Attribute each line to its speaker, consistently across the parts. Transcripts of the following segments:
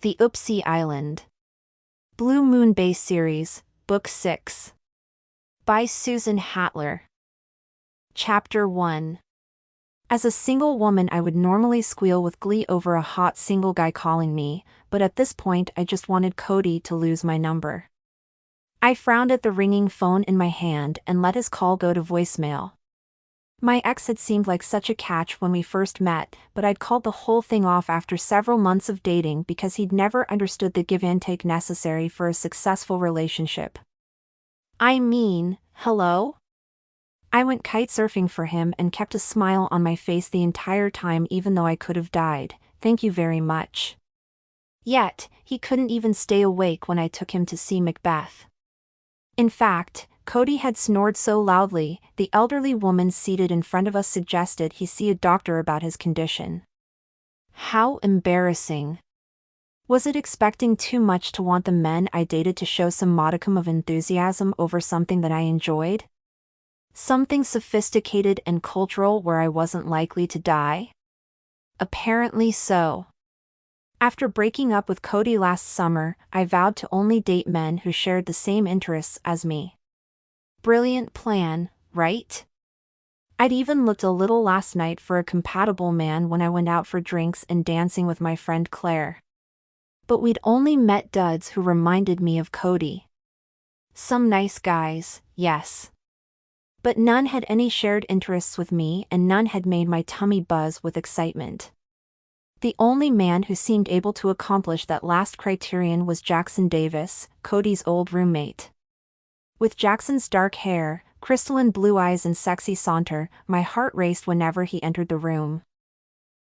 Speaker 1: The Oopsie Island. Blue Moon Bay Series, Book 6. By Susan Hatler. Chapter 1. As a single woman, I would normally squeal with glee over a hot single guy calling me, but at this point I just wanted Cody to lose my number. I frowned at the ringing phone in my hand and let his call go to voicemail. My ex had seemed like such a catch when we first met, but I'd called the whole thing off after several months of dating because he'd never understood the give and take necessary for a successful relationship. I mean, hello? I went kite surfing for him and kept a smile on my face the entire time, even though I could have died. Thank you very much. Yet, he couldn't even stay awake when I took him to see Macbeth. In fact, Cody had snored so loudly, the elderly woman seated in front of us suggested he see a doctor about his condition. How embarrassing. Was it expecting too much to want the men I dated to show some modicum of enthusiasm over something that I enjoyed? Something sophisticated and cultural where I wasn't likely to die? Apparently so. After breaking up with Cody last summer, I vowed to only date men who shared the same interests as me. Brilliant plan, right? I'd even looked a little last night for a compatible man when I went out for drinks and dancing with my friend Claire. But we'd only met duds who reminded me of Cody. Some nice guys, yes. But none had any shared interests with me, and none had made my tummy buzz with excitement. The only man who seemed able to accomplish that last criterion was Jackson Davis, Cody's old roommate. With Jackson's dark hair, crystalline blue eyes and sexy saunter, my heart raced whenever he entered the room.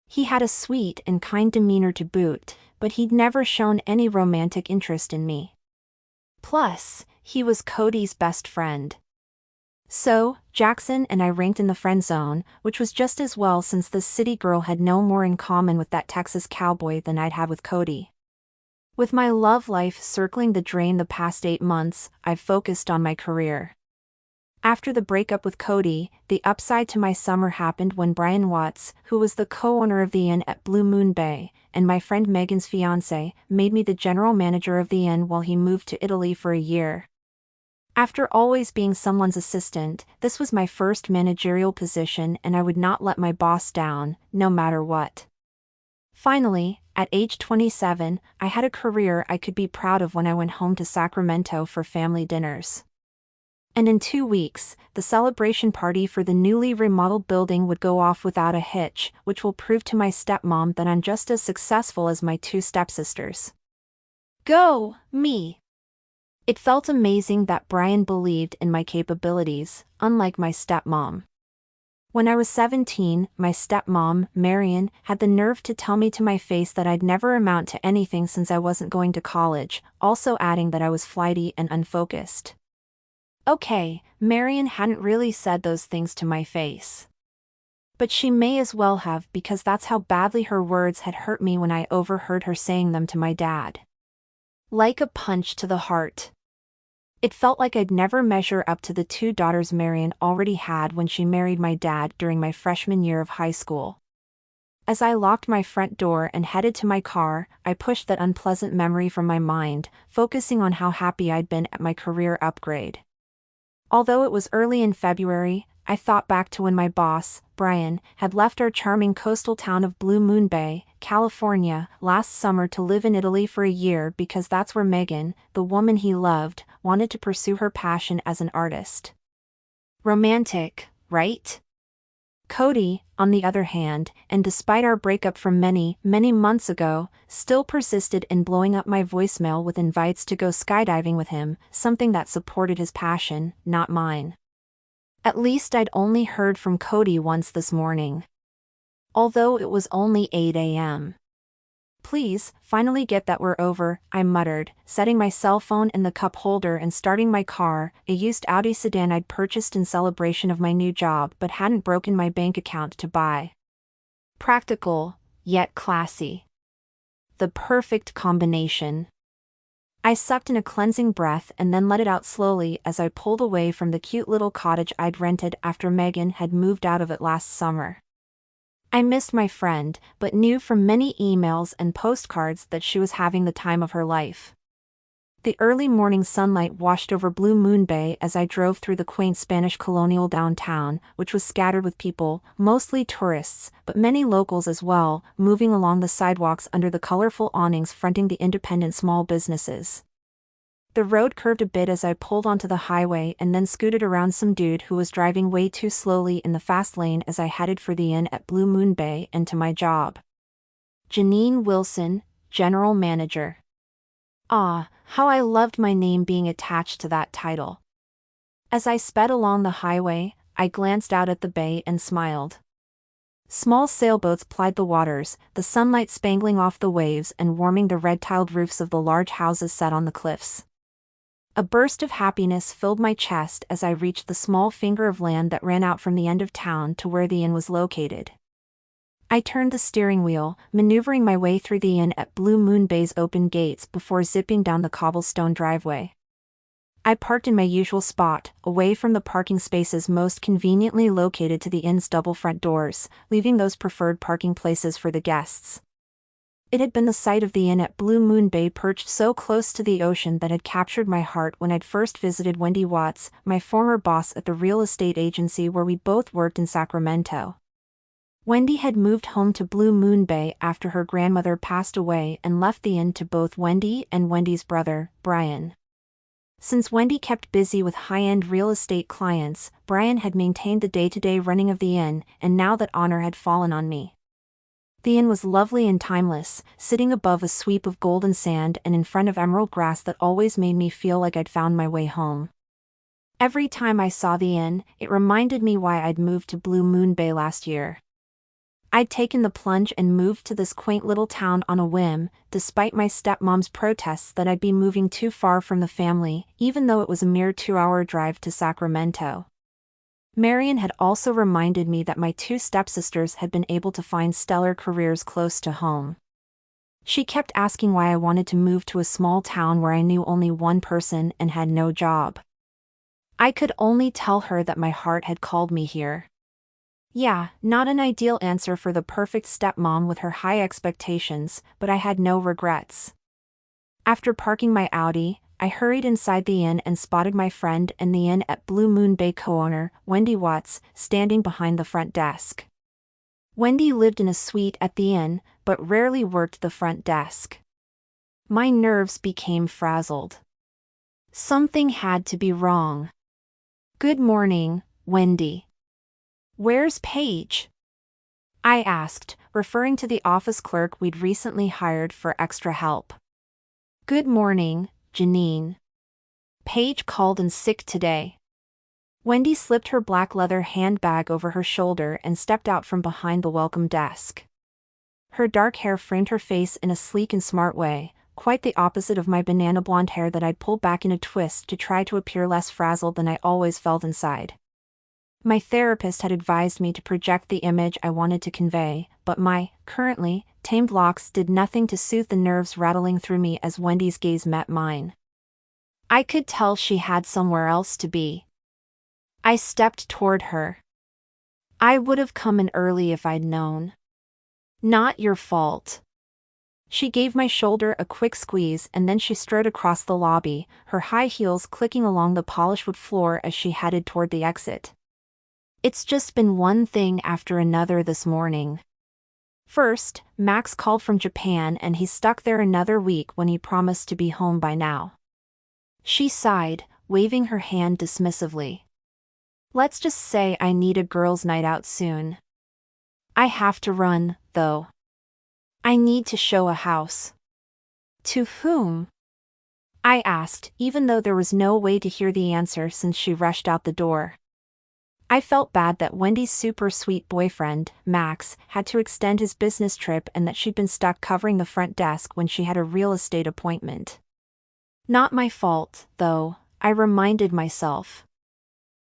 Speaker 1: He had a sweet and kind demeanor to boot, but he'd never shown any romantic interest in me. Plus, he was Cody's best friend. So, Jackson and I ranked in the friend zone, which was just as well since the city girl had no more in common with that Texas cowboy than I'd have with Cody. With my love life circling the drain the past 8 months, I've focused on my career. After the breakup with Cody, the upside to my summer happened when Brian Watts, who was the co-owner of the inn at Blue Moon Bay, and my friend Megan's fiancé, made me the general manager of the inn while he moved to Italy for a year. After always being someone's assistant, this was my first managerial position, and I would not let my boss down, no matter what. Finally, at age 27, I had a career I could be proud of when I went home to Sacramento for family dinners. And in 2 weeks, the celebration party for the newly remodeled building would go off without a hitch, which will prove to my stepmom that I'm just as successful as my 2 stepsisters. Go, me! It felt amazing that Brian believed in my capabilities, unlike my stepmom. When I was 17, my stepmom, Marion, had the nerve to tell me to my face that I'd never amount to anything since I wasn't going to college, also adding that I was flighty and unfocused. Okay, Marion hadn't really said those things to my face. But she may as well have, because that's how badly her words had hurt me when I overheard her saying them to my dad. Like a punch to the heart. It felt like I'd never measure up to the 2 daughters Marion already had when she married my dad during my freshman year of high school. As I locked my front door and headed to my car, I pushed that unpleasant memory from my mind, focusing on how happy I'd been at my career upgrade. Although it was early in February, I thought back to when my boss, Brian, had left our charming coastal town of Blue Moon Bay, California, last summer to live in Italy for a year because that's where Megan, the woman he loved, wanted to pursue her passion as an artist. Romantic, right? Cody, on the other hand, and despite our breakup from many, many months ago, still persisted in blowing up my voicemail with invites to go skydiving with him, something that supported his passion, not mine. At least I'd only heard from Cody once this morning. Although it was only 8 a.m. Please, finally get that we're over, I muttered, setting my cell phone in the cup holder and starting my car, a used Audi sedan I'd purchased in celebration of my new job but hadn't broken my bank account to buy. Practical, yet classy. The perfect combination. I sucked in a cleansing breath and then let it out slowly as I pulled away from the cute little cottage I'd rented after Megan had moved out of it last summer. I missed my friend, but knew from many emails and postcards that she was having the time of her life. The early morning sunlight washed over Blue Moon Bay as I drove through the quaint Spanish colonial downtown, which was scattered with people, mostly tourists, but many locals as well, moving along the sidewalks under the colorful awnings fronting the independent small businesses. The road curved a bit as I pulled onto the highway and then scooted around some dude who was driving way too slowly in the fast lane as I headed for the inn at Blue Moon Bay and to my job. Janine Wilson, General Manager. Ah, how I loved my name being attached to that title. As I sped along the highway, I glanced out at the bay and smiled. Small sailboats plied the waters, the sunlight spangling off the waves and warming the red-tiled roofs of the large houses set on the cliffs. A burst of happiness filled my chest as I reached the small finger of land that ran out from the end of town to where the inn was located. I turned the steering wheel, maneuvering my way through the inn at Blue Moon Bay's open gates before zipping down the cobblestone driveway. I parked in my usual spot, away from the parking spaces most conveniently located to the inn's double front doors, leaving those preferred parking places for the guests. It had been the sight of the inn at Blue Moon Bay perched so close to the ocean that had captured my heart when I'd first visited Wendy Watts, my former boss at the real estate agency where we both worked in Sacramento. Wendy had moved home to Blue Moon Bay after her grandmother passed away and left the inn to both Wendy and Wendy's brother, Brian. Since Wendy kept busy with high-end real estate clients, Brian had maintained the day-to-day running of the inn, and now that honor had fallen on me. The inn was lovely and timeless, sitting above a sweep of golden sand and in front of emerald grass that always made me feel like I'd found my way home. Every time I saw the inn, it reminded me why I'd moved to Blue Moon Bay last year. I'd taken the plunge and moved to this quaint little town on a whim, despite my stepmom's protests that I'd be moving too far from the family, even though it was a mere 2-hour drive to Sacramento. Marion had also reminded me that my 2 stepsisters had been able to find stellar careers close to home. She kept asking why I wanted to move to a small town where I knew only one person and had no job. I could only tell her that my heart had called me here. Yeah, not an ideal answer for the perfect stepmom with her high expectations, but I had no regrets. After parking my Audi, I hurried inside the inn and spotted my friend and the inn at Blue Moon Bay co-owner, Wendy Watts, standing behind the front desk. Wendy lived in a suite at the inn, but rarely worked the front desk. My nerves became frazzled. Something had to be wrong. "Good morning, Wendy. Where's Paige?" I asked, referring to the office clerk we'd recently hired for extra help. "Good morning, Janine. Paige called in sick today." Wendy slipped her black leather handbag over her shoulder and stepped out from behind the welcome desk. Her dark hair framed her face in a sleek and smart way, quite the opposite of my banana blonde hair that I'd pulled back in a twist to try to appear less frazzled than I always felt inside. My therapist had advised me to project the image I wanted to convey, but my, currently, tamed locks did nothing to soothe the nerves rattling through me as Wendy's gaze met mine. I could tell she had somewhere else to be. I stepped toward her. "I would have come in early if I'd known." "Not your fault." She gave my shoulder a quick squeeze and then she strode across the lobby, her high heels clicking along the polished wood floor as she headed toward the exit. "It's just been one thing after another this morning. First, Max called from Japan and he's stuck there another week when he promised to be home by now." She sighed, waving her hand dismissively. "Let's just say I need a girls' night out soon. I have to run, though. I need to show a house." "To whom?" I asked, even though there was no way to hear the answer since she rushed out the door. I felt bad that Wendy's super sweet boyfriend, Max, had to extend his business trip and that she'd been stuck covering the front desk when she had a real estate appointment. Not my fault, though, I reminded myself.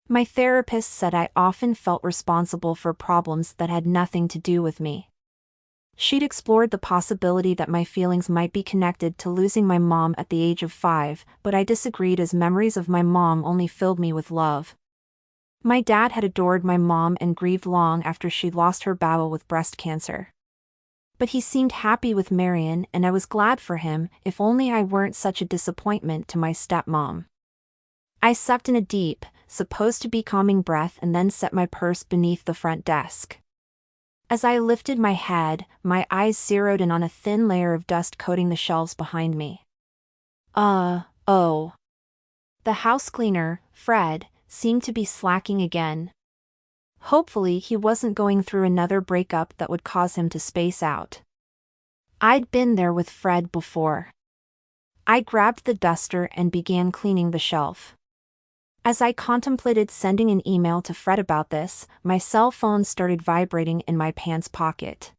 Speaker 1: My therapist said I often felt responsible for problems that had nothing to do with me. She'd explored the possibility that my feelings might be connected to losing my mom at the age of 5, but I disagreed as memories of my mom only filled me with love. My dad had adored my mom and grieved long after she lost her battle with breast cancer. But he seemed happy with Marion, and I was glad for him, if only I weren't such a disappointment to my stepmom. I sucked in a deep, supposed to be calming breath and then set my purse beneath the front desk. As I lifted my head, my eyes zeroed in on a thin layer of dust coating the shelves behind me. Oh. The house cleaner, Fred, seemed to be slacking again. Hopefully he wasn't going through another breakup that would cause him to space out. I'd been there with Fred before. I grabbed the duster and began cleaning the shelf. As I contemplated sending an email to Fred about this, my cell phone started vibrating in my pants pocket.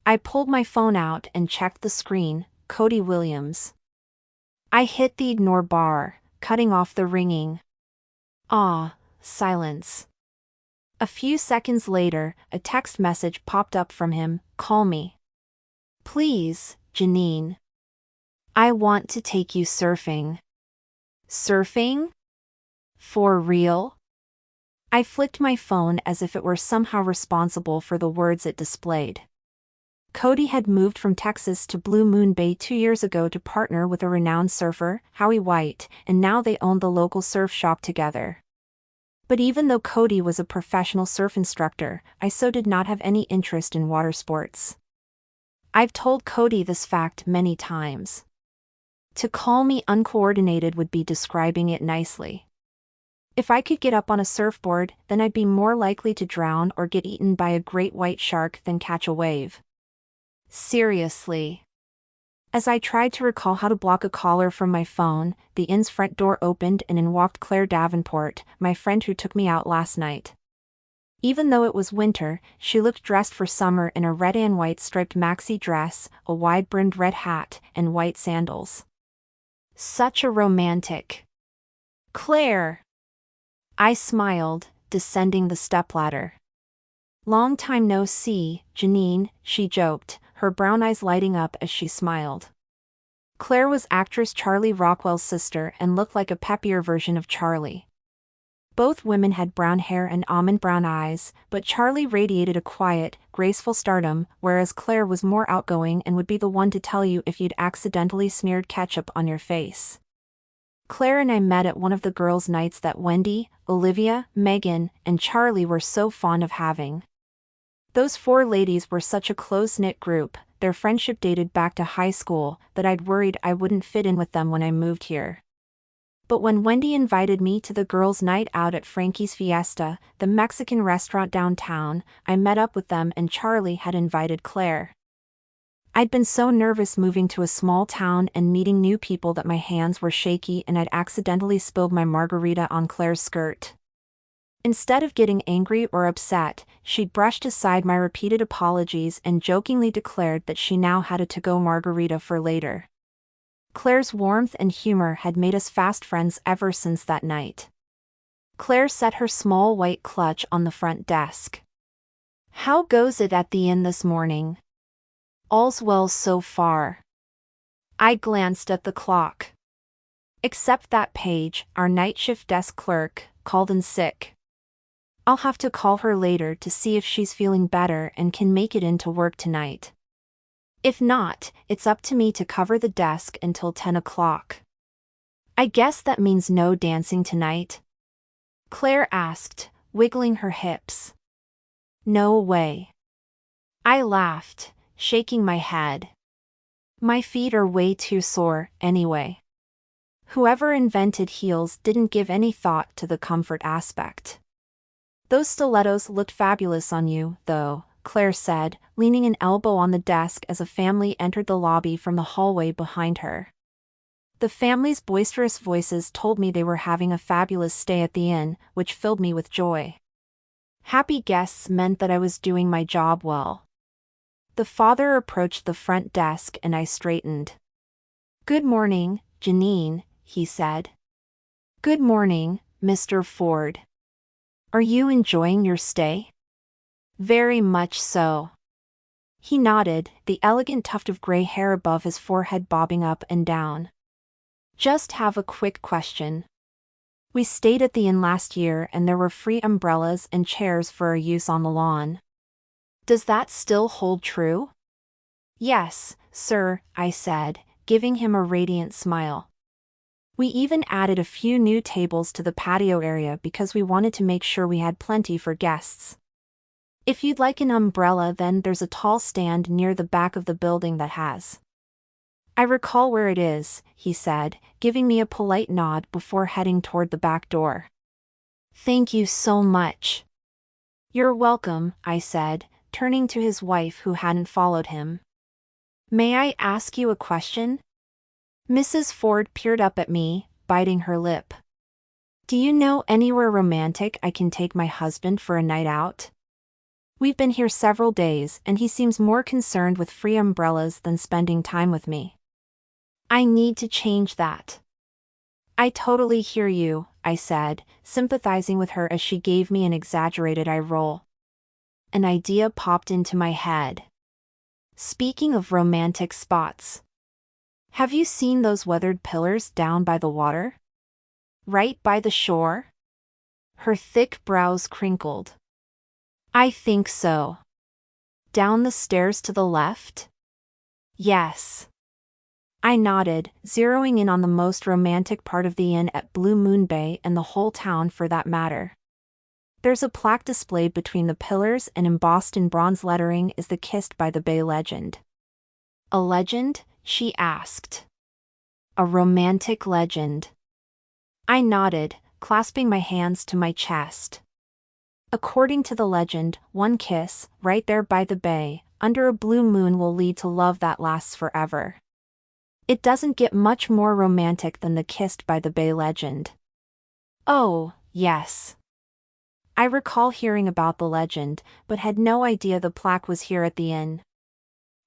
Speaker 1: I pulled my phone out and checked the screen. Cody Williams. I hit the ignore bar, cutting off the ringing. Silence. A few seconds later, a text message popped up from him. Call me. Please, Janine. I want to take you surfing. Surfing? For real? I flicked my phone as if it were somehow responsible for the words it displayed. Cody had moved from Texas to Blue Moon Bay 2 years ago to partner with a renowned surfer, Howie White, and now they owned the local surf shop together. But even though Cody was a professional surf instructor, I so did not have any interest in water sports. I've told Cody this fact many times. To call me uncoordinated would be describing it nicely. If I could get up on a surfboard, then I'd be more likely to drown or get eaten by a great white shark than catch a wave. Seriously. As I tried to recall how to block a caller from my phone, the inn's front door opened and in walked Claire Davenport, my friend who took me out last night. Even though it was winter, she looked dressed for summer in a red and white striped maxi dress, a wide-brimmed red hat, and white sandals. Such a romantic. Claire! I smiled, descending the stepladder. Long time no see, Janine, she joked, her brown eyes lighting up as she smiled. Claire was actress Charlie Rockwell's sister and looked like a peppier version of Charlie. Both women had brown hair and almond brown eyes, but Charlie radiated a quiet, graceful stardom, whereas Claire was more outgoing and would be the one to tell you if you'd accidentally smeared ketchup on your face. Claire and I met at one of the girls' nights that Wendy, Olivia, Megan, and Charlie were so fond of having. Those 4 ladies were such a close-knit group, their friendship dated back to high school, that I'd worried I wouldn't fit in with them when I moved here. But when Wendy invited me to the girls' night out at Frankie's Fiesta, the Mexican restaurant downtown, I met up with them and Charlie had invited Claire. I'd been so nervous moving to a small town and meeting new people that my hands were shaky and I'd accidentally spilled my margarita on Claire's skirt. Instead of getting angry or upset, she brushed aside my repeated apologies and jokingly declared that she now had a to-go margarita for later. Claire's warmth and humor had made us fast friends ever since that night. Claire set her small white clutch on the front desk. How goes it at the inn this morning? All's well so far. I glanced at the clock. Except that Paige, our night shift desk clerk, called in sick. I'll have to call her later to see if she's feeling better and can make it into work tonight. If not, it's up to me to cover the desk until 10 o'clock. I guess that means no dancing tonight? Claire asked, wiggling her hips. No way. I laughed, shaking my head. My feet are way too sore, anyway. Whoever invented heels didn't give any thought to the comfort aspect. Those stilettos looked fabulous on you, though, Claire said, leaning an elbow on the desk as a family entered the lobby from the hallway behind her. The family's boisterous voices told me they were having a fabulous stay at the inn, which filled me with joy. Happy guests meant that I was doing my job well. The father approached the front desk and I straightened. Good morning, Janine, he said. Good morning, Mr. Ford. Are you enjoying your stay? Very much so. He nodded, the elegant tuft of gray hair above his forehead bobbing up and down. Just have a quick question. We stayed at the inn last year and there were free umbrellas and chairs for our use on the lawn. Does that still hold true? Yes, sir, I said, giving him a radiant smile. We even added a few new tables to the patio area because we wanted to make sure we had plenty for guests. If you'd like an umbrella, then there's a tall stand near the back of the building that has. I recall where it is, he said, giving me a polite nod before heading toward the back door. Thank you so much. You're welcome, I said, turning to his wife who hadn't followed him. May I ask you a question? Mrs. Ford peered up at me, biting her lip. Do you know anywhere romantic I can take my husband for a night out? We've been here several days and he seems more concerned with free umbrellas than spending time with me. I need to change that. I totally hear you, I said, sympathizing with her as she gave me an exaggerated eye roll. An idea popped into my head. Speaking of romantic spots. Have you seen those weathered pillars down by the water? Right by the shore? Her thick brows crinkled. I think so. Down the stairs to the left? Yes. I nodded, zeroing in on the most romantic part of the inn at Blue Moon Bay and the whole town for that matter. There's a plaque displayed between the pillars and embossed in bronze lettering is the Kissed by the Bay legend. A legend? She asked. A romantic legend. I nodded, clasping my hands to my chest. According to the legend, one kiss, right there by the bay, under a blue moon will lead to love that lasts forever. It doesn't get much more romantic than the Kissed by the Bay legend. Oh, yes. I recall hearing about the legend, but had no idea the plaque was here at the inn.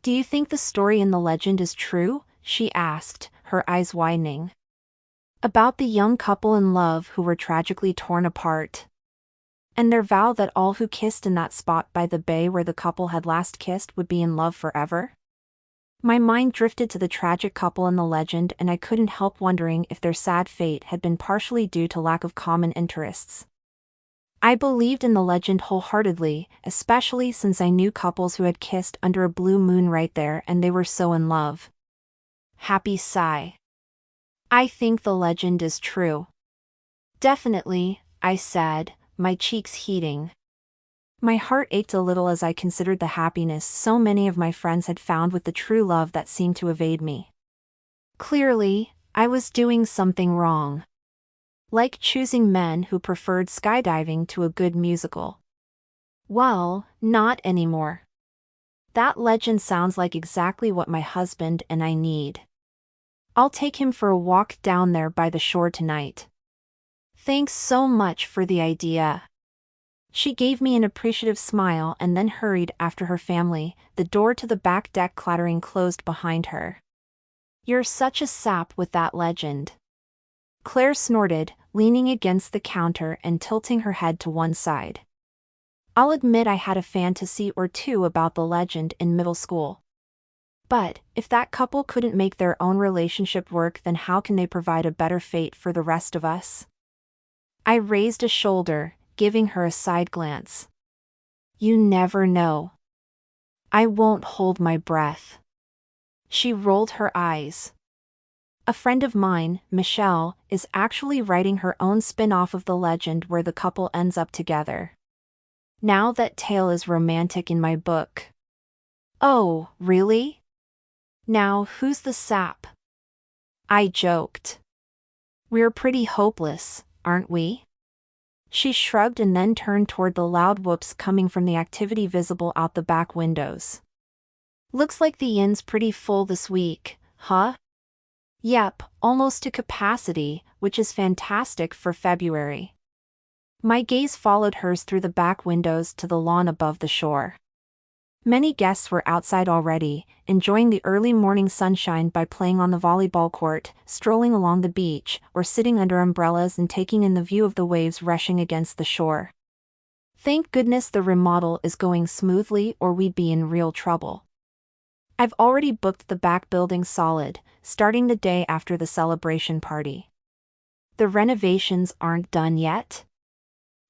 Speaker 1: Do you think the story in the legend is true? She asked, her eyes widening. About the young couple in love who were tragically torn apart. And their vow that all who kissed in that spot by the bay where the couple had last kissed would be in love forever? My mind drifted to the tragic couple in the legend and I couldn't help wondering if their sad fate had been partially due to lack of common interests. I believed in the legend wholeheartedly, especially since I knew couples who had kissed under a blue moon right there and they were so in love. Happy sigh. I think the legend is true. Definitely, I said, my cheeks heating. My heart ached a little as I considered the happiness so many of my friends had found with the true love that seemed to evade me. Clearly, I was doing something wrong. Like choosing men who preferred skydiving to a good musical. Well, not anymore. That legend sounds like exactly what my husband and I need. I'll take him for a walk down there by the shore tonight. Thanks so much for the idea. She gave me an appreciative smile and then hurried after her family, the door to the back deck clattering closed behind her. You're such a sap with that legend. Claire snorted, leaning against the counter and tilting her head to one side. I'll admit I had a fantasy or two about the legend in middle school. But, if that couple couldn't make their own relationship work, then how can they provide a better fate for the rest of us? I raised a shoulder, giving her a side glance. You never know. I won't hold my breath. She rolled her eyes. A friend of mine, Michelle, is actually writing her own spin-off of the legend where the couple ends up together. Now that tale is romantic in my book. Oh, really? Now who's the sap? I joked. We're pretty hopeless, aren't we? She shrugged and then turned toward the loud whoops coming from the activity visible out the back windows. Looks like the inn's pretty full this week, huh? Yep, almost to capacity, which is fantastic for February. My gaze followed hers through the back windows to the lawn above the shore. Many guests were outside already, enjoying the early morning sunshine by playing on the volleyball court, strolling along the beach, or sitting under umbrellas and taking in the view of the waves rushing against the shore. Thank goodness the remodel is going smoothly or we'd be in real trouble. I've already booked the back building solid, starting the day after the celebration party. The renovations aren't done yet?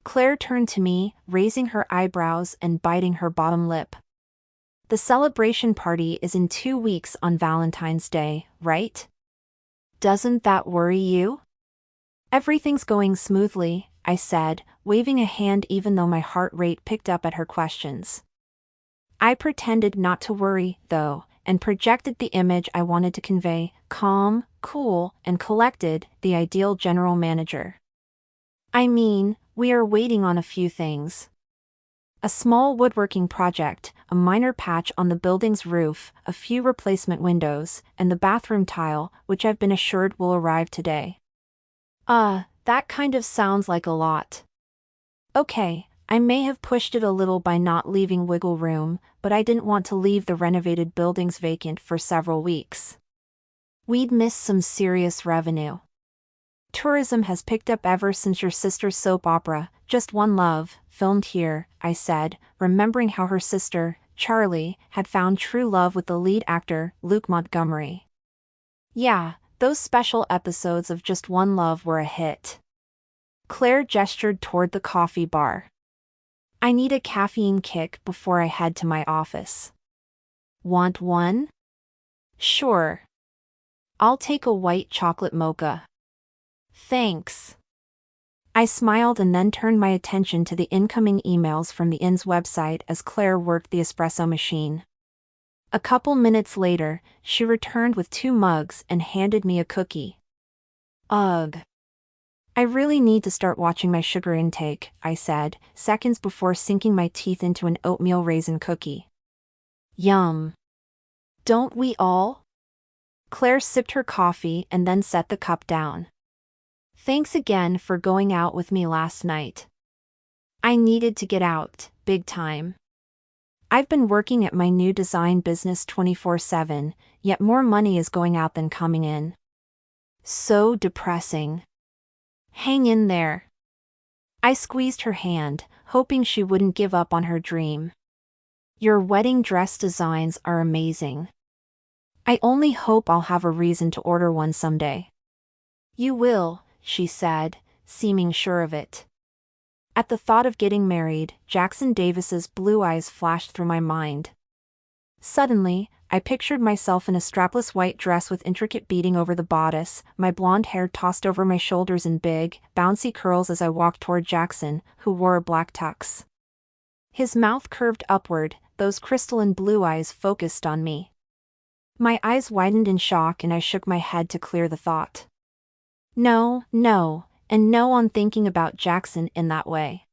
Speaker 1: Claire turned to me, raising her eyebrows and biting her bottom lip. The celebration party is in 2 weeks on Valentine's Day, right? Doesn't that worry you? Everything's going smoothly, I said, waving a hand even though my heart rate picked up at her questions. I pretended not to worry, though, and projected the image I wanted to convey: calm, cool, and collected, the ideal general manager. I mean, we are waiting on a few things. A small woodworking project, a minor patch on the building's roof, a few replacement windows, and the bathroom tile, which I've been assured will arrive today. That kind of sounds like a lot. Okay, I may have pushed it a little by not leaving wiggle room, but I didn't want to leave the renovated buildings vacant for several weeks. We'd miss some serious revenue. Tourism has picked up ever since your sister's soap opera, Just One Love, filmed here, I said, remembering how her sister, Charlie, had found true love with the lead actor, Luke Montgomery. Yeah, those special episodes of Just One Love were a hit. Claire gestured toward the coffee bar. I need a caffeine kick before I head to my office. Want one? Sure. I'll take a white chocolate mocha. Thanks. I smiled and then turned my attention to the incoming emails from the inn's website as Claire worked the espresso machine. A couple minutes later, she returned with 2 mugs and handed me a cookie. Ugh. I really need to start watching my sugar intake, I said, seconds before sinking my teeth into an oatmeal raisin cookie. Yum. Don't we all? Claire sipped her coffee and then set the cup down. Thanks again for going out with me last night. I needed to get out, big time. I've been working at my new design business 24/7, yet more money is going out than coming in. So depressing. Hang in there. I squeezed her hand, hoping she wouldn't give up on her dream. Your wedding dress designs are amazing. I only hope I'll have a reason to order one someday. You will, she said, seeming sure of it. At the thought of getting married, Jackson Davis's blue eyes flashed through my mind. Suddenly, I pictured myself in a strapless white dress with intricate beading over the bodice, my blonde hair tossed over my shoulders in big, bouncy curls as I walked toward Jackson, who wore a black tux. His mouth curved upward, those crystalline blue eyes focused on me. My eyes widened in shock and I shook my head to clear the thought. No, and no on thinking about Jackson in that way.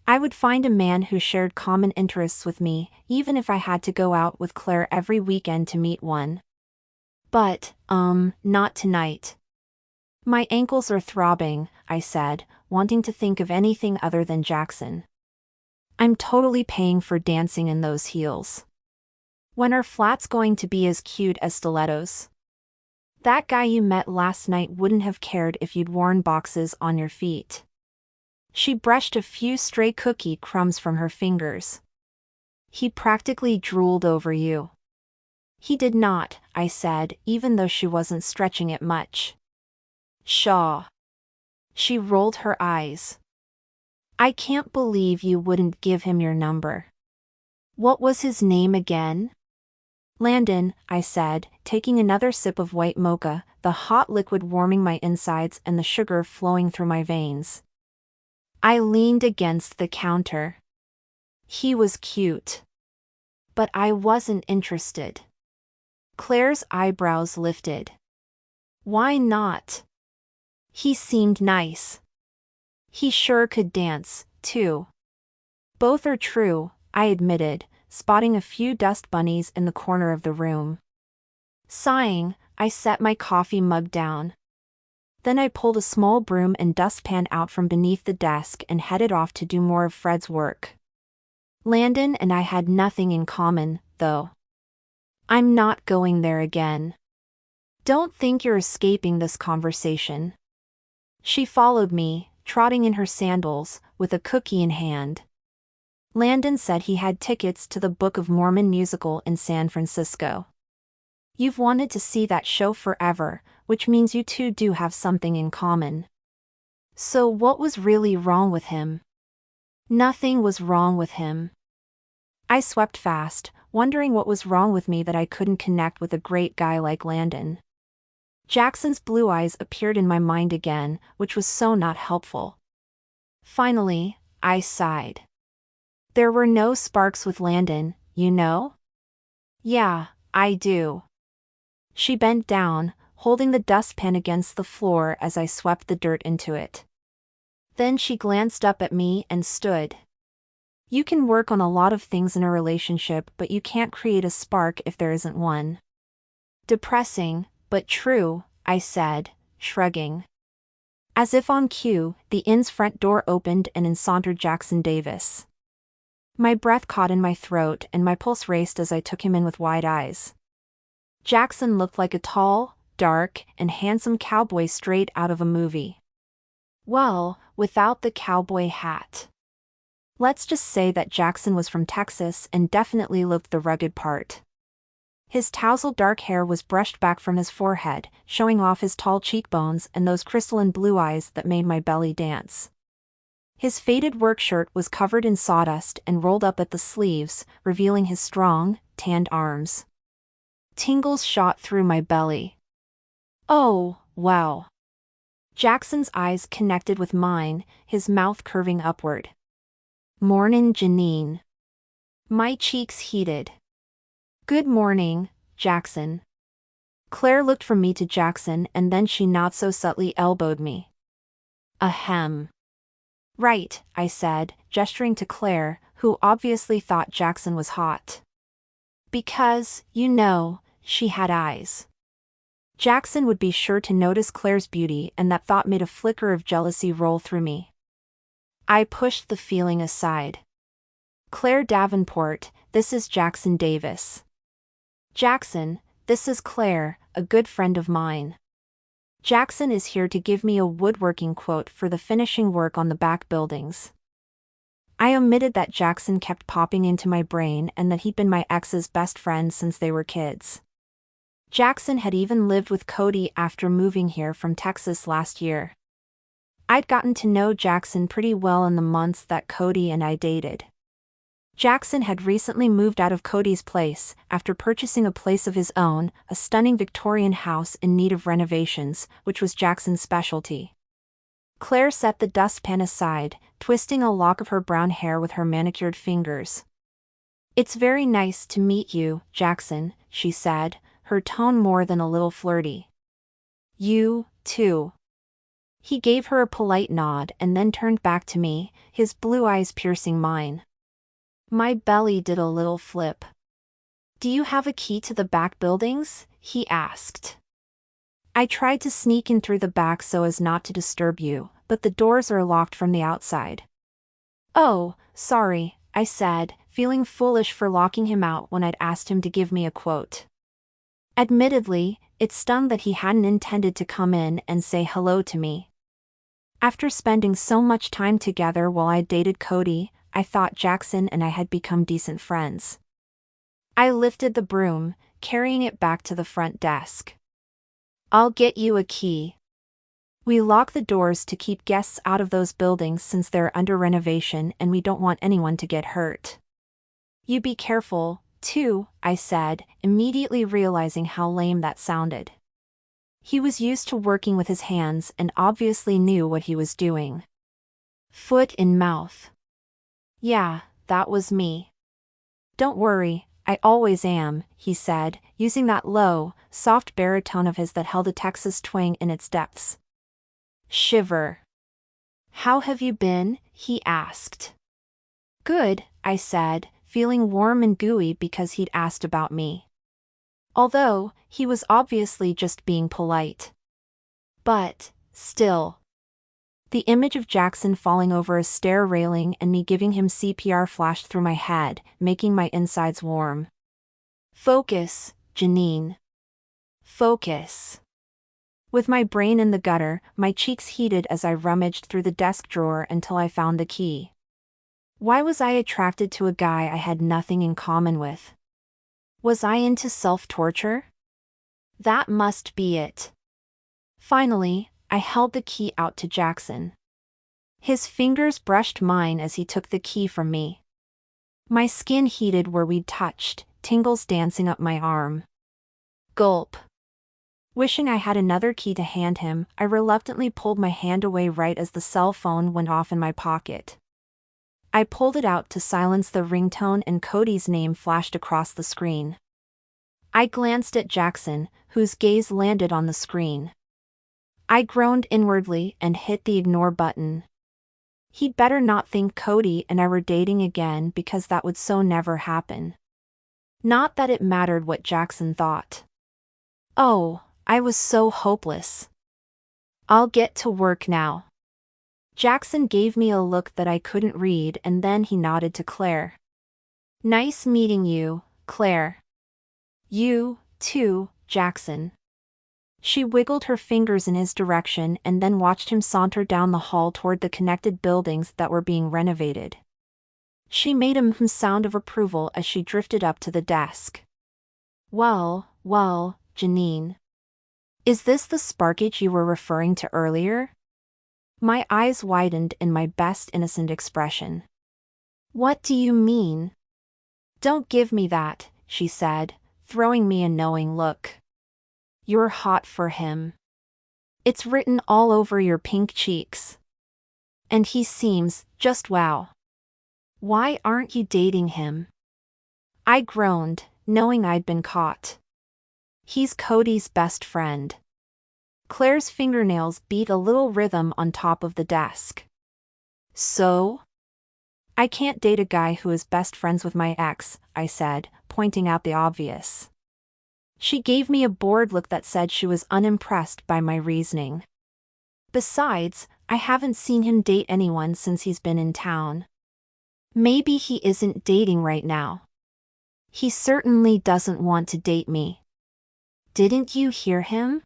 Speaker 1: I would find a man who shared common interests with me, even if I had to go out with Claire every weekend to meet one. But, not tonight. My ankles are throbbing, I said, wanting to think of anything other than Jackson. I'm totally paying for dancing in those heels. When are flats going to be as cute as stilettos? That guy you met last night wouldn't have cared if you'd worn boxes on your feet. She brushed a few stray cookie crumbs from her fingers. He practically drooled over you. He did not, I said, even though she wasn't stretching it much. Pshaw. She rolled her eyes. I can't believe you wouldn't give him your number. What was his name again? Landon, I said, taking another sip of white mocha, the hot liquid warming my insides and the sugar flowing through my veins. I leaned against the counter. He was cute. But I wasn't interested. Claire's eyebrows lifted. Why not? He seemed nice. He sure could dance, too. Both are true, I admitted, spotting a few dust bunnies in the corner of the room. Sighing, I set my coffee mug down. Then I pulled a small broom and dustpan out from beneath the desk and headed off to do more of Fred's work. Landon and I had nothing in common, though. I'm not going there again. Don't think you're escaping this conversation. She followed me, trotting in her sandals, with a cookie in hand. Landon said he had tickets to the Book of Mormon musical in San Francisco. You've wanted to see that show forever, which means you two do have something in common. So what was really wrong with him? Nothing was wrong with him. I swept fast, wondering what was wrong with me that I couldn't connect with a great guy like Landon. Jackson's blue eyes appeared in my mind again, which was so not helpful. Finally, I sighed. There were no sparks with Landon, you know? Yeah, I do. She bent down, holding the dustpan against the floor as I swept the dirt into it. Then she glanced up at me and stood. You can work on a lot of things in a relationship, but you can't create a spark if there isn't one. Depressing, but true, I said, shrugging. As if on cue, the inn's front door opened and in sauntered Jackson Davis. My breath caught in my throat and my pulse raced as I took him in with wide eyes. Jackson looked like a tall, dark, and handsome cowboy straight out of a movie. Well, without the cowboy hat. Let's just say that Jackson was from Texas and definitely looked the rugged part. His tousled dark hair was brushed back from his forehead, showing off his tall cheekbones and those crystalline blue eyes that made my belly dance. His faded work shirt was covered in sawdust and rolled up at the sleeves, revealing his strong, tanned arms. Tingles shot through my belly. Oh, wow. Jackson's eyes connected with mine, his mouth curving upward. Mornin', Janine. My cheeks heated. Good morning, Jackson. Claire looked from me to Jackson and then she not so subtly elbowed me. Ahem. Right, I said, gesturing to Claire, who obviously thought Jackson was hot. Because, you know, she had eyes. Jackson would be sure to notice Claire's beauty, and that thought made a flicker of jealousy roll through me. I pushed the feeling aside. Claire Davenport, this is Jackson Davis. Jackson, this is Claire, a good friend of mine. Jackson is here to give me a woodworking quote for the finishing work on the back buildings. I omitted that Jackson kept popping into my brain and that he'd been my ex's best friend since they were kids. Jackson had even lived with Cody after moving here from Texas last year. I'd gotten to know Jackson pretty well in the months that Cody and I dated. Jackson had recently moved out of Cody's place after purchasing a place of his own, a stunning Victorian house in need of renovations, which was Jackson's specialty. Claire set the dustpan aside, twisting a lock of her brown hair with her manicured fingers. It's very nice to meet you, Jackson, she said, her tone more than a little flirty. You, too. He gave her a polite nod and then turned back to me, his blue eyes piercing mine. My belly did a little flip. Do you have a key to the back buildings? He asked. I tried to sneak in through the back so as not to disturb you, but the doors are locked from the outside. Oh, sorry, I said, feeling foolish for locking him out when I'd asked him to give me a quote. Admittedly, it stung that he hadn't intended to come in and say hello to me. After spending so much time together while I dated Cody, I thought Jackson and I had become decent friends. I lifted the broom, carrying it back to the front desk. I'll get you a key. We lock the doors to keep guests out of those buildings since they're under renovation and we don't want anyone to get hurt. You be careful, too, I said, immediately realizing how lame that sounded. He was used to working with his hands and obviously knew what he was doing. Foot in mouth. Yeah, that was me. Don't worry, I always am, he said, using that low, soft baritone of his that held a Texas twang in its depths. Shiver. How have you been? He asked. Good, I said, feeling warm and gooey because he'd asked about me. Although, he was obviously just being polite. But, still. The image of Jackson falling over a stair railing and me giving him CPR flashed through my head, making my insides warm. Focus, Janine. Focus. With my brain in the gutter, my cheeks heated as I rummaged through the desk drawer until I found the key. Why was I attracted to a guy I had nothing in common with? Was I into self-torture? That must be it. Finally, I held the key out to Jackson. His fingers brushed mine as he took the key from me. My skin heated where we'd touched, tingles dancing up my arm. Gulp. Wishing I had another key to hand him, I reluctantly pulled my hand away right as the cell phone went off in my pocket. I pulled it out to silence the ringtone and Cody's name flashed across the screen. I glanced at Jackson, whose gaze landed on the screen. I groaned inwardly and hit the ignore button. He'd better not think Cody and I were dating again because that would so never happen. Not that it mattered what Jackson thought. Oh, I was so hopeless. I'll get to work now. Jackson gave me a look that I couldn't read and then he nodded to Claire. Nice meeting you, Claire. You, too, Jackson. She wiggled her fingers in his direction and then watched him saunter down the hall toward the connected buildings that were being renovated. She made a sound of approval as she drifted up to the desk. Well, Janine. Is this the sparkage you were referring to earlier? My eyes widened in my best innocent expression. What do you mean? Don't give me that, she said, throwing me a knowing look. You're hot for him. It's written all over your pink cheeks. And he seems, just wow. Why aren't you dating him? I groaned, knowing I'd been caught. He's Cody's best friend. Claire's fingernails beat a little rhythm on top of the desk. So? I can't date a guy who is best friends with my ex, I said, pointing out the obvious. She gave me a bored look that said she was unimpressed by my reasoning. Besides, I haven't seen him date anyone since he's been in town. Maybe he isn't dating right now. He certainly doesn't want to date me. Didn't you hear him?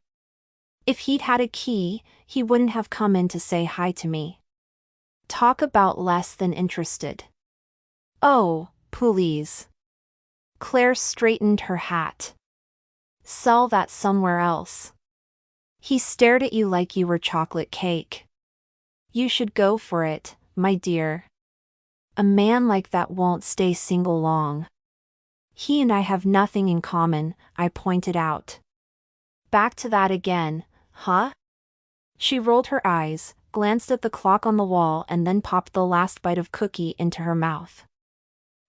Speaker 1: If he'd had a key, he wouldn't have come in to say hi to me. Talk about less than interested. Oh, please. Claire straightened her hat. Sell that somewhere else. He stared at you like you were chocolate cake. You should go for it, my dear. A man like that won't stay single long. He and I have nothing in common, I pointed out. Back to that again, huh? She rolled her eyes, glanced at the clock on the wall and then popped the last bite of cookie into her mouth.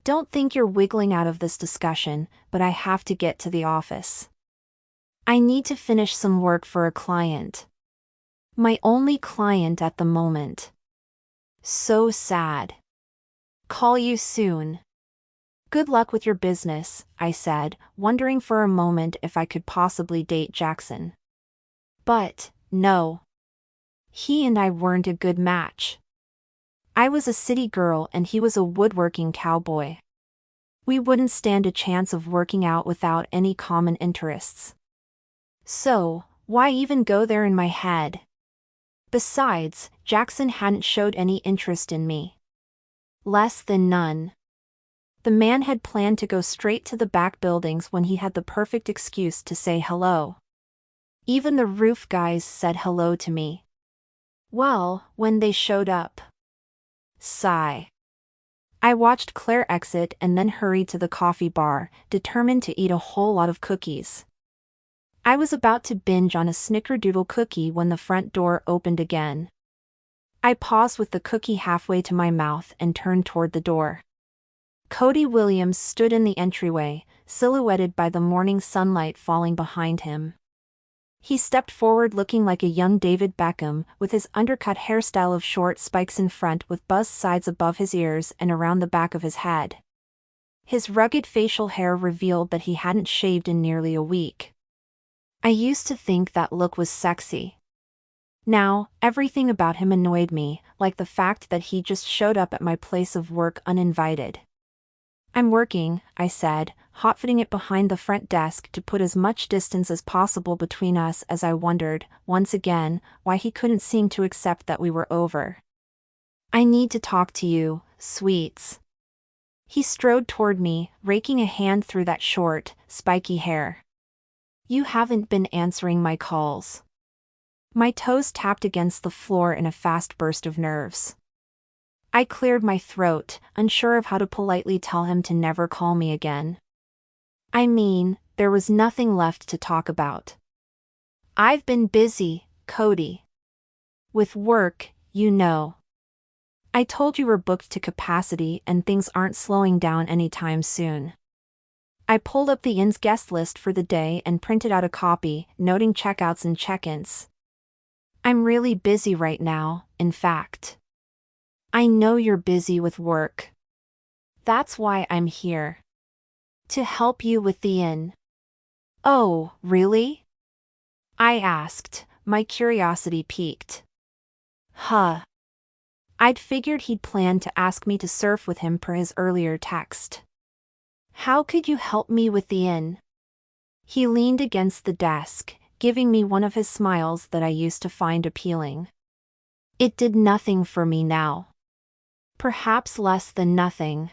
Speaker 1: Don't think you're wiggling out of this discussion, but I have to get to the office. I need to finish some work for a client. My only client at the moment. So sad. Call you soon. Good luck with your business, I said, wondering for a moment if I could possibly date Jackson. But, no. He and I weren't a good match. I was a city girl and he was a woodworking cowboy. We wouldn't stand a chance of working out without any common interests. So, why even go there in my head? Besides, Jackson hadn't showed any interest in me. Less than none. The man had planned to go straight to the back buildings when he had the perfect excuse to say hello. Even the roof guys said hello to me. Well, when they showed up. Sigh. I watched Claire exit and then hurried to the coffee bar, determined to eat a whole lot of cookies. I was about to binge on a snickerdoodle cookie when the front door opened again. I paused with the cookie halfway to my mouth and turned toward the door. Cody Williams stood in the entryway, silhouetted by the morning sunlight falling behind him. He stepped forward looking like a young David Beckham, with his undercut hairstyle of short spikes in front with buzzed sides above his ears and around the back of his head. His rugged facial hair revealed that he hadn't shaved in nearly a week. I used to think that look was sexy. Now, everything about him annoyed me, like the fact that he just showed up at my place of work uninvited. I'm working, I said, hot-footing it behind the front desk to put as much distance as possible between us as I wondered, once again, why he couldn't seem to accept that we were over. I need to talk to you, sweets. He strode toward me, raking a hand through that short, spiky hair. You haven't been answering my calls. My toes tapped against the floor in a fast burst of nerves. I cleared my throat, unsure of how to politely tell him to never call me again. I mean, there was nothing left to talk about. I've been busy, Cody. With work, you know. I told you we're booked to capacity and things aren't slowing down anytime soon. I pulled up the inn's guest list for the day and printed out a copy, noting checkouts and check-ins. I'm really busy right now, in fact. I know you're busy with work. That's why I'm here. To help you with the inn. Oh, really? I asked, my curiosity piqued. Huh. I'd figured he'd planned to ask me to surf with him per his earlier text. How could you help me with the inn? He leaned against the desk, giving me one of his smiles that I used to find appealing. It did nothing for me now. Perhaps less than nothing.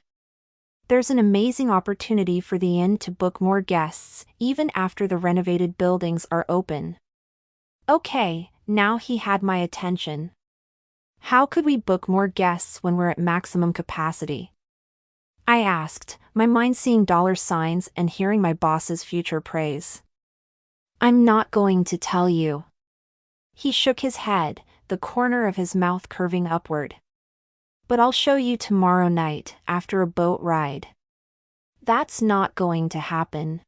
Speaker 1: There's an amazing opportunity for the inn to book more guests, even after the renovated buildings are open. Okay, now he had my attention. How could we book more guests when we're at maximum capacity? I asked, my mind seeing dollar signs and hearing my boss's future praise. I'm not going to tell you. He shook his head, the corner of his mouth curving upward. But I'll show you tomorrow night, after a boat ride. That's not going to happen.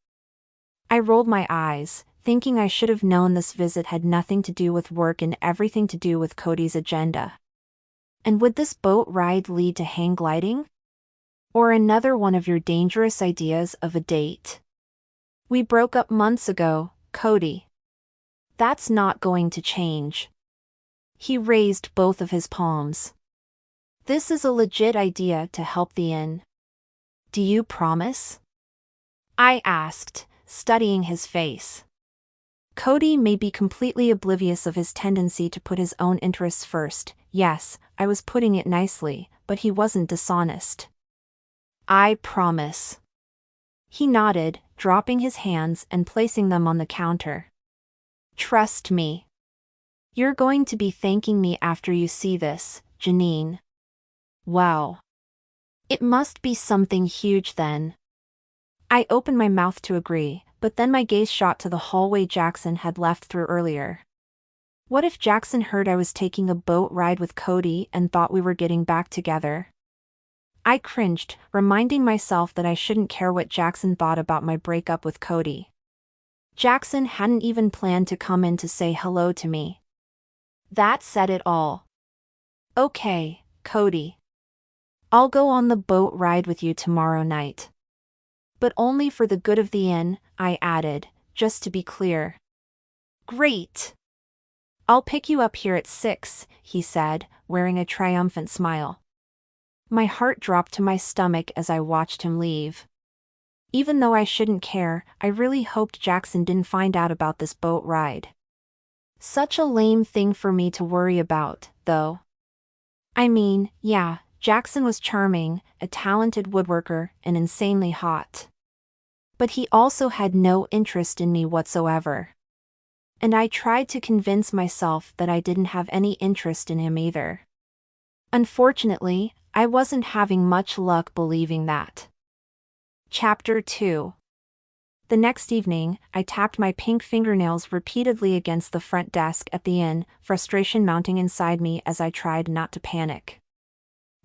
Speaker 1: I rolled my eyes, thinking I should have known this visit had nothing to do with work and everything to do with Cody's agenda. And would this boat ride lead to hang gliding? Or another one of your dangerous ideas of a date? We broke up months ago, Cody. That's not going to change. He raised both of his palms. This is a legit idea to help the inn. Do you promise? I asked, studying his face. Cody may be completely oblivious of his tendency to put his own interests first. Yes, I was putting it nicely, but he wasn't dishonest. I promise. He nodded, dropping his hands and placing them on the counter. Trust me. You're going to be thanking me after you see this, Janine. Wow. It must be something huge then. I opened my mouth to agree, but then my gaze shot to the hallway Jackson had left through earlier. What if Jackson heard I was taking a boat ride with Cody and thought we were getting back together? I cringed, reminding myself that I shouldn't care what Jackson thought about my breakup with Cody. Jackson hadn't even planned to come in to say hello to me. That said it all. Okay, Cody. I'll go on the boat ride with you tomorrow night. But only for the good of the inn, I added, just to be clear. Great. I'll pick you up here at 6, he said, wearing a triumphant smile. My heart dropped to my stomach as I watched him leave. Even though I shouldn't care, I really hoped Jackson didn't find out about this boat ride. Such a lame thing for me to worry about, though. I mean, yeah, Jackson was charming, a talented woodworker, and insanely hot. But he also had no interest in me whatsoever. And I tried to convince myself that I didn't have any interest in him either. Unfortunately, I wasn't having much luck believing that. Chapter 2. The next evening, I tapped my pink fingernails repeatedly against the front desk at the inn, frustration mounting inside me as I tried not to panic.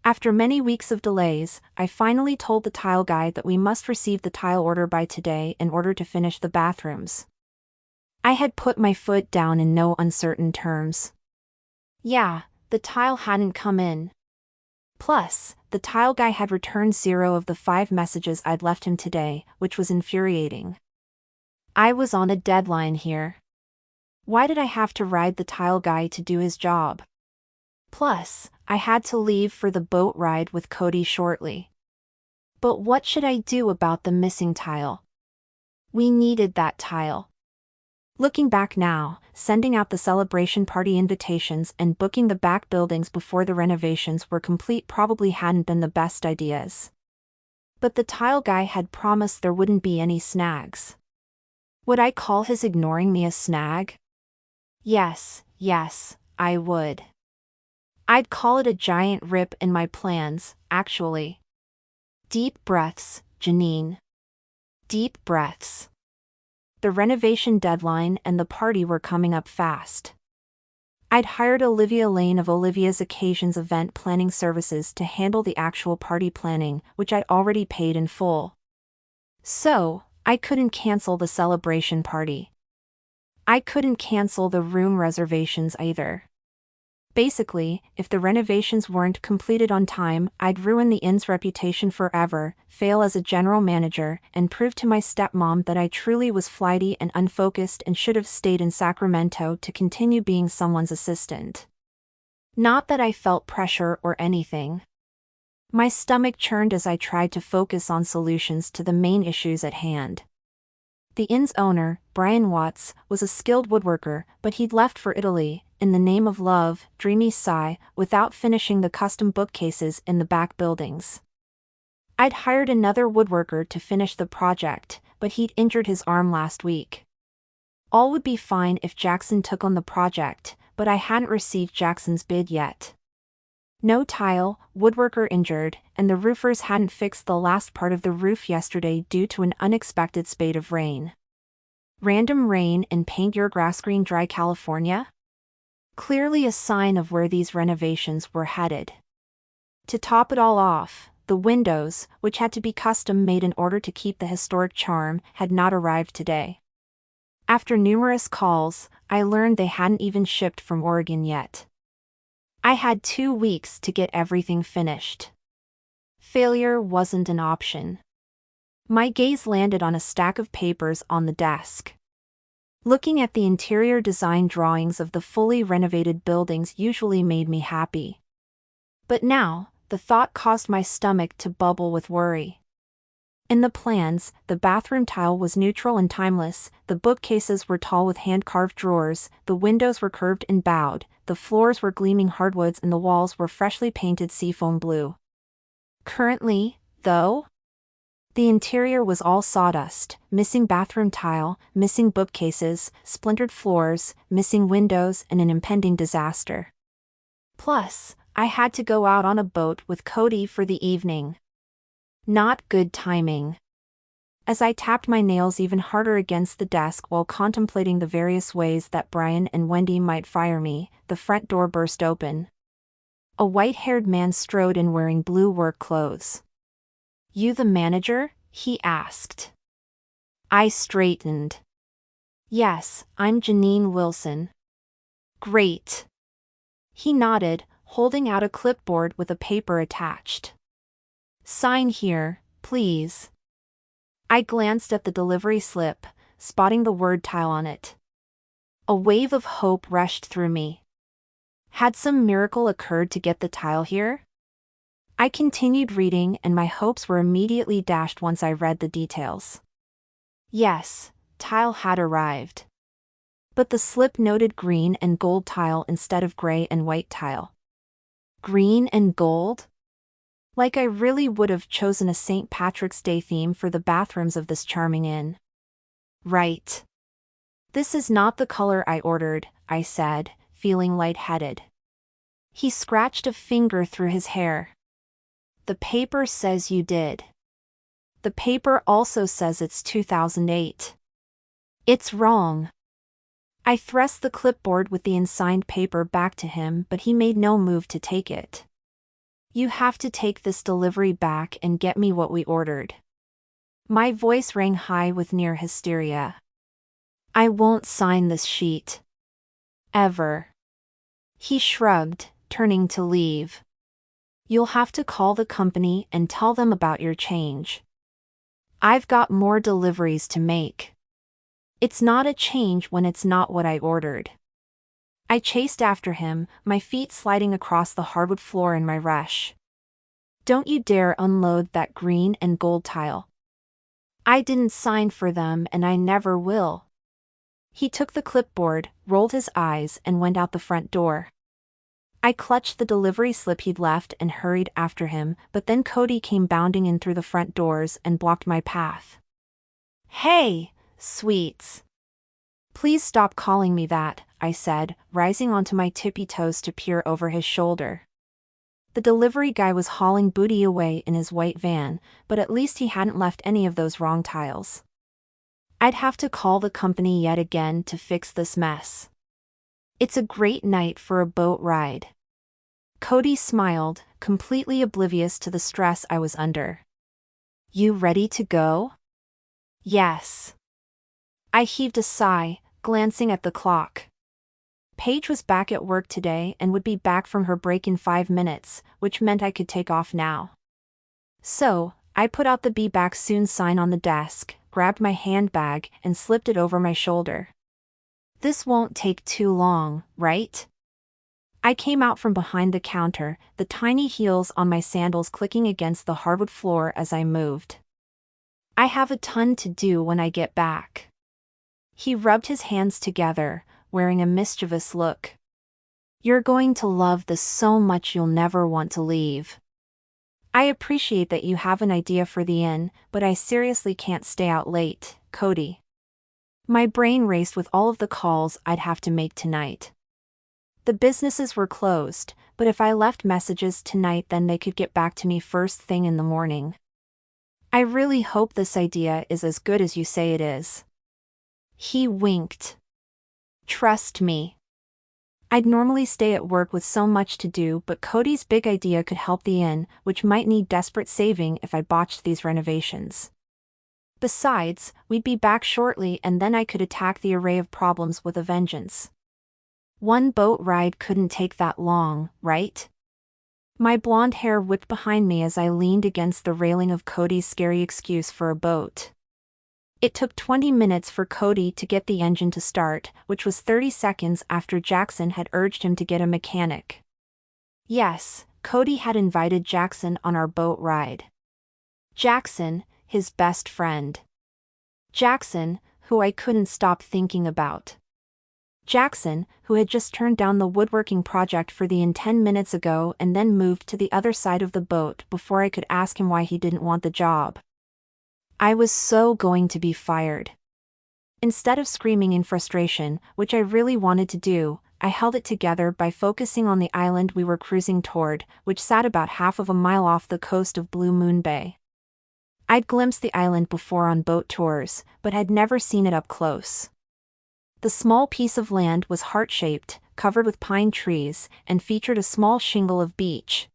Speaker 1: After many weeks of delays, I finally told the tile guy that we must receive the tile order by today in order to finish the bathrooms. I had put my foot down in no uncertain terms. Yeah, the tile hadn't come in. Plus, the tile guy had returned 0 of the 5 messages I'd left him today, which was infuriating. I was on a deadline here. Why did I have to ride the tile guy to do his job? Plus, I had to leave for the boat ride with Cody shortly. But what should I do about the missing tile? We needed that tile. Looking back now, sending out the celebration party invitations and booking the back buildings before the renovations were complete probably hadn't been the best ideas. But the tile guy had promised there wouldn't be any snags. Would I call his ignoring me a snag? Yes, I would. I'd call it a giant rip in my plans, actually. Deep breaths, Janine. Deep breaths. The renovation deadline and the party were coming up fast. I'd hired Olivia Lane of Olivia's Occasions event planning services to handle the actual party planning, which I'd already paid in full. So, I couldn't cancel the celebration party. I couldn't cancel the room reservations either. Basically, if the renovations weren't completed on time, I'd ruin the inn's reputation forever, fail as a general manager, and prove to my stepmom that I truly was flighty and unfocused and should have stayed in Sacramento to continue being someone's assistant. Not that I felt pressure or anything. My stomach churned as I tried to focus on solutions to the main issues at hand. The inn's owner, Brian Watts, was a skilled woodworker, but he'd left for Italy, in the name of love, dreamy sigh, without finishing the custom bookcases in the back buildings. I'd hired another woodworker to finish the project, but he'd injured his arm last week. All would be fine if Jackson took on the project, but I hadn't received Jackson's bid yet. No tile, woodworker injured, and the roofers hadn't fixed the last part of the roof yesterday due to an unexpected spate of rain. Random rain and paint your grass green dry California? Clearly a sign of where these renovations were headed. To top it all off, the windows, which had to be custom made in order to keep the historic charm, had not arrived today. After numerous calls, I learned they hadn't even shipped from Oregon yet. I had 2 weeks to get everything finished. Failure wasn't an option. My gaze landed on a stack of papers on the desk. Looking at the interior design drawings of the fully renovated buildings usually made me happy. But now, the thought caused my stomach to bubble with worry. In the plans, the bathroom tile was neutral and timeless, the bookcases were tall with hand-carved drawers, the windows were curved and bowed, the floors were gleaming hardwoods and the walls were freshly painted seafoam blue. Currently, though, the interior was all sawdust, missing bathroom tile, missing bookcases, splintered floors, missing windows, and an impending disaster. Plus, I had to go out on a boat with Cody for the evening. Not good timing. As I tapped my nails even harder against the desk while contemplating the various ways that Brian and Wendy might fire me, the front door burst open. A white-haired man strode in wearing blue work clothes. "You the manager?" he asked. I straightened. "Yes, I'm Janine Wilson." "Great." He nodded, holding out a clipboard with a paper attached. "Sign here, please." I glanced at the delivery slip, spotting the word tile on it. A wave of hope rushed through me. Had some miracle occurred to get the tile here? I continued reading and my hopes were immediately dashed once I read the details. Yes, tile had arrived. But the slip noted green and gold tile instead of gray and white tile. Green and gold? Like I really would have chosen a St. Patrick's Day theme for the bathrooms of this charming inn. Right. "This is not the color I ordered," I said, feeling lightheaded. He scratched a finger through his hair. "The paper says you did. The paper also says it's 2008. It's wrong." I thrust the clipboard with the unsigned paper back to him, but he made no move to take it. "You have to take this delivery back and get me what we ordered." My voice rang high with near hysteria. "I won't sign this sheet. Ever." He shrugged, turning to leave. "You'll have to call the company and tell them about your change. I've got more deliveries to make. It's not a change when it's not what I ordered." I chased after him, my feet sliding across the hardwood floor in my rush. "Don't you dare unload that green and gold tile. I didn't sign for them and I never will." He took the clipboard, rolled his eyes, and went out the front door. I clutched the delivery slip he'd left and hurried after him, but then Cody came bounding in through the front doors and blocked my path. "Hey, sweets. Please stop calling me that, I said, rising onto my tippy toes to peer over his shoulder. The delivery guy was hauling booty away in his white van, but at least he hadn't left any of those wrong tiles. I'd have to call the company yet again to fix this mess. It's a great night for a boat ride. Cody smiled, completely oblivious to the stress I was under. You ready to go? Yes. I heaved a sigh, glancing at the clock. Paige was back at work today and would be back from her break in 5 minutes, which meant I could take off now. So, I put out the "Be back soon" sign on the desk, grabbed my handbag, and slipped it over my shoulder. This won't take too long, right? I came out from behind the counter, the tiny heels on my sandals clicking against the hardwood floor as I moved. I have a ton to do when I get back. He rubbed his hands together, wearing a mischievous look. You're going to love this so much you'll never want to leave. I appreciate that you have an idea for the inn, but I seriously can't stay out late, Cody. My brain raced with all of the calls I'd have to make tonight. The businesses were closed, but if I left messages tonight then they could get back to me first thing in the morning. I really hope this idea is as good as you say it is. He winked. Trust me. I'd normally stay at work with so much to do, but Cody's big idea could help the inn, which might need desperate saving if I botched these renovations. Besides, we'd be back shortly and then I could attack the array of problems with a vengeance. One boat ride couldn't take that long, right? My blonde hair whipped behind me as I leaned against the railing of Cody's scary excuse for a boat. It took 20 minutes for Cody to get the engine to start, which was 30 seconds after Jackson had urged him to get a mechanic. Yes, Cody had invited Jackson on our boat ride. Jackson, his best friend. Jackson, who I couldn't stop thinking about. Jackson, who had just turned down the woodworking project for the inn 10 minutes ago and then moved to the other side of the boat before I could ask him why he didn't want the job. I was so going to be fired. Instead of screaming in frustration, which I really wanted to do, I held it together by focusing on the island we were cruising toward, which sat about half of a mile off the coast of Blue Moon Bay. I'd glimpsed the island before on boat tours, but had never seen it up close. The small piece of land was heart-shaped, covered with pine trees, and featured a small shingle of beach.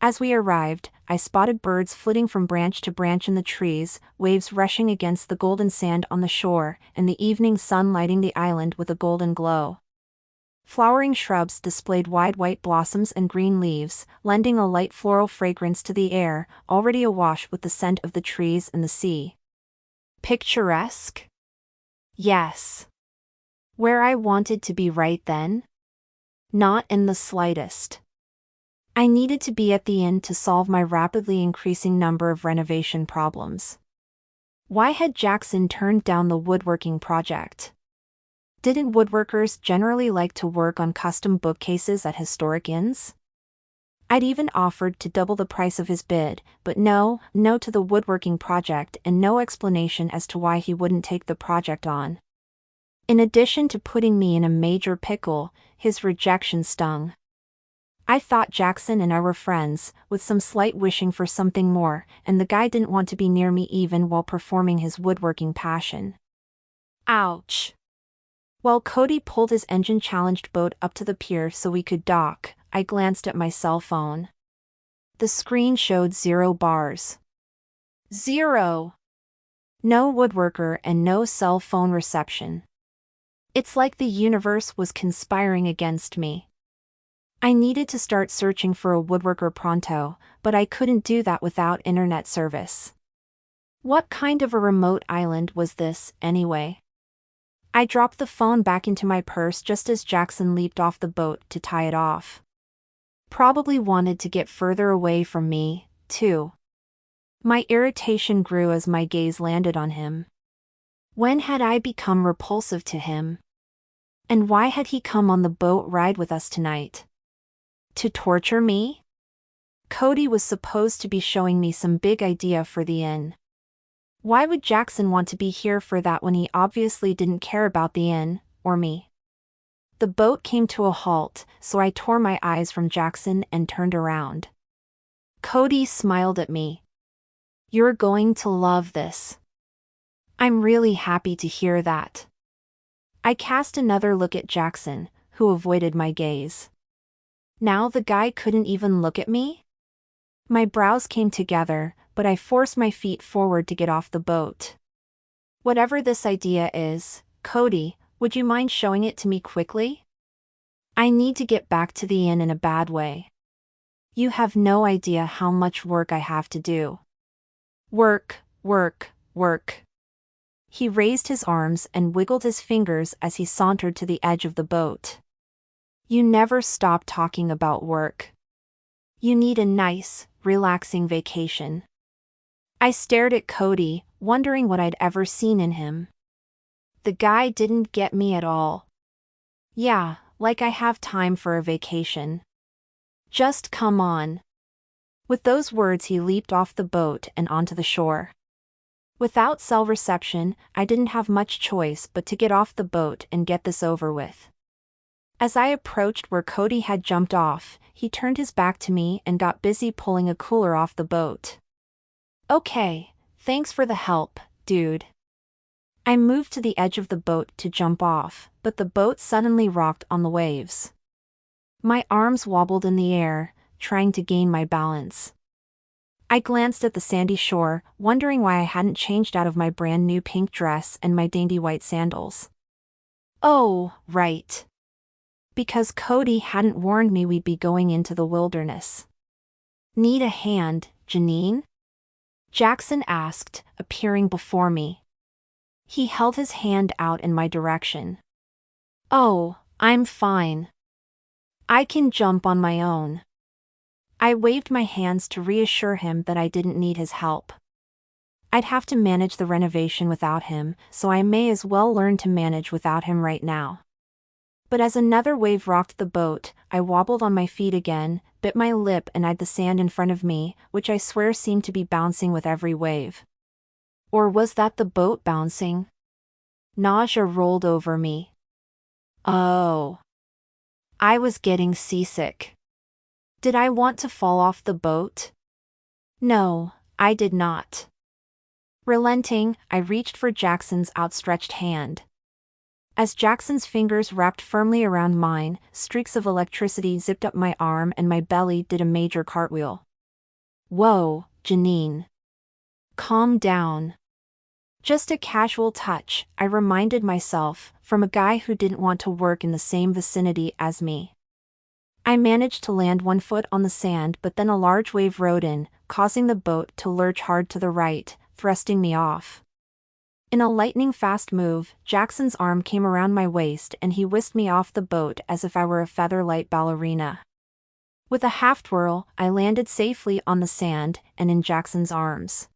Speaker 1: As we arrived, I spotted birds flitting from branch to branch in the trees, waves rushing against the golden sand on the shore, and the evening sun lighting the island with a golden glow. Flowering shrubs displayed wide white blossoms and green leaves, lending a light floral fragrance to the air, already awash with the scent of the trees and the sea. Picturesque? Yes. Where I wanted to be right then? Not in the slightest. I needed to be at the inn to solve my rapidly increasing number of renovation problems. Why had Jackson turned down the woodworking project? Didn't woodworkers generally like to work on custom bookcases at historic inns? I'd even offered to double the price of his bid, but no to the woodworking project and no explanation as to why he wouldn't take the project on. In addition to putting me in a major pickle, his rejection stung. I thought Jackson and I were friends, with some slight wishing for something more, and the guy didn't want to be near me even while performing his woodworking passion. Ouch. While Cody pulled his engine-challenged boat up to the pier so we could dock, I glanced at my cell phone. The screen showed 0 bars. 0. No woodworker and no cell phone reception. It's like the universe was conspiring against me. I needed to start searching for a woodworker pronto, but I couldn't do that without internet service. What kind of a remote island was this, anyway? I dropped the phone back into my purse just as Jackson leaped off the boat to tie it off. Probably wanted to get further away from me, too. My irritation grew as my gaze landed on him. When had I become repulsive to him? And why had he come on the boat ride with us tonight? To torture me? Cody was supposed to be showing me some big idea for the inn. Why would Jackson want to be here for that when he obviously didn't care about the inn, or me? The boat came to a halt, so I tore my eyes from Jackson and turned around. Cody smiled at me. "You're going to love this." "I'm really happy to hear that." I cast another look at Jackson, who avoided my gaze. Now the guy couldn't even look at me? My brows came together, but I forced my feet forward to get off the boat. "Whatever this idea is, Cody, would you mind showing it to me quickly? I need to get back to the inn in a bad way. You have no idea how much work I have to do." "Work, work, work." He raised his arms and wiggled his fingers as he sauntered to the edge of the boat. "You never stop talking about work. You need a nice, relaxing vacation." I stared at Cody, wondering what I'd ever seen in him. The guy didn't get me at all. "Yeah, like I have time for a vacation. Just come on." With those words he leaped off the boat and onto the shore. Without cell reception, I didn't have much choice but to get off the boat and get this over with. As I approached where Cody had jumped off, he turned his back to me and got busy pulling a cooler off the boat. "Okay, thanks for the help, dude." I moved to the edge of the boat to jump off, but the boat suddenly rocked on the waves. My arms wobbled in the air, trying to gain my balance. I glanced at the sandy shore, wondering why I hadn't changed out of my brand new pink dress and my dainty white sandals. Oh, right. Because Cody hadn't warned me we'd be going into the wilderness. "Need a hand, Janine?" Jackson asked, appearing before me. He held his hand out in my direction. "Oh, I'm fine. I can jump on my own." I waved my hands to reassure him that I didn't need his help. I'd have to manage the renovation without him, so I may as well learn to manage without him right now. But as another wave rocked the boat, I wobbled on my feet again, bit my lip and eyed the sand in front of me, which I swear seemed to be bouncing with every wave. Or was that the boat bouncing? Nausea rolled over me. Oh. I was getting seasick. Did I want to fall off the boat? No, I did not. Relenting, I reached for Jackson's outstretched hand. As Jackson's fingers wrapped firmly around mine, streaks of electricity zipped up my arm and my belly did a major cartwheel. "Whoa, Janine. Calm down." Just a casual touch, I reminded myself, from a guy who didn't want to work in the same vicinity as me. I managed to land one foot on the sand, but then a large wave rode in, causing the boat to lurch hard to the right, thrusting me off. In a lightning-fast move, Jackson's arm came around my waist and he whisked me off the boat as if I were a feather-light ballerina. With a half-twirl, I landed safely on the sand and in Jackson's arms.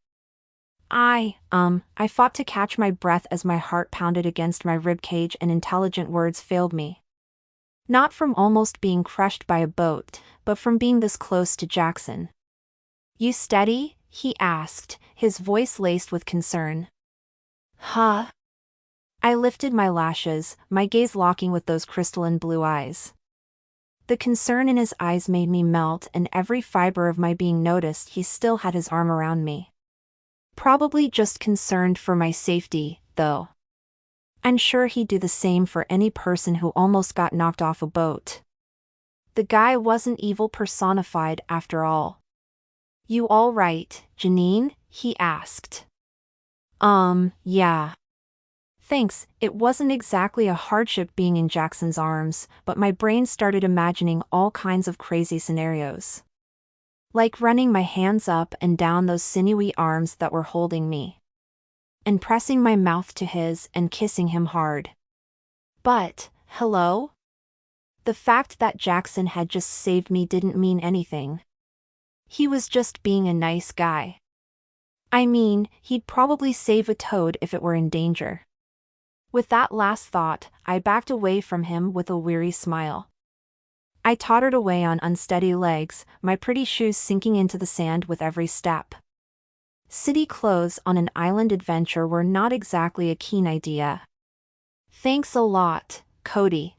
Speaker 1: I fought to catch my breath as my heart pounded against my ribcage and intelligent words failed me. Not from almost being crushed by a boat, but from being this close to Jackson. "You steady?" he asked, his voice laced with concern. "Huh?" I lifted my lashes, my gaze locking with those crystalline blue eyes. The concern in his eyes made me melt, and every fiber of my being noticed he still had his arm around me. Probably just concerned for my safety, though. I'm sure he'd do the same for any person who almost got knocked off a boat. The guy wasn't evil personified after all. "You all right, Janine?" he asked. Yeah. Thanks, it wasn't exactly a hardship being in Jackson's arms, but my brain started imagining all kinds of crazy scenarios. Like running my hands up and down those sinewy arms that were holding me. And pressing my mouth to his and kissing him hard. But, hello? The fact that Jackson had just saved me didn't mean anything. He was just being a nice guy. I mean, he'd probably save a toad if it were in danger. With that last thought, I backed away from him with a weary smile. I tottered away on unsteady legs, my pretty shoes sinking into the sand with every step. City clothes on an island adventure were not exactly a keen idea. Thanks a lot, Cody.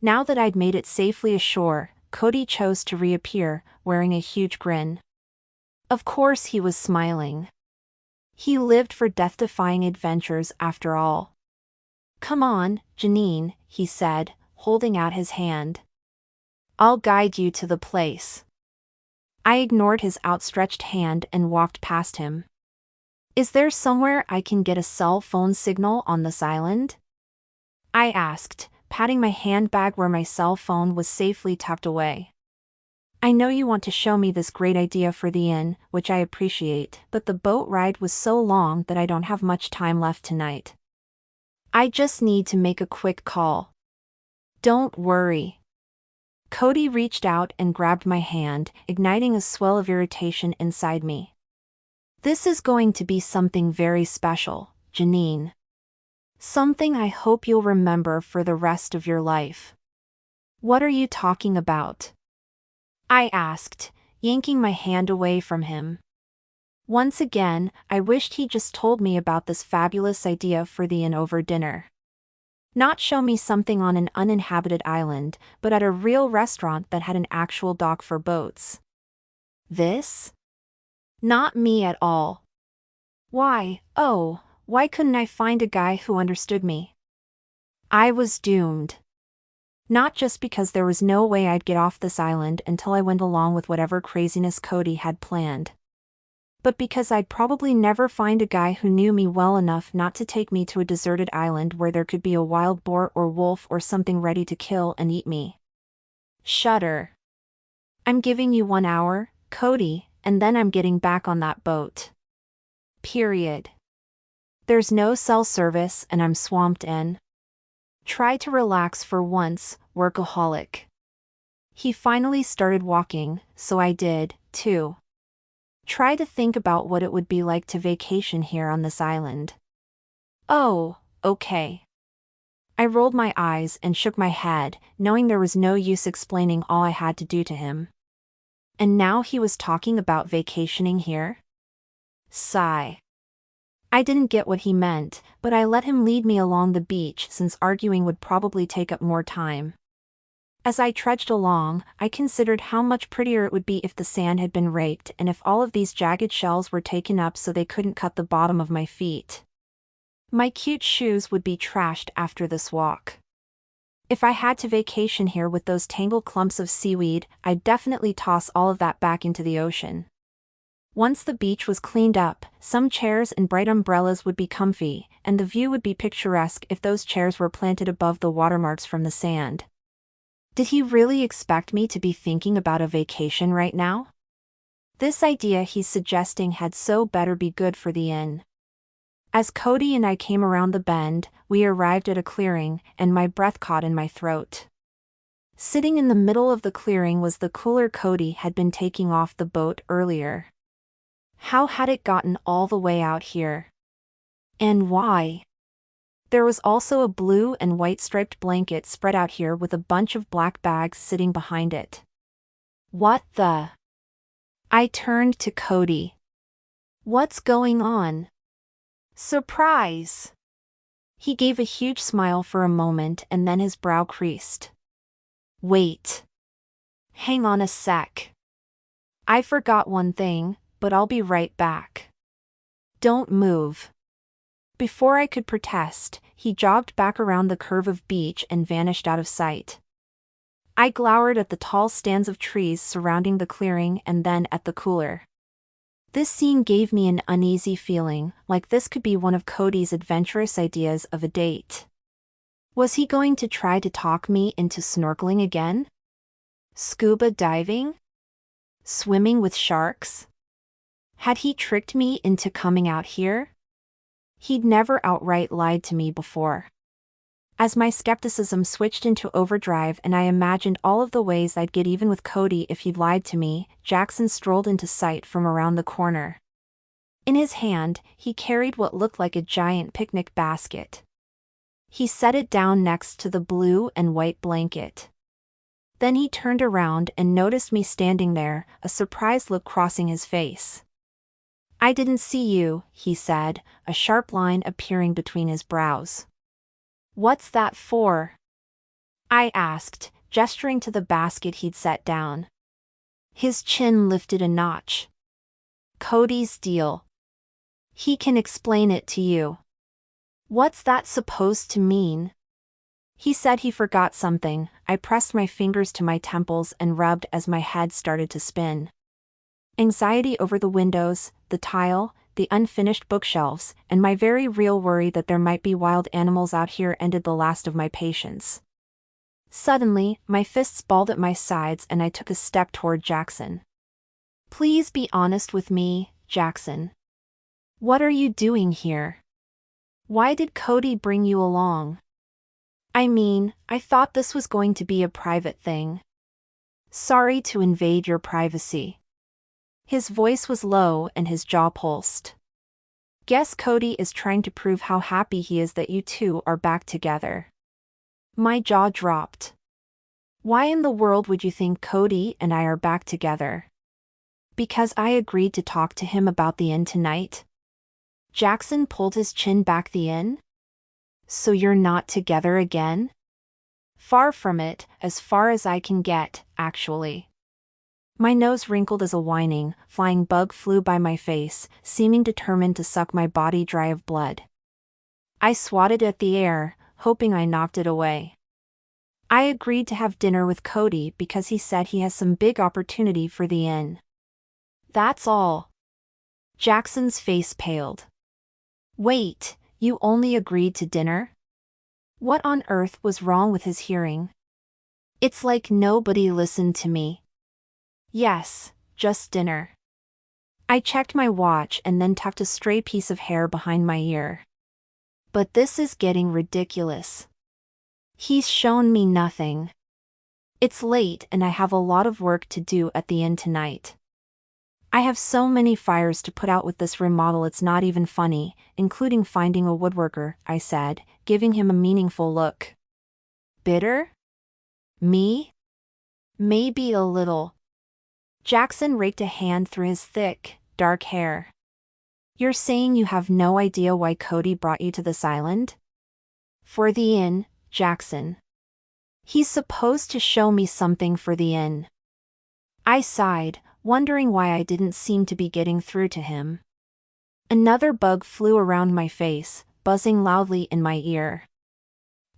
Speaker 1: Now that I'd made it safely ashore, Cody chose to reappear, wearing a huge grin. Of course he was smiling. He lived for death-defying adventures after all. Come on, Janine, he said, holding out his hand. I'll guide you to the place. I ignored his outstretched hand and walked past him. Is there somewhere I can get a cell phone signal on this island? I asked, patting my handbag where my cell phone was safely tucked away. I know you want to show me this great idea for the inn, which I appreciate, but the boat ride was so long that I don't have much time left tonight. I just need to make a quick call. Don't worry. Cody reached out and grabbed my hand, igniting a swell of irritation inside me. This is going to be something very special, Janine. Something I hope you'll remember for the rest of your life. What are you talking about? I asked, yanking my hand away from him. Once again, I wished he'd just told me about this fabulous idea for the inn over dinner. Not show me something on an uninhabited island, but at a real restaurant that had an actual dock for boats. This? Not me at all. Why couldn't I find a guy who understood me? I was doomed. Not just because there was no way I'd get off this island until I went along with whatever craziness Cody had planned, but because I'd probably never find a guy who knew me well enough not to take me to a deserted island where there could be a wild boar or wolf or something ready to kill and eat me. Shudder. I'm giving you 1 hour, Cody, and then I'm getting back on that boat. Period. There's no cell service and I'm swamped in. Try to relax for once, workaholic. He finally started walking, so I did, too. Try to think about what it would be like to vacation here on this island. Oh, okay. I rolled my eyes and shook my head, knowing there was no use explaining all I had to do to him. And now he was talking about vacationing here? Sigh. I didn't get what he meant, but I let him lead me along the beach since arguing would probably take up more time. As I trudged along, I considered how much prettier it would be if the sand had been raked and if all of these jagged shells were taken up so they couldn't cut the bottom of my feet. My cute shoes would be trashed after this walk. If I had to vacation here with those tangled clumps of seaweed, I'd definitely toss all of that back into the ocean. Once the beach was cleaned up, some chairs and bright umbrellas would be comfy, and the view would be picturesque if those chairs were planted above the watermarks from the sand. Did he really expect me to be thinking about a vacation right now? This idea he's suggesting had so better be good for the inn. As Cody and I came around the bend, we arrived at a clearing, and my breath caught in my throat. Sitting in the middle of the clearing was the cooler Cody had been taking off the boat earlier. How had it gotten all the way out here? And why? There was also a blue and white striped blanket spread out here with a bunch of black bags sitting behind it. What the? I turned to Cody. What's going on? Surprise! He gave a huge smile for a moment and then his brow creased. Wait. Hang on a sec. I forgot one thing, but I'll be right back. Don't move. Before I could protest, he jogged back around the curve of beach and vanished out of sight. I glowered at the tall stands of trees surrounding the clearing and then at the cooler. This scene gave me an uneasy feeling, like this could be one of Cody's adventurous ideas of a date. Was he going to try to talk me into snorkeling again? Scuba diving? Swimming with sharks? Had he tricked me into coming out here? He'd never outright lied to me before. As my skepticism switched into overdrive and I imagined all of the ways I'd get even with Cody if he'd lied to me, Jackson strolled into sight from around the corner. In his hand, he carried what looked like a giant picnic basket. He set it down next to the blue and white blanket. Then he turned around and noticed me standing there, a surprised look crossing his face. I didn't see you, he said, a sharp line appearing between his brows. What's that for? I asked, gesturing to the basket he'd set down. His chin lifted a notch. Cody's deal. He can explain it to you. What's that supposed to mean? He said he forgot something. I pressed my fingers to my temples and rubbed as my head started to spin. Anxiety over the windows, the tile, the unfinished bookshelves, and my very real worry that there might be wild animals out here ended the last of my patience. Suddenly, my fists balled at my sides and I took a step toward Jackson. Please be honest with me, Jackson. What are you doing here? Why did Cody bring you along? I mean, I thought this was going to be a private thing. Sorry to invade your privacy. His voice was low and his jaw pulsed. Guess Cody is trying to prove how happy he is that you two are back together. My jaw dropped. Why in the world would you think Cody and I are back together? Because I agreed to talk to him about the inn tonight? Jackson pulled his chin back. The inn? So you're not together again? Far from it, as far as I can get, actually. My nose wrinkled as a whining, flying bug flew by my face, seeming determined to suck my body dry of blood. I swatted at the air, hoping I knocked it away. I agreed to have dinner with Cody because he said he has some big opportunity for the inn. That's all. Jackson's face paled. Wait, you only agreed to dinner? What on earth was wrong with his hearing? It's like nobody listened to me. Yes, just dinner. I checked my watch and then tucked a stray piece of hair behind my ear. But this is getting ridiculous. He's shown me nothing. It's late and I have a lot of work to do at the inn tonight. I have so many fires to put out with this remodel it's not even funny, including finding a woodworker, I said, giving him a meaningful look. Bitter? Me? Maybe a little. Jackson raked a hand through his thick, dark hair. You're saying you have no idea why Cody brought you to this island? For the inn, Jackson. He's supposed to show me something for the inn. I sighed, wondering why I didn't seem to be getting through to him. Another bug flew around my face, buzzing loudly in my ear.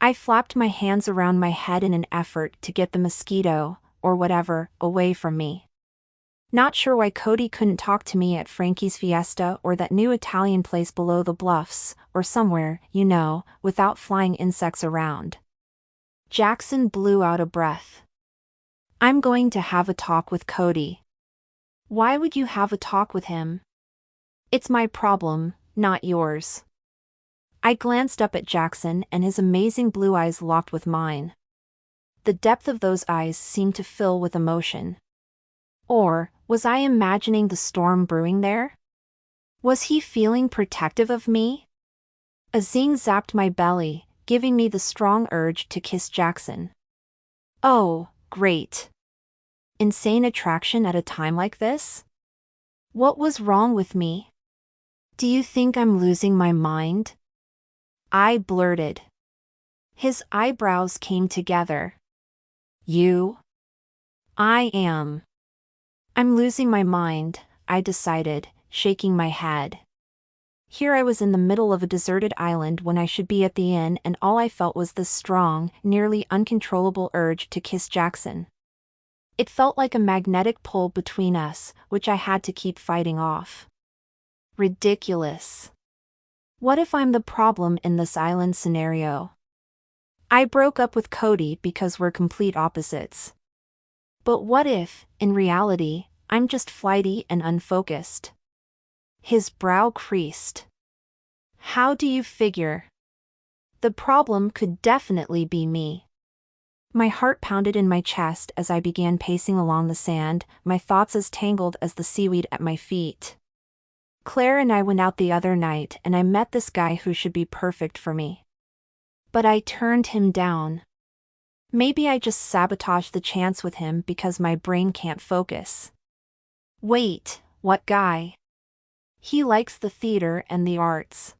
Speaker 1: I flapped my hands around my head in an effort to get the mosquito, or whatever, away from me. Not sure why Cody couldn't talk to me at Frankie's Fiesta or that new Italian place below the bluffs, or somewhere, you know, without flying insects around. Jackson blew out a breath. I'm going to have a talk with Cody. Why would you have a talk with him? It's my problem, not yours. I glanced up at Jackson and his amazing blue eyes locked with mine. The depth of those eyes seemed to fill with emotion. Or, was I imagining the storm brewing there? Was he feeling protective of me? A zing zapped my belly, giving me the strong urge to kiss Jackson. Oh, great. Insane attraction at a time like this? What was wrong with me? Do you think I'm losing my mind? I blurted. His eyebrows came together. You? I am. I'm losing my mind, I decided, shaking my head. Here I was in the middle of a deserted island when I should be at the inn, and all I felt was this strong, nearly uncontrollable urge to kiss Jackson. It felt like a magnetic pull between us, which I had to keep fighting off. Ridiculous. What if I'm the problem in this island scenario? I broke up with Cody because we're complete opposites. But what if, in reality, I'm just flighty and unfocused? His brow creased. How do you figure? The problem could definitely be me. My heart pounded in my chest as I began pacing along the sand, my thoughts as tangled as the seaweed at my feet. Claire and I went out the other night and I met this guy who should be perfect for me. But I turned him down. Maybe I just sabotaged the chance with him because my brain can't focus. Wait, what guy? He likes the theater and the arts.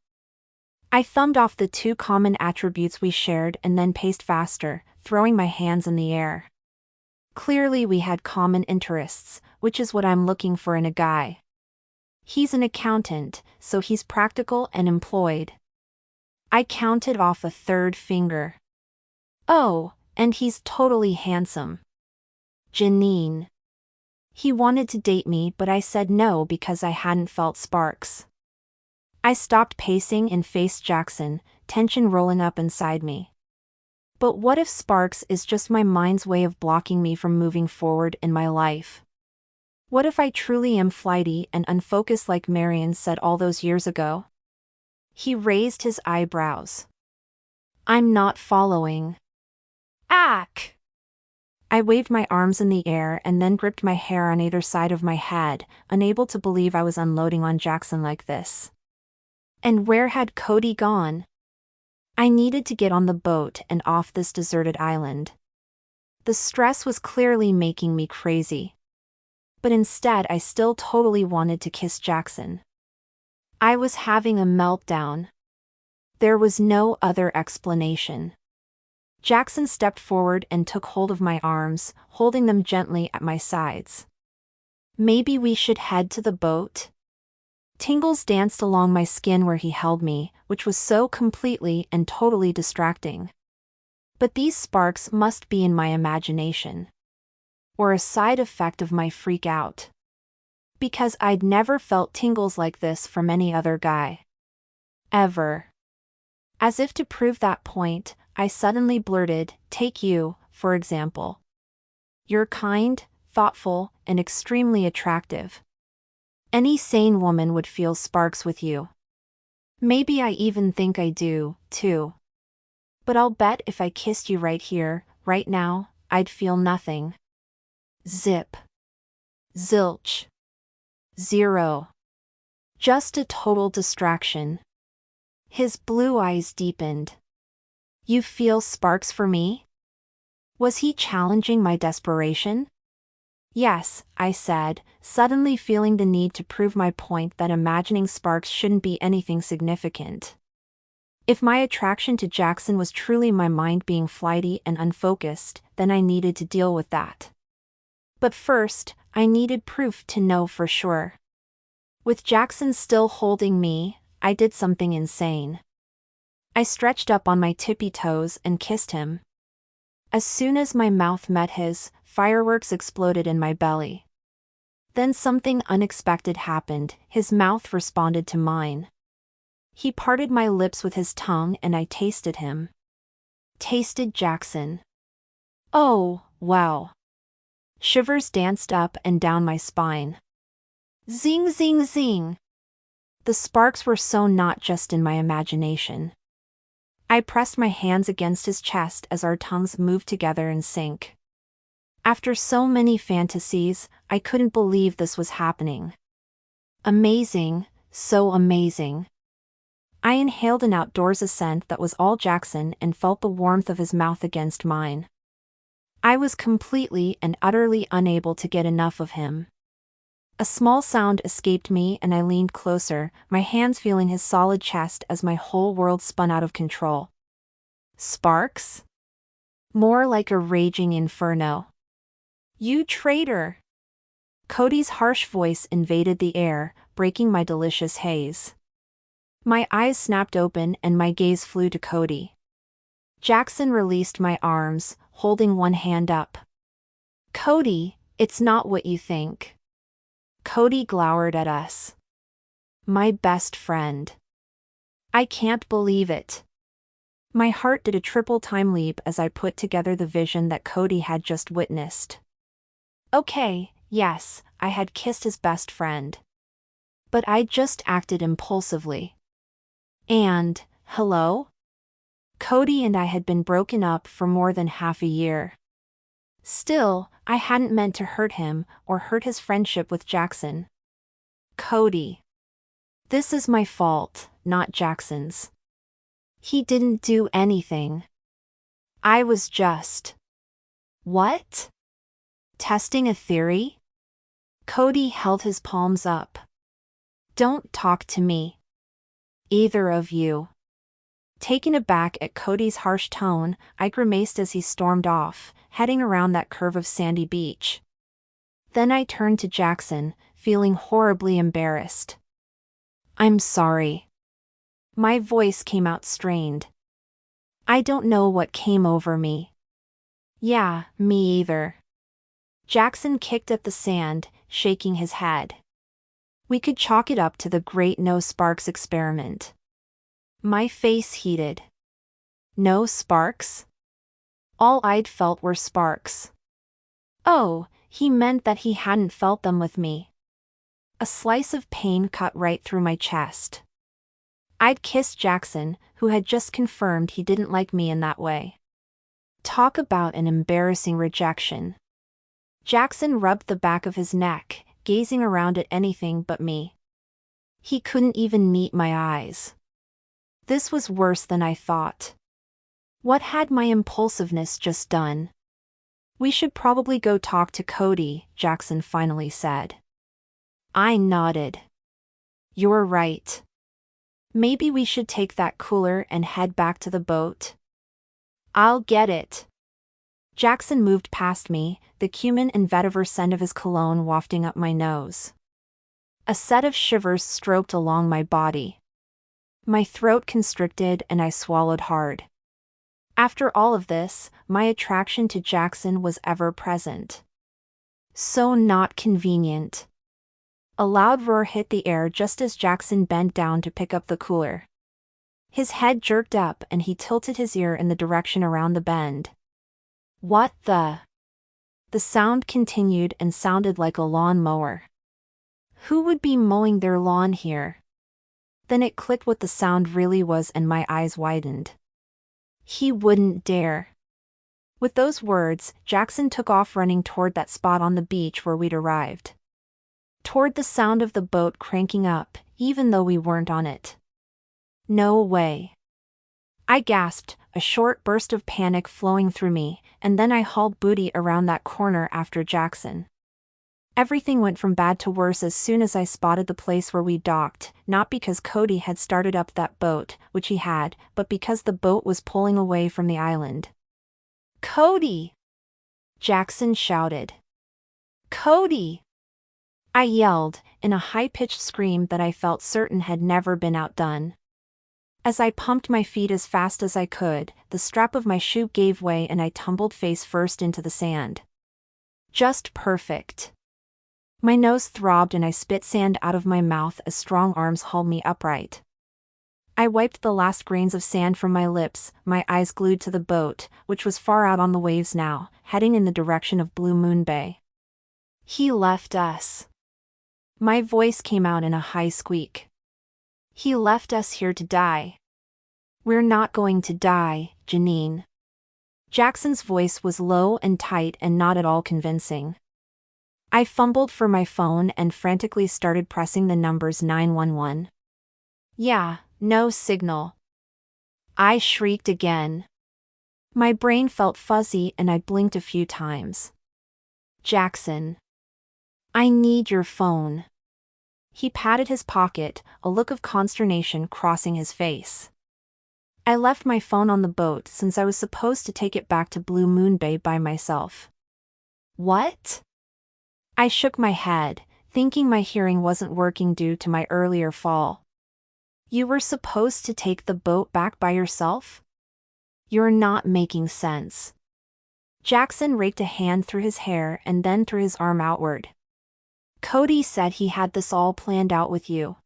Speaker 1: I thumbed off the 2 common attributes we shared and then paced faster, throwing my hands in the air. Clearly we had common interests, which is what I'm looking for in a guy. He's an accountant, so he's practical and employed. I counted off a 3rd finger. Oh, and he's totally handsome. Janine. He wanted to date me, but I said no because I hadn't felt sparks. I stopped pacing and faced Jackson, tension rolling up inside me. But what if sparks is just my mind's way of blocking me from moving forward in my life? What if I truly am flighty and unfocused like Marion said all those years ago? He raised his eyebrows. I'm not following. Ack! I waved my arms in the air and then gripped my hair on either side of my head, unable to believe I was unloading on Jackson like this. And where had Cody gone? I needed to get on the boat and off this deserted island. The stress was clearly making me crazy. But instead I still totally wanted to kiss Jackson. I was having a meltdown. There was no other explanation. Jackson stepped forward and took hold of my arms, holding them gently at my sides. Maybe we should head to the boat? Tingles danced along my skin where he held me, which was so completely and totally distracting. But these sparks must be in my imagination. Or a side effect of my freak out. Because I'd never felt tingles like this from any other guy. Ever. As if to prove that point, I suddenly blurted, "Take you, for example. You're kind, thoughtful, and extremely attractive. Any sane woman would feel sparks with you. Maybe I even think I do, too. But I'll bet if I kissed you right here, right now, I'd feel nothing. Zip. Zilch. Zero. Just a total distraction." His blue eyes deepened. "You feel sparks for me?" Was he challenging my desperation? "Yes," I said, suddenly feeling the need to prove my point that imagining sparks shouldn't be anything significant. If my attraction to Jackson was truly my mind being flighty and unfocused, then I needed to deal with that. But first, I needed proof to know for sure. With Jackson still holding me, I did something insane. I stretched up on my tippy toes and kissed him. As soon as my mouth met his, fireworks exploded in my belly. Then something unexpected happened. His mouth responded to mine. He parted my lips with his tongue and I tasted him. Tasted Jackson. Oh, wow. Shivers danced up and down my spine. Zing zing zing. The sparks were so not just in my imagination. I pressed my hands against his chest as our tongues moved together in sync. After so many fantasies, I couldn't believe this was happening. Amazing, so amazing. I inhaled an outdoors scent that was all Jackson and felt the warmth of his mouth against mine. I was completely and utterly unable to get enough of him. A small sound escaped me and I leaned closer, my hands feeling his solid chest as my whole world spun out of control. Sparks? More like a raging inferno. You traitor! Cody's harsh voice invaded the air, breaking my delicious haze. My eyes snapped open and my gaze flew to Cody. Jackson released my arms, holding one hand up. Cody, it's not what you think. Cody glowered at us. My best friend. I can't believe it. My heart did a triple time leap as I put together the vision that Cody had just witnessed. Okay, yes, I had kissed his best friend. But I just acted impulsively. And, hello? Cody and I had been broken up for more than half a year. Still, I hadn't meant to hurt him or hurt his friendship with Jackson. Cody. This is my fault, not Jackson's. He didn't do anything. I was just... What? Testing a theory? Cody held his palms up. Don't talk to me. Either of you. Taken aback at Cody's harsh tone, I grimaced as he stormed off, heading around that curve of sandy beach. Then I turned to Jackson, feeling horribly embarrassed. I'm sorry. My voice came out strained. I don't know what came over me. Yeah, me either. Jackson kicked at the sand, shaking his head. We could chalk it up to the great no sparks experiment. My face heated. No sparks? All I'd felt were sparks. Oh, he meant that he hadn't felt them with me. A slice of pain cut right through my chest. I'd kissed Jackson, who had just confirmed he didn't like me in that way. Talk about an embarrassing rejection. Jackson rubbed the back of his neck, gazing around at anything but me. He couldn't even meet my eyes. This was worse than I thought. What had my impulsiveness just done? We should probably go talk to Cody, Jackson finally said. I nodded. You're right. Maybe we should take that cooler and head back to the boat. I'll get it. Jackson moved past me, the cumin and vetiver scent of his cologne wafting up my nose. A set of shivers stroked along my body. My throat constricted and I swallowed hard. After all of this, my attraction to Jackson was ever present. So not convenient. A loud roar hit the air just as Jackson bent down to pick up the cooler. His head jerked up and he tilted his ear in the direction around the bend. What the? The sound continued and sounded like a lawn mower. Who would be mowing their lawn here? Then it clicked what the sound really was and my eyes widened. He wouldn't dare. With those words, Jackson took off running toward that spot on the beach where we'd arrived. Toward the sound of the boat cranking up, even though we weren't on it. No way. I gasped, a short burst of panic flowing through me, and then I hauled booty around that corner after Jackson. Everything went from bad to worse as soon as I spotted the place where we docked, not because Cody had started up that boat, which he had, but because the boat was pulling away from the island. Cody! Jackson shouted. Cody! I yelled, in a high-pitched scream that I felt certain had never been outdone. As I pumped my feet as fast as I could, the strap of my shoe gave way and I tumbled face first into the sand. Just perfect. My nose throbbed and I spit sand out of my mouth as strong arms hauled me upright. I wiped the last grains of sand from my lips, my eyes glued to the boat, which was far out on the waves now, heading in the direction of Blue Moon Bay. He left us. My voice came out in a high squeak. He left us here to die. We're not going to die, Janine. Jackson's voice was low and tight and not at all convincing. I fumbled for my phone and frantically started pressing the numbers 911. Yeah, no signal. I shrieked again. My brain felt fuzzy and I blinked a few times. Jackson. I need your phone. He patted his pocket, a look of consternation crossing his face. I left my phone on the boat since I was supposed to take it back to Blue Moon Bay by myself. What? I shook my head, thinking my hearing wasn't working due to my earlier fall. You were supposed to take the boat back by yourself? You're not making sense. Jackson raked a hand through his hair and then threw his arm outward. Cody said he had this all planned out with you.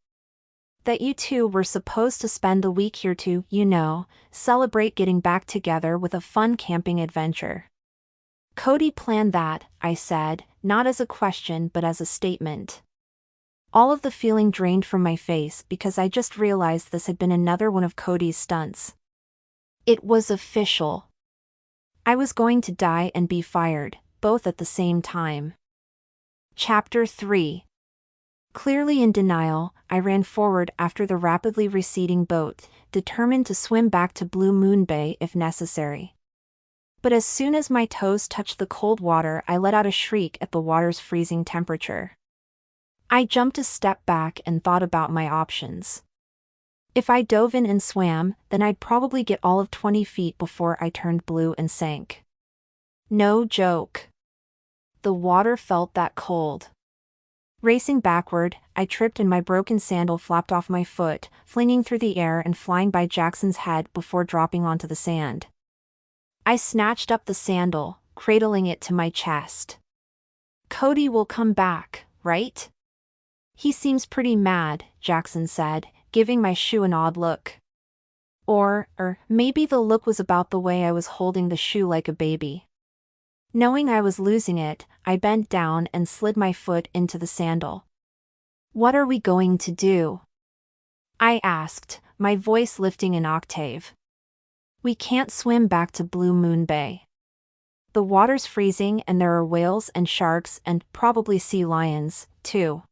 Speaker 1: That you two were supposed to spend the week here to, celebrate getting back together with a fun camping adventure. Cody planned that, I said, not as a question but as a statement. All of the feeling drained from my face because I just realized this had been another one of Cody's stunts. It was official. I was going to die and be fired, both at the same time. Chapter 3. Clearly in denial, I ran forward after the rapidly receding boat, determined to swim back to Blue Moon Bay if necessary. But as soon as my toes touched the cold water, I let out a shriek at the water's freezing temperature. I jumped a step back and thought about my options. If I dove in and swam, then I'd probably get all of 20 feet before I turned blue and sank. No joke. The water felt that cold. Racing backward, I tripped and my broken sandal flapped off my foot, flinging through the air and flying by Jackson's head before dropping onto the sand. I snatched up the sandal, cradling it to my chest. Cody will come back, right? He seems pretty mad, Jackson said, giving my shoe an odd look. Or maybe the look was about the way I was holding the shoe like a baby. Knowing I was losing it, I bent down and slid my foot into the sandal. What are we going to do? I asked, my voice lifting an octave. We can't swim back to Blue Moon Bay. The water's freezing and there are whales and sharks and probably sea lions, too.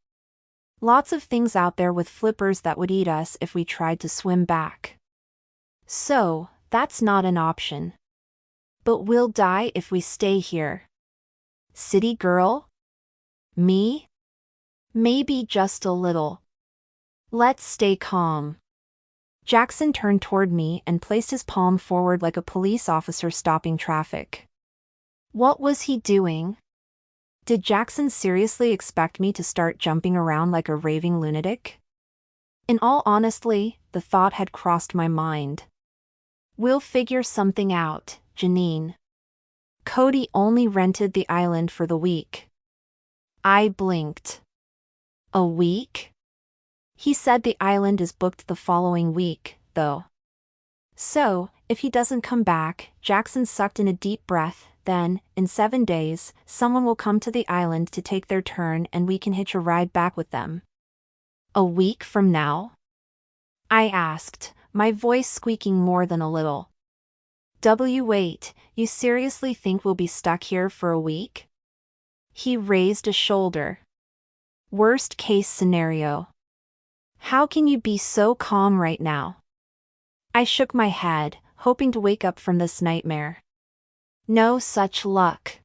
Speaker 1: Lots of things out there with flippers that would eat us if we tried to swim back. So, that's not an option. But we'll die if we stay here. City girl? Me? Maybe just a little. Let's stay calm. Jackson turned toward me and placed his palm forward like a police officer stopping traffic. What was he doing? Did Jackson seriously expect me to start jumping around like a raving lunatic? In all honesty, the thought had crossed my mind. We'll figure something out, Janine. Cody only rented the island for the week. I blinked. A week? He said the island is booked the following week, though. So, if he doesn't come back, Jackson sucked in a deep breath, then, in 7 days, someone will come to the island to take their turn and we can hitch a ride back with them. A week from now? I asked, my voice squeaking more than a little. Wait, you seriously think we'll be stuck here for a week? He raised a shoulder. Worst case scenario. How can you be so calm right now? I shook my head, hoping to wake up from this nightmare. No such luck.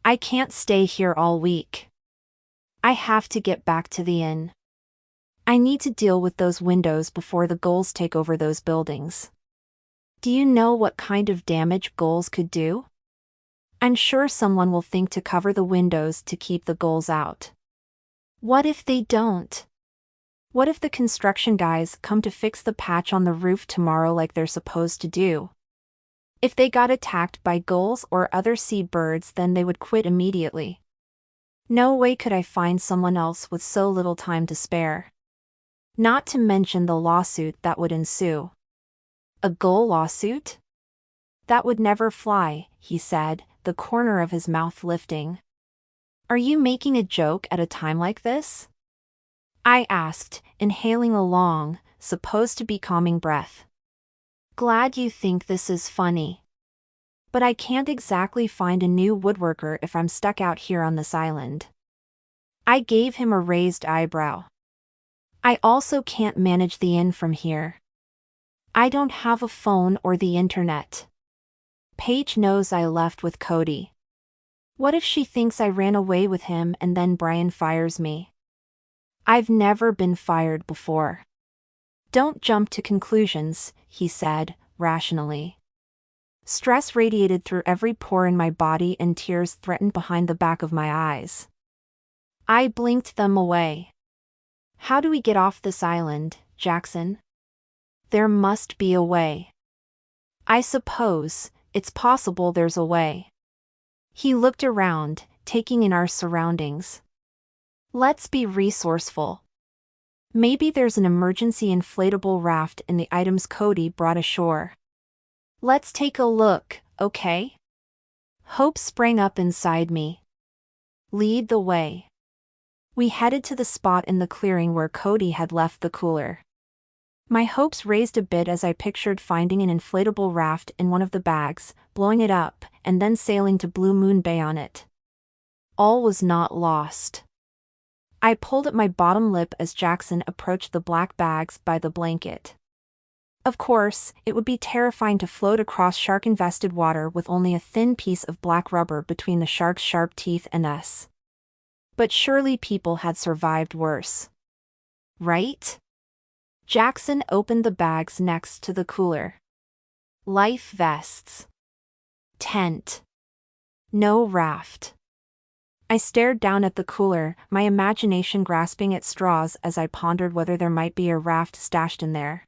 Speaker 1: I can't stay here all week. I have to get back to the inn. I need to deal with those windows before the gulls take over those buildings. Do you know what kind of damage gulls could do? I'm sure someone will think to cover the windows to keep the gulls out. What if they don't? What if the construction guys come to fix the patch on the roof tomorrow like they're supposed to do? If they got attacked by gulls or other seabirds, then they would quit immediately. No way could I find someone else with so little time to spare. Not to mention the lawsuit that would ensue. A gull lawsuit? That would never fly, he said, the corner of his mouth lifting. Are you making a joke at a time like this? I asked, inhaling a long, supposed to be calming breath. Glad you think this is funny. But I can't exactly find a new woodworker if I'm stuck out here on this island. I gave him a raised eyebrow. I also can't manage the inn from here. I don't have a phone or the internet. Paige knows I left with Cody. What if she thinks I ran away with him and then Brian fires me? I've never been fired before. Don't jump to conclusions, he said, rationally. Stress radiated through every pore in my body and tears threatened behind the back of my eyes. I blinked them away. How do we get off this island, Jackson? There must be a way. I suppose it's possible there's a way. He looked around, taking in our surroundings. Let's be resourceful. Maybe there's an emergency inflatable raft in the items Cody brought ashore. Let's take a look, okay? Hope sprang up inside me. Lead the way. We headed to the spot in the clearing where Cody had left the cooler. My hopes raised a bit as I pictured finding an inflatable raft in one of the bags, blowing it up, and then sailing to Blue Moon Bay on it. All was not lost. I pulled at my bottom lip as Jackson approached the black bags by the blanket. Of course, it would be terrifying to float across shark-infested water with only a thin piece of black rubber between the shark's sharp teeth and us. But surely people had survived worse. Right? Jackson opened the bags next to the cooler. Life vests. Tent. No raft. I stared down at the cooler, my imagination grasping at straws as I pondered whether there might be a raft stashed in there.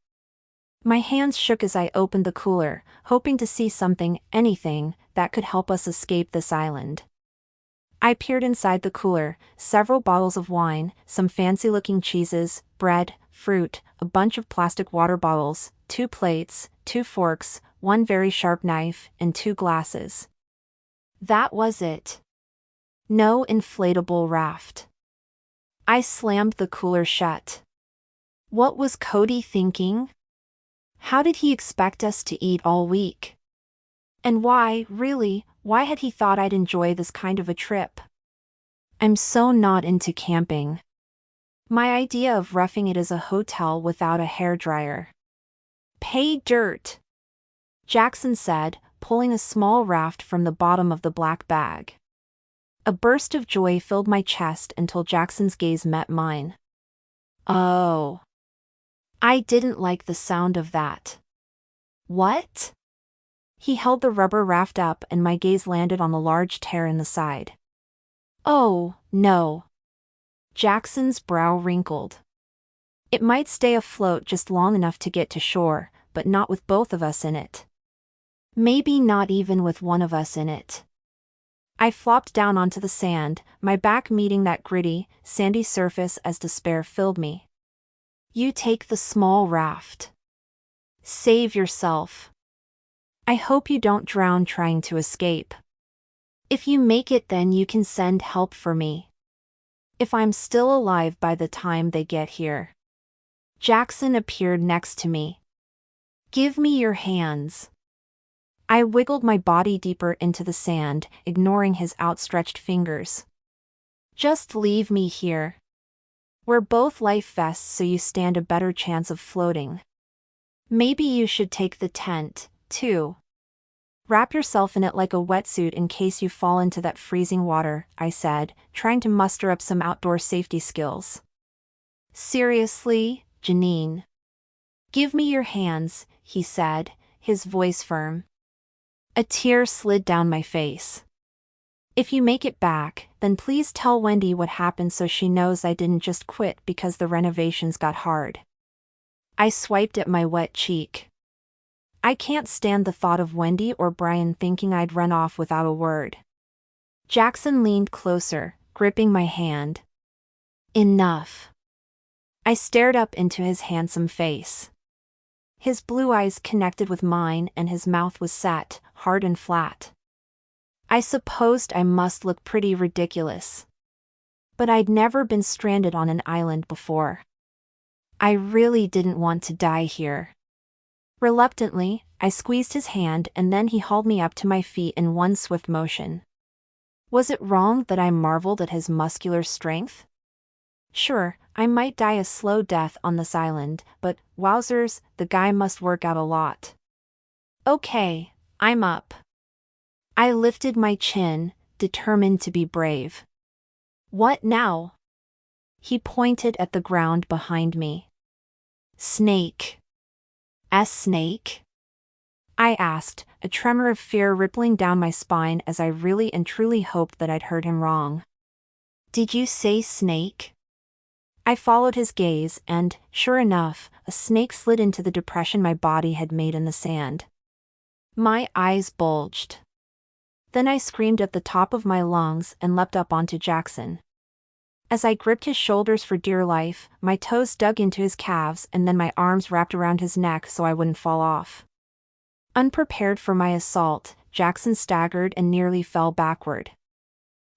Speaker 1: My hands shook as I opened the cooler, hoping to see something, anything, that could help us escape this island. I peered inside the cooler, several bottles of wine, some fancy-looking cheeses, bread, fruit, a bunch of plastic water bottles, 2 plates, 2 forks, 1 very sharp knife, and 2 glasses. That was it. No inflatable raft. I slammed the cooler shut. What was Cody thinking? How did he expect us to eat all week? And why had he thought I'd enjoy this kind of a trip? I'm so not into camping. My idea of roughing it is a hotel without a hairdryer. Pay dirt, Jackson said, pulling a small raft from the bottom of the black bag. A burst of joy filled my chest until Jackson's gaze met mine. Oh. I didn't like the sound of that. What? He held the rubber raft up and my gaze landed on the large tear in the side. Oh, no. Jackson's brow wrinkled. It might stay afloat just long enough to get to shore, but not with both of us in it. Maybe not even with one of us in it. I flopped down onto the sand, my back meeting that gritty, sandy surface as despair filled me. You take the small raft. Save yourself. I hope you don't drown trying to escape. If you make it, then you can send help for me. If I'm still alive by the time they get here. Jackson appeared next to me. Give me your hands. I wiggled my body deeper into the sand, ignoring his outstretched fingers. Just leave me here. We're both life vests, so you stand a better chance of floating. Maybe you should take the tent, too. Wrap yourself in it like a wetsuit in case you fall into that freezing water, I said, trying to muster up some outdoor safety skills. Seriously, Janine? Give me your hands, he said, his voice firm. A tear slid down my face. If you make it back, then please tell Wendy what happened so she knows I didn't just quit because the renovations got hard. I swiped at my wet cheek. I can't stand the thought of Wendy or Brian thinking I'd run off without a word. Jackson leaned closer, gripping my hand. Enough. I stared up into his handsome face. His blue eyes connected with mine and his mouth was set, hard and flat. I supposed I must look pretty ridiculous. But I'd never been stranded on an island before. I really didn't want to die here. Reluctantly, I squeezed his hand and then he hauled me up to my feet in one swift motion. Was it wrong that I marveled at his muscular strength? Sure, I might die a slow death on this island, but, wowzers, the guy must work out a lot. Okay, I'm up. I lifted my chin, determined to be brave. What now? He pointed at the ground behind me. Snake. Snake? I asked, a tremor of fear rippling down my spine as I really and truly hoped that I'd heard him wrong. Did you say snake? I followed his gaze and, sure enough, a snake slid into the depression my body had made in the sand. My eyes bulged. Then I screamed at the top of my lungs and leapt up onto Jackson. As I gripped his shoulders for dear life, my toes dug into his calves and then my arms wrapped around his neck so I wouldn't fall off. Unprepared for my assault, Jackson staggered and nearly fell backward.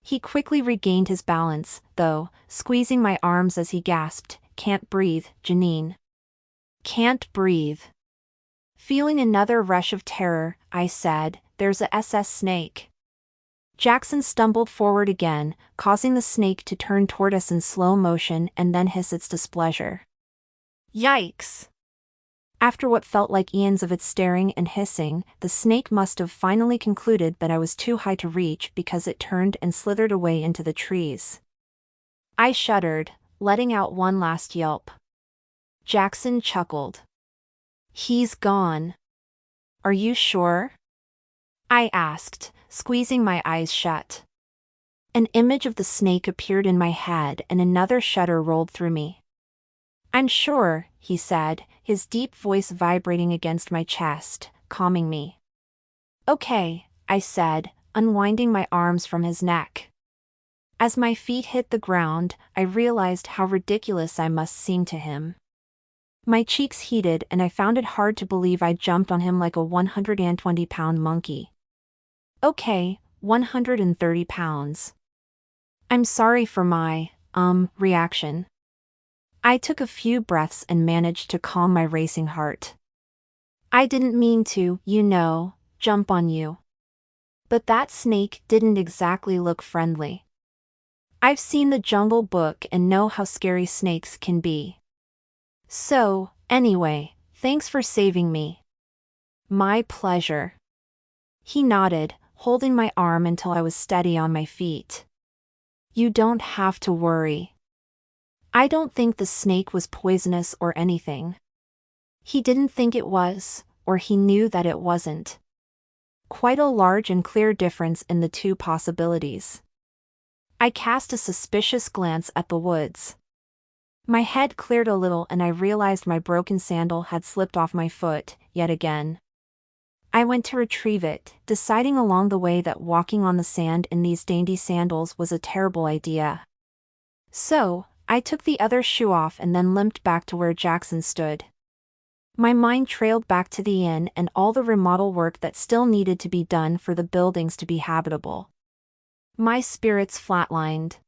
Speaker 1: He quickly regained his balance, though, squeezing my arms as he gasped, "Can't breathe, Janine. Can't breathe." Feeling another rush of terror, I said, "There's a SS snake." Jackson stumbled forward again, causing the snake to turn toward us in slow motion and then hiss its displeasure. Yikes! After what felt like eons of its staring and hissing, the snake must have finally concluded that I was too high to reach because it turned and slithered away into the trees. I shuddered, letting out one last yelp. Jackson chuckled. He's gone. Are you sure? I asked, squeezing my eyes shut. An image of the snake appeared in my head and another shudder rolled through me. I'm sure, he said, his deep voice vibrating against my chest, calming me. Okay, I said, unwinding my arms from his neck. As my feet hit the ground, I realized how ridiculous I must seem to him. My cheeks heated and I found it hard to believe I'd jumped on him like a 120-pound monkey. Okay, 130 pounds. I'm sorry for my, reaction. I took a few breaths and managed to calm my racing heart. I didn't mean to, jump on you. But that snake didn't exactly look friendly. I've seen the Jungle Book and know how scary snakes can be. So, anyway, thanks for saving me. My pleasure. He nodded, holding my arm until I was steady on my feet. You don't have to worry. I don't think the snake was poisonous or anything. He didn't think it was, or he knew that it wasn't. Quite a large and clear difference in the two possibilities. I cast a suspicious glance at the woods. My head cleared a little and I realized my broken sandal had slipped off my foot, yet again. I went to retrieve it, deciding along the way that walking on the sand in these dainty sandals was a terrible idea. So, I took the other shoe off and then limped back to where Jackson stood. My mind trailed back to the inn and all the remodel work that still needed to be done for the buildings to be habitable. My spirits flatlined.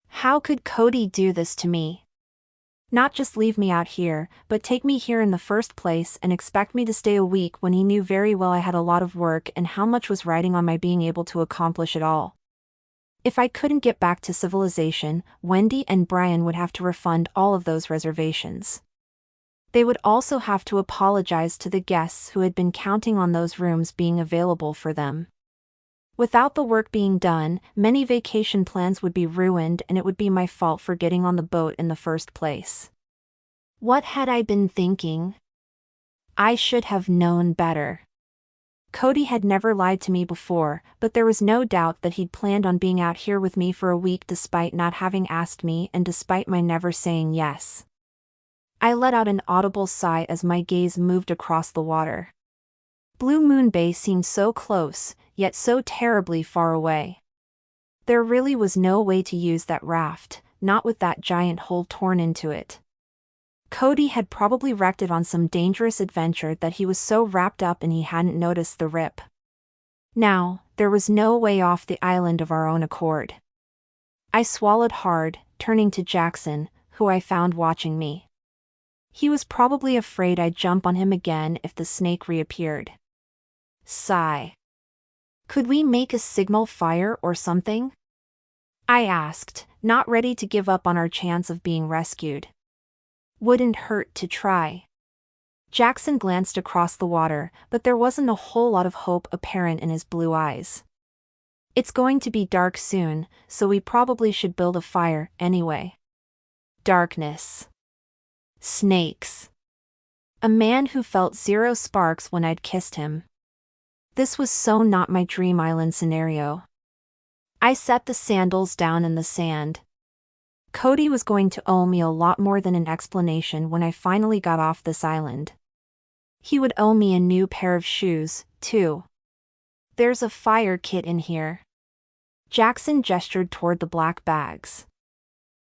Speaker 1: How could Cody do this to me? Not just leave me out here, but take me here in the first place and expect me to stay a week when he knew very well I had a lot of work and how much was riding on my being able to accomplish it all. If I couldn't get back to civilization, Wendy and Brian would have to refund all of those reservations. They would also have to apologize to the guests who had been counting on those rooms being available for them. Without the work being done, many vacation plans would be ruined and it would be my fault for getting on the boat in the first place. What had I been thinking? I should have known better. Cody had never lied to me before, but there was no doubt that he'd planned on being out here with me for a week despite not having asked me and despite my never saying yes. I let out an audible sigh as my gaze moved across the water. Blue Moon Bay seemed so close, yet so terribly far away. There really was no way to use that raft, not with that giant hole torn into it. Cody had probably wrecked it on some dangerous adventure that he was so wrapped up in he hadn't noticed the rip. Now, there was no way off the island of our own accord. I swallowed hard, turning to Jackson, who I found watching me. He was probably afraid I'd jump on him again if the snake reappeared. Sigh. Could we make a signal fire or something? I asked, not ready to give up on our chance of being rescued. Wouldn't hurt to try. Jackson glanced across the water, but there wasn't a whole lot of hope apparent in his blue eyes. It's going to be dark soon, so we probably should build a fire anyway. Darkness. Snakes. A man who felt zero sparks when I'd kissed him. This was so not my dream island scenario. I set the sandals down in the sand. Cody was going to owe me a lot more than an explanation when I finally got off this island. He would owe me a new pair of shoes, too. There's a fire kit in here. Jackson gestured toward the black bags.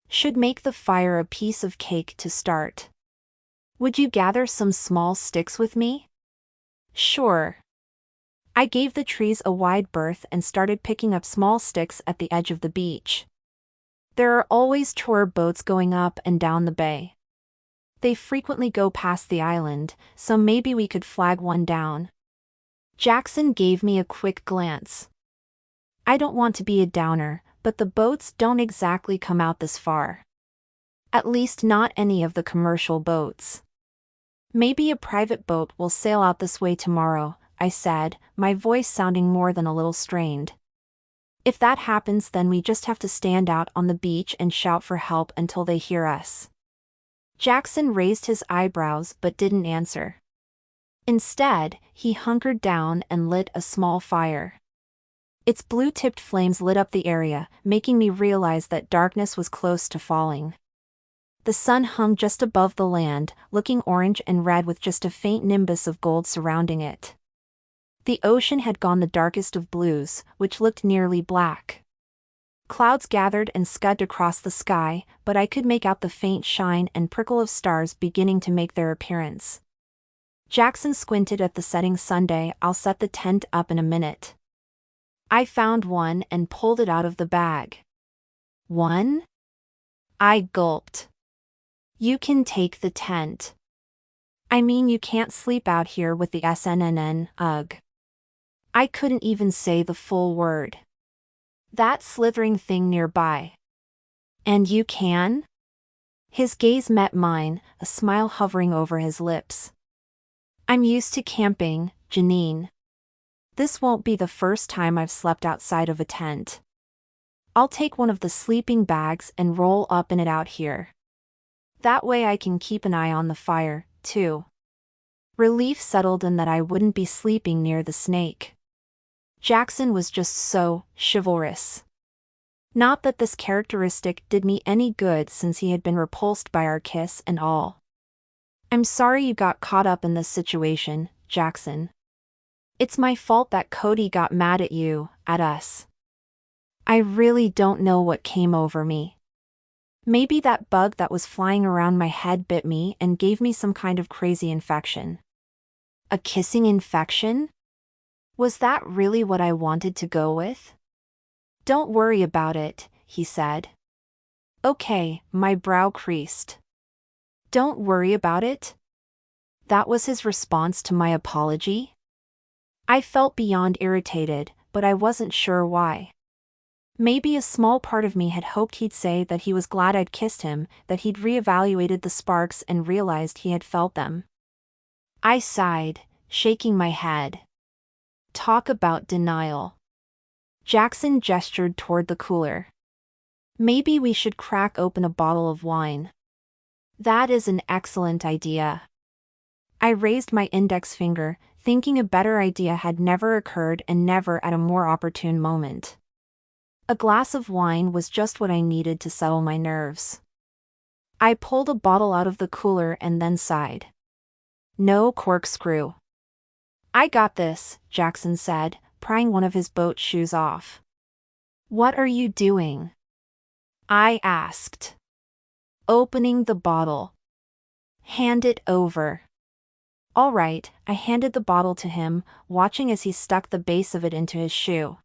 Speaker 1: Should make the fire a piece of cake to start. Would you gather some small sticks with me? Sure. I gave the trees a wide berth and started picking up small sticks at the edge of the beach. There are always tour boats going up and down the bay. They frequently go past the island, so maybe we could flag one down. Jackson gave me a quick glance. I don't want to be a downer, but the boats don't exactly come out this far. At least not any of the commercial boats. Maybe a private boat will sail out this way tomorrow, I said, my voice sounding more than a little strained. If that happens, then we just have to stand out on the beach and shout for help until they hear us. Jackson raised his eyebrows but didn't answer. Instead, he hunkered down and lit a small fire. Its blue-tipped flames lit up the area, making me realize that darkness was close to falling. The sun hung just above the land, looking orange and red with just a faint nimbus of gold surrounding it. The ocean had gone the darkest of blues, which looked nearly black. Clouds gathered and scudded across the sky, but I could make out the faint shine and prickle of stars beginning to make their appearance. Jackson squinted at the setting sun. "I'll set the tent up in a minute." I found one and pulled it out of the bag. "One?" I gulped. "You can take the tent." "I mean, you can't sleep out here with the SNNN, ugh." I couldn't even say the full word. "That slithering thing nearby." "And you can?" His gaze met mine, a smile hovering over his lips. "I'm used to camping, Janine. This won't be the first time I've slept outside of a tent. I'll take one of the sleeping bags and roll up in it out here. That way I can keep an eye on the fire, too." Relief settled in that I wouldn't be sleeping near the snake. Jackson was just so chivalrous. Not that this characteristic did me any good since he had been repulsed by our kiss and all. "I'm sorry you got caught up in this situation, Jackson. It's my fault that Cody got mad at you, at us. I really don't know what came over me. Maybe that bug that was flying around my head bit me and gave me some kind of crazy infection." A kissing infection? Was that really what I wanted to go with? "Don't worry about it," he said. "Okay," my brow creased. "Don't worry about it?" That was his response to my apology? I felt beyond irritated, but I wasn't sure why. Maybe a small part of me had hoped he'd say that he was glad I'd kissed him, that he'd reevaluated the sparks and realized he had felt them. I sighed, shaking my head. Talk about denial. Jackson gestured toward the cooler. "Maybe we should crack open a bottle of wine." "That is an excellent idea." I raised my index finger, thinking a better idea had never occurred and never at a more opportune moment. A glass of wine was just what I needed to settle my nerves. I pulled a bottle out of the cooler and then sighed. "No corkscrew." "I got this," Jackson said, prying one of his boat shoes off. "What are you doing?" I asked. "Opening the bottle." "Hand it over." All right, I handed the bottle to him, watching as he stuck the base of it into his shoe.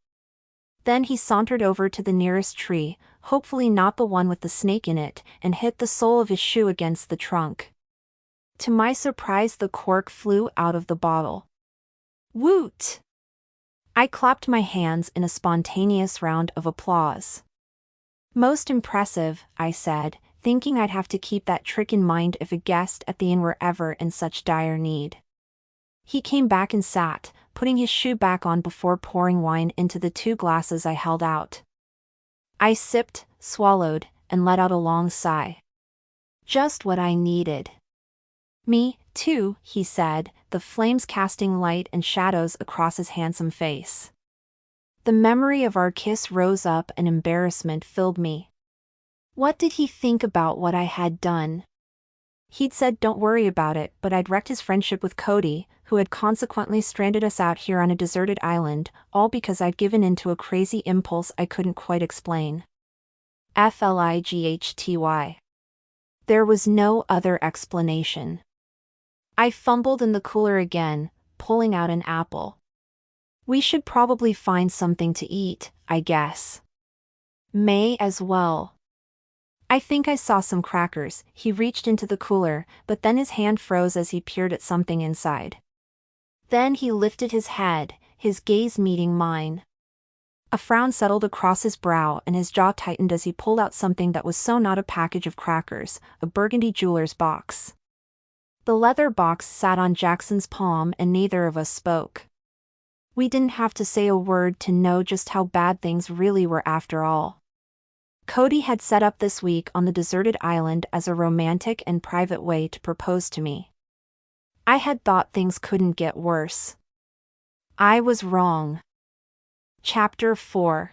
Speaker 1: Then he sauntered over to the nearest tree, hopefully not the one with the snake in it, and hit the sole of his shoe against the trunk. To my surprise, the cork flew out of the bottle. Woot! I clapped my hands in a spontaneous round of applause. "Most impressive," I said, thinking I'd have to keep that trick in mind if a guest at the inn were ever in such dire need. He came back and sat, putting his shoe back on before pouring wine into the 2 glasses I held out. I sipped, swallowed, and let out a long sigh. Just what I needed. "Me, too," he said, the flames casting light and shadows across his handsome face. The memory of our kiss rose up and embarrassment filled me. What did he think about what I had done? He'd said don't worry about it, but I'd wrecked his friendship with Cody, who had consequently stranded us out here on a deserted island, all because I'd given in to a crazy impulse I couldn't quite explain. FLIGHTY. There was no other explanation. I fumbled in the cooler again, pulling out an apple. "We should probably find something to eat, I guess." "May as well." I think I saw some crackers. He reached into the cooler, but then his hand froze as he peered at something inside. Then he lifted his head, his gaze meeting mine. A frown settled across his brow and his jaw tightened as he pulled out something that was so not a package of crackers, a burgundy jeweler's box. The leather box sat on Jackson's palm and neither of us spoke. We didn't have to say a word to know just how bad things really were after all. Cody had set up this week on the deserted island as a romantic and private way to propose to me. I had thought things couldn't get worse. I was wrong. Chapter 4.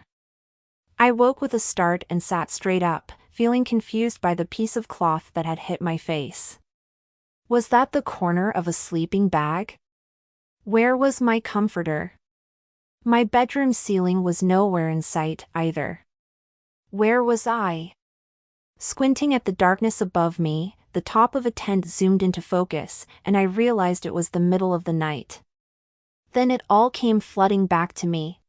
Speaker 1: I woke with a start and sat straight up, feeling confused by the piece of cloth that had hit my face. Was that the corner of a sleeping bag? Where was my comforter? My bedroom ceiling was nowhere in sight either. Where was I? Squinting at the darkness above me, the top of a tent zoomed into focus, and I realized it was the middle of the night. Then it all came flooding back to me.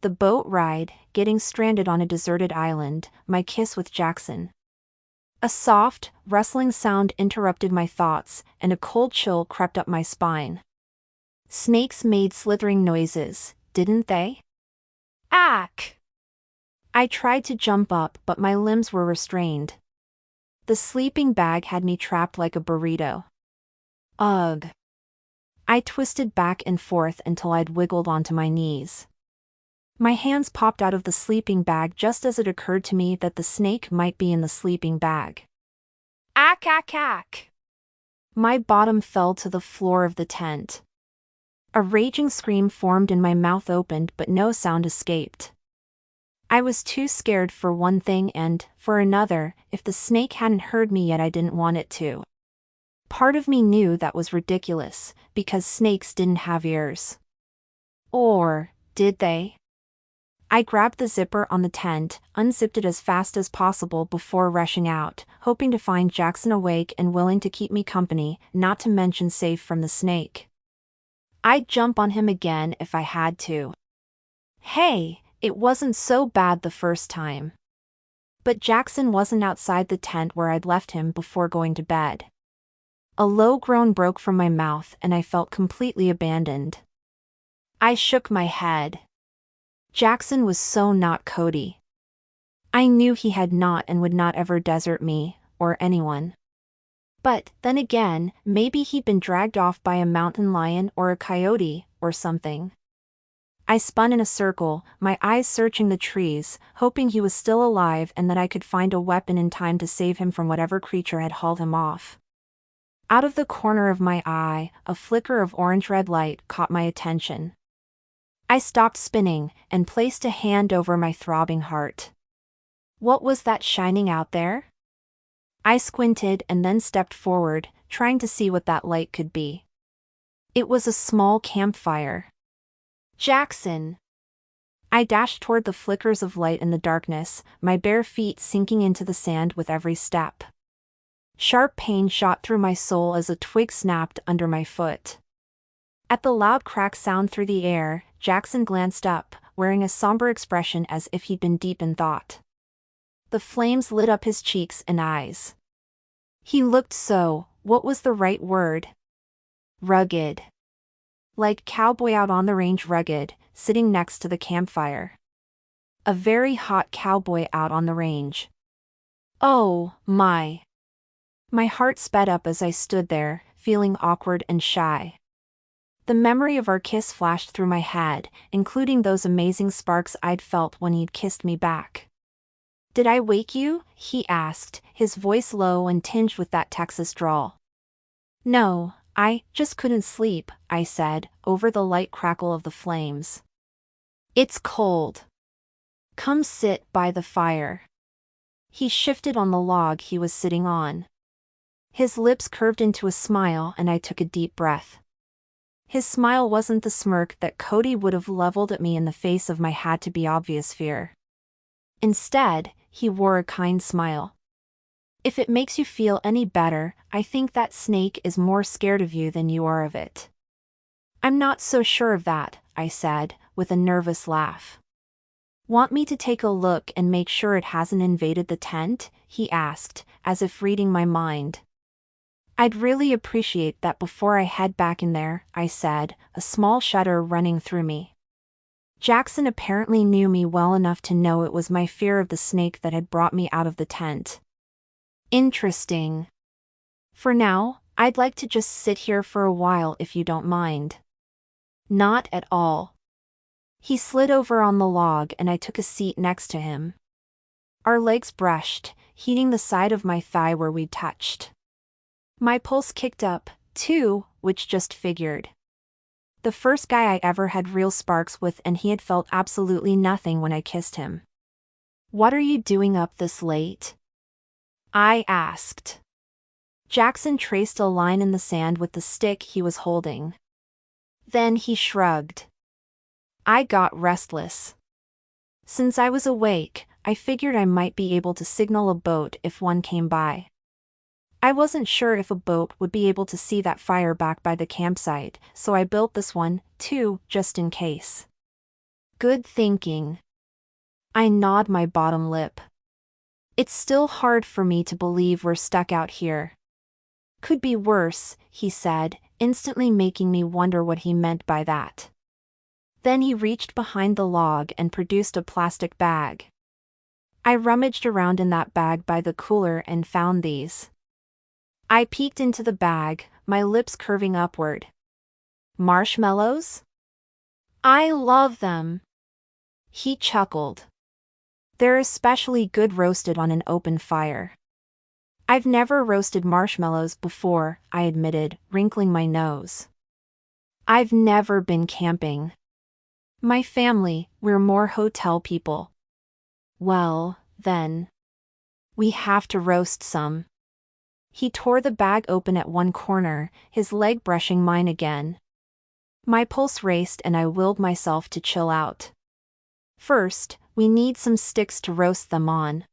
Speaker 1: The boat ride, getting stranded on a deserted island, my kiss with Jackson. A soft, rustling sound interrupted my thoughts, and a cold chill crept up my spine. Snakes made slithering noises, didn't they? Ack! I tried to jump up, but my limbs were restrained. The sleeping bag had me trapped like a burrito. Ugh. I twisted back and forth until I'd wiggled onto my knees. My hands popped out of the sleeping bag just as it occurred to me that the snake might be in the sleeping bag. Ack, ack, ack! My bottom fell to the floor of the tent. A raging scream formed and my mouth opened, but no sound escaped. I was too scared for one thing and, for another, if the snake hadn't heard me yet I didn't want it to. Part of me knew that was ridiculous, because snakes didn't have ears. Or, did they? I grabbed the zipper on the tent, unzipped it as fast as possible before rushing out, hoping to find Jackson awake and willing to keep me company, not to mention safe from the snake. I'd jump on him again if I had to. Hey, it wasn't so bad the first time. But Jackson wasn't outside the tent where I'd left him before going to bed. A low groan broke from my mouth and I felt completely abandoned. I shook my head. Jackson was so not Cody. I knew he had not and would not ever desert me, or anyone. But, then again, maybe he'd been dragged off by a mountain lion or a coyote, or something. I spun in a circle, my eyes searching the trees, hoping he was still alive and that I could find a weapon in time to save him from whatever creature had hauled him off. Out of the corner of my eye, a flicker of orange-red light caught my attention. I stopped spinning, and placed a hand over my throbbing heart. What was that shining out there? I squinted and then stepped forward, trying to see what that light could be. It was a small campfire. Jackson! I dashed toward the flickers of light in the darkness, my bare feet sinking into the sand with every step. Sharp pain shot through my soul as a twig snapped under my foot. At the loud crack sound through the air, Jackson glanced up, wearing a somber expression as if he'd been deep in thought. The flames lit up his cheeks and eyes. He looked so, what was the right word? Rugged. Like cowboy out on the range rugged, sitting next to the campfire. A very hot cowboy out on the range. Oh, my. My heart sped up as I stood there, feeling awkward and shy. The memory of our kiss flashed through my head, including those amazing sparks I'd felt when he'd kissed me back. Did I wake you? He asked, his voice low and tinged with that Texas drawl. No, I just couldn't sleep, I said, over the light crackle of the flames. It's cold. Come sit by the fire. He shifted on the log he was sitting on. His lips curved into a smile and I took a deep breath. His smile wasn't the smirk that Cody would have leveled at me in the face of my had-to-be-obvious fear. Instead, he wore a kind smile. If it makes you feel any better, I think that snake is more scared of you than you are of it. I'm not so sure of that, I said, with a nervous laugh. Want me to take a look and make sure it hasn't invaded the tent? He asked, as if reading my mind. I'd really appreciate that before I head back in there, I said, a small shudder running through me. Jackson apparently knew me well enough to know it was my fear of the snake that had brought me out of the tent. Interesting. For now, I'd like to just sit here for a while if you don't mind. Not at all. He slid over on the log and I took a seat next to him. Our legs brushed, heating the side of my thigh where we'd touched. My pulse kicked up, too, which just figured. The first guy I ever had real sparks with, and he had felt absolutely nothing when I kissed him. "What are you doing up this late?" I asked. Jackson traced a line in the sand with the stick he was holding. Then he shrugged. I got restless. Since I was awake, I figured I might be able to signal a boat if one came by. I wasn't sure if a boat would be able to see that fire back by the campsite, so I built this one, too, just in case. Good thinking. I gnawed my bottom lip. It's still hard for me to believe we're stuck out here. Could be worse, he said, instantly making me wonder what he meant by that. Then he reached behind the log and produced a plastic bag. I rummaged around in that bag by the cooler and found these. I peeked into the bag, my lips curving upward. Marshmallows? I love them. He chuckled. They're especially good roasted on an open fire. I've never roasted marshmallows before, I admitted, wrinkling my nose. I've never been camping. My family, we're more hotel people. Well, then. We have to roast some. He tore the bag open at one corner, his leg brushing mine again. My pulse raced and I willed myself to chill out. First, we need some sticks to roast them on.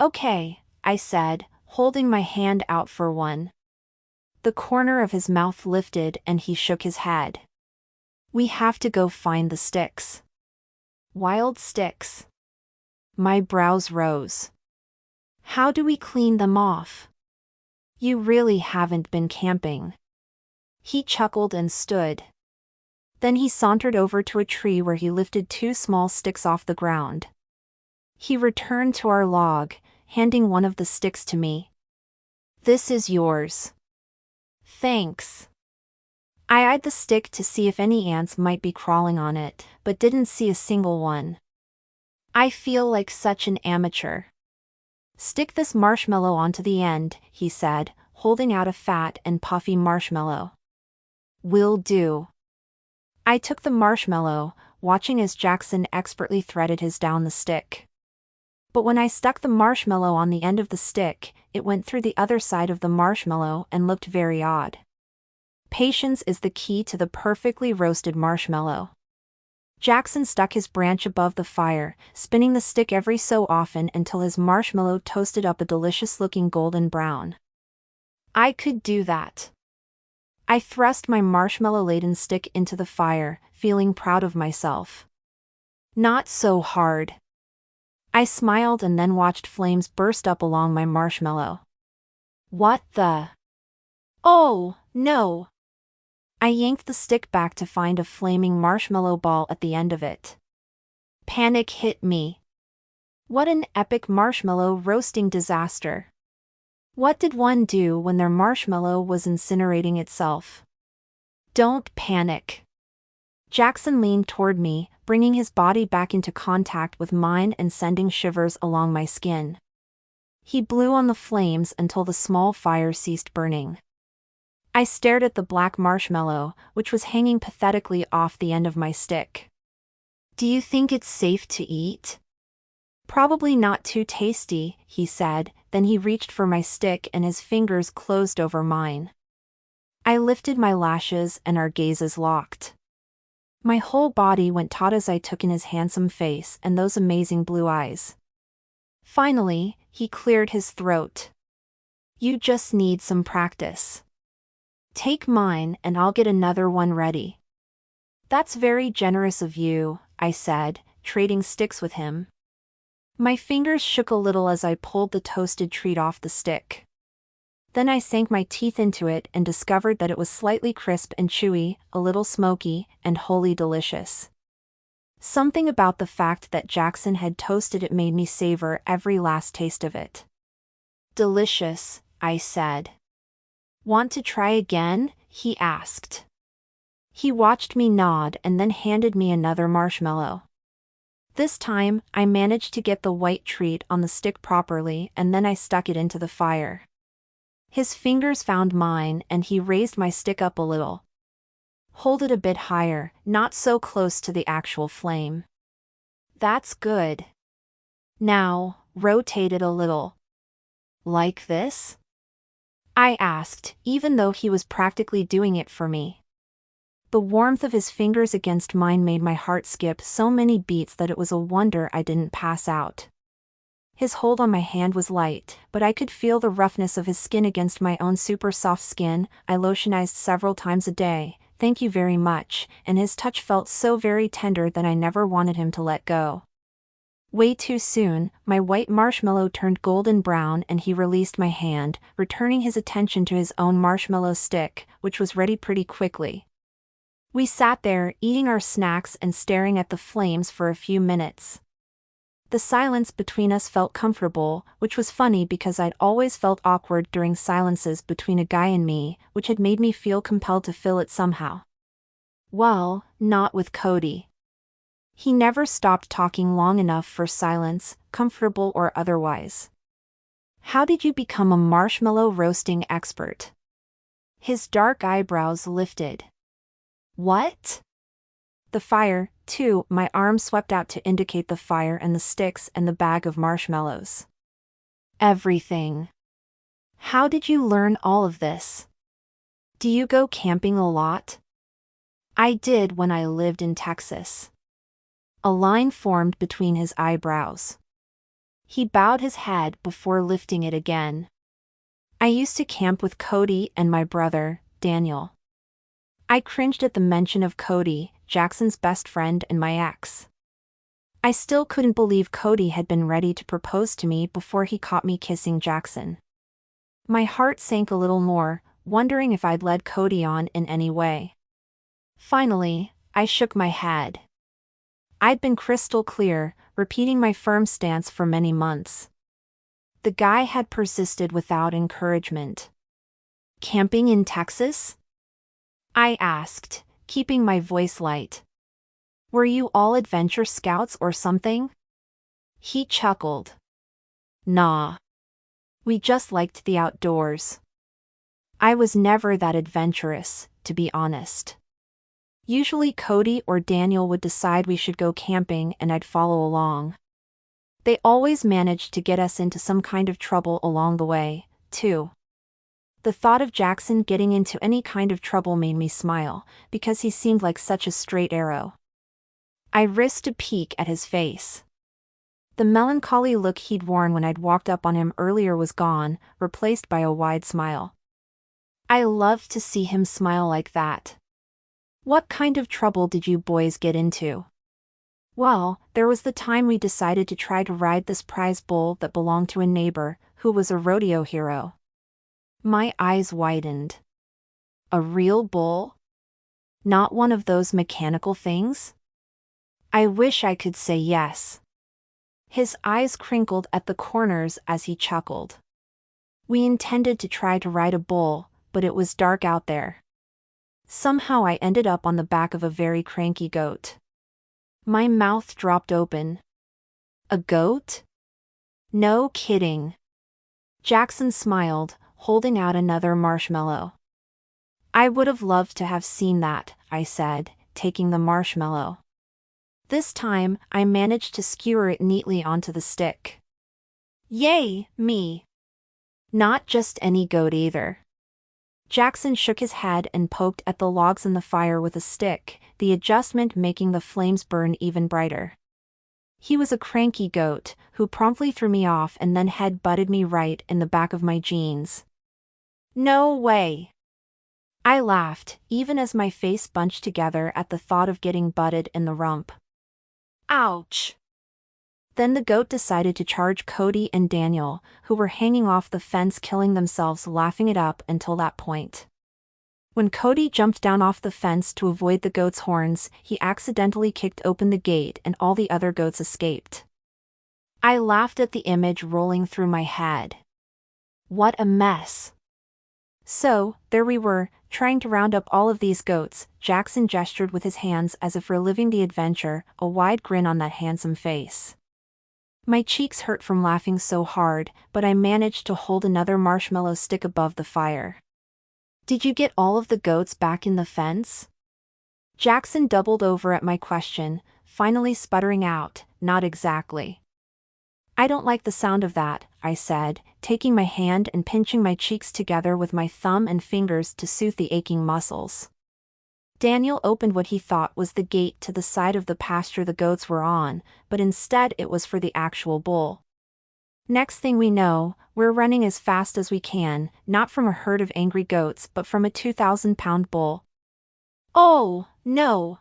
Speaker 1: Okay, I said, holding my hand out for one. The corner of his mouth lifted and he shook his head. We have to go find the sticks. Wild sticks. My brows rose. How do we clean them off? You really haven't been camping. He chuckled and stood. Then he sauntered over to a tree where he lifted 2 small sticks off the ground. He returned to our log, handing one of the sticks to me. This is yours. Thanks. I eyed the stick to see if any ants might be crawling on it, but didn't see a single one. I feel like such an amateur. Stick this marshmallow onto the end, he said, holding out a fat and puffy marshmallow. Will do. I took the marshmallow, watching as Jackson expertly threaded his down the stick. But when I stuck the marshmallow on the end of the stick, it went through the other side of the marshmallow and looked very odd. Patience is the key to the perfectly roasted marshmallow. Jackson stuck his branch above the fire, spinning the stick every so often until his marshmallow toasted up a delicious-looking golden brown. I could do that. I thrust my marshmallow-laden stick into the fire, feeling proud of myself. Not so hard. I smiled and then watched flames burst up along my marshmallow. What the? Oh, no! I yanked the stick back to find a flaming marshmallow ball at the end of it. Panic hit me. What an epic marshmallow roasting disaster. What did one do when their marshmallow was incinerating itself? Don't panic. Jackson leaned toward me, bringing his body back into contact with mine and sending shivers along my skin. He blew on the flames until the small fire ceased burning. I stared at the black marshmallow, which was hanging pathetically off the end of my stick. Do you think it's safe to eat? Probably not too tasty, he said, then he reached for my stick and his fingers closed over mine. I lifted my lashes and our gazes locked. My whole body went taut as I took in his handsome face and those amazing blue eyes. Finally, he cleared his throat. You just need some practice. Take mine and I'll get another one ready. That's very generous of you, I said, trading sticks with him. My fingers shook a little as I pulled the toasted treat off the stick. Then I sank my teeth into it and discovered that it was slightly crisp and chewy, a little smoky, and wholly delicious. Something about the fact that Jackson had toasted it made me savor every last taste of it. Delicious, I said. Want to try again? He asked. He watched me nod and then handed me another marshmallow. This time, I managed to get the white treat on the stick properly and then I stuck it into the fire. His fingers found mine and he raised my stick up a little. Hold it a bit higher, not so close to the actual flame. That's good. Now, rotate it a little. Like this? I asked, even though he was practically doing it for me. The warmth of his fingers against mine made my heart skip so many beats that it was a wonder I didn't pass out. His hold on my hand was light, but I could feel the roughness of his skin against my own super soft skin. I lotionized several times a day, thank you very much, and his touch felt so very tender that I never wanted him to let go. Way too soon, my white marshmallow turned golden brown and he released my hand, returning his attention to his own marshmallow stick, which was ready pretty quickly. We sat there, eating our snacks and staring at the flames for a few minutes. The silence between us felt comfortable, which was funny because I'd always felt awkward during silences between a guy and me, which had made me feel compelled to fill it somehow. Well, not with Cody. He never stopped talking long enough for silence, comfortable or otherwise. How did you become a marshmallow roasting expert? His dark eyebrows lifted. What? The fire, too. My arm swept out to indicate the fire and the sticks and the bag of marshmallows. Everything. How did you learn all of this? Do you go camping a lot? I did when I lived in Texas. A line formed between his eyebrows. He bowed his head before lifting it again. I used to camp with Cody and my brother, Daniel. I cringed at the mention of Cody, Jackson's best friend and my ex. I still couldn't believe Cody had been ready to propose to me before he caught me kissing Jackson. My heart sank a little more, wondering if I'd led Cody on in any way. Finally, I shook my head. I'd been crystal clear, repeating my firm stance for many months. The guy had persisted without encouragement. Camping in Texas? I asked, keeping my voice light. Were you all adventure scouts or something? He chuckled. Nah. We just liked the outdoors. I was never that adventurous, to be honest. Usually Cody or Daniel would decide we should go camping and I'd follow along. They always managed to get us into some kind of trouble along the way, too. The thought of Jackson getting into any kind of trouble made me smile, because he seemed like such a straight arrow. I risked a peek at his face. The melancholy look he'd worn when I'd walked up on him earlier was gone, replaced by a wide smile. I loved to see him smile like that. What kind of trouble did you boys get into? Well, there was the time we decided to try to ride this prize bull that belonged to a neighbor, who was a rodeo hero. My eyes widened. A real bull? Not one of those mechanical things? I wish I could say yes. His eyes crinkled at the corners as he chuckled. We intended to try to ride a bull, but it was dark out there. Somehow I ended up on the back of a very cranky goat. My mouth dropped open. A goat? No kidding. Jackson smiled, holding out another marshmallow. I would have loved to have seen that, I said, taking the marshmallow. This time, I managed to skewer it neatly onto the stick. Yay, me! Not just any goat either. Jackson shook his head and poked at the logs in the fire with a stick, the adjustment making the flames burn even brighter. He was a cranky goat, who promptly threw me off and then head-butted me right in the back of my jeans. No way! I laughed, even as my face bunched together at the thought of getting butted in the rump. Ouch! Then the goat decided to charge Cody and Daniel, who were hanging off the fence killing themselves laughing it up until that point. When Cody jumped down off the fence to avoid the goat's horns, he accidentally kicked open the gate and all the other goats escaped. I laughed at the image rolling through my head. What a mess! So, there we were, trying to round up all of these goats. Jackson gestured with his hands as if reliving the adventure, a wide grin on that handsome face. My cheeks hurt from laughing so hard, but I managed to hold another marshmallow stick above the fire. Did you get all of the goats back in the fence? Jackson doubled over at my question, finally sputtering out, not exactly. I don't like the sound of that, I said, taking my hand and pinching my cheeks together with my thumb and fingers to soothe the aching muscles. Daniel opened what he thought was the gate to the side of the pasture the goats were on, but instead it was for the actual bull. Next thing we know, we're running as fast as we can, not from a herd of angry goats but from a 2,000-pound bull. Oh, no!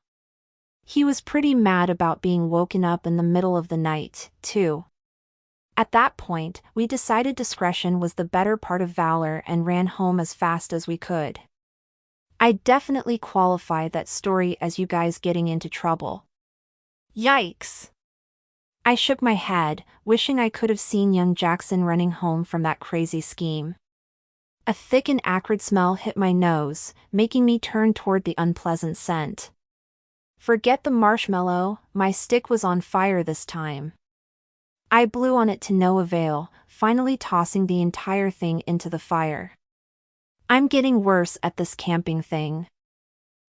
Speaker 1: He was pretty mad about being woken up in the middle of the night, too. At that point, we decided discretion was the better part of valor and ran home as fast as we could. I definitely qualify that story as you guys getting into trouble. Yikes! I shook my head, wishing I could have seen young Jackson running home from that crazy scheme. A thick and acrid smell hit my nose, making me turn toward the unpleasant scent. Forget the marshmallow, my stick was on fire this time. I blew on it to no avail, finally tossing the entire thing into the fire. I'm getting worse at this camping thing.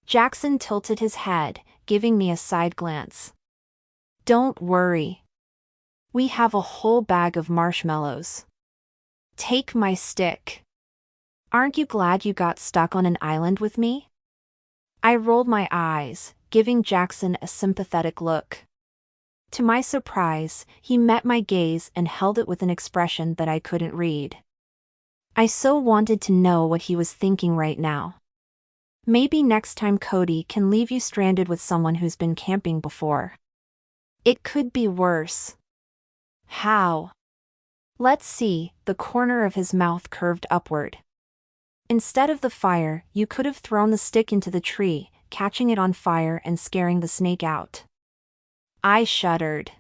Speaker 1: Jackson tilted his head, giving me a side glance. Don't worry. We have a whole bag of marshmallows. Take my stick. Aren't you glad you got stuck on an island with me? I rolled my eyes, giving Jackson a sympathetic look. To my surprise, he met my gaze and held it with an expression that I couldn't read. I so wanted to know what he was thinking right now. Maybe next time Cody can leave you stranded with someone who's been camping before. It could be worse. How? Let's see, the corner of his mouth curved upward. Instead of the fire, you could have thrown the stick into the tree, catching it on fire and scaring the snake out. I shuddered.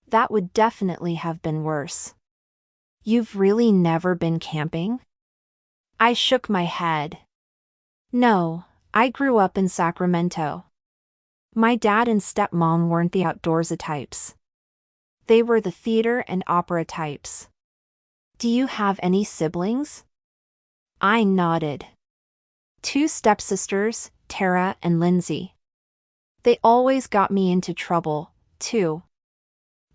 Speaker 1: That would definitely have been worse. You've really never been camping? I shook my head. No, I grew up in Sacramento. My dad and stepmom weren't the outdoorsy types. They were the theater and opera types. Do you have any siblings? I nodded. 2 stepsisters, Tara and Lindsay. They always got me into trouble, too.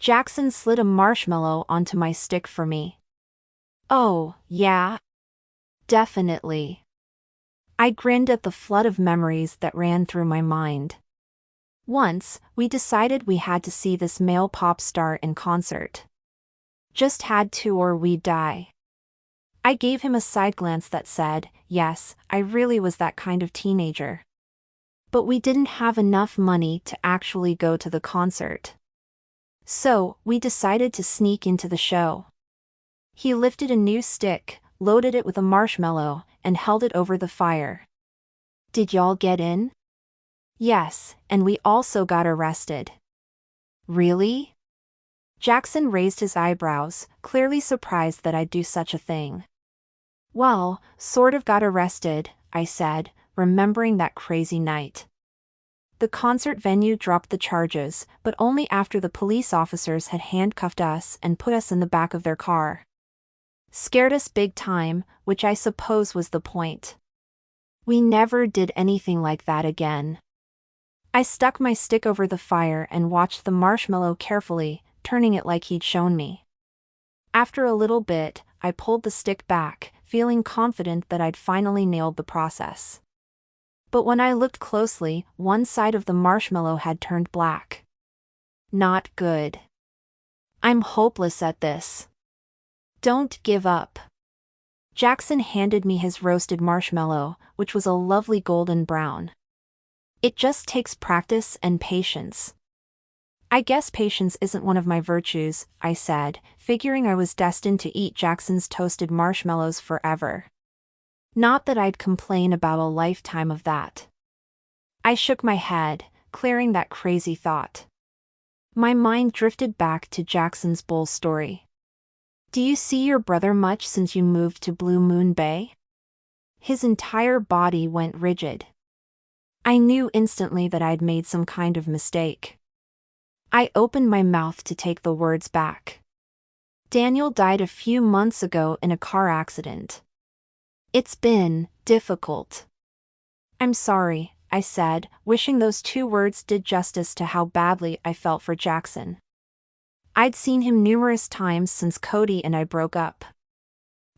Speaker 1: Jackson slid a marshmallow onto my stick for me. Oh, yeah? Definitely. I grinned at the flood of memories that ran through my mind. Once, we decided we had to see this male pop star in concert. Just had to or we'd die. I gave him a side glance that said, yes, I really was that kind of teenager. But we didn't have enough money to actually go to the concert. So, we decided to sneak into the show. He lifted a new stick, loaded it with a marshmallow, and held it over the fire. Did y'all get in? Yes, and we also got arrested. Really? Jackson raised his eyebrows, clearly surprised that I'd do such a thing. Well, sort of got arrested, I said, remembering that crazy night. The concert venue dropped the charges, but only after the police officers had handcuffed us and put us in the back of their car. Scared us big time, which I suppose was the point. We never did anything like that again. I stuck my stick over the fire and watched the marshmallow carefully, turning it like he'd shown me. After a little bit, I pulled the stick back, feeling confident that I'd finally nailed the process. But when I looked closely, one side of the marshmallow had turned black. Not good. I'm hopeless at this. Don't give up. Jackson handed me his roasted marshmallow, which was a lovely golden brown. It just takes practice and patience. I guess patience isn't one of my virtues, I said, figuring I was destined to eat Jackson's toasted marshmallows forever. Not that I'd complain about a lifetime of that. I shook my head, clearing that crazy thought. My mind drifted back to Jackson's bull story. Do you see your brother much since you moved to Blue Moon Bay? His entire body went rigid. I knew instantly that I'd made some kind of mistake. I opened my mouth to take the words back. Daniel died a few months ago in a car accident. It's been difficult. I'm sorry, I said, wishing those 2 words did justice to how badly I felt for Jackson. I'd seen him numerous times since Cody and I broke up.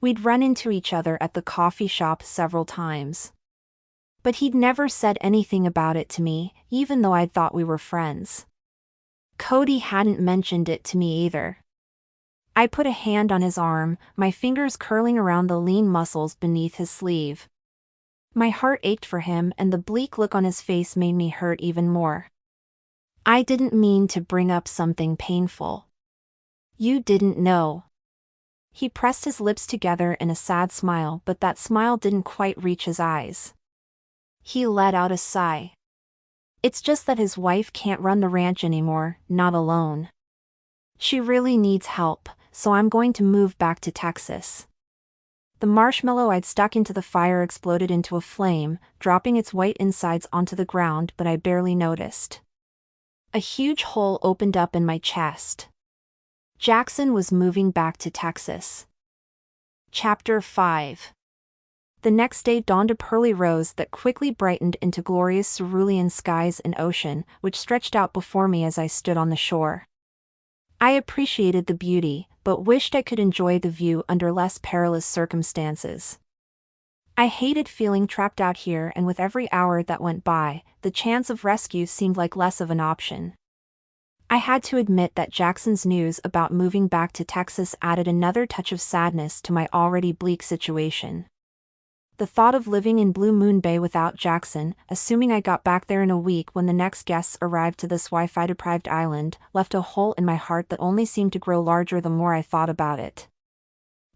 Speaker 1: We'd run into each other at the coffee shop several times. But he'd never said anything about it to me, even though I'd thought we were friends. Cody hadn't mentioned it to me either. I put a hand on his arm, my fingers curling around the lean muscles beneath his sleeve. My heart ached for him, and the bleak look on his face made me hurt even more. I didn't mean to bring up something painful. You didn't know. He pressed his lips together in a sad smile, but that smile didn't quite reach his eyes. He let out a sigh. It's just that his wife can't run the ranch anymore, not alone. She really needs help, so I'm going to move back to Texas. The marshmallow I'd stuck into the fire exploded into a flame, dropping its white insides onto the ground, but I barely noticed. A huge hole opened up in my chest. Jackson was moving back to Texas. Chapter 5. The next day dawned a pearly rose that quickly brightened into glorious cerulean skies and ocean, which stretched out before me as I stood on the shore. I appreciated the beauty, but wished I could enjoy the view under less perilous circumstances. I hated feeling trapped out here, and with every hour that went by, the chance of rescue seemed like less of an option. I had to admit that Jackson's news about moving back to Texas added another touch of sadness to my already bleak situation. The thought of living in Blue Moon Bay without Jackson, assuming I got back there in a week when the next guests arrived to this Wi-Fi-deprived island, left a hole in my heart that only seemed to grow larger the more I thought about it.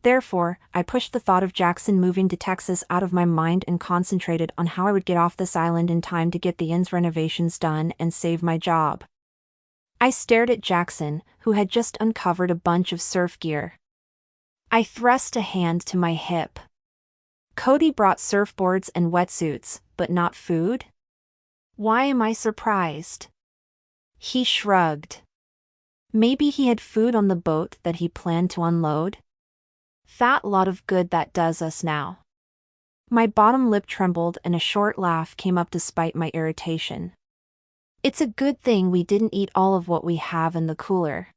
Speaker 1: Therefore, I pushed the thought of Jackson moving to Texas out of my mind and concentrated on how I would get off this island in time to get the inn's renovations done and save my job. I stared at Jackson, who had just uncovered a bunch of surf gear. I thrust a hand to my hip. Cody brought surfboards and wetsuits, but not food? Why am I surprised? He shrugged. Maybe he had food on the boat that he planned to unload? Fat lot of good that does us now. My bottom lip trembled and a short laugh came up despite my irritation. It's a good thing we didn't eat all of what we have in the cooler.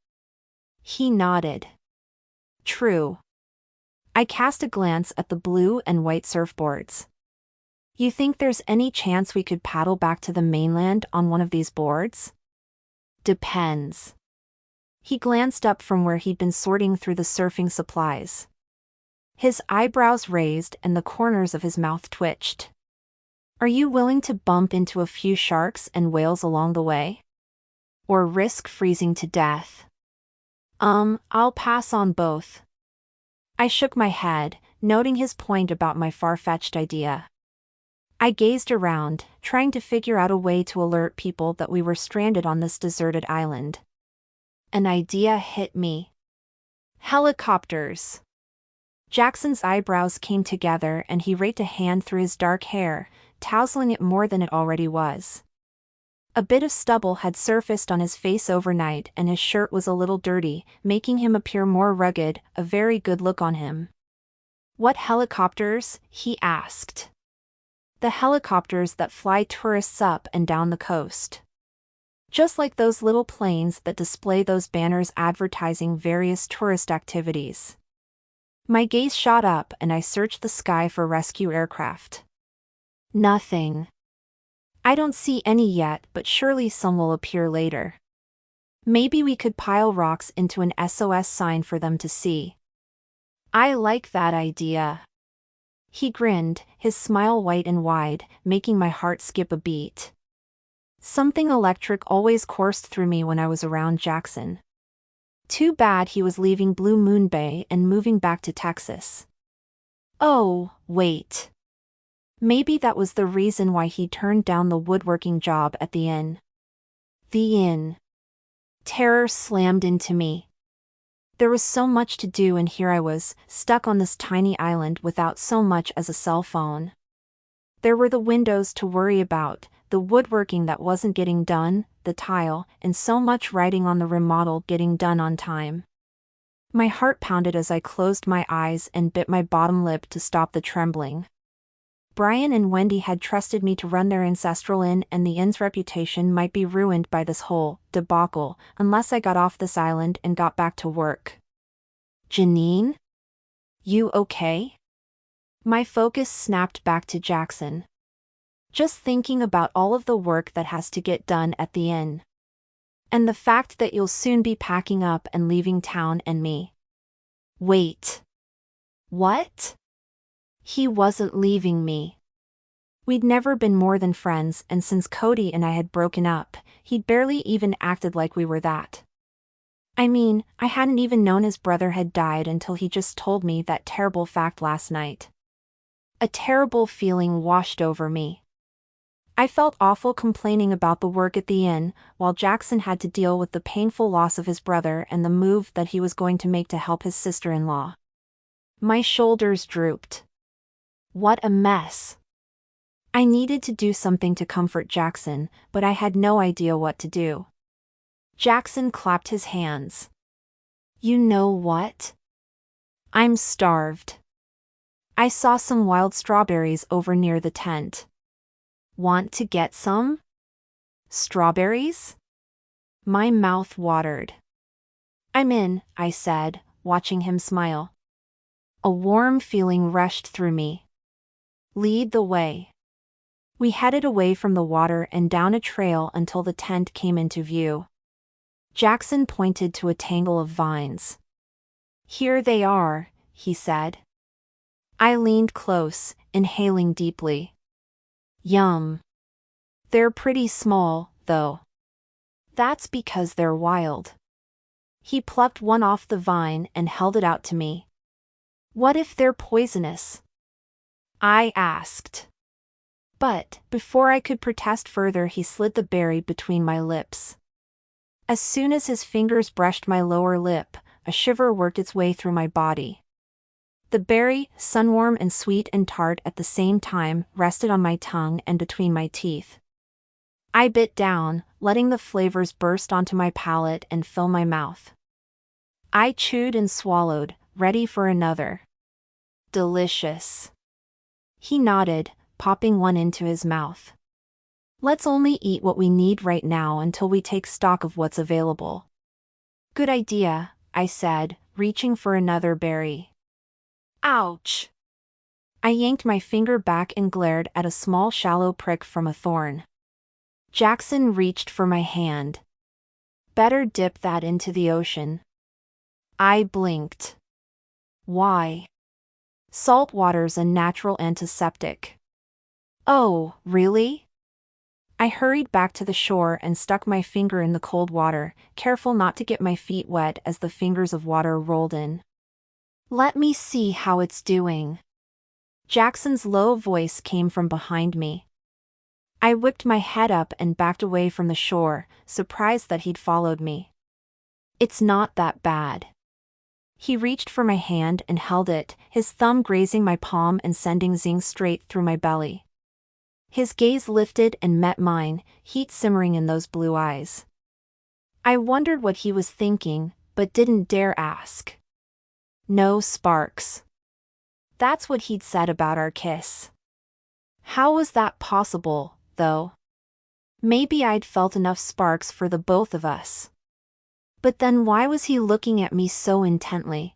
Speaker 1: He nodded. True. I cast a glance at the blue and white surfboards. You think there's any chance we could paddle back to the mainland on one of these boards? Depends. He glanced up from where he'd been sorting through the surfing supplies. His eyebrows raised and the corners of his mouth twitched. Are you willing to bump into a few sharks and whales along the way? Or risk freezing to death? I'll pass on both. I shook my head, noting his point about my far-fetched idea. I gazed around, trying to figure out a way to alert people that we were stranded on this deserted island. An idea hit me. Helicopters. Jackson's eyebrows came together and he raked a hand through his dark hair, tousling it more than it already was. A bit of stubble had surfaced on his face overnight and his shirt was a little dirty, making him appear more rugged, a very good look on him. What helicopters? He asked. The helicopters that fly tourists up and down the coast. Just like those little planes that display those banners advertising various tourist activities. My gaze shot up and I searched the sky for rescue aircraft. Nothing. I don't see any yet, but surely some will appear later. Maybe we could pile rocks into an SOS sign for them to see. I like that idea. He grinned, his smile white and wide, making my heart skip a beat. Something electric always coursed through me when I was around Jackson. Too bad he was leaving Blue Moon Bay and moving back to Texas. Oh, wait. Maybe that was the reason why he turned down the woodworking job at the inn. The inn. Terror slammed into me. There was so much to do, and here I was, stuck on this tiny island without so much as a cell phone. There were the windows to worry about, the woodworking that wasn't getting done, the tile, and so much writing on the remodel getting done on time. My heart pounded as I closed my eyes and bit my bottom lip to stop the trembling. Brian and Wendy had trusted me to run their ancestral inn, and the inn's reputation might be ruined by this whole debacle unless I got off this island and got back to work. Janine? You okay? My focus snapped back to Jackson. Just thinking about all of the work that has to get done at the inn. And the fact that you'll soon be packing up and leaving town and me. Wait. What? He wasn't leaving me. We'd never been more than friends, and since Cody and I had broken up, he'd barely even acted like we were that. I mean, I hadn't even known his brother had died until he just told me that terrible fact last night. A terrible feeling washed over me. I felt awful complaining about the work at the inn, while Jackson had to deal with the painful loss of his brother and the move that he was going to make to help his sister-in-law. My shoulders drooped. What a mess. I needed to do something to comfort Jackson, but I had no idea what to do. Jackson clapped his hands. You know what? I'm starved. I saw some wild strawberries over near the tent. Want to get some? Strawberries? My mouth watered. I'm in, I said, watching him smile. A warm feeling rushed through me. Lead the way. We headed away from the water and down a trail until the tent came into view. Jackson pointed to a tangle of vines. Here they are, he said. I leaned close, inhaling deeply. Yum. They're pretty small, though. That's because they're wild. He plucked one off the vine and held it out to me. What if they're poisonous? I asked. But, before I could protest further, he slid the berry between my lips. As soon as his fingers brushed my lower lip, a shiver worked its way through my body. The berry, sunwarm and sweet and tart at the same time, rested on my tongue and between my teeth. I bit down, letting the flavors burst onto my palate and fill my mouth. I chewed and swallowed, ready for another. Delicious. He nodded, popping one into his mouth. Let's only eat what we need right now until we take stock of what's available. Good idea, I said, reaching for another berry. Ouch! I yanked my finger back and glared at a small shallow prick from a thorn. Jackson reached for my hand. Better dip that into the ocean. I blinked. Why? Salt water's a natural antiseptic. Oh, really? I hurried back to the shore and stuck my finger in the cold water, careful not to get my feet wet as the fingers of water rolled in. Let me see how it's doing. Jackson's low voice came from behind me. I whipped my head up and backed away from the shore, surprised that he'd followed me. It's not that bad. He reached for my hand and held it, his thumb grazing my palm and sending zing straight through my belly. His gaze lifted and met mine, heat simmering in those blue eyes. I wondered what he was thinking, but didn't dare ask. No sparks. That's what he'd said about our kiss. How was that possible, though? Maybe I'd felt enough sparks for the both of us. But then why was he looking at me so intently?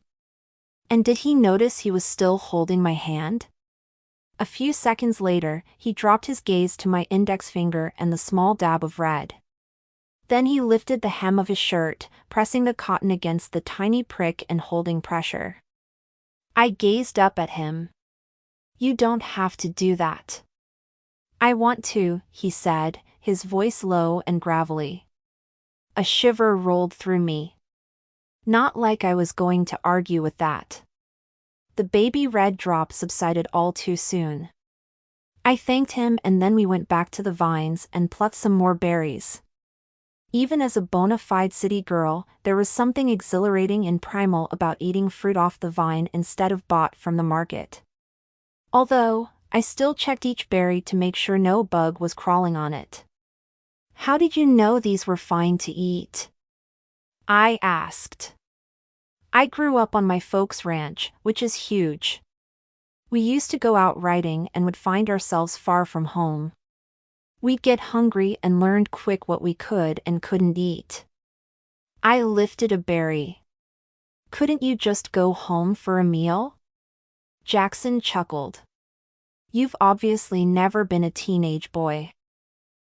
Speaker 1: And did he notice he was still holding my hand? A few seconds later, he dropped his gaze to my index finger and the small dab of red. Then he lifted the hem of his shirt, pressing the cotton against the tiny prick and holding pressure. I gazed up at him. You don't have to do that. I want to, he said, his voice low and gravelly. A shiver rolled through me. Not like I was going to argue with that. The baby red drop subsided all too soon. I thanked him and then we went back to the vines and plucked some more berries. Even as a bona fide city girl, there was something exhilarating and primal about eating fruit off the vine instead of bought from the market. Although, I still checked each berry to make sure no bug was crawling on it. "How did you know these were fine to eat?" I asked. "I grew up on my folks' ranch, which is huge. We used to go out riding and would find ourselves far from home. We'd get hungry and learned quick what we could and couldn't eat." I lifted a berry. "Couldn't you just go home for a meal?" Jackson chuckled. "You've obviously never been a teenage boy."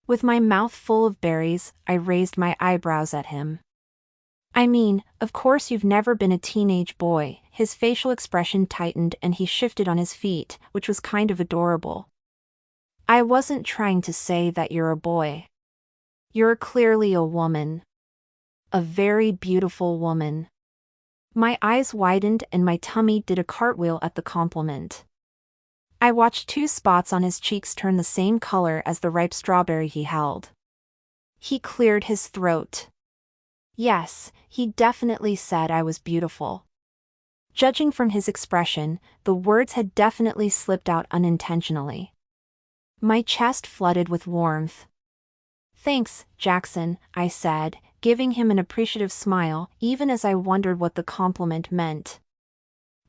Speaker 1: With my mouth full of berries, I raised my eyebrows at him. "I mean, of course you've never been a teenage boy." His facial expression tightened and he shifted on his feet, which was kind of adorable. "I wasn't trying to say that you're a boy. You're clearly a woman. A very beautiful woman." My eyes widened and my tummy did a cartwheel at the compliment. I watched 2 spots on his cheeks turn the same color as the ripe strawberry he held. He cleared his throat. Yes, he definitely said I was beautiful. Judging from his expression, the words had definitely slipped out unintentionally. My chest flooded with warmth. "Thanks, Jackson," I said, giving him an appreciative smile, even as I wondered what the compliment meant.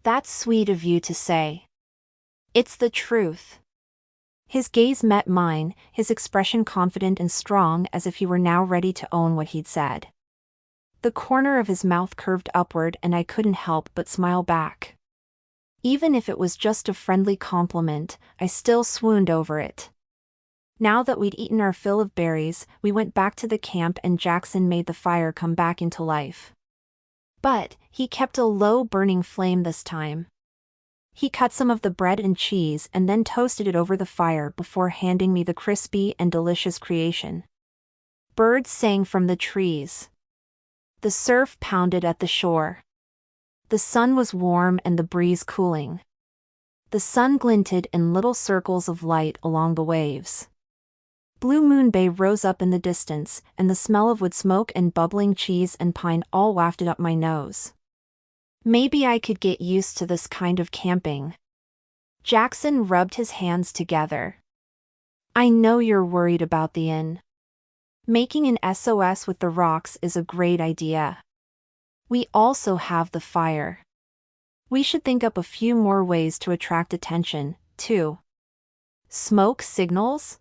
Speaker 1: "That's sweet of you to say. It's the truth." His gaze met mine, his expression confident and strong as if he were now ready to own what he'd said. The corner of his mouth curved upward and I couldn't help but smile back. Even if it was just a friendly compliment, I still swooned over it. Now that we'd eaten our fill of berries, we went back to the camp and Jackson made the fire come back into life. But he kept a low burning flame this time. He cut some of the bread and cheese and then toasted it over the fire before handing me the crispy and delicious creation. Birds sang from the trees. The surf pounded at the shore. The sun was warm and the breeze cooling. The sun glinted in little circles of light along the waves. Blue Moon Bay rose up in the distance, and the smell of wood smoke and bubbling cheese and pine all wafted up my nose. Maybe I could get used to this kind of camping. Jackson rubbed his hands together. "I know you're worried about the inn. Making an SOS with the rocks is a great idea. We also have the fire. We should think up a few more ways to attract attention, too." "Smoke signals?"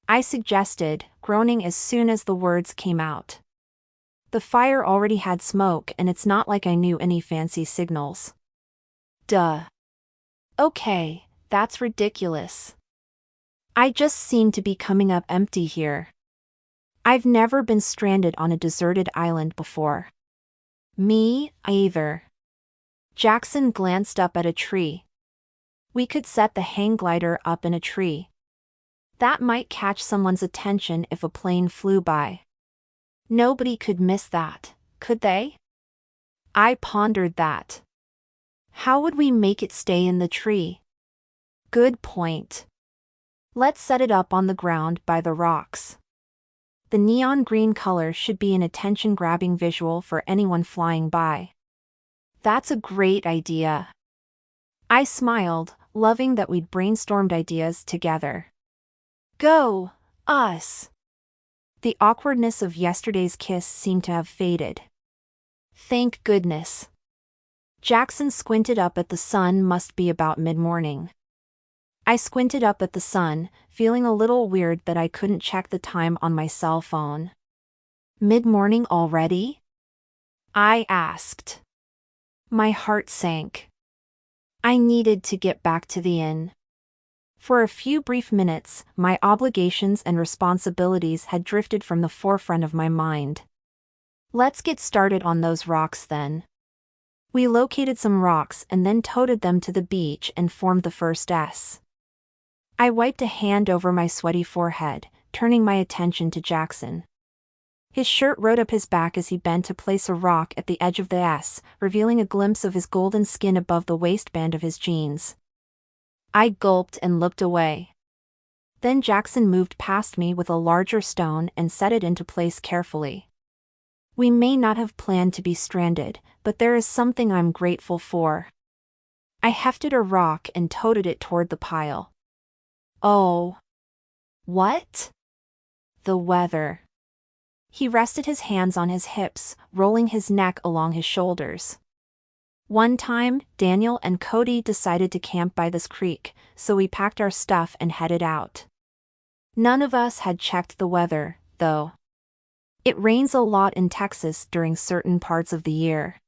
Speaker 1: I suggested, groaning as soon as the words came out. The fire already had smoke and it's not like I knew any fancy signals. Duh. Okay, that's ridiculous. I just seem to be coming up empty here. I've never been stranded on a deserted island before. Me either. Jackson glanced up at a tree. We could set the hang glider up in a tree. That might catch someone's attention if a plane flew by. Nobody could miss that, could they? I pondered that. How would we make it stay in the tree? Good point. Let's set it up on the ground by the rocks. The neon green color should be an attention-grabbing visual for anyone flying by. That's a great idea. I smiled, loving that we'd brainstormed ideas together. Go, us! The awkwardness of yesterday's kiss seemed to have faded. Thank goodness. Jackson squinted up at the sun. Must be about mid-morning. I squinted up at the sun, feeling a little weird that I couldn't check the time on my cell phone. Mid-morning already? I asked. My heart sank. I needed to get back to the inn. For a few brief minutes, my obligations and responsibilities had drifted from the forefront of my mind. Let's get started on those rocks then. We located some rocks and then toted them to the beach and formed the first S. I wiped a hand over my sweaty forehead, turning my attention to Jackson. His shirt rode up his back as he bent to place a rock at the edge of the S, revealing a glimpse of his golden skin above the waistband of his jeans. I gulped and looked away. Then Jackson moved past me with a larger stone and set it into place carefully. We may not have planned to be stranded, but there is something I'm grateful for. I hefted a rock and toted it toward the pile. Oh. What? The weather. He rested his hands on his hips, rolling his neck along his shoulders. One time, Daniel and Cody decided to camp by this creek, so we packed our stuff and headed out. None of us had checked the weather, though. It rains a lot in Texas during certain parts of the year.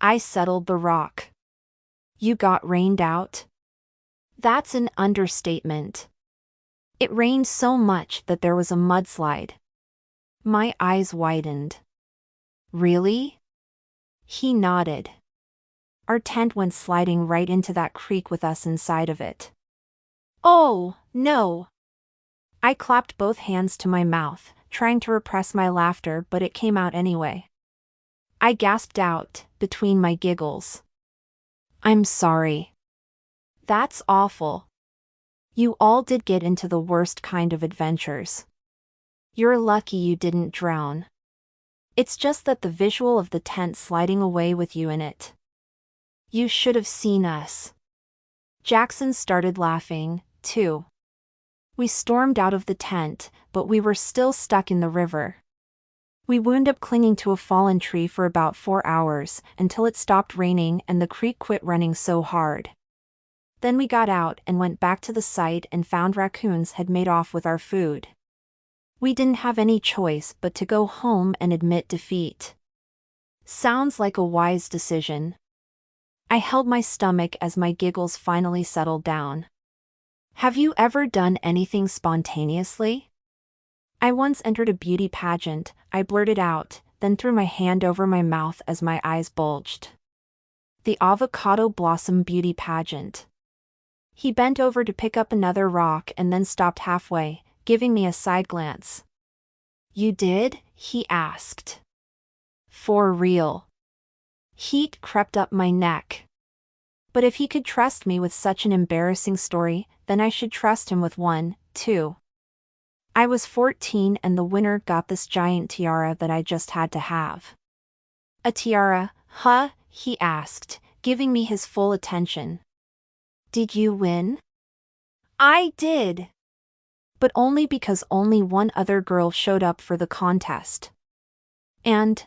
Speaker 1: I settled the rock. You got rained out? That's an understatement. It rained so much that there was a mudslide. My eyes widened. Really? He nodded. Our tent went sliding right into that creek with us inside of it. Oh, no! I clapped both hands to my mouth, trying to repress my laughter, but it came out anyway. I gasped out, between my giggles. I'm sorry. That's awful. You all did get into the worst kind of adventures. You're lucky you didn't drown. It's just that the visual of the tent sliding away with you in it. You should have seen us. Jackson started laughing, too. We stormed out of the tent, but we were still stuck in the river. We wound up clinging to a fallen tree for about 4 hours, until it stopped raining and the creek quit running so hard. Then we got out and went back to the site and found raccoons had made off with our food. We didn't have any choice but to go home and admit defeat. Sounds like a wise decision. I held my stomach as my giggles finally settled down. Have you ever done anything spontaneously? I once entered a beauty pageant, I blurted out, then threw my hand over my mouth as my eyes bulged. The avocado blossom beauty pageant. He bent over to pick up another rock and then stopped halfway, giving me a side glance. You did? He asked. For real. Heat crept up my neck. But if he could trust me with such an embarrassing story, then I should trust him with one, too. I was 14 and the winner got this giant tiara that I just had to have. A tiara, huh? He asked, giving me his full attention. Did you win? I did. But only because only one other girl showed up for the contest. And,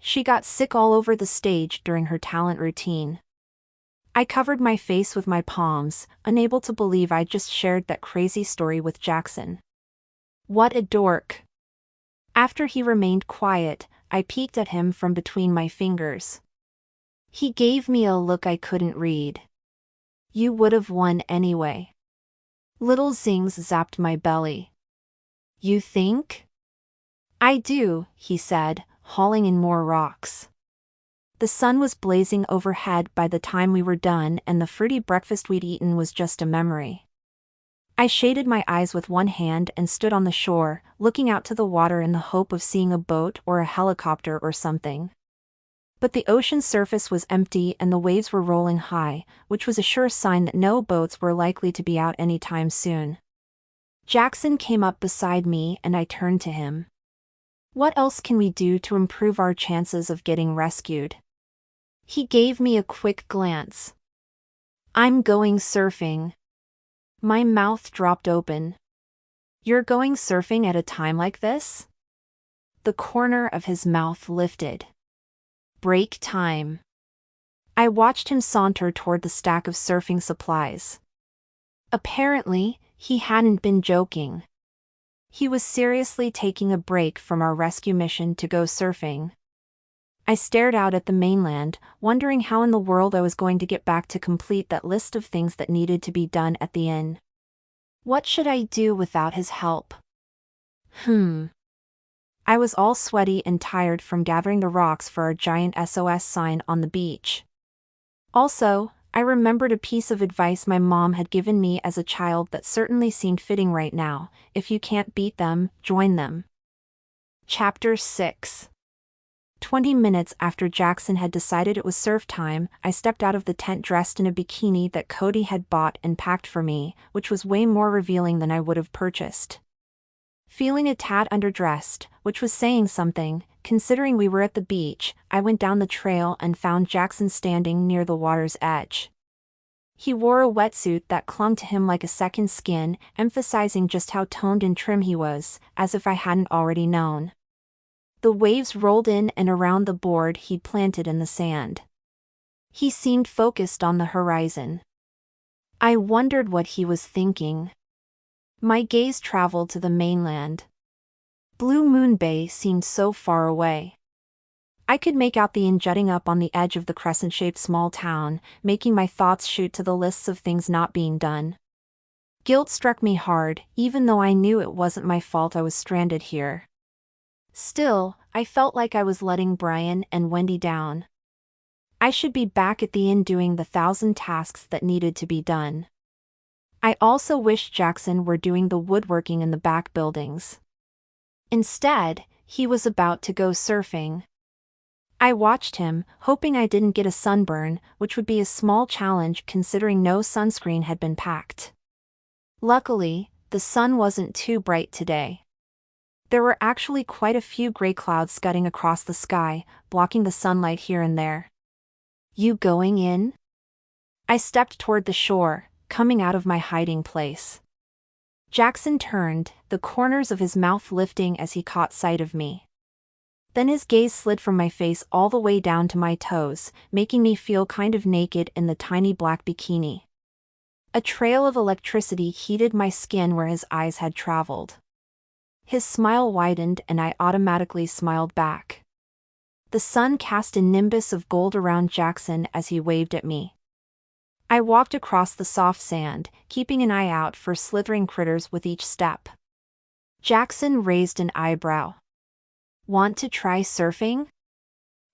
Speaker 1: she got sick all over the stage during her talent routine. I covered my face with my palms, unable to believe I'd just shared that crazy story with Jackson. What a dork. After he remained quiet, I peeked at him from between my fingers. He gave me a look I couldn't read. You would have won anyway. Little zings zapped my belly. You think? I do, he said, hauling in more rocks. The sun was blazing overhead by the time we were done and the fruity breakfast we'd eaten was just a memory. I shaded my eyes with one hand and stood on the shore, looking out to the water in the hope of seeing a boat or a helicopter or something. But the ocean surface was empty and the waves were rolling high, which was a sure sign that no boats were likely to be out anytime soon. Jackson came up beside me and I turned to him. What else can we do to improve our chances of getting rescued? He gave me a quick glance. I'm going surfing. My mouth dropped open. You're going surfing at a time like this? The corner of his mouth lifted. Break time. I watched him saunter toward the stack of surfing supplies. Apparently, he hadn't been joking. He was seriously taking a break from our rescue mission to go surfing. I stared out at the mainland, wondering how in the world I was going to get back to complete that list of things that needed to be done at the inn. What should I do without his help? I was all sweaty and tired from gathering the rocks for our giant SOS sign on the beach. Also, I remembered a piece of advice my mom had given me as a child that certainly seemed fitting right now: if you can't beat them, join them. Chapter 6. 20 minutes after Jackson had decided it was surf time, I stepped out of the tent dressed in a bikini that Cody had bought and packed for me, which was way more revealing than I would have purchased. Feeling a tad underdressed, which was saying something, considering we were at the beach, I went down the trail and found Jackson standing near the water's edge. He wore a wetsuit that clung to him like a second skin, emphasizing just how toned and trim he was, as if I hadn't already known. The waves rolled in and around the board he'd planted in the sand. He seemed focused on the horizon. I wondered what he was thinking. My gaze traveled to the mainland. Blue Moon Bay seemed so far away. I could make out the inn jutting up on the edge of the crescent-shaped small town, making my thoughts shoot to the lists of things not being done. Guilt struck me hard, even though I knew it wasn't my fault I was stranded here. Still, I felt like I was letting Brian and Wendy down. I should be back at the inn doing the 1,000 tasks that needed to be done. I also wished Jackson were doing the woodworking in the back buildings. Instead, he was about to go surfing. I watched him, hoping I didn't get a sunburn, which would be a small challenge considering no sunscreen had been packed. Luckily, the sun wasn't too bright today. There were actually quite a few gray clouds scudding across the sky, blocking the sunlight here and there. "You going in?" I stepped toward the shore, coming out of my hiding place. Jackson turned, the corners of his mouth lifting as he caught sight of me. Then his gaze slid from my face all the way down to my toes, making me feel kind of naked in the tiny black bikini. A trail of electricity heated my skin where his eyes had traveled. His smile widened and I automatically smiled back. The sun cast a nimbus of gold around Jackson as he waved at me. I walked across the soft sand, keeping an eye out for slithering critters with each step. Jackson raised an eyebrow. "Want to try surfing?"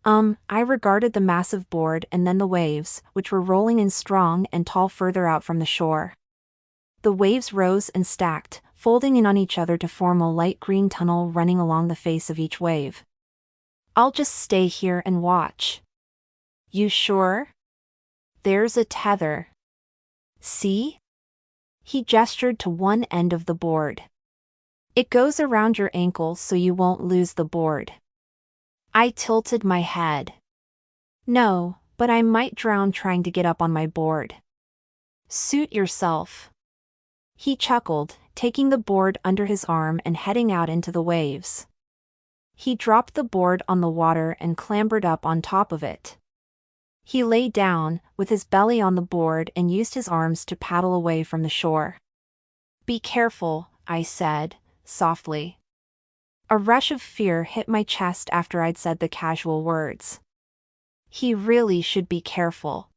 Speaker 1: I regarded the massive board and then the waves, which were rolling in strong and tall further out from the shore. The waves rose and stacked, folding in on each other to form a light green tunnel running along the face of each wave. "I'll just stay here and watch." "You sure? There's a tether. See?" He gestured to one end of the board. "It goes around your ankle so you won't lose the board." I tilted my head. "No, but I might drown trying to get up on my board." "Suit yourself." He chuckled, taking the board under his arm and heading out into the waves. He dropped the board on the water and clambered up on top of it. He lay down, with his belly on the board and used his arms to paddle away from the shore. "Be careful," I said, softly. A rush of fear hit my chest after I'd said the casual words. He really should be careful.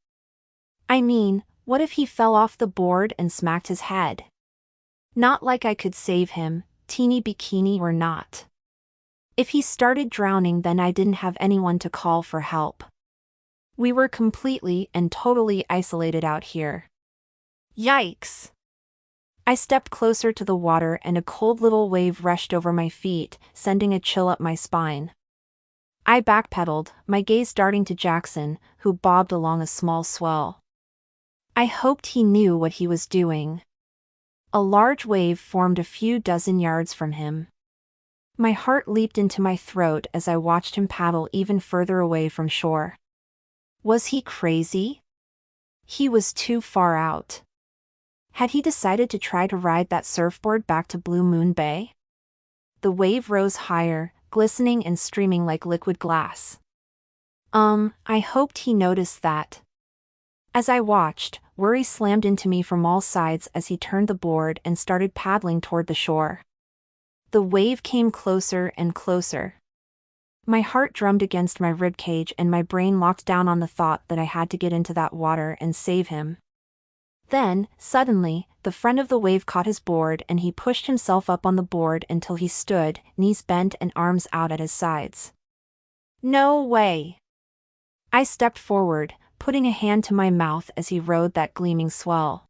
Speaker 1: I mean, what if he fell off the board and smacked his head? Not like I could save him, teeny bikini or not. If he started drowning, then I didn't have anyone to call for help. We were completely and totally isolated out here. Yikes! I stepped closer to the water and a cold little wave rushed over my feet, sending a chill up my spine. I backpedaled, my gaze darting to Jackson, who bobbed along a small swell. I hoped he knew what he was doing. A large wave formed a few dozen yards from him. My heart leaped into my throat as I watched him paddle even further away from shore. Was he crazy? He was too far out. Had he decided to try to ride that surfboard back to Blue Moon Bay? The wave rose higher, glistening and streaming like liquid glass. I hoped he noticed that. As I watched, worry slammed into me from all sides as he turned the board and started paddling toward the shore. The wave came closer and closer. My heart drummed against my ribcage and my brain locked down on the thought that I had to get into that water and save him. Then, suddenly, the front of the wave caught his board and he pushed himself up on the board until he stood, knees bent and arms out at his sides. No way! I stepped forward, putting a hand to my mouth as he rode that gleaming swell.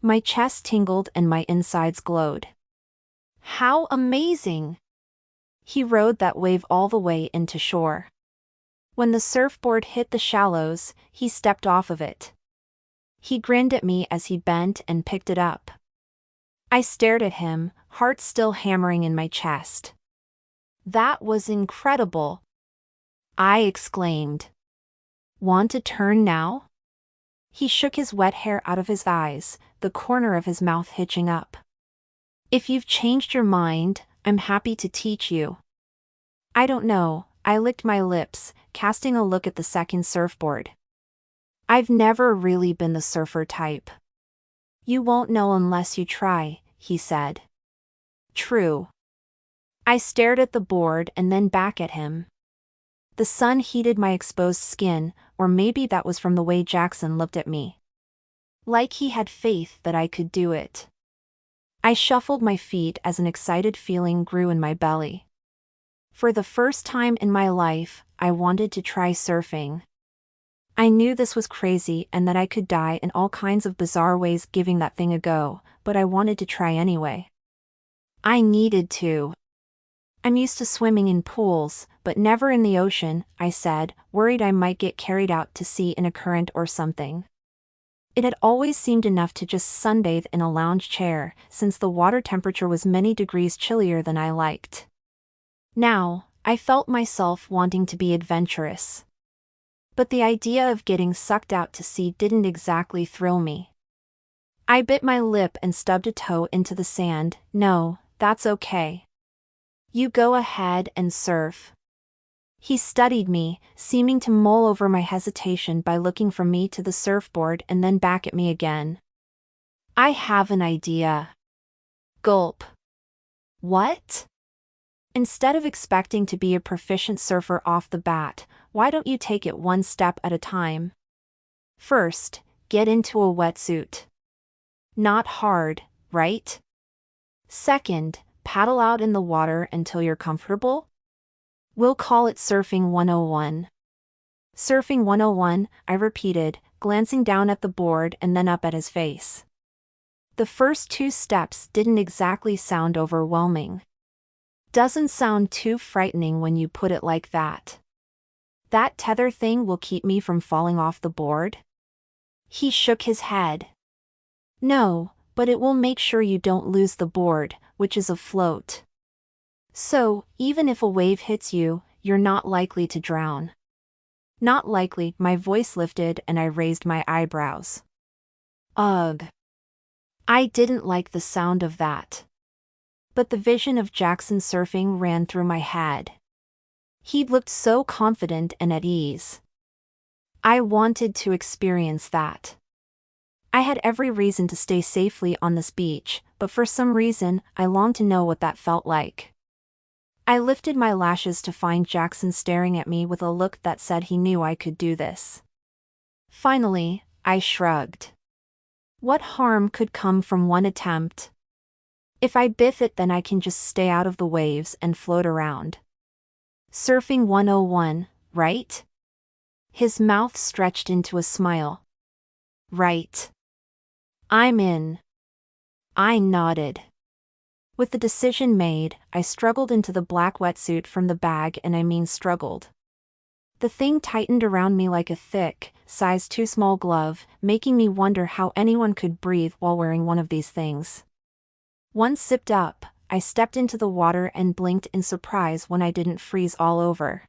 Speaker 1: My chest tingled and my insides glowed. How amazing! He rode that wave all the way into shore. When the surfboard hit the shallows, he stepped off of it. He grinned at me as he bent and picked it up. I stared at him, heart still hammering in my chest. "That was incredible!" I exclaimed. "Want to turn now?" He shook his wet hair out of his eyes, the corner of his mouth hitching up. "If you've changed your mind, I'm happy to teach you." "I don't know," I licked my lips, casting a look at the second surfboard. "I've never really been the surfer type." "You won't know unless you try," he said. "True." I stared at the board and then back at him. The sun heated my exposed skin, or maybe that was from the way Jackson looked at me. Like he had faith that I could do it. I shuffled my feet as an excited feeling grew in my belly. For the first time in my life, I wanted to try surfing. I knew this was crazy and that I could die in all kinds of bizarre ways giving that thing a go, but I wanted to try anyway. I needed to. "I'm used to swimming in pools, but never in the ocean," I said, worried I might get carried out to sea in a current or something. It had always seemed enough to just sunbathe in a lounge chair, since the water temperature was many degrees chillier than I liked. Now, I felt myself wanting to be adventurous. But the idea of getting sucked out to sea didn't exactly thrill me. I bit my lip and stubbed a toe into the sand. "No, that's okay. You go ahead and surf." He studied me, seeming to mull over my hesitation by looking from me to the surfboard and then back at me again. "I have an idea." Gulp. "What?" "Instead of expecting to be a proficient surfer off the bat, why don't you take it one step at a time? First, get into a wetsuit. Not hard, right? Second, paddle out in the water until you're comfortable. We'll call it Surfing 101. Surfing 101, I repeated, glancing down at the board and then up at his face. The first 2 steps didn't exactly sound overwhelming. Doesn't sound too frightening when you put it like that. That tether thing will keep me from falling off the board? He shook his head. No, but it will make sure you don't lose the board, which is afloat. So, even if a wave hits you, you're not likely to drown. Not likely, my voice lifted and I raised my eyebrows. Ugh. I didn't like the sound of that. But the vision of Jackson surfing ran through my head. He'd looked so confident and at ease. I wanted to experience that. I had every reason to stay safely on this beach, but for some reason, I longed to know what that felt like. I lifted my lashes to find Jackson staring at me with a look that said he knew I could do this. Finally, I shrugged. What harm could come from one attempt? If I biff it, then I can just stay out of the waves and float around. Surfing 101, right? His mouth stretched into a smile. Right. I'm in. I nodded. With the decision made, I struggled into the black wetsuit from the bag, and I mean struggled. The thing tightened around me like a thick, size too small glove, making me wonder how anyone could breathe while wearing one of these things. Once zipped up, I stepped into the water and blinked in surprise when I didn't freeze all over.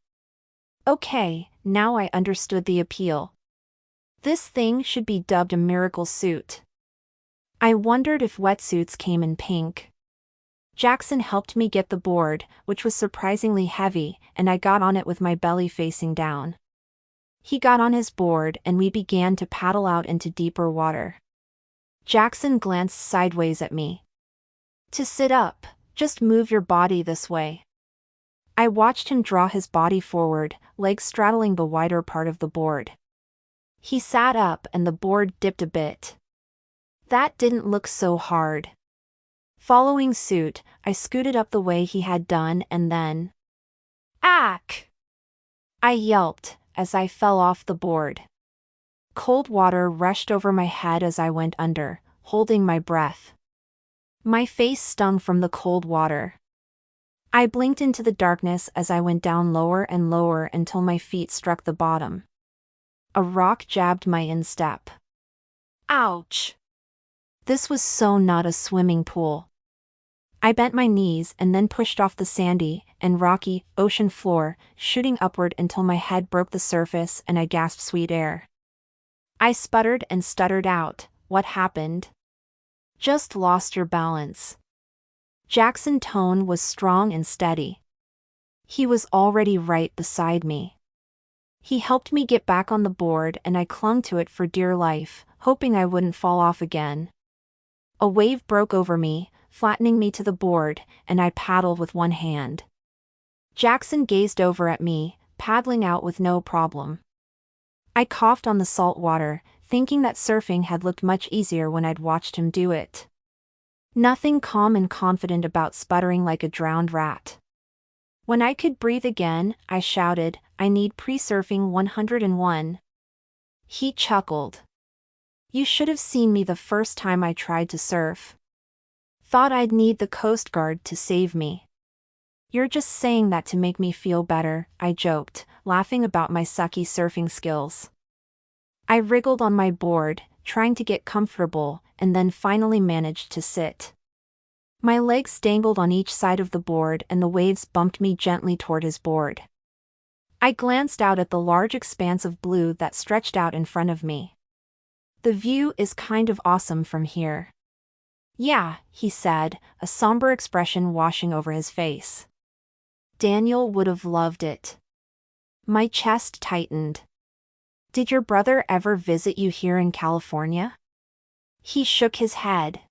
Speaker 1: Okay, now I understood the appeal. This thing should be dubbed a miracle suit. I wondered if wetsuits came in pink. Jackson helped me get the board, which was surprisingly heavy, and I got on it with my belly facing down. He got on his board and we began to paddle out into deeper water. Jackson glanced sideways at me. To sit up, just move your body this way. I watched him draw his body forward, legs straddling the wider part of the board. He sat up and the board dipped a bit. That didn't look so hard. Following suit, I scooted up the way he had done and then... Ack! I yelped as I fell off the board. Cold water rushed over my head as I went under, holding my breath. My face stung from the cold water. I blinked into the darkness as I went down lower and lower until my feet struck the bottom. A rock jabbed my instep. Ouch! This was so not a swimming pool. I bent my knees and then pushed off the sandy and rocky ocean floor, shooting upward until my head broke the surface and I gasped sweet air. I sputtered and stuttered out, "What happened?" "Just lost your balance." Jackson's tone was strong and steady. He was already right beside me. He helped me get back on the board and I clung to it for dear life, hoping I wouldn't fall off again. A wave broke over me, flattening me to the board, and I paddled with one hand. Jackson gazed over at me, paddling out with no problem. I coughed on the salt water, thinking that surfing had looked much easier when I'd watched him do it. Nothing calm and confident about sputtering like a drowned rat. When I could breathe again, I shouted, "I need pre-surfing 101. He chuckled. "You should have seen me the first time I tried to surf. Thought I'd need the Coast Guard to save me." "You're just saying that to make me feel better," I joked, laughing about my sucky surfing skills. I wriggled on my board, trying to get comfortable, and then finally managed to sit. My legs dangled on each side of the board and the waves bumped me gently toward his board. I glanced out at the large expanse of blue that stretched out in front of me. "The view is kind of awesome from here." "Yeah," he said, a somber expression washing over his face. "Daniel would have loved it." My chest tightened. "Did your brother ever visit you here in California?" He shook his head.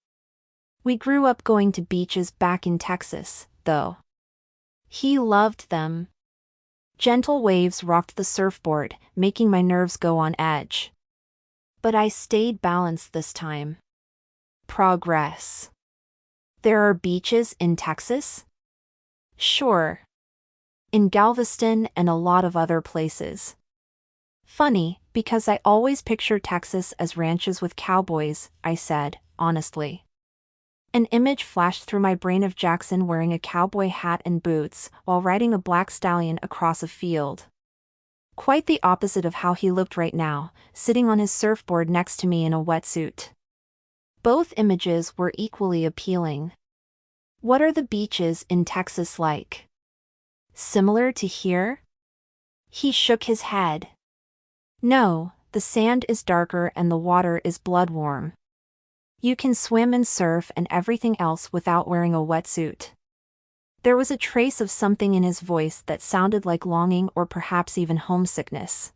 Speaker 1: "We grew up going to beaches back in Texas, though." He loved them. Gentle waves rocked the surfboard, making my nerves go on edge. But I stayed balanced this time. Progress. "There are beaches in Texas?" "Sure. In Galveston and a lot of other places." "Funny, because I always picture Texas as ranches with cowboys," I said, honestly. An image flashed through my brain of Jackson wearing a cowboy hat and boots while riding a black stallion across a field. Quite the opposite of how he looked right now, sitting on his surfboard next to me in a wetsuit. Both images were equally appealing. "What are the beaches in Texas like? Similar to here?" He shook his head. "No, the sand is darker and the water is blood-warm. You can swim and surf and everything else without wearing a wetsuit." There was a trace of something in his voice that sounded like longing or perhaps even homesickness.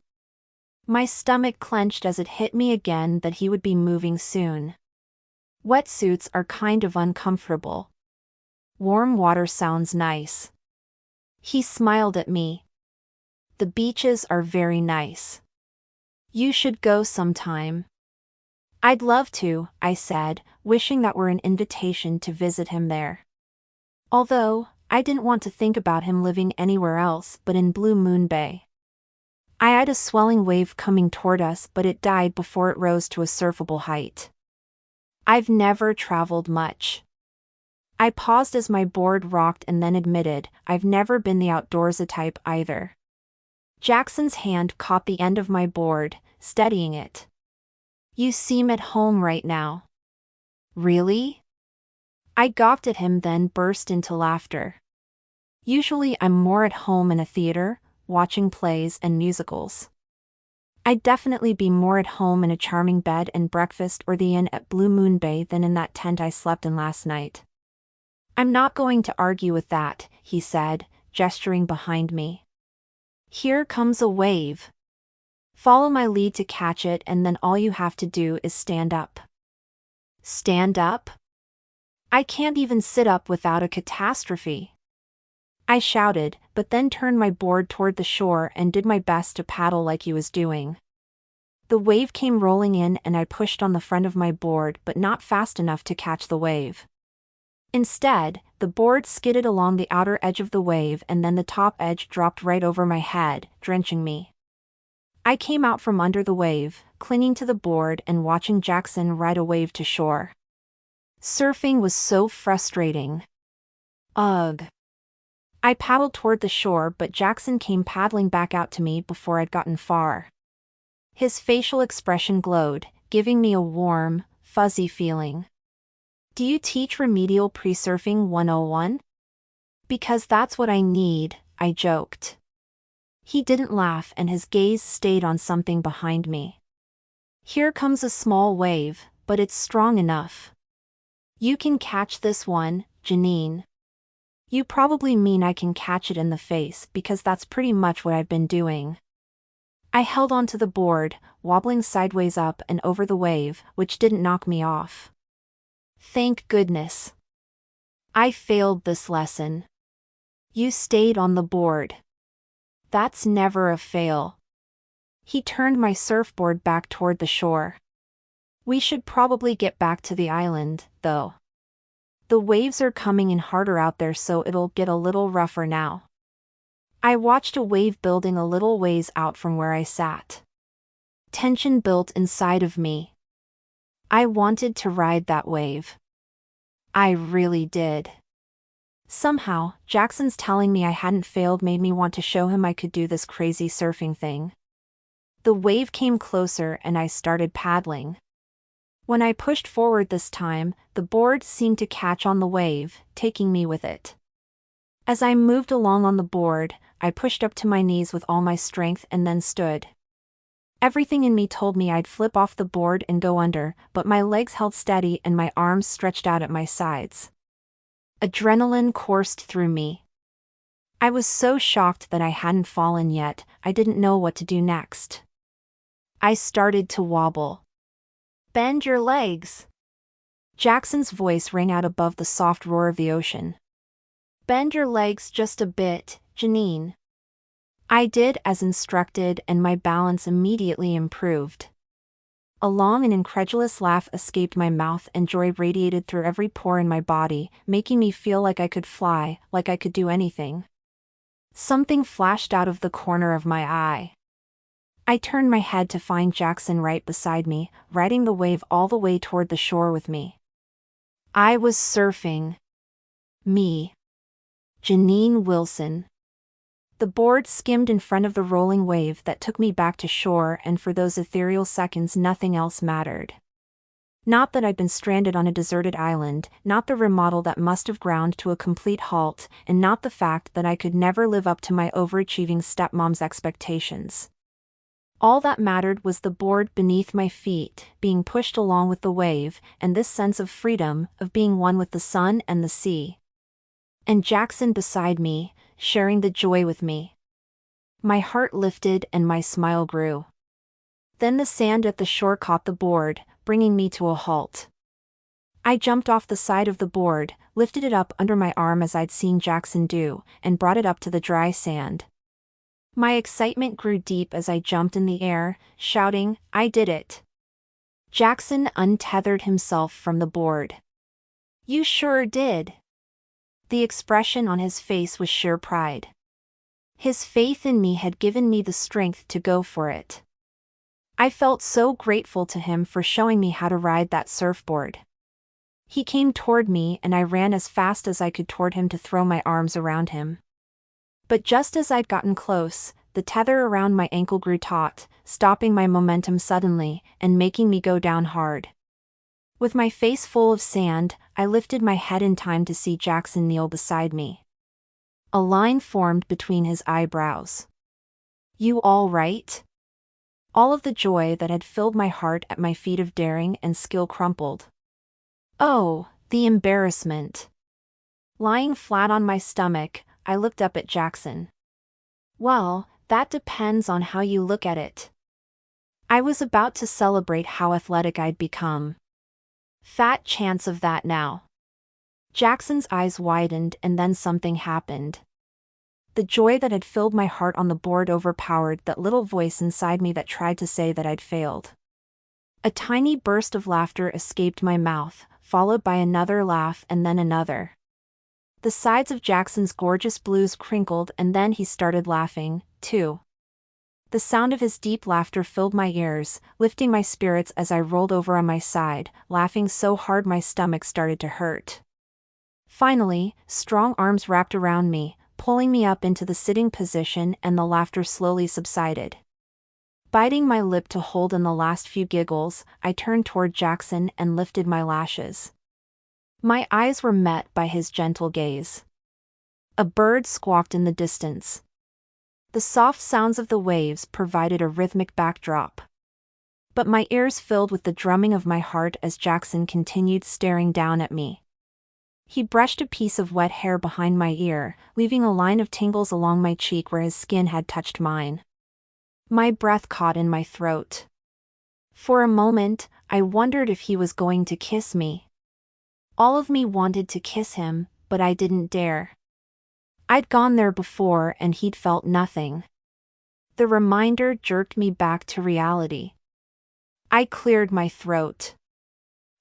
Speaker 1: My stomach clenched as it hit me again that he would be moving soon. "Wetsuits are kind of uncomfortable. Warm water sounds nice." He smiled at me. "The beaches are very nice. You should go sometime." "I'd love to," I said, wishing that were an invitation to visit him there. Although, I didn't want to think about him living anywhere else but in Blue Moon Bay. I eyed a swelling wave coming toward us, but it died before it rose to a surfable height. "I've never traveled much." I paused as my board rocked and then admitted, "I've never been the outdoorsy type either." Jackson's hand caught the end of my board, steadying it. "You seem at home right now." "Really?" I gawked at him, then burst into laughter. "Usually I'm more at home in a theater, watching plays and musicals. I'd definitely be more at home in a charming bed and breakfast or the inn at Blue Moon Bay than in that tent I slept in last night." "I'm not going to argue with that," he said, gesturing behind me. "Here comes a wave. Follow my lead to catch it and then all you have to do is stand up." "Stand up? I can't even sit up without a catastrophe." I shouted, but then turned my board toward the shore and did my best to paddle like he was doing. The wave came rolling in and I pushed on the front of my board but not fast enough to catch the wave. Instead, the board skidded along the outer edge of the wave and then the top edge dropped right over my head, drenching me. I came out from under the wave, clinging to the board and watching Jackson ride a wave to shore. Surfing was so frustrating. Ugh. I paddled toward the shore, but Jackson came paddling back out to me before I'd gotten far. His facial expression glowed, giving me a warm, fuzzy feeling. "Do you teach remedial pre-surfing 101? Because that's what I need," I joked. He didn't laugh and his gaze stayed on something behind me. "Here comes a small wave, but it's strong enough. You can catch this one, Janine." "You probably mean I can catch it in the face, because that's pretty much what I've been doing." I held onto the board, wobbling sideways up and over the wave, which didn't knock me off. Thank goodness. I failed this lesson. "You stayed on the board." "That's never a fail." He turned my surfboard back toward the shore. "We should probably get back to the island, though. The waves are coming in harder out there, so it'll get a little rougher now." I watched a wave building a little ways out from where I sat. Tension built inside of me. I wanted to ride that wave. I really did. Somehow, Jackson's telling me I hadn't failed made me want to show him I could do this crazy surfing thing. The wave came closer and I started paddling. When I pushed forward this time, the board seemed to catch on the wave, taking me with it. As I moved along on the board, I pushed up to my knees with all my strength and then stood. Everything in me told me I'd flip off the board and go under, but my legs held steady and my arms stretched out at my sides. Adrenaline coursed through me. I was so shocked that I hadn't fallen yet, I didn't know what to do next. I started to wobble. "Bend your legs." Jackson's voice rang out above the soft roar of the ocean. "Bend your legs just a bit, Janine." I did as instructed and my balance immediately improved. A long and incredulous laugh escaped my mouth and joy radiated through every pore in my body, making me feel like I could fly, like I could do anything. Something flashed out of the corner of my eye. I turned my head to find Jackson right beside me, riding the wave all the way toward the shore with me. I was surfing. Me. Janine Wilson. The board skimmed in front of the rolling wave that took me back to shore, and for those ethereal seconds nothing else mattered. Not that I'd been stranded on a deserted island, not the remodel that must have ground to a complete halt, and not the fact that I could never live up to my overachieving stepmom's expectations. All that mattered was the board beneath my feet, being pushed along with the wave, and this sense of freedom, of being one with the sun and the sea. And Jackson beside me, sharing the joy with me. My heart lifted and my smile grew. Then the sand at the shore caught the board, bringing me to a halt. I jumped off the side of the board, lifted it up under my arm as I'd seen Jackson do, and brought it up to the dry sand. My excitement grew deep as I jumped in the air, shouting, "I did it!" Jackson untethered himself from the board. "You sure did." The expression on his face was sheer pride. His faith in me had given me the strength to go for it. I felt so grateful to him for showing me how to ride that surfboard. He came toward me and I ran as fast as I could toward him to throw my arms around him. But just as I'd gotten close, the tether around my ankle grew taut, stopping my momentum suddenly, and making me go down hard. With my face full of sand, I lifted my head in time to see Jackson kneel beside me. A line formed between his eyebrows. "You all right?" All of the joy that had filled my heart at my feat of daring and skill crumpled. Oh, the embarrassment. Lying flat on my stomach, I looked up at Jackson. "Well, that depends on how you look at it." I was about to celebrate how athletic I'd become. "Fat chance of that now." Jackson's eyes widened and then something happened. The joy that had filled my heart on the board overpowered that little voice inside me that tried to say that I'd failed. A tiny burst of laughter escaped my mouth, followed by another laugh and then another. The sides of Jackson's gorgeous blues crinkled and then he started laughing, too. The sound of his deep laughter filled my ears, lifting my spirits as I rolled over on my side, laughing so hard my stomach started to hurt. Finally, strong arms wrapped around me, pulling me up into the sitting position, and the laughter slowly subsided. Biting my lip to hold in the last few giggles, I turned toward Jackson and lifted my lashes. My eyes were met by his gentle gaze. A bird squawked in the distance. The soft sounds of the waves provided a rhythmic backdrop. But my ears filled with the drumming of my heart as Jackson continued staring down at me. He brushed a piece of wet hair behind my ear, leaving a line of tingles along my cheek where his skin had touched mine. My breath caught in my throat. For a moment, I wondered if he was going to kiss me. All of me wanted to kiss him, but I didn't dare. I'd gone there before and he'd felt nothing. The reminder jerked me back to reality. I cleared my throat.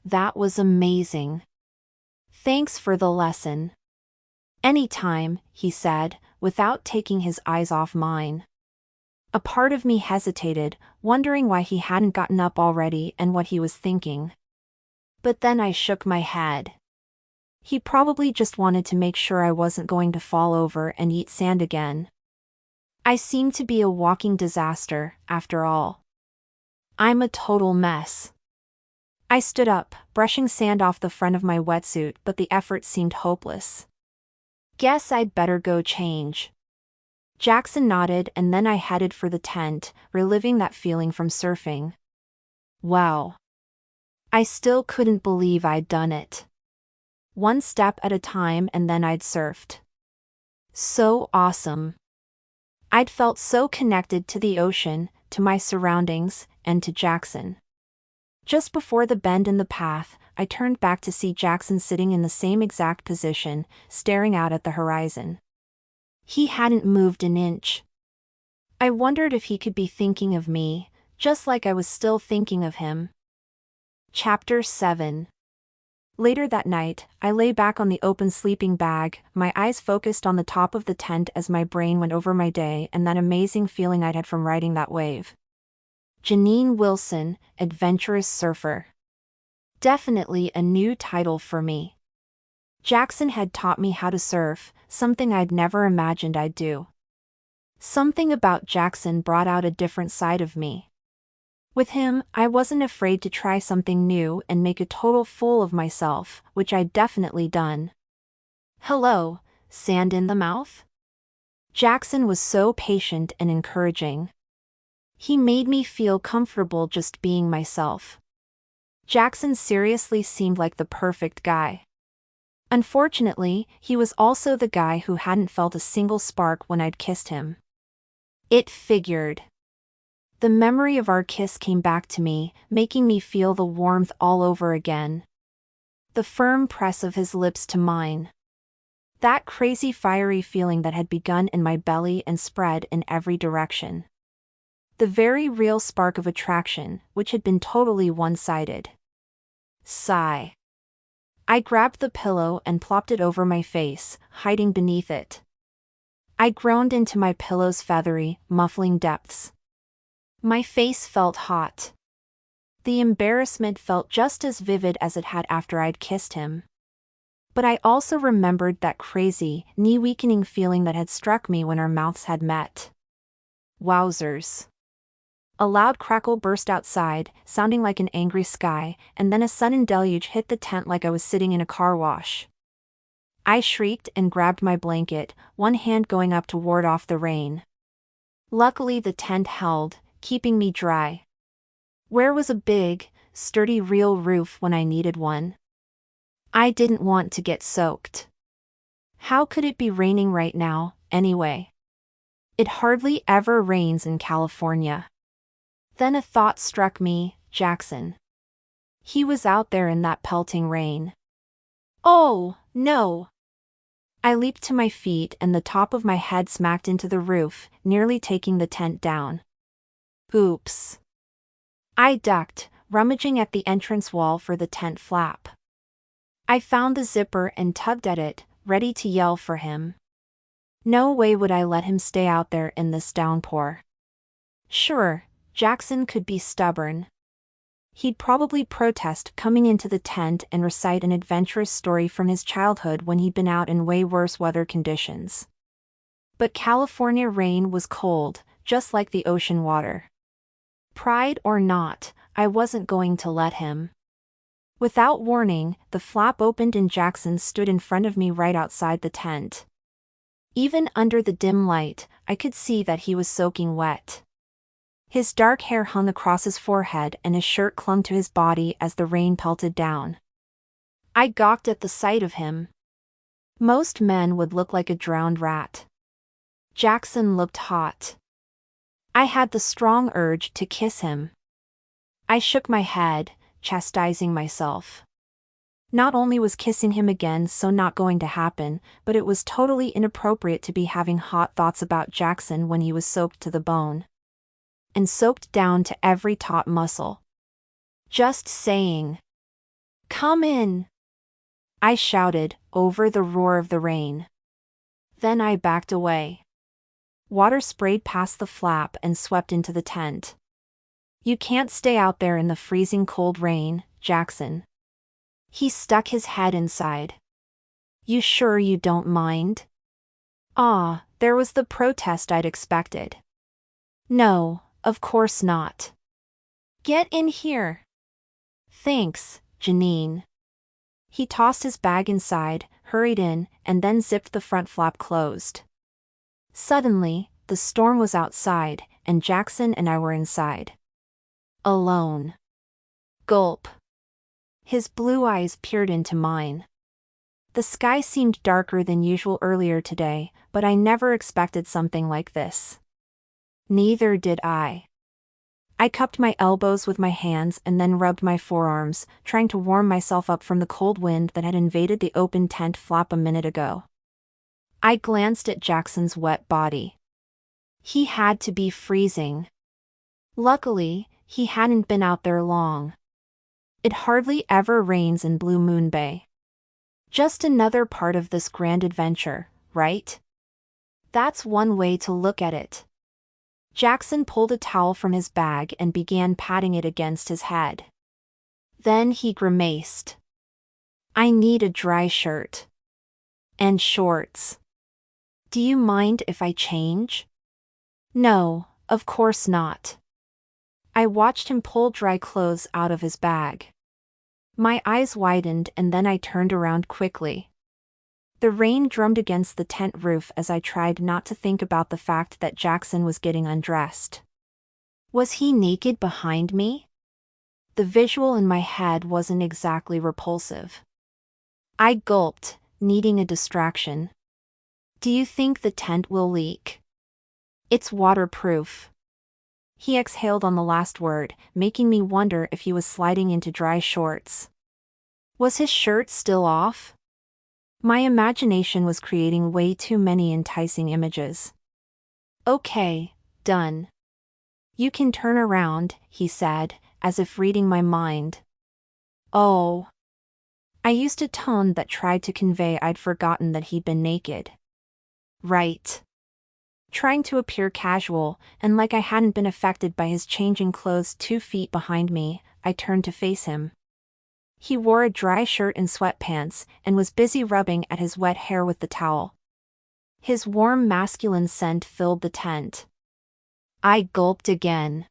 Speaker 1: That was amazing. Thanks for the lesson. Anytime, he said, without taking his eyes off mine. A part of me hesitated, wondering why he hadn't gotten up already and what he was thinking. But then I shook my head. He probably just wanted to make sure I wasn't going to fall over and eat sand again. I seemed to be a walking disaster, after all. I'm a total mess. I stood up, brushing sand off the front of my wetsuit, but the effort seemed hopeless. Guess I'd better go change. Jackson nodded, and then I headed for the tent, reliving that feeling from surfing. Wow. I still couldn't believe I'd done it. One step at a time, and then I'd surfed. So awesome. I'd felt so connected to the ocean, to my surroundings, and to Jackson. Just before the bend in the path, I turned back to see Jackson sitting in the same exact position, staring out at the horizon. He hadn't moved an inch. I wondered if he could be thinking of me, just like I was still thinking of him. Chapter 7. Later that night, I lay back on the open sleeping bag, my eyes focused on the top of the tent as my brain went over my day and that amazing feeling I'd had from riding that wave. Janine Wilson, Adventurous Surfer. Definitely a new title for me. Jackson had taught me how to surf, something I'd never imagined I'd do. Something about Jackson brought out a different side of me. With him, I wasn't afraid to try something new and make a total fool of myself, which I'd definitely done. Hello, sand in the mouth? Jackson was so patient and encouraging. He made me feel comfortable just being myself. Jackson seriously seemed like the perfect guy. Unfortunately, he was also the guy who hadn't felt a single spark when I'd kissed him. It figured. The memory of our kiss came back to me, making me feel the warmth all over again. The firm press of his lips to mine. That crazy fiery feeling that had begun in my belly and spread in every direction. The very real spark of attraction, which had been totally one-sided. Sigh. I grabbed the pillow and plopped it over my face, hiding beneath it. I groaned into my pillow's feathery, muffling depths. My face felt hot. The embarrassment felt just as vivid as it had after I'd kissed him. But I also remembered that crazy, knee-weakening feeling that had struck me when our mouths had met. Wowzers. A loud crackle burst outside, sounding like an angry sky, and then a sudden deluge hit the tent like I was sitting in a car wash. I shrieked and grabbed my blanket, one hand going up to ward off the rain. Luckily the tent held, keeping me dry. Where was a big, sturdy real roof when I needed one? I didn't want to get soaked. How could it be raining right now, anyway? It hardly ever rains in California. Then a thought struck me, Jackson. He was out there in that pelting rain. Oh, no! I leaped to my feet and the top of my head smacked into the roof, nearly taking the tent down. Oops. I ducked, rummaging at the entrance wall for the tent flap. I found the zipper and tugged at it, ready to yell for him. No way would I let him stay out there in this downpour. Sure, Jackson could be stubborn. He'd probably protest coming into the tent and recite an adventurous story from his childhood when he'd been out in way worse weather conditions. But California rain was cold, just like the ocean water. Pride or not, I wasn't going to let him. Without warning, the flap opened and Jackson stood in front of me right outside the tent. Even under the dim light, I could see that he was soaking wet. His dark hair hung across his forehead and his shirt clung to his body as the rain pelted down. I gawked at the sight of him. Most men would look like a drowned rat. Jackson looked hot. I had the strong urge to kiss him. I shook my head, chastising myself. Not only was kissing him again so not going to happen, but it was totally inappropriate to be having hot thoughts about Jackson when he was soaked to the bone. And soaked down to every taut muscle. Just saying. "Come in!" I shouted, over the roar of the rain. Then I backed away. Water sprayed past the flap and swept into the tent. "You can't stay out there in the freezing cold rain, Jackson." He stuck his head inside. "You sure you don't mind?" Ah, there was the protest I'd expected. "No, of course not." "Get in here." "Thanks, Janine." He tossed his bag inside, hurried in, and then zipped the front flap closed. Suddenly, the storm was outside, and Jackson and I were inside. Alone. Gulp. His blue eyes peered into mine. The sky seemed darker than usual earlier today, but I never expected something like this. Neither did I. I cupped my elbows with my hands and then rubbed my forearms, trying to warm myself up from the cold wind that had invaded the open tent flap a minute ago. I glanced at Jackson's wet body. He had to be freezing. Luckily, he hadn't been out there long. It hardly ever rains in Blue Moon Bay. Just another part of this grand adventure, right? That's one way to look at it. Jackson pulled a towel from his bag and began patting it against his head. Then he grimaced. "I need a dry shirt. And shorts. Do you mind if I change?" "No, of course not." I watched him pull dry clothes out of his bag. My eyes widened and then I turned around quickly. The rain drummed against the tent roof as I tried not to think about the fact that Jackson was getting undressed. Was he naked behind me? The visual in my head wasn't exactly repulsive. I gulped, needing a distraction. "Do you think the tent will leak?" "It's waterproof." He exhaled on the last word, making me wonder if he was sliding into dry shorts. Was his shirt still off? My imagination was creating way too many enticing images. "Okay, done. You can turn around," he said, as if reading my mind. "Oh." I used a tone that tried to convey I'd forgotten that he'd been naked. "Right." Trying to appear casual, and like I hadn't been affected by his changing clothes 2 feet behind me, I turned to face him. He wore a dry shirt and sweatpants, and was busy rubbing at his wet hair with the towel. His warm masculine scent filled the tent. I gulped again.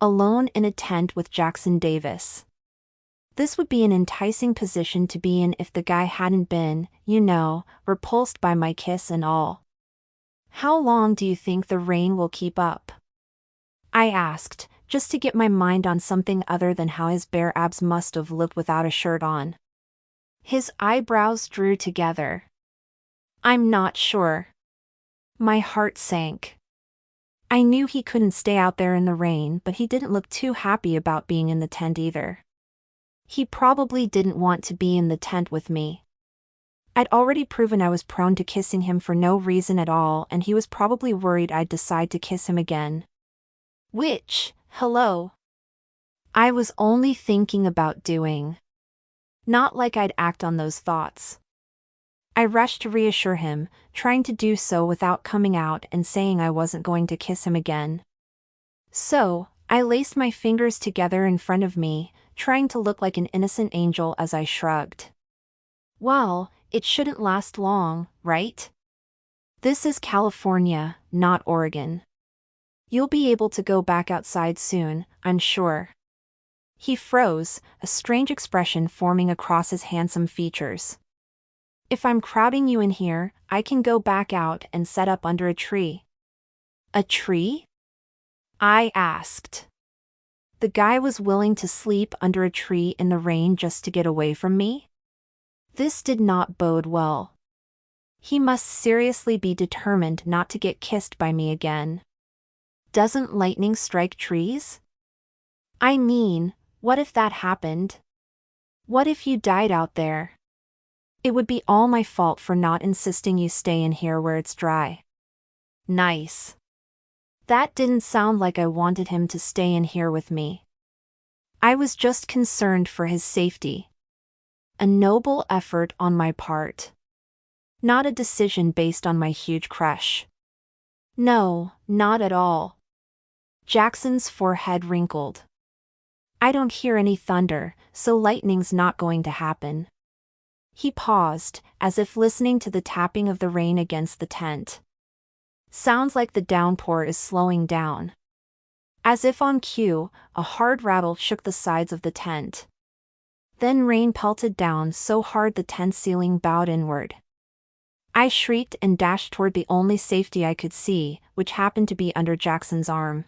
Speaker 1: Alone in a tent with Jackson Davis. This would be an enticing position to be in if the guy hadn't been, repulsed by my kiss and all. "How long do you think the rain will keep up?" I asked, just to get my mind on something other than how his bare abs must have looked without a shirt on. His eyebrows drew together. "I'm not sure." My heart sank. I knew he couldn't stay out there in the rain, but he didn't look too happy about being in the tent either. He probably didn't want to be in the tent with me. I'd already proven I was prone to kissing him for no reason at all, and he was probably worried I'd decide to kiss him again. Which, hello, I was only thinking about doing. Not like I'd act on those thoughts. I rushed to reassure him, trying to do so without coming out and saying I wasn't going to kiss him again. So, I laced my fingers together in front of me, trying to look like an innocent angel as I shrugged. "Well, it shouldn't last long, right?" This is California, not Oregon. You'll be able to go back outside soon, I'm sure. He froze, a strange expression forming across his handsome features. If I'm crowding you in here, I can go back out and set up under a tree. A tree? I asked. The guy was willing to sleep under a tree in the rain just to get away from me? This did not bode well. He must seriously be determined not to get kissed by me again. Doesn't lightning strike trees? I mean, what if that happened? What if you died out there? It would be all my fault for not insisting you stay in here where it's dry. Nice. That didn't sound like I wanted him to stay in here with me. I was just concerned for his safety. A noble effort on my part. Not a decision based on my huge crush. No, not at all. Jackson's forehead wrinkled. I don't hear any thunder, so lightning's not going to happen. He paused, as if listening to the tapping of the rain against the tent. Sounds like the downpour is slowing down. As if on cue, a hard rattle shook the sides of the tent. Then rain pelted down so hard the tent ceiling bowed inward. I shrieked and dashed toward the only safety I could see, which happened to be under Jackson's arm.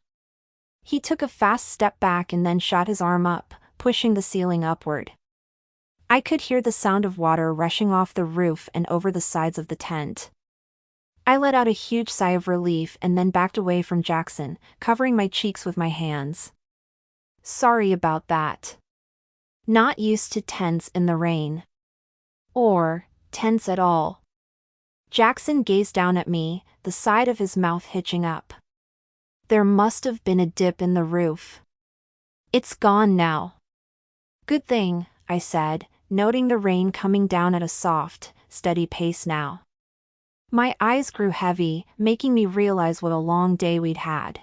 Speaker 1: He took a fast step back and then shot his arm up, pushing the ceiling upward. I could hear the sound of water rushing off the roof and over the sides of the tent. I let out a huge sigh of relief and then backed away from Jackson, covering my cheeks with my hands. Sorry about that. Not used to tents in the rain. Or tents at all. Jackson gazed down at me, the side of his mouth hitching up. There must have been a dip in the roof. It's gone now. Good thing, I said, noting the rain coming down at a soft, steady pace now. My eyes grew heavy, making me realize what a long day we'd had.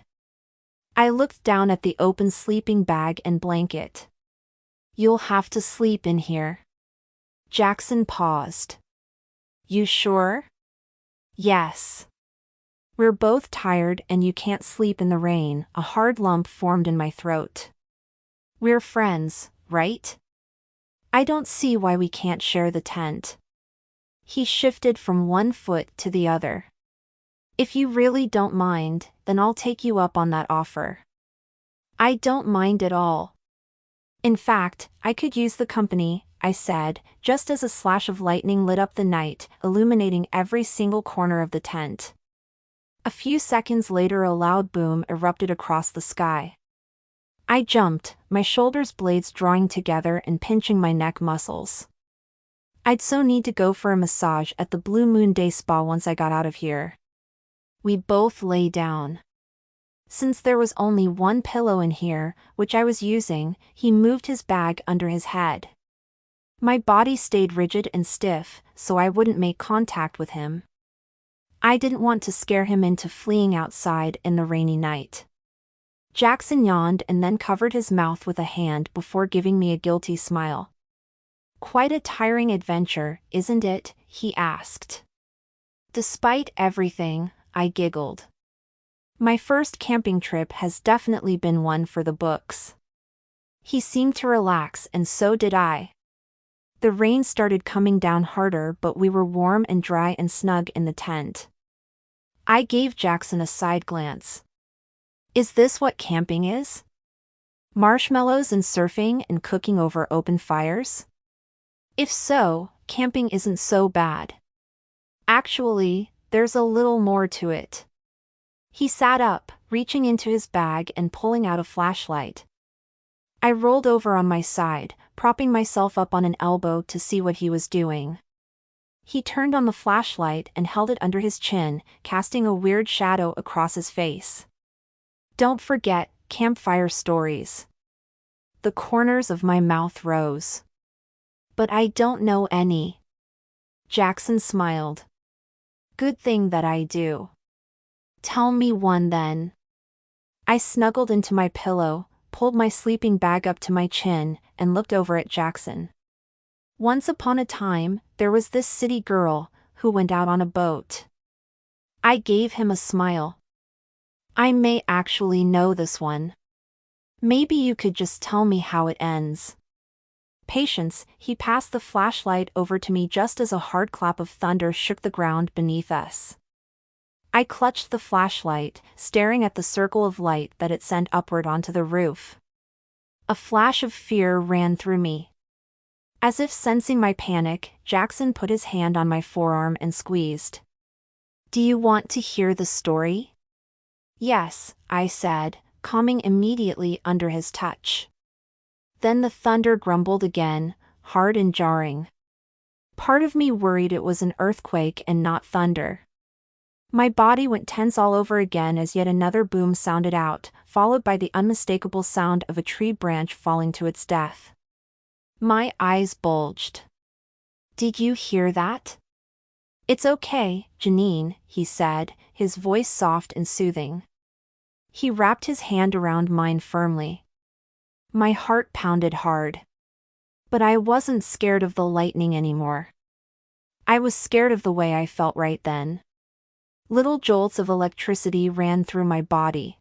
Speaker 1: I looked down at the open sleeping bag and blanket. You'll have to sleep in here. Jackson paused. You sure? Yes. We're both tired and you can't sleep in the rain, a hard lump formed in my throat. We're friends, right? I don't see why we can't share the tent. He shifted from one foot to the other. If you really don't mind, then I'll take you up on that offer. I don't mind at all. In fact, I could use the company, I said, just as a slash of lightning lit up the night, illuminating every single corner of the tent. A few seconds later a loud boom erupted across the sky. I jumped, my shoulders blades drawing together and pinching my neck muscles. I'd so need to go for a massage at the Blue Moon Day spa once I got out of here. We both lay down. Since there was only one pillow in here, which I was using, he moved his bag under his head. My body stayed rigid and stiff, so I wouldn't make contact with him. I didn't want to scare him into fleeing outside in the rainy night. Jackson yawned and then covered his mouth with a hand before giving me a guilty smile. Quite a tiring adventure, isn't it? He asked. Despite everything, I giggled. My first camping trip has definitely been one for the books. He seemed to relax and so did I. The rain started coming down harder, but we were warm and dry and snug in the tent. I gave Jackson a side glance. Is this what camping is? Marshmallows and surfing and cooking over open fires? If so, camping isn't so bad. Actually, there's a little more to it. He sat up, reaching into his bag and pulling out a flashlight. I rolled over on my side, propping myself up on an elbow to see what he was doing. He turned on the flashlight and held it under his chin, casting a weird shadow across his face. Don't forget, campfire stories. The corners of my mouth rose. But I don't know any. Jackson smiled. Good thing that I do. Tell me one then. I snuggled into my pillow, pulled my sleeping bag up to my chin, and looked over at Jackson. Once upon a time, there was this city girl, who went out on a boat. I gave him a smile. I may actually know this one. Maybe you could just tell me how it ends. Patience, he passed the flashlight over to me just as a hard clap of thunder shook the ground beneath us. I clutched the flashlight, staring at the circle of light that it sent upward onto the roof. A flash of fear ran through me. As if sensing my panic, Jackson put his hand on my forearm and squeezed. Do you want to hear the story? Yes, I said, calming immediately under his touch. Then the thunder grumbled again, hard and jarring. Part of me worried it was an earthquake and not thunder. My body went tense all over again as yet another boom sounded out, followed by the unmistakable sound of a tree branch falling to its death. My eyes bulged. Did you hear that? It's okay, Janine, he said, his voice soft and soothing. He wrapped his hand around mine firmly. My heart pounded hard. But I wasn't scared of the lightning anymore. I was scared of the way I felt right then. Little jolts of electricity ran through my body.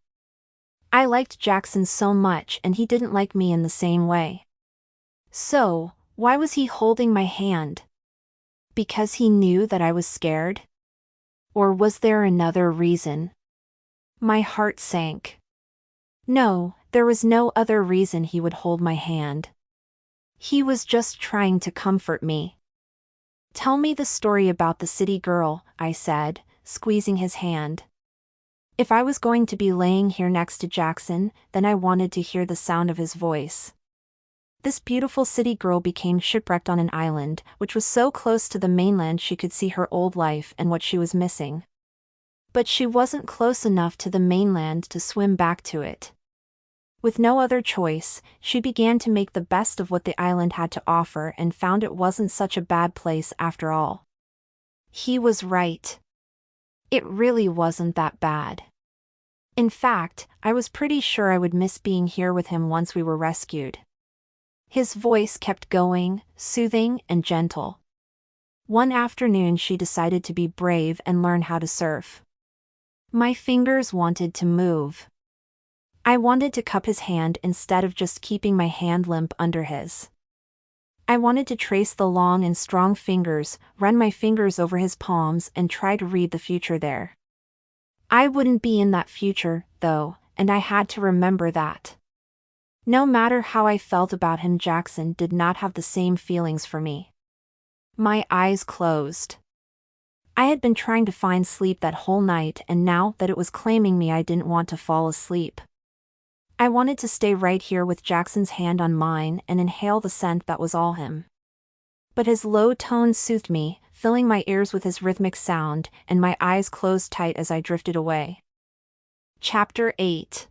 Speaker 1: I liked Jackson so much and he didn't like me in the same way. So, why was he holding my hand? Because he knew that I was scared? Or was there another reason? My heart sank. No, there was no other reason he would hold my hand. He was just trying to comfort me. Tell me the story about the city girl, I said, squeezing his hand. If I was going to be laying here next to Jackson, then I wanted to hear the sound of his voice. This beautiful city girl became shipwrecked on an island, which was so close to the mainland she could see her old life and what she was missing. But she wasn't close enough to the mainland to swim back to it. With no other choice, she began to make the best of what the island had to offer and found it wasn't such a bad place after all. He was right. It really wasn't that bad. In fact, I was pretty sure I would miss being here with him once we were rescued. His voice kept going, soothing and gentle. One afternoon she decided to be brave and learn how to surf. My fingers wanted to move. I wanted to cup his hand instead of just keeping my hand limp under his. I wanted to trace the long and strong fingers, run my fingers over his palms and try to read the future there. I wouldn't be in that future, though, and I had to remember that. No matter how I felt about him, Jackson did not have the same feelings for me. My eyes closed. I had been trying to find sleep that whole night and now that it was claiming me I didn't want to fall asleep. I wanted to stay right here with Jackson's hand on mine and inhale the scent that was all him. But his low tones soothed me, filling my ears with his rhythmic sound, and my eyes closed tight as I drifted away. Chapter 8.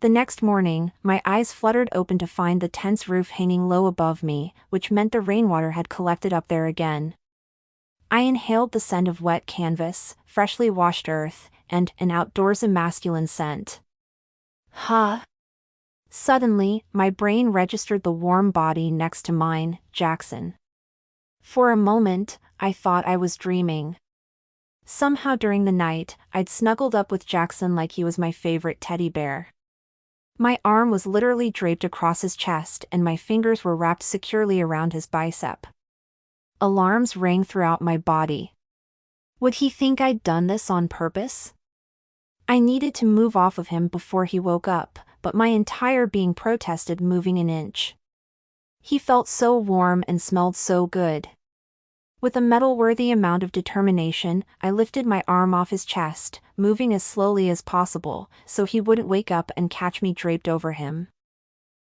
Speaker 1: The next morning, my eyes fluttered open to find the tent's roof hanging low above me, which meant the rainwater had collected up there again. I inhaled the scent of wet canvas, freshly washed earth, and an outdoorsy masculine scent. Huh? Suddenly, my brain registered the warm body next to mine, Jackson. For a moment, I thought I was dreaming. Somehow during the night, I'd snuggled up with Jackson like he was my favorite teddy bear. My arm was literally draped across his chest and my fingers were wrapped securely around his bicep. Alarms rang throughout my body. Would he think I'd done this on purpose? I needed to move off of him before he woke up, but my entire being protested moving an inch. He felt so warm and smelled so good. With a medal-worthy amount of determination, I lifted my arm off his chest, moving as slowly as possible, so he wouldn't wake up and catch me draped over him.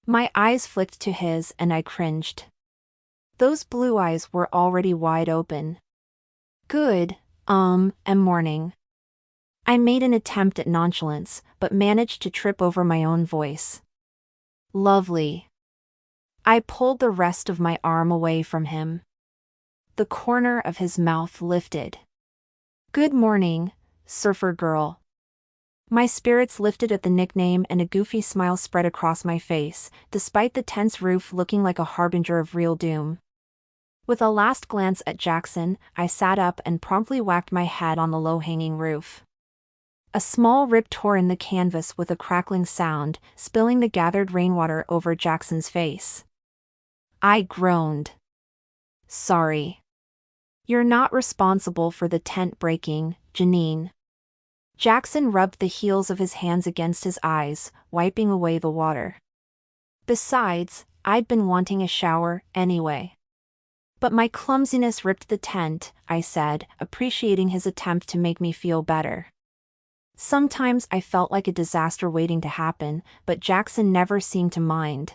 Speaker 1: My eyes flicked to his and I cringed. Those blue eyes were already wide open. Good morning. I made an attempt at nonchalance, but managed to trip over my own voice. Lovely. I pulled the rest of my arm away from him. The corner of his mouth lifted. Good morning, surfer girl. My spirits lifted at the nickname and a goofy smile spread across my face, despite the tense roof looking like a harbinger of real doom. With a last glance at Jackson, I sat up and promptly whacked my head on the low-hanging roof. A small rip tore in the canvas with a crackling sound, spilling the gathered rainwater over Jackson's face. I groaned. Sorry. You're not responsible for the tent breaking, Janine. Jackson rubbed the heels of his hands against his eyes, wiping away the water. Besides, I'd been wanting a shower anyway. But my clumsiness ripped the tent, I said, appreciating his attempt to make me feel better. Sometimes I felt like a disaster waiting to happen, but Jackson never seemed to mind.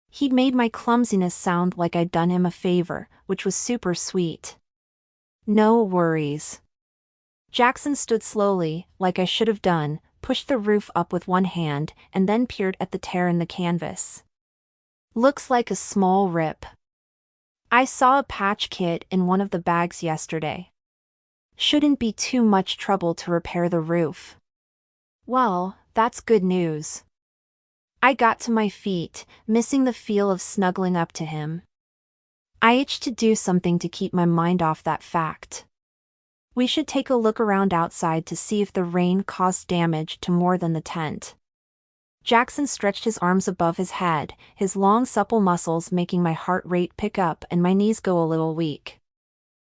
Speaker 1: He'd made my clumsiness sound like I'd done him a favor, which was super sweet. No worries. Jackson stood slowly, like I should have done, pushed the roof up with one hand, and then peered at the tear in the canvas. Looks like a small rip. I saw a patch kit in one of the bags yesterday. Shouldn't be too much trouble to repair the roof. Well, that's good news. I got to my feet, missing the feel of snuggling up to him. I itched to do something to keep my mind off that fact. We should take a look around outside to see if the rain caused damage to more than the tent. Jackson stretched his arms above his head, his long supple muscles making my heart rate pick up and my knees go a little weak.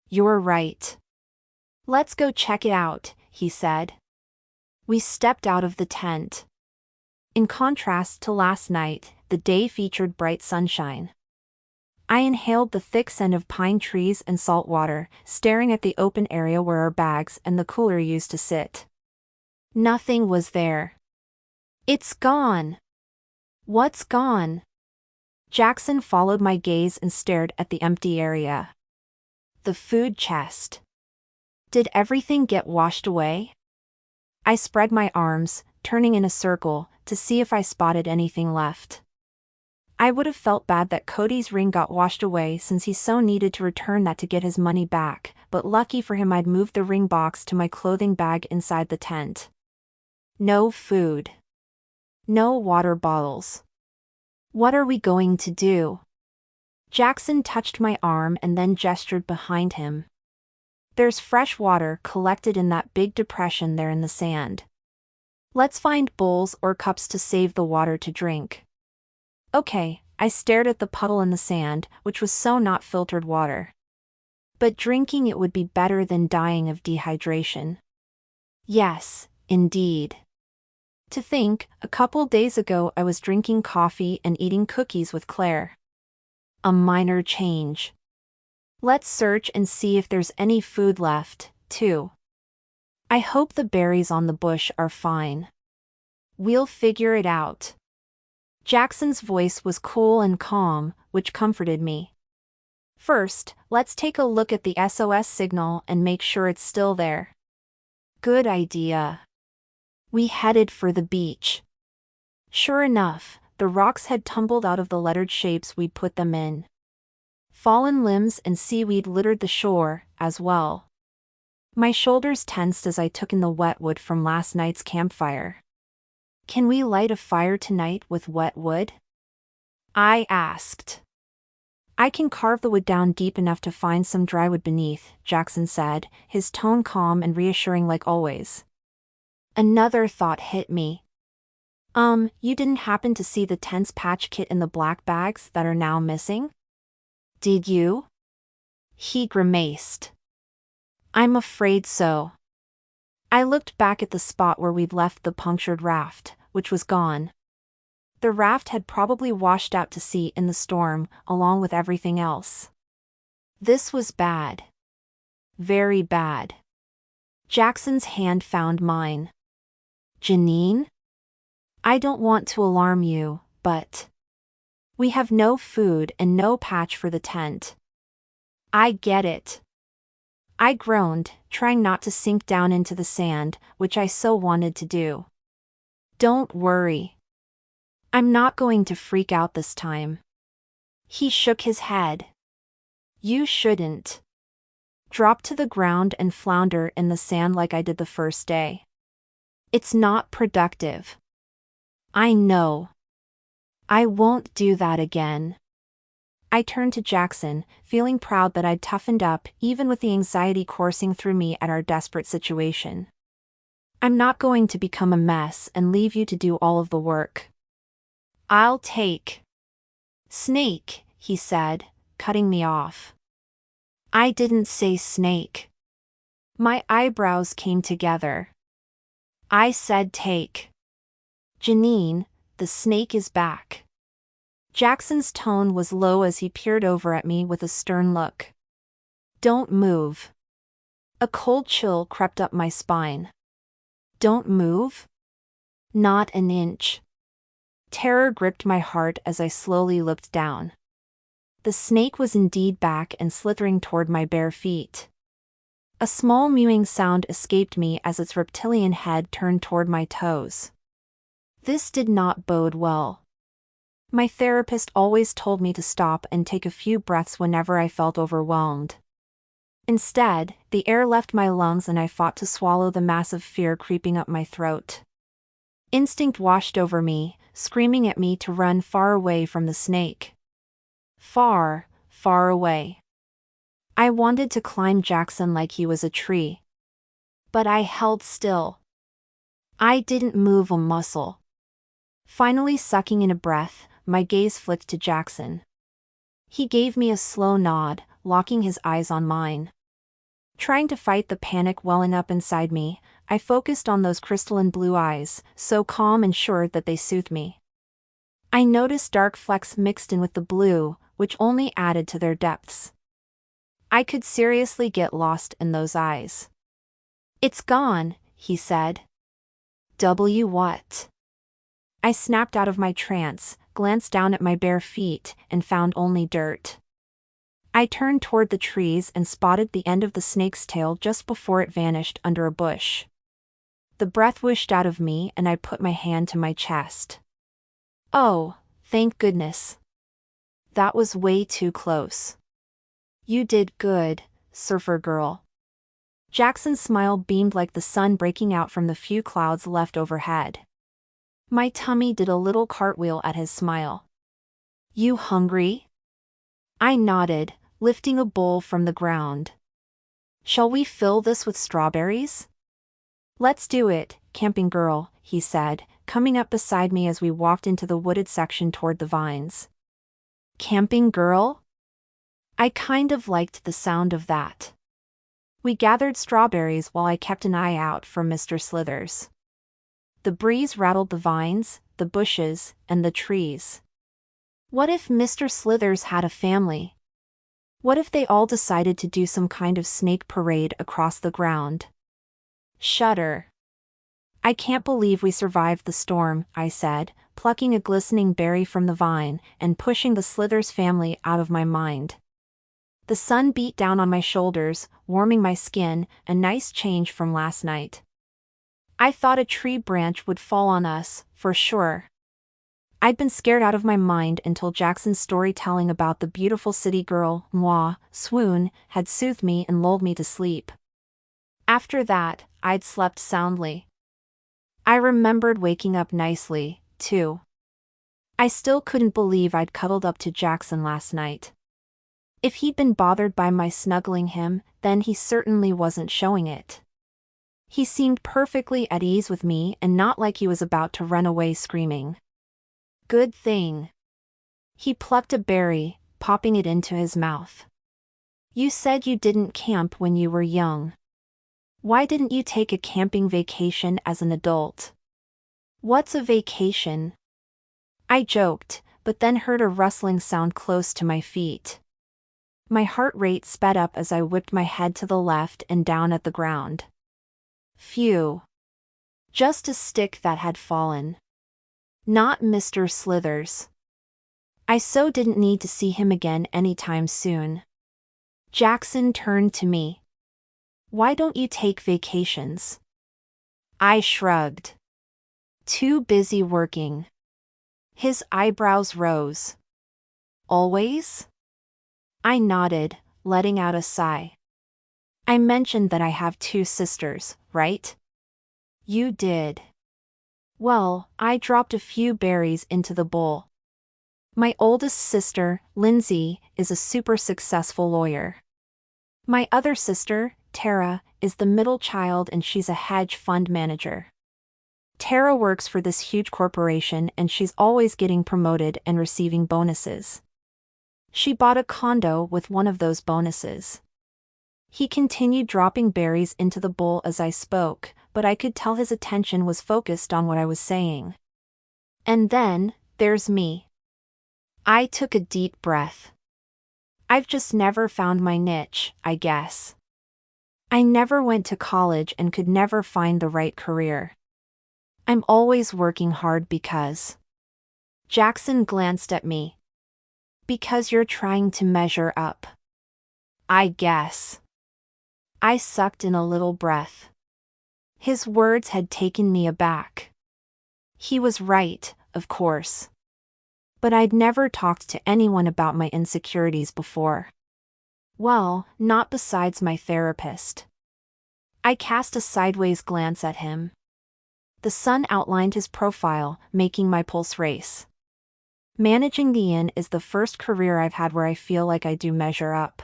Speaker 1: You're right. Let's go check it out, he said. We stepped out of the tent. In contrast to last night, the day featured bright sunshine. I inhaled the thick scent of pine trees and salt water, staring at the open area where our bags and the cooler used to sit. Nothing was there. It's gone. What's gone? Jackson followed my gaze and stared at the empty area. The food chest. Did everything get washed away? I spread my arms, turning in a circle, to see if I spotted anything left. I would have felt bad that Cody's ring got washed away since he so needed to return that to get his money back, but lucky for him I'd moved the ring box to my clothing bag inside the tent. No food. No water bottles. What are we going to do? Jackson touched my arm and then gestured behind him. There's fresh water collected in that big depression there in the sand. Let's find bowls or cups to save the water to drink. Okay, I stared at the puddle in the sand, which was so not filtered water. But drinking it would be better than dying of dehydration. Yes, indeed. To think, a couple days ago I was drinking coffee and eating cookies with Claire. A minor change. Let's search and see if there's any food left, too. I hope the berries on the bush are fine. We'll figure it out. Jackson's voice was cool and calm, which comforted me. First, let's take a look at the SOS signal and make sure it's still there. Good idea. We headed for the beach. Sure enough, the rocks had tumbled out of the lettered shapes we'd put them in. Fallen limbs and seaweed littered the shore, as well. My shoulders tensed as I took in the wet wood from last night's campfire. Can we light a fire tonight with wet wood? I asked. I can carve the wood down deep enough to find some dry wood beneath, Jackson said, his tone calm and reassuring like always. Another thought hit me. You didn't happen to see the tent's patch kit in the black bags that are now missing? Did you? He grimaced. I'm afraid so. I looked back at the spot where we'd left the punctured raft, which was gone. The raft had probably washed out to sea in the storm, along with everything else. This was bad. Very bad. Jackson's hand found mine. Janine? I don't want to alarm you, but we have no food and no patch for the tent. I get it. I groaned, trying not to sink down into the sand, which I so wanted to do. Don't worry. I'm not going to freak out this time. He shook his head. You shouldn't. Drop to the ground and flounder in the sand like I did the first day. It's not productive. I know. I won't do that again. I turned to Jackson, feeling proud that I'd toughened up even with the anxiety coursing through me at our desperate situation. I'm not going to become a mess and leave you to do all of the work. I'll take. Snake, he said, cutting me off. I didn't say snake. My eyebrows came together. I said take. Janine, the snake is back. Jackson's tone was low as he peered over at me with a stern look. Don't move. A cold chill crept up my spine. Don't move? Not an inch. Terror gripped my heart as I slowly looked down. The snake was indeed back and slithering toward my bare feet. A small mewing sound escaped me as its reptilian head turned toward my toes. This did not bode well. My therapist always told me to stop and take a few breaths whenever I felt overwhelmed. Instead, the air left my lungs and I fought to swallow the massive fear creeping up my throat. Instinct washed over me, screaming at me to run far away from the snake. Far, far away. I wanted to climb Jackson like he was a tree. But I held still. I didn't move a muscle. Finally sucking in a breath, my gaze flicked to Jackson. He gave me a slow nod, locking his eyes on mine. Trying to fight the panic welling up inside me, I focused on those crystalline blue eyes, so calm and sure that they soothed me. I noticed dark flecks mixed in with the blue, which only added to their depths. I could seriously get lost in those eyes. It's gone, he said. What? I snapped out of my trance, glanced down at my bare feet, and found only dirt. I turned toward the trees and spotted the end of the snake's tail just before it vanished under a bush. The breath whooshed out of me and I put my hand to my chest. Oh, thank goodness. That was way too close. You did good, surfer girl. Jackson's smile beamed like the sun breaking out from the few clouds left overhead. My tummy did a little cartwheel at his smile. You hungry? I nodded, lifting a bowl from the ground. Shall we fill this with strawberries? Let's do it, camping girl, he said, coming up beside me as we walked into the wooded section toward the vines. Camping girl? I kind of liked the sound of that. We gathered strawberries while I kept an eye out for Mr. Slithers. The breeze rattled the vines, the bushes, and the trees. What if Mr. Slithers had a family? What if they all decided to do some kind of snake parade across the ground? Shudder. I can't believe we survived the storm, I said, plucking a glistening berry from the vine and pushing the Slithers family out of my mind. The sun beat down on my shoulders, warming my skin, a nice change from last night. I thought a tree branch would fall on us, for sure. I'd been scared out of my mind until Jackson's storytelling about the beautiful city girl, swoon, had soothed me and lulled me to sleep. After that, I'd slept soundly. I remembered waking up nicely, too. I still couldn't believe I'd cuddled up to Jackson last night. If he'd been bothered by my snuggling him, then he certainly wasn't showing it. He seemed perfectly at ease with me and not like he was about to run away screaming. Good thing. He plucked a berry, popping it into his mouth. You said you didn't camp when you were young. Why didn't you take a camping vacation as an adult? What's a vacation? I joked, but then heard a rustling sound close to my feet. My heart rate sped up as I whipped my head to the left and down at the ground. Phew. Just a stick that had fallen. Not Mr. Slithers. I so didn't need to see him again anytime soon. Jackson turned to me. Why don't you take vacations? I shrugged. Too busy working. His eyebrows rose. Always? I nodded, letting out a sigh. I mentioned that I have 2 sisters, right? You did. Well, I dropped a few berries into the bowl. My oldest sister, Lindsay, is a super successful lawyer. My other sister, Tara, is the middle child and she's a hedge fund manager. Tara works for this huge corporation and she's always getting promoted and receiving bonuses. She bought a condo with one of those bonuses. He continued dropping berries into the bowl as I spoke, but I could tell his attention was focused on what I was saying. And then, there's me. I took a deep breath. I've just never found my niche, I guess. I never went to college and could never find the right career. I'm always working hard because. Jackson glanced at me. Because you're trying to measure up. I guess. I sucked in a little breath. His words had taken me aback. He was right, of course. But I'd never talked to anyone about my insecurities before. Well, not besides my therapist. I cast a sideways glance at him. The sun outlined his profile, making my pulse race. Managing the inn is the first career I've had where I feel like I do measure up.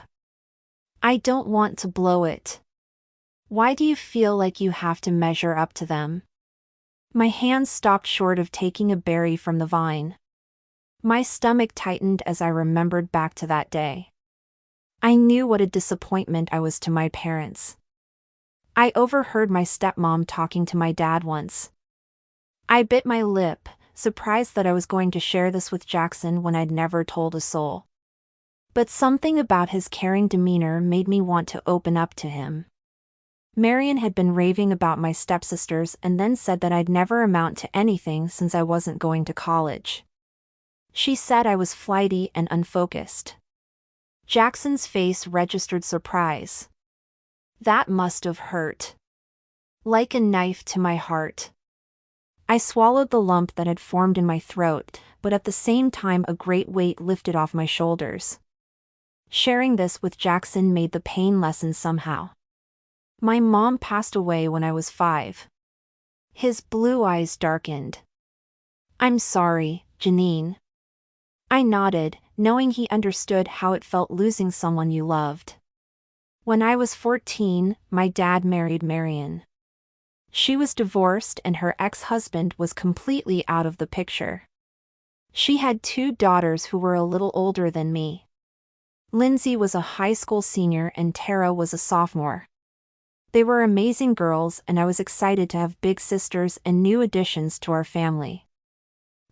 Speaker 1: I don't want to blow it. Why do you feel like you have to measure up to them? My hands stopped short of taking a berry from the vine. My stomach tightened as I remembered back to that day. I knew what a disappointment I was to my parents. I overheard my stepmom talking to my dad once. I bit my lip, surprised that I was going to share this with Jackson when I'd never told a soul. But something about his caring demeanor made me want to open up to him. Marion had been raving about my stepsisters and then said that I'd never amount to anything since I wasn't going to college. She said I was flighty and unfocused. Jackson's face registered surprise. That must have hurt. Like a knife to my heart. I swallowed the lump that had formed in my throat, but at the same time a great weight lifted off my shoulders. Sharing this with Jackson made the pain lessen somehow. My mom passed away when I was 5. His blue eyes darkened. I'm sorry, Janine. I nodded, knowing he understood how it felt losing someone you loved. When I was 14, my dad married Marion. She was divorced and her ex-husband was completely out of the picture. She had 2 daughters who were a little older than me. Lindsay was a high school senior and Tara was a sophomore. They were amazing girls and I was excited to have big sisters and new additions to our family.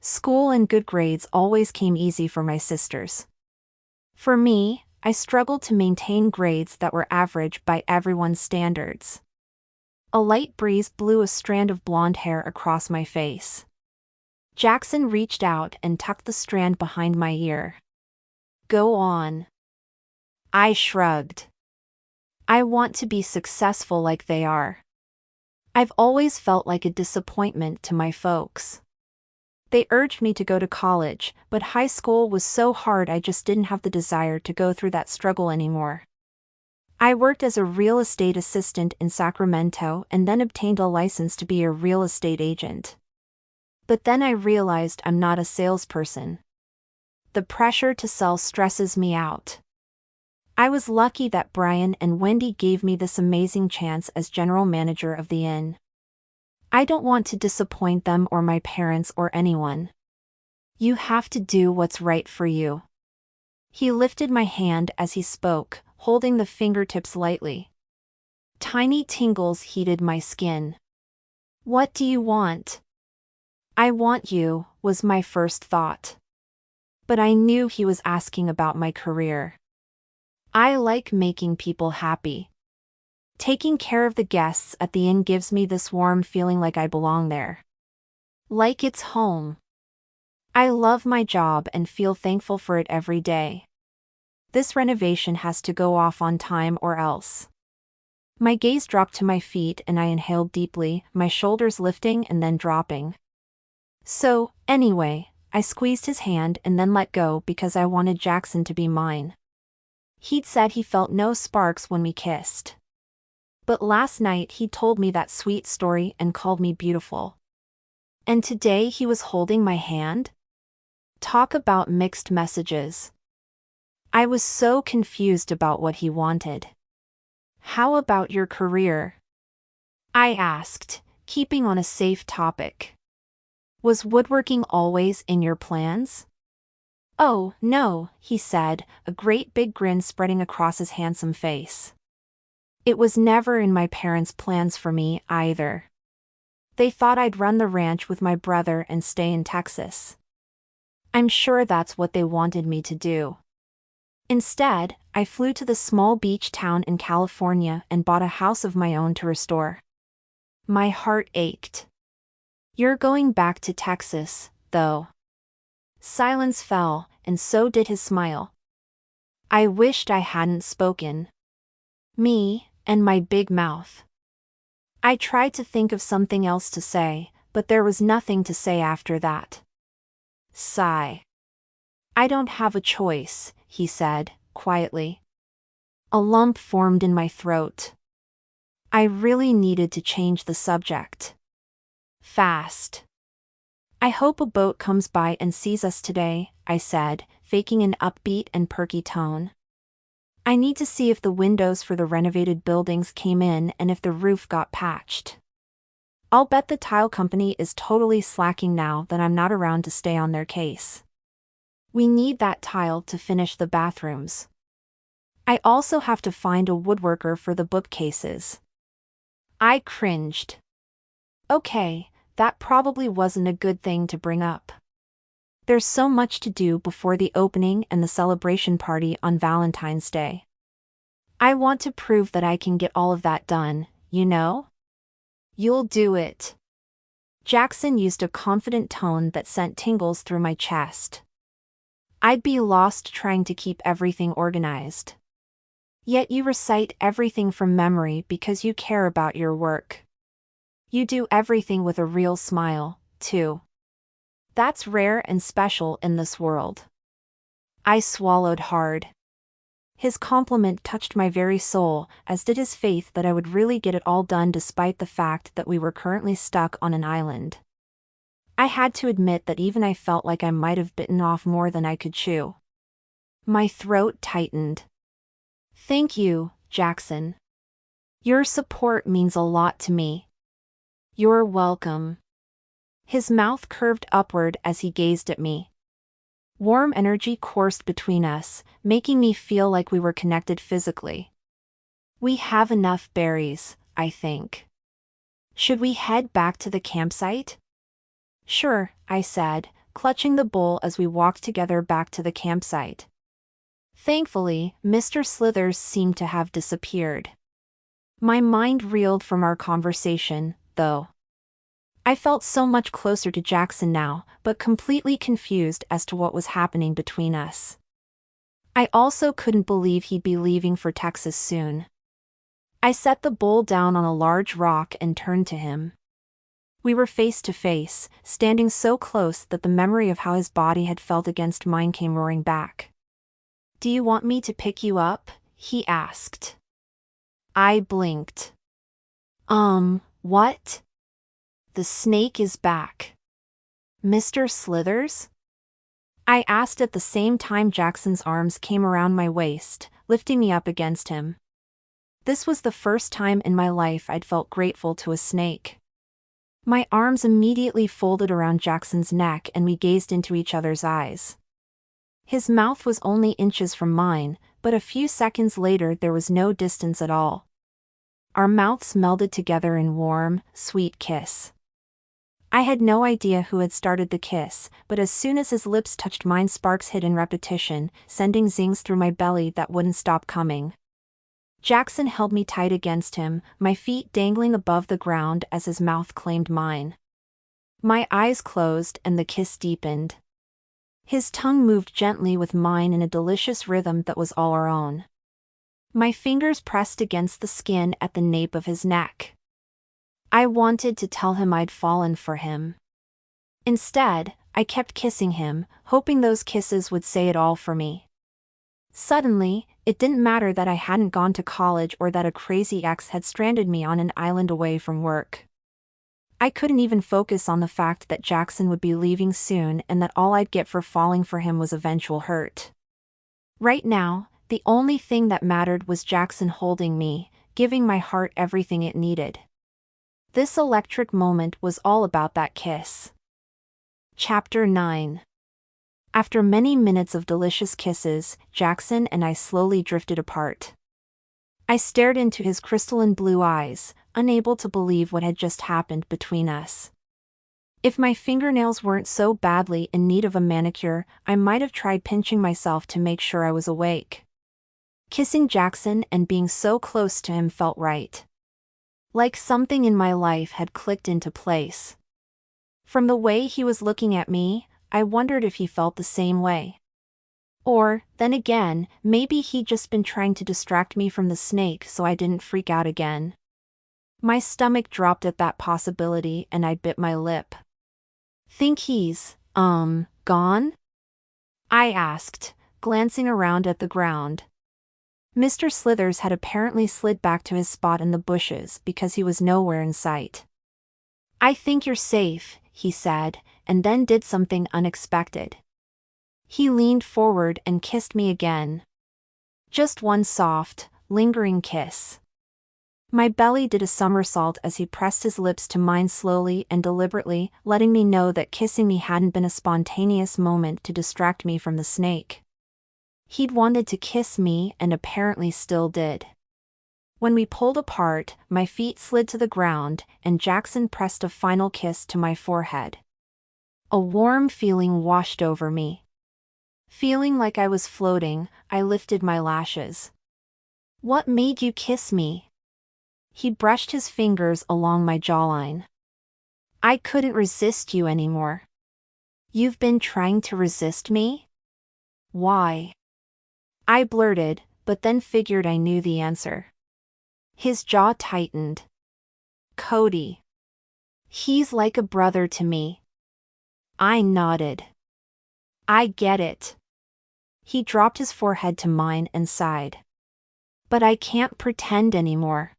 Speaker 1: School and good grades always came easy for my sisters. For me, I struggled to maintain grades that were average by everyone's standards. A light breeze blew a strand of blonde hair across my face. Jackson reached out and tucked the strand behind my ear. Go on. I shrugged. I want to be successful like they are. I've always felt like a disappointment to my folks. They urged me to go to college, but high school was so hard I just didn't have the desire to go through that struggle anymore. I worked as a real estate assistant in Sacramento and then obtained a license to be a real estate agent. But then I realized I'm not a salesperson. The pressure to sell stresses me out. I was lucky that Brian and Wendy gave me this amazing chance as general manager of the inn. I don't want to disappoint them or my parents or anyone. You have to do what's right for you. He lifted my hand as he spoke, holding the fingertips lightly. Tiny tingles heated my skin. What do you want? I want you, was my first thought. But I knew he was asking about my career. I like making people happy. Taking care of the guests at the inn gives me this warm feeling like I belong there. Like it's home. I love my job and feel thankful for it every day. This renovation has to go off on time or else. My gaze dropped to my feet and I inhaled deeply, my shoulders lifting and then dropping. So, anyway, I squeezed his hand and then let go because I wanted Jackson to be mine. He'd said he felt no sparks when we kissed. But last night he told me that sweet story and called me beautiful. And today he was holding my hand? Talk about mixed messages. I was so confused about what he wanted. How about your career? I asked, keeping on a safe topic. Was woodworking always in your plans? Oh, no, he said, a great big grin spreading across his handsome face. It was never in my parents' plans for me either. They thought I'd run the ranch with my brother and stay in Texas. I'm sure that's what they wanted me to do. Instead, I flew to the small beach town in California and bought a house of my own to restore. My heart ached. You're going back to Texas, though. Silence fell, and so did his smile. I wished I hadn't spoken. Me, and my big mouth. I tried to think of something else to say, but there was nothing to say after that. Sigh. I don't have a choice, he said, quietly. A lump formed in my throat. I really needed to change the subject. Fast. I hope a boat comes by and sees us today, I said, faking an upbeat and perky tone. I need to see if the windows for the renovated buildings came in and if the roof got patched. I'll bet the tile company is totally slacking now that I'm not around to stay on their case. We need that tile to finish the bathrooms. I also have to find a woodworker for the bookcases. I cringed. Okay, that probably wasn't a good thing to bring up. There's so much to do before the opening and the celebration party on Valentine's Day. I want to prove that I can get all of that done, you know? You'll do it. Jackson used a confident tone that sent tingles through my chest. I'd be lost trying to keep everything organized. Yet you recite everything from memory because you care about your work. You do everything with a real smile, too. That's rare and special in this world. I swallowed hard. His compliment touched my very soul, as did his faith that I would really get it all done despite the fact that we were currently stuck on an island. I had to admit that even I felt like I might have bitten off more than I could chew. My throat tightened. Thank you, Jackson. Your support means a lot to me. You're welcome. His mouth curved upward as he gazed at me. Warm energy coursed between us, making me feel like we were connected physically. We have enough berries, I think. Should we head back to the campsite? Sure, I said, clutching the bowl as we walked together back to the campsite. Thankfully, Mr. Slithers seemed to have disappeared. My mind reeled from our conversation, though. I felt so much closer to Jackson now, but completely confused as to what was happening between us. I also couldn't believe he'd be leaving for Texas soon. I set the bowl down on a large rock and turned to him. We were face to face, standing so close that the memory of how his body had felt against mine came roaring back. Do you want me to pick you up? He asked. I blinked. What? The snake is back. Mr. Slithers? I asked at the same time Jackson's arms came around my waist, lifting me up against him. This was the first time in my life I'd felt grateful to a snake. My arms immediately folded around Jackson's neck and we gazed into each other's eyes. His mouth was only inches from mine, but a few seconds later there was no distance at all. Our mouths melded together in warm, sweet kiss. I had no idea who had started the kiss, but as soon as his lips touched mine, sparks hit in repetition, sending zings through my belly that wouldn't stop coming. Jackson held me tight against him, my feet dangling above the ground as his mouth claimed mine. My eyes closed and the kiss deepened. His tongue moved gently with mine in a delicious rhythm that was all our own. My fingers pressed against the skin at the nape of his neck. I wanted to tell him I'd fallen for him. Instead, I kept kissing him, hoping those kisses would say it all for me. Suddenly, it didn't matter that I hadn't gone to college or that a crazy ex had stranded me on an island away from work. I couldn't even focus on the fact that Jackson would be leaving soon and that all I'd get for falling for him was eventual hurt. Right now, the only thing that mattered was Jackson holding me, giving my heart everything it needed. This electric moment was all about that kiss. Chapter 9. After many minutes of delicious kisses, Jackson and I slowly drifted apart. I stared into his crystalline blue eyes, unable to believe what had just happened between us. If my fingernails weren't so badly in need of a manicure, I might have tried pinching myself to make sure I was awake. Kissing Jackson and being so close to him felt right. Like something in my life had clicked into place. From the way he was looking at me, I wondered if he felt the same way. Or, then again, maybe he'd just been trying to distract me from the snake so I didn't freak out again. My stomach dropped at that possibility and I bit my lip. "Think he's, gone?" I asked, glancing around at the ground. Mr. Slithers had apparently slid back to his spot in the bushes because he was nowhere in sight. "I think you're safe," he said, and then did something unexpected. He leaned forward and kissed me again. Just one soft, lingering kiss. My belly did a somersault as he pressed his lips to mine slowly and deliberately, letting me know that kissing me hadn't been a spontaneous moment to distract me from the snake. He'd wanted to kiss me and apparently still did. When we pulled apart, my feet slid to the ground, and Jackson pressed a final kiss to my forehead. A warm feeling washed over me. Feeling like I was floating, I lifted my lashes. "What made you kiss me?" He brushed his fingers along my jawline. "I couldn't resist you anymore." "You've been trying to resist me?" "Why?" I blurted, but then figured I knew the answer. His jaw tightened. "Cody. He's like a brother to me." I nodded. "I get it." He dropped his forehead to mine and sighed. "But I can't pretend anymore."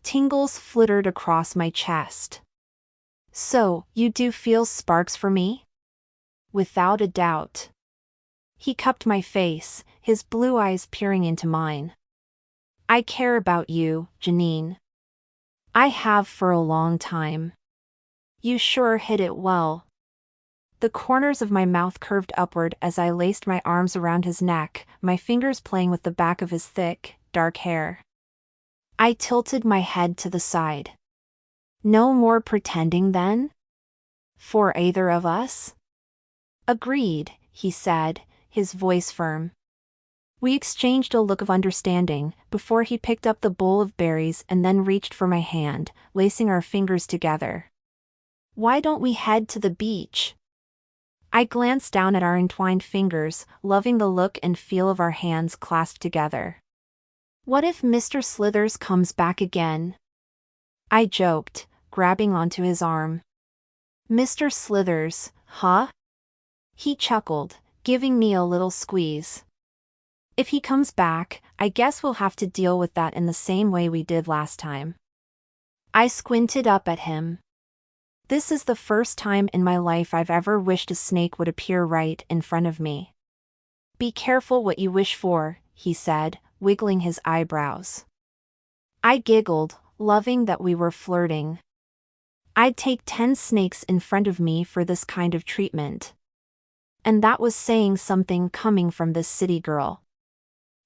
Speaker 1: Tingles flittered across my chest. "So, you do feel sparks for me?" "Without a doubt." He cupped my face, his blue eyes peering into mine. "I care about you, Janine. I have for a long time." "You sure hit it well." The corners of my mouth curved upward as I laced my arms around his neck, my fingers playing with the back of his thick, dark hair. I tilted my head to the side. "No more pretending then? For either of us?" "Agreed," he said, his voice firm. We exchanged a look of understanding, before he picked up the bowl of berries and then reached for my hand, lacing our fingers together. "Why don't we head to the beach?" I glanced down at our entwined fingers, loving the look and feel of our hands clasped together. "What if Mr. Slithers comes back again?" I joked, grabbing onto his arm. "Mr. Slithers, huh?" He chuckled, giving me a little squeeze. "If he comes back, I guess we'll have to deal with that in the same way we did last time." I squinted up at him. This is the first time in my life I've ever wished a snake would appear right in front of me. "Be careful what you wish for," he said, wiggling his eyebrows. I giggled, loving that we were flirting. I'd take 10 snakes in front of me for this kind of treatment. And that was saying something coming from this city girl.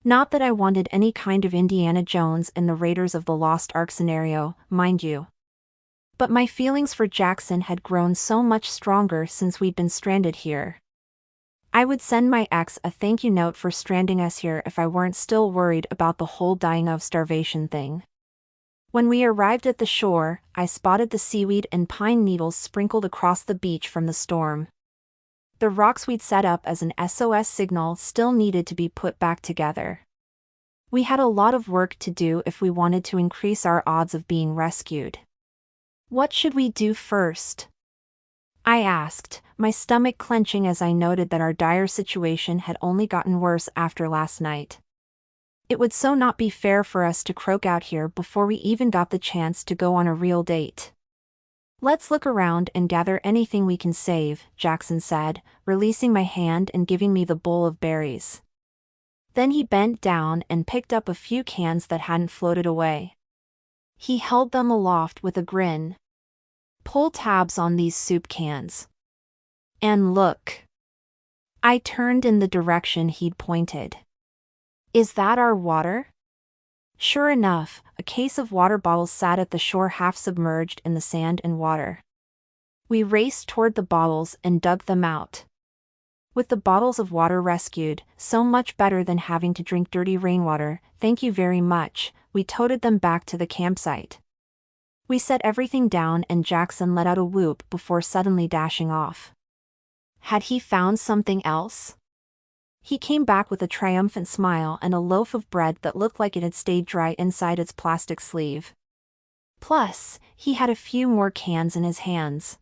Speaker 1: Not that I wanted any kind of Indiana Jones in the Raiders of the Lost Ark scenario, mind you. But my feelings for Jackson had grown so much stronger since we'd been stranded here. I would send my ex a thank you note for stranding us here if I weren't still worried about the whole dying of starvation thing. When we arrived at the shore, I spotted the seaweed and pine needles sprinkled across the beach from the storm. The rocks we'd set up as an SOS signal still needed to be put back together. We had a lot of work to do if we wanted to increase our odds of being rescued. "What should we do first?" I asked, my stomach clenching as I noted that our dire situation had only gotten worse after last night. It would so not be fair for us to croak out here before we even got the chance to go on a real date. Let's look around and gather anything we can save, Jackson said, releasing my hand and giving me the bowl of berries. Then he bent down and picked up a few cans that hadn't floated away. He held them aloft with a grin. Pull tabs on these soup cans. And look. I turned in the direction he'd pointed. Is that our water? Sure enough, a case of water bottles sat at the shore half submerged in the sand and water. We raced toward the bottles and dug them out. With the bottles of water rescued, so much better than having to drink dirty rainwater, thank you very much, we toted them back to the campsite. We set everything down and Jackson let out a whoop before suddenly dashing off. Had he found something else? He came back with a triumphant smile and a loaf of bread that looked like it had stayed dry inside its plastic sleeve. Plus, he had a few more cans in his hands.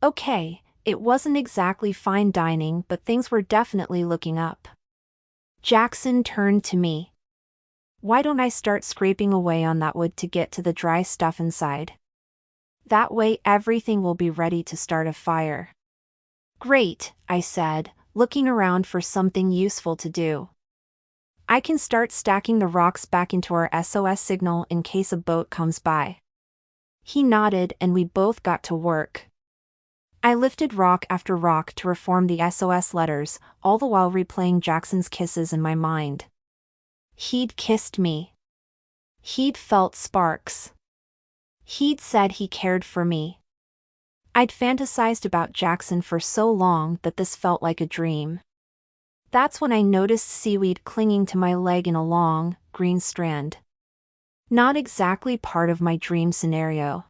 Speaker 1: Okay, it wasn't exactly fine dining, but things were definitely looking up. Jackson turned to me. Why don't I start scraping away on that wood to get to the dry stuff inside? That way everything will be ready to start a fire. Great, I said, looking around for something useful to do. I can start stacking the rocks back into our SOS signal in case a boat comes by. He nodded and we both got to work. I lifted rock after rock to reform the SOS letters, all the while replaying Jackson's kisses in my mind. He'd kissed me. He'd felt sparks. He'd said he cared for me. I'd fantasized about Jackson for so long that this felt like a dream. That's when I noticed seaweed clinging to my leg in a long, green strand. Not exactly part of my dream scenario.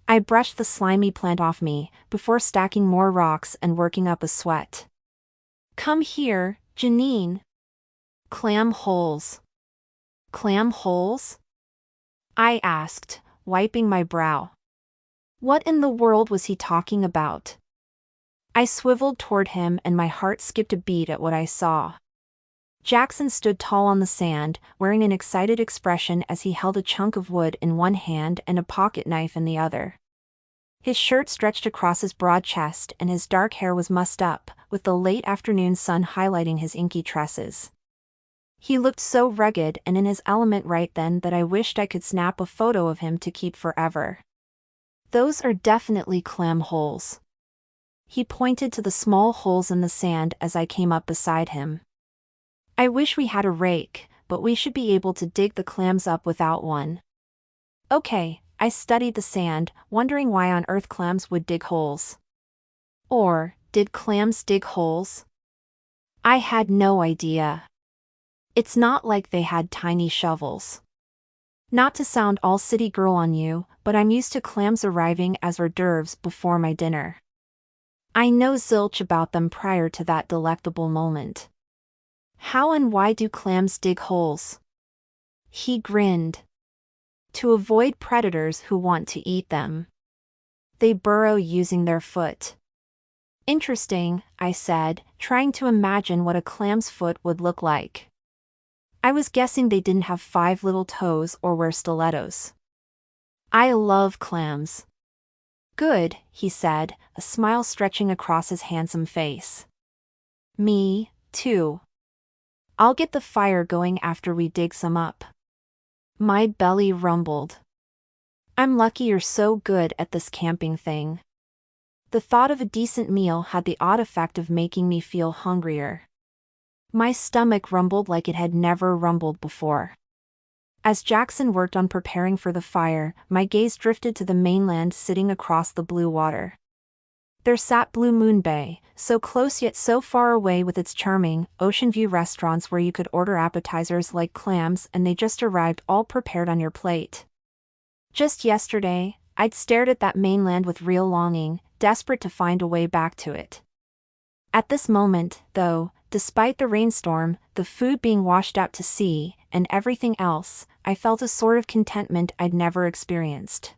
Speaker 1: I brushed the slimy plant off me, before stacking more rocks and working up a sweat. Come here, Janine. Clam holes. Clam holes? I asked, wiping my brow. What in the world was he talking about? I swiveled toward him and my heart skipped a beat at what I saw. Jackson stood tall on the sand, wearing an excited expression as he held a chunk of wood in one hand and a pocket knife in the other. His shirt stretched across his broad chest and his dark hair was mussed up, with the late afternoon sun highlighting his inky tresses. He looked so rugged and in his element right then that I wished I could snap a photo of him to keep forever. Those are definitely clam holes. He pointed to the small holes in the sand as I came up beside him. I wish we had a rake, but we should be able to dig the clams up without one. Okay, I studied the sand, wondering why on earth clams would dig holes. Or, did clams dig holes? I had no idea. It's not like they had tiny shovels. Not to sound all city girl on you, but I'm used to clams arriving as hors d'oeuvres before my dinner. I know zilch about them prior to that delectable moment. How and why do clams dig holes? He grinned. To avoid predators who want to eat them. They burrow using their foot. Interesting, I said, trying to imagine what a clam's foot would look like. I was guessing they didn't have 5 little toes or wear stilettos. I love clams. Good, he said, a smile stretching across his handsome face. Me, too. I'll get the fire going after we dig some up. My belly rumbled. I'm lucky you're so good at this camping thing. The thought of a decent meal had the odd effect of making me feel hungrier. My stomach rumbled like it had never rumbled before. As Jackson worked on preparing for the fire, my gaze drifted to the mainland sitting across the blue water. There sat Blue Moon Bay, so close yet so far away with its charming, ocean view restaurants where you could order appetizers like clams and they just arrived all prepared on your plate. Just yesterday, I'd stared at that mainland with real longing, desperate to find a way back to it. At this moment, though, despite the rainstorm, the food being washed out to sea, and everything else, I felt a sort of contentment I'd never experienced.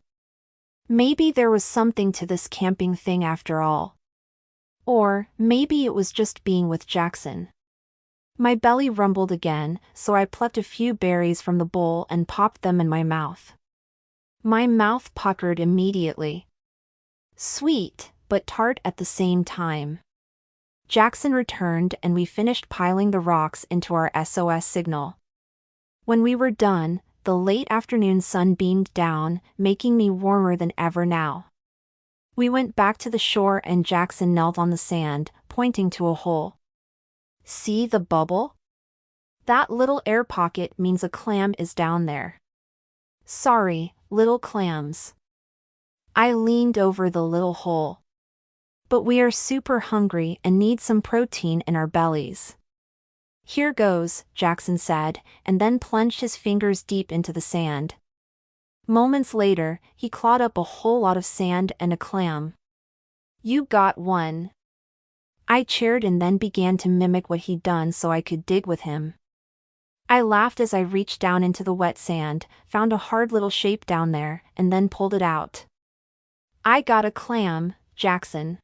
Speaker 1: Maybe there was something to this camping thing after all. Or, maybe it was just being with Jackson. My belly rumbled again, so I plucked a few berries from the bowl and popped them in my mouth. My mouth puckered immediately. Sweet, but tart at the same time. Jackson returned and we finished piling the rocks into our SOS signal. When we were done, the late afternoon sun beamed down, making me warmer than ever now. We went back to the shore and Jackson knelt on the sand, pointing to a hole. See the bubble? That little air pocket means a clam is down there. Sorry, little clams. I leaned over the little hole. But we are super hungry and need some protein in our bellies. Here goes, Jackson said, and then plunged his fingers deep into the sand. Moments later, he clawed up a whole lot of sand and a clam. You got one. I cheered and then began to mimic what he'd done so I could dig with him. I laughed as I reached down into the wet sand, found a hard little shape down there, and then pulled it out. I got a clam, Jackson.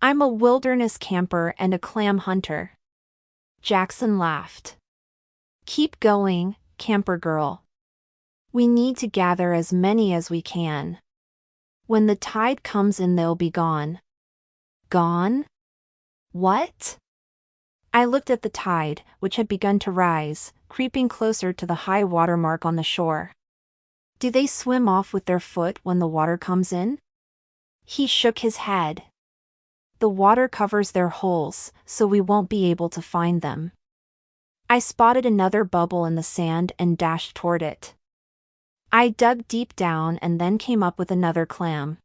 Speaker 1: I'm a wilderness camper and a clam hunter. Jackson laughed. Keep going, camper girl. We need to gather as many as we can. When the tide comes in, they'll be gone. Gone? What? I looked at the tide, which had begun to rise, creeping closer to the high water mark on the shore. Do they swim off with their foot when the water comes in? He shook his head. The water covers their holes, so we won't be able to find them. I spotted another bubble in the sand and dashed toward it. I dug deep down and then came up with another clam.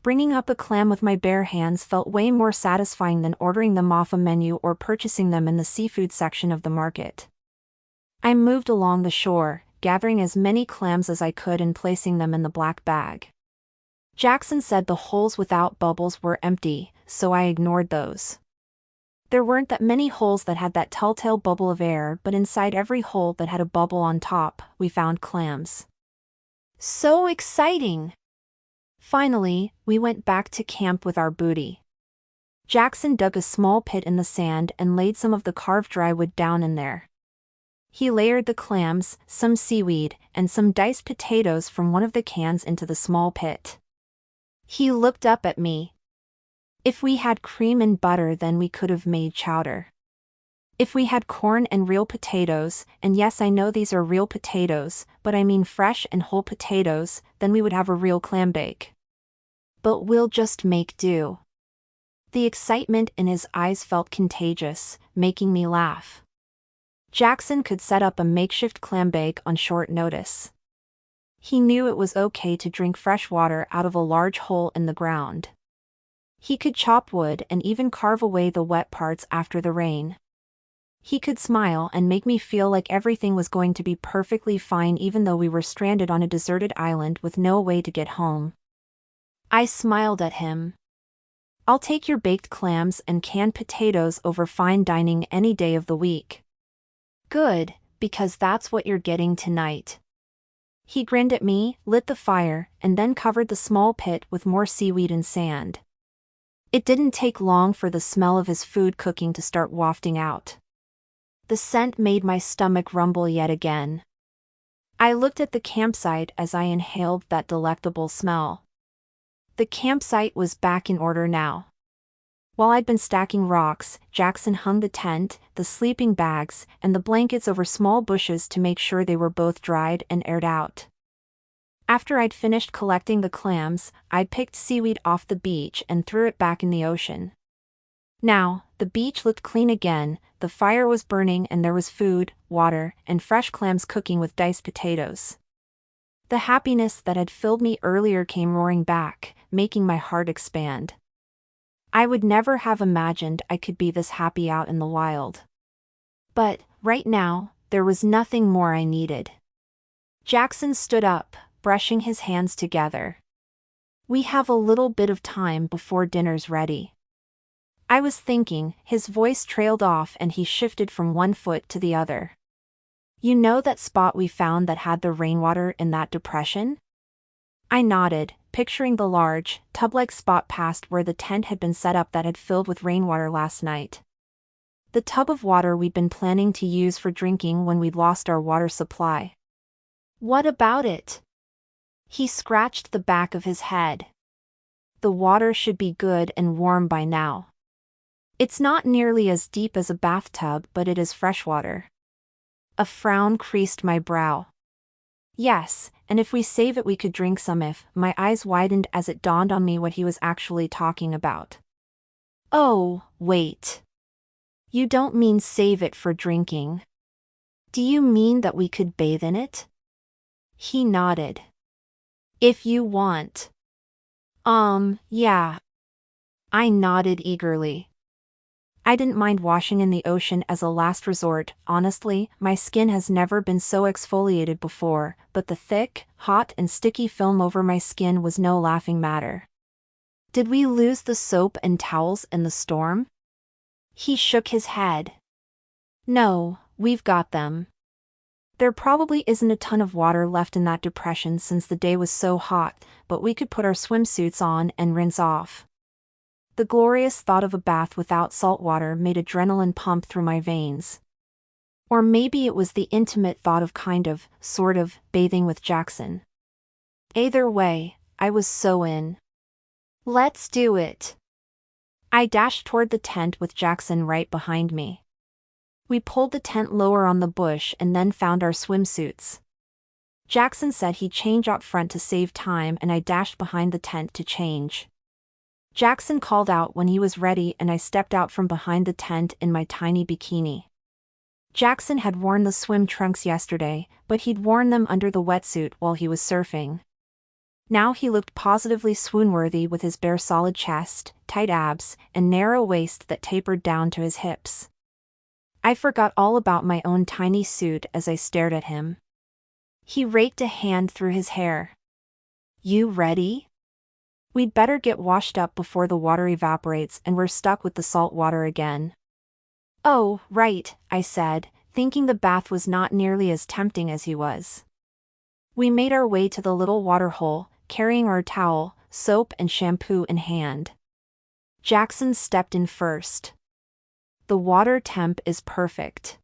Speaker 1: Bringing up a clam with my bare hands felt way more satisfying than ordering them off a menu or purchasing them in the seafood section of the market. I moved along the shore, gathering as many clams as I could and placing them in the black bag. Jackson said the holes without bubbles were empty, so I ignored those. There weren't that many holes that had that telltale bubble of air, but inside every hole that had a bubble on top, we found clams. So exciting! Finally, we went back to camp with our booty. Jackson dug a small pit in the sand and laid some of the carved dry wood down in there. He layered the clams, some seaweed, and some diced potatoes from one of the cans into the small pit. He looked up at me. If we had cream and butter, then we could have made chowder. If we had corn and real potatoes, and yes, I know these are real potatoes, but I mean fresh and whole potatoes, then we would have a real clam bake. But we'll just make do. The excitement in his eyes felt contagious, making me laugh. Jackson could set up a makeshift clam bake on short notice. He knew it was okay to drink fresh water out of a large hole in the ground. He could chop wood and even carve away the wet parts after the rain. He could smile and make me feel like everything was going to be perfectly fine even though we were stranded on a deserted island with no way to get home. I smiled at him. I'll take your baked clams and canned potatoes over fine dining any day of the week. Good, because that's what you're getting tonight. He grinned at me, lit the fire, and then covered the small pit with more seaweed and sand. It didn't take long for the smell of his food cooking to start wafting out. The scent made my stomach rumble yet again. I looked at the campsite as I inhaled that delectable smell. The campsite was back in order now. While I'd been stacking rocks, Jackson hung the tent, the sleeping bags, and the blankets over small bushes to make sure they were both dried and aired out. After I'd finished collecting the clams, I picked seaweed off the beach and threw it back in the ocean. Now, the beach looked clean again, the fire was burning and there was food, water, and fresh clams cooking with diced potatoes. The happiness that had filled me earlier came roaring back, making my heart expand. I would never have imagined I could be this happy out in the wild. But, right now, there was nothing more I needed. Jackson stood up, brushing his hands together. We have a little bit of time before dinner's ready. I was thinking, his voice trailed off and he shifted from one foot to the other. You know that spot we found that had the rainwater in that depression? I nodded, picturing the large, tub-like spot past where the tent had been set up that had filled with rainwater last night. The tub of water we'd been planning to use for drinking when we'd lost our water supply. What about it? He scratched the back of his head. The water should be good and warm by now. It's not nearly as deep as a bathtub, but it is freshwater. A frown creased my brow. Yes, and if we save it we could drink some if. My eyes widened as it dawned on me what he was actually talking about. Oh, wait. You don't mean save it for drinking. Do you mean that we could bathe in it? He nodded. If you want. Yeah. I nodded eagerly. I didn't mind washing in the ocean as a last resort. Honestly, my skin has never been so exfoliated before, but the thick, hot and sticky film over my skin was no laughing matter. Did we lose the soap and towels in the storm? He shook his head. No, we've got them. There probably isn't a ton of water left in that depression since the day was so hot, but we could put our swimsuits on and rinse off. The glorious thought of a bath without salt water made adrenaline pump through my veins. Or maybe it was the intimate thought of sort of, bathing with Jackson. Either way, I was so in. Let's do it. I dashed toward the tent with Jackson right behind me. We pulled the tent lower on the bush and then found our swimsuits. Jackson said he'd change out front to save time, and I dashed behind the tent to change. Jackson called out when he was ready and I stepped out from behind the tent in my tiny bikini. Jackson had worn the swim trunks yesterday, but he'd worn them under the wetsuit while he was surfing. Now he looked positively swoon-worthy with his bare solid chest, tight abs, and narrow waist that tapered down to his hips. I forgot all about my own tiny suit as I stared at him. He raked a hand through his hair. You ready? We'd better get washed up before the water evaporates and we're stuck with the salt water again. Oh, right, I said, thinking the bath was not nearly as tempting as he was. We made our way to the little water hole, carrying our towel, soap and shampoo in hand. Jackson stepped in first. The water temp is perfect.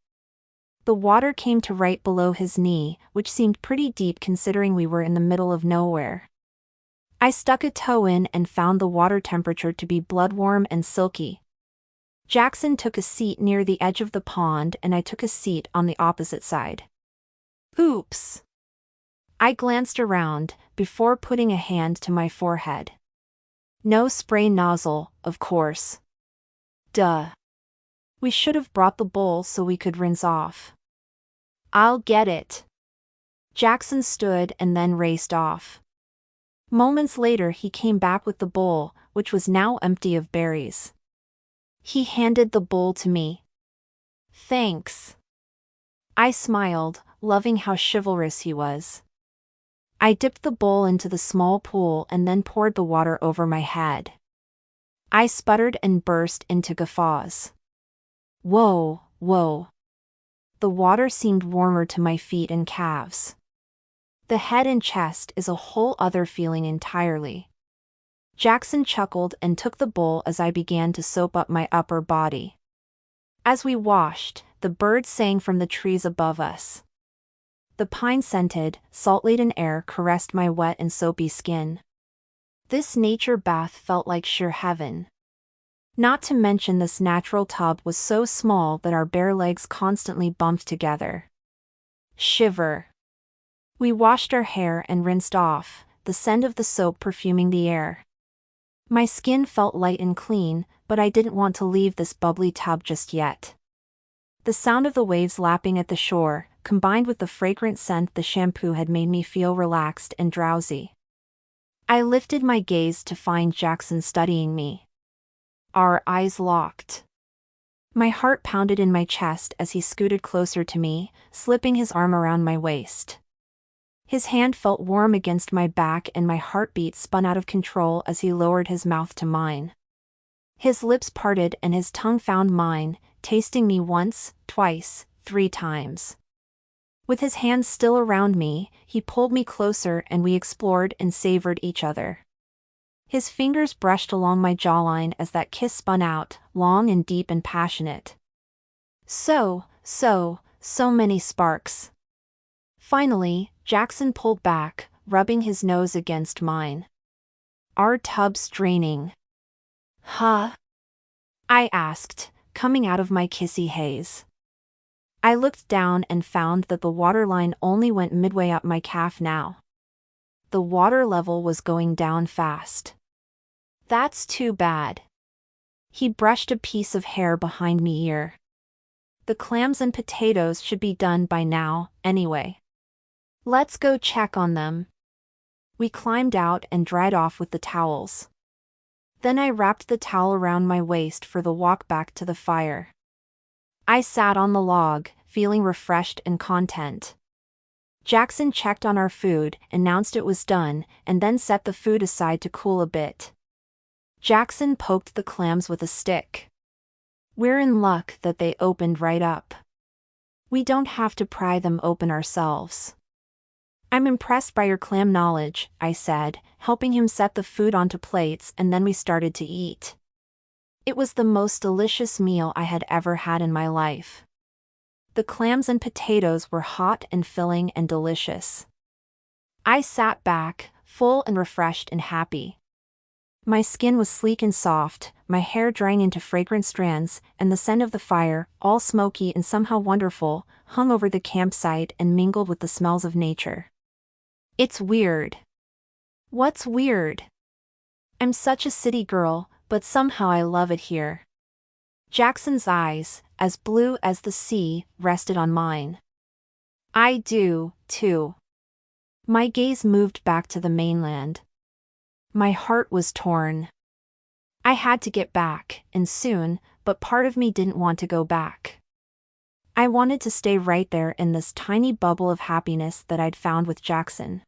Speaker 1: The water came to right below his knee, which seemed pretty deep considering we were in the middle of nowhere. I stuck a toe in and found the water temperature to be blood-warm and silky. Jackson took a seat near the edge of the pond and I took a seat on the opposite side. Oops! I glanced around, before putting a hand to my forehead. No spray nozzle, of course. Duh. We should have brought the bowl so we could rinse off. I'll get it. Jackson stood and then raced off. Moments later he came back with the bowl, which was now empty of berries. He handed the bowl to me. Thanks. I smiled, loving how chivalrous he was. I dipped the bowl into the small pool and then poured the water over my head. I sputtered and burst into guffaws. Whoa, whoa. The water seemed warmer to my feet and calves. The head and chest is a whole other feeling entirely. Jackson chuckled and took the bowl as I began to soap up my upper body. As we washed, the birds sang from the trees above us. The pine-scented, salt-laden air caressed my wet and soapy skin. This nature bath felt like sheer heaven. Not to mention this natural tub was so small that our bare legs constantly bumped together. Shiver. We washed our hair and rinsed off, the scent of the soap perfuming the air. My skin felt light and clean, but I didn't want to leave this bubbly tub just yet. The sound of the waves lapping at the shore, combined with the fragrant scent the shampoo had made me feel relaxed and drowsy. I lifted my gaze to find Jackson studying me. Our eyes locked. My heart pounded in my chest as he scooted closer to me, slipping his arm around my waist. His hand felt warm against my back and my heartbeat spun out of control as he lowered his mouth to mine. His lips parted and his tongue found mine, tasting me once, twice, 3 times. With his hands still around me, he pulled me closer and we explored and savored each other. His fingers brushed along my jawline as that kiss spun out, long and deep and passionate. So many sparks. Finally, Jackson pulled back, rubbing his nose against mine. "Our tub's draining." "Huh?" I asked, coming out of my kissy haze. I looked down and found that the water line only went midway up my calf now. The water level was going down fast. "That's too bad." He brushed a piece of hair behind my ear. "The clams and potatoes should be done by now, anyway. Let's go check on them." We climbed out and dried off with the towels. Then I wrapped the towel around my waist for the walk back to the fire. I sat on the log, feeling refreshed and content. Jackson checked on our food, announced it was done, and then set the food aside to cool a bit. Jackson poked the clams with a stick. "We're in luck that they opened right up. We don't have to pry them open ourselves." "I'm impressed by your clam knowledge," I said, helping him set the food onto plates, and then we started to eat. It was the most delicious meal I had ever had in my life. The clams and potatoes were hot and filling and delicious. I sat back, full and refreshed and happy. My skin was sleek and soft, my hair drying into fragrant strands, and the scent of the fire, all smoky and somehow wonderful, hung over the campsite and mingled with the smells of nature. It's weird. What's weird? I'm such a city girl, but somehow I love it here. Jackson's eyes, as blue as the sea, rested on mine. I do, too. My gaze moved back to the mainland. My heart was torn. I had to get back, and soon, but part of me didn't want to go back. I wanted to stay right there in this tiny bubble of happiness that I'd found with Jackson.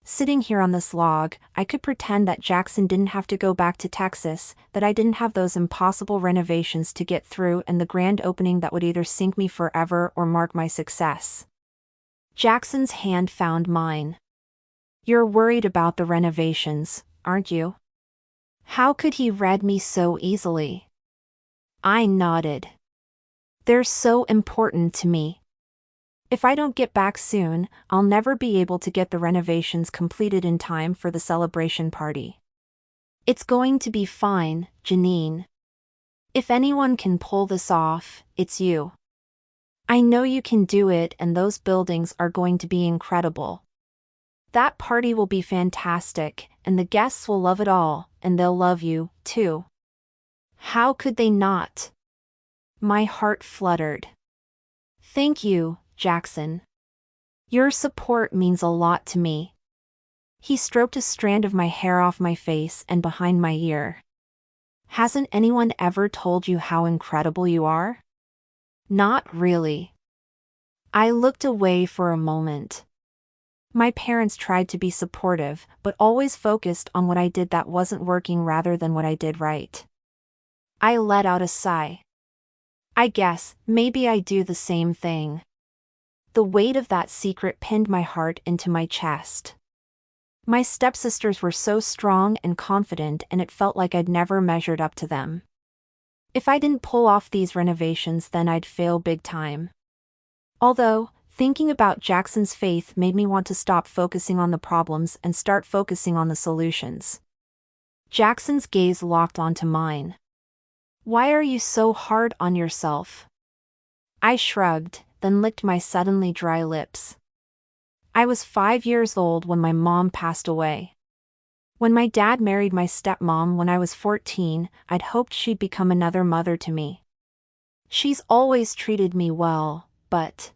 Speaker 1: Sitting here on this log, I could pretend that Jackson didn't have to go back to Texas, that I didn't have those impossible renovations to get through and the grand opening that would either sink me forever or mark my success. Jackson's hand found mine. "You're worried about the renovations, aren't you?" How could he read me so easily? I nodded. "They're so important to me. If I don't get back soon, I'll never be able to get the renovations completed in time for the celebration party. It's going to be fine, Janine. If anyone can pull this off, it's you. I know you can do it, and those buildings are going to be incredible. That party will be fantastic, and the guests will love it all, and they'll love you, too." How could they not? My heart fluttered. "Thank you, Jackson. Your support means a lot to me." He stroked a strand of my hair off my face and behind my ear. "Hasn't anyone ever told you how incredible you are?" "Not really." I looked away for a moment. My parents tried to be supportive, but always focused on what I did that wasn't working rather than what I did right. I let out a sigh. I guess, maybe I do the same thing. The weight of that secret pinned my heart into my chest. My stepsisters were so strong and confident, and it felt like I'd never measured up to them. If I didn't pull off these renovations, then I'd fail big time. Although, thinking about Jackson's faith made me want to stop focusing on the problems and start focusing on the solutions. Jackson's gaze locked onto mine. "Why are you so hard on yourself?" I shrugged, then licked my suddenly dry lips. I was 5 years old when my mom passed away. When my dad married my stepmom when I was 14, I'd hoped she'd become another mother to me. She's always treated me well, but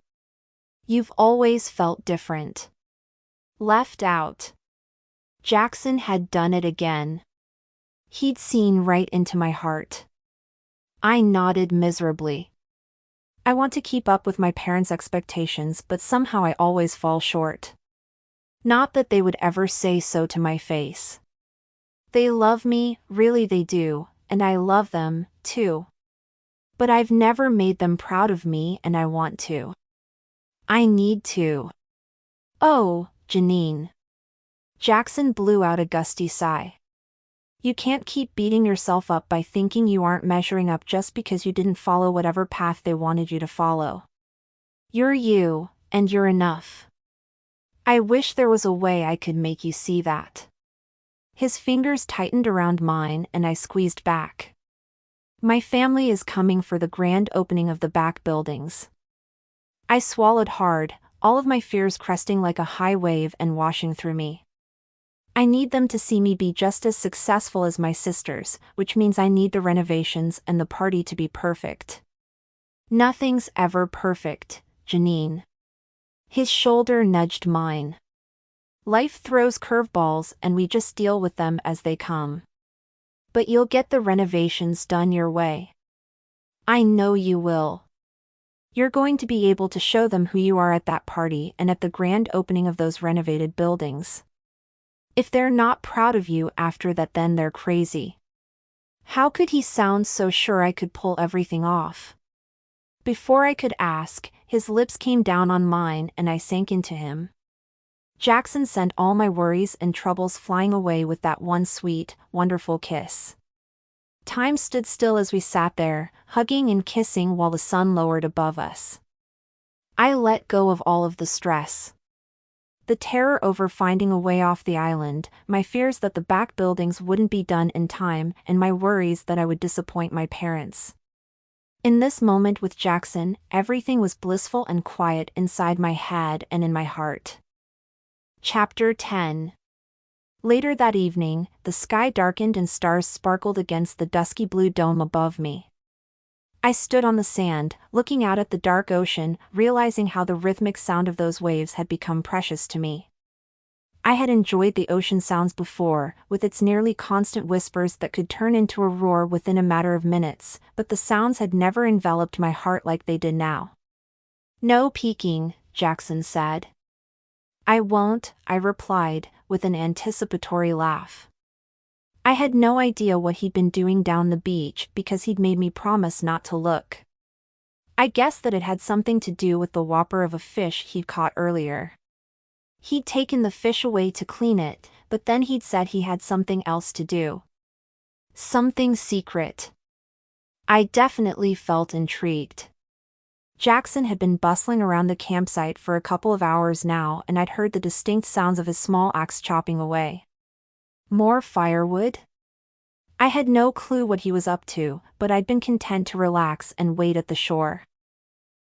Speaker 1: you've always felt different. Left out. Jackson had done it again. He'd seen right into my heart. I nodded miserably. I want to keep up with my parents' expectations, but somehow I always fall short. Not that they would ever say so to my face. They love me, really they do, and I love them, too. But I've never made them proud of me, and I want to. I need to. Oh, Janine. Jackson blew out a gusty sigh. You can't keep beating yourself up by thinking you aren't measuring up just because you didn't follow whatever path they wanted you to follow. You're you, and you're enough. I wish there was a way I could make you see that. His fingers tightened around mine and I squeezed back. My family is coming for the grand opening of the back buildings. I swallowed hard, all of my fears cresting like a high wave and washing through me. I need them to see me be just as successful as my sisters, which means I need the renovations and the party to be perfect. Nothing's ever perfect, Janine. His shoulder nudged mine. Life throws curveballs and we just deal with them as they come. But you'll get the renovations done your way. I know you will. You're going to be able to show them who you are at that party and at the grand opening of those renovated buildings. If they're not proud of you after that, then they're crazy. How could he sound so sure I could pull everything off? Before I could ask, his lips came down on mine and I sank into him. Jackson sent all my worries and troubles flying away with that one sweet, wonderful kiss. Time stood still as we sat there, hugging and kissing while the sun lowered above us. I let go of all of the stress. The terror over finding a way off the island, my fears that the back buildings wouldn't be done in time, and my worries that I would disappoint my parents. In this moment with Jackson, everything was blissful and quiet inside my head and in my heart. Chapter 10. Later that evening, the sky darkened and stars sparkled against the dusky blue dome above me. I stood on the sand, looking out at the dark ocean, realizing how the rhythmic sound of those waves had become precious to me. I had enjoyed the ocean sounds before, with its nearly constant whispers that could turn into a roar within a matter of minutes, but the sounds had never enveloped my heart like they did now. "No peeking," Jackson said. "I won't," I replied, with an anticipatory laugh. I had no idea what he'd been doing down the beach because he'd made me promise not to look. I guessed that it had something to do with the whopper of a fish he'd caught earlier. He'd taken the fish away to clean it, but then he'd said he had something else to do. Something secret. I definitely felt intrigued. Jackson had been bustling around the campsite for a couple of hours now, and I'd heard the distinct sounds of his small axe chopping away. More firewood? I had no clue what he was up to, but I'd been content to relax and wait at the shore.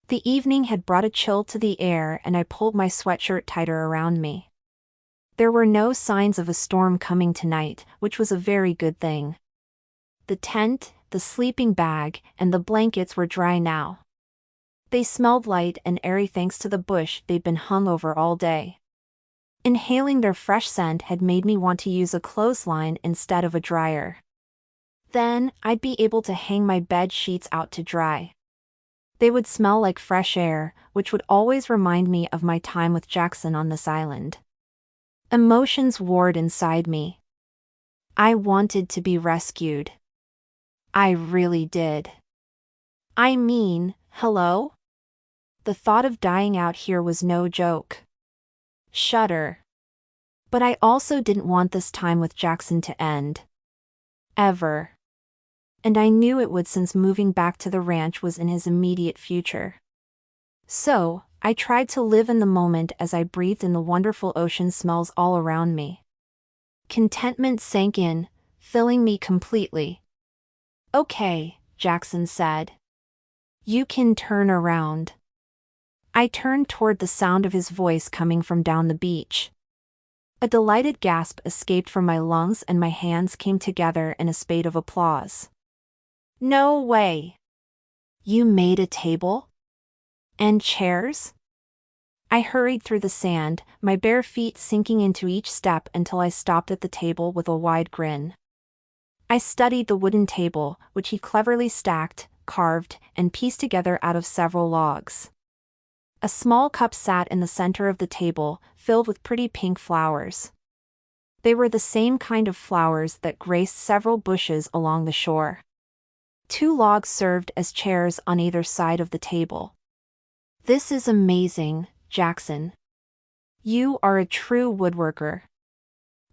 Speaker 1: The evening had brought a chill to the air and I pulled my sweatshirt tighter around me. There were no signs of a storm coming tonight, which was a very good thing. The tent, the sleeping bag, and the blankets were dry now. They smelled light and airy thanks to the bush they'd been hung over all day. Inhaling their fresh scent had made me want to use a clothesline instead of a dryer. Then, I'd be able to hang my bed sheets out to dry. They would smell like fresh air, which would always remind me of my time with Jackson on this island. Emotions warred inside me. I wanted to be rescued. I really did. I mean, hello? The thought of dying out here was no joke. Shudder. But I also didn't want this time with Jackson to end. Ever. And I knew it would, since moving back to the ranch was in his immediate future. So, I tried to live in the moment as I breathed in the wonderful ocean smells all around me. Contentment sank in, filling me completely. "Okay," Jackson said. "You can turn around." I turned toward the sound of his voice coming from down the beach. A delighted gasp escaped from my lungs and my hands came together in a spate of applause. "No way! You made a table? And chairs?" I hurried through the sand, my bare feet sinking into each step until I stopped at the table with a wide grin. I studied the wooden table, which he cleverly stacked, carved, and pieced together out of several logs. A small cup sat in the center of the table, filled with pretty pink flowers. They were the same kind of flowers that graced several bushes along the shore. 2 logs served as chairs on either side of the table. "This is amazing, Jackson. You are a true woodworker.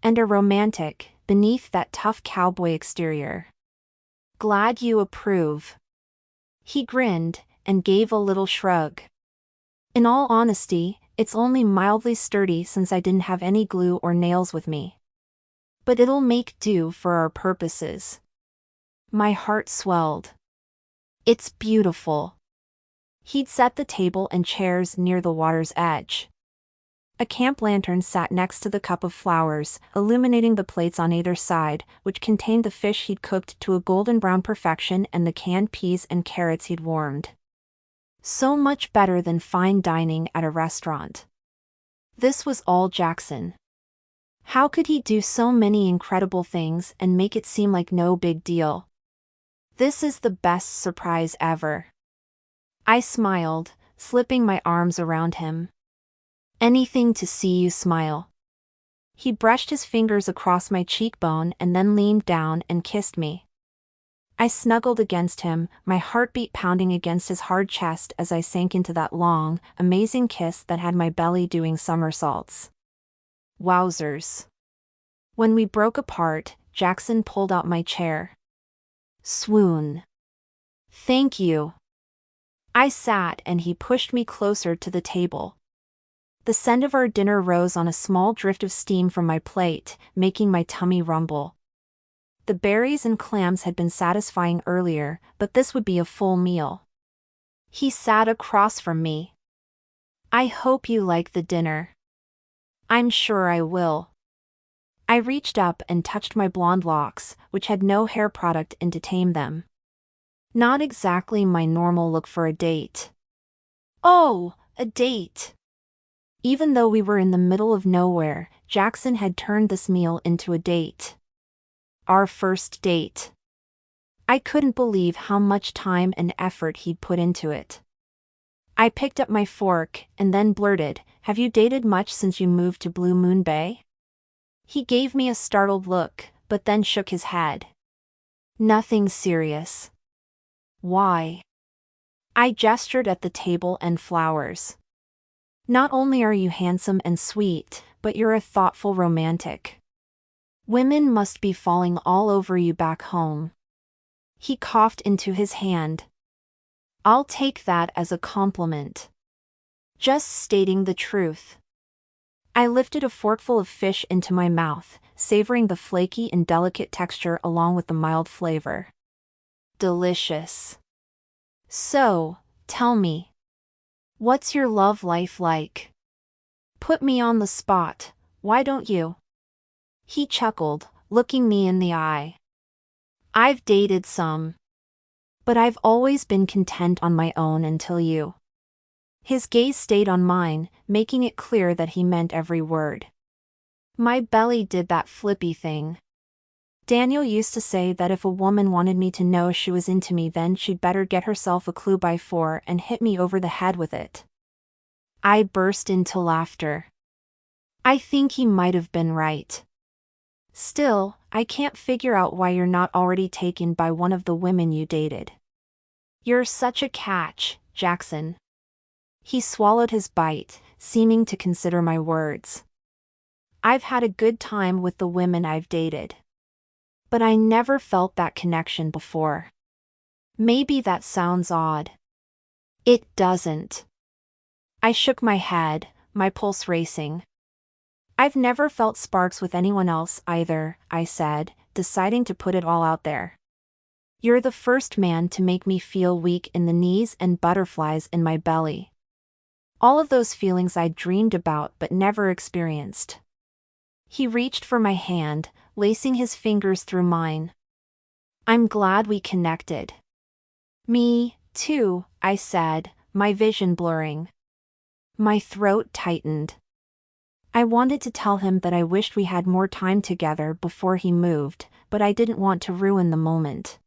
Speaker 1: And a romantic, beneath that tough cowboy exterior. Glad you approve." He grinned, and gave a little shrug. "In all honesty, It's only mildly sturdy since I didn't have any glue or nails with me. But it'll make do for our purposes. My heart swelled. It's beautiful. He'd set the table and chairs near the water's edge. A camp lantern sat next to the cup of flowers, illuminating the plates on either side, which contained the fish he'd cooked to a golden brown perfection and the canned peas and carrots he'd warmed. So much better than fine dining at a restaurant. This was all Jackson. How could he do so many incredible things and make it seem like no big deal? This is the best surprise ever. I smiled, slipping my arms around him. Anything to see you smile. He brushed his fingers across my cheekbone and then leaned down and kissed me. I snuggled against him, my heartbeat pounding against his hard chest as I sank into that long, amazing kiss that had my belly doing somersaults. Wowzers. When we broke apart, Jackson pulled out my chair. Swoon. Thank you. I sat and he pushed me closer to the table. The scent of our dinner rose on a small drift of steam from my plate, making my tummy rumble. The berries and clams had been satisfying earlier, but this would be a full meal. He sat across from me. I hope you like the dinner. I'm sure I will. I reached up and touched my blonde locks, which had no hair product in to tame them. Not exactly my normal look for a date. Oh, a date. Even though we were in the middle of nowhere, Jackson had turned this meal into a date. Our first date. I couldn't believe how much time and effort he'd put into it. I picked up my fork and then blurted, "Have you dated much since you moved to Blue Moon Bay?" He gave me a startled look, but then shook his head. Nothing serious. Why? I gestured at the table and flowers. Not only are you handsome and sweet, but you're a thoughtful romantic. Women must be falling all over you back home. He coughed into his hand. I'll take that as a compliment. Just stating the truth. I lifted a forkful of fish into my mouth, savoring the flaky and delicate texture along with the mild flavor. Delicious. So, tell me. What's your love life like? Put me on the spot, why don't you? He chuckled, looking me in the eye. I've dated some. But I've always been content on my own until you. His gaze stayed on mine, making it clear that he meant every word. My belly did that flippy thing. Daniel used to say that if a woman wanted me to know she was into me, then she'd better get herself a clue by 4 and hit me over the head with it. I burst into laughter. I think he might have been right. Still, I can't figure out why you're not already taken by one of the women you dated. You're such a catch, Jackson. He swallowed his bite, seeming to consider my words. I've had a good time with the women I've dated. But I never felt that connection before. Maybe that sounds odd. It doesn't. I shook my head, my pulse racing. I've never felt sparks with anyone else either, I said, deciding to put it all out there. You're the first man to make me feel weak in the knees and butterflies in my belly. All of those feelings I'd dreamed about but never experienced. He reached for my hand, lacing his fingers through mine. I'm glad we connected. Me, too, I said, my vision blurring. My throat tightened. I wanted to tell him that I wished we had more time together before he moved, but I didn't want to ruin the moment.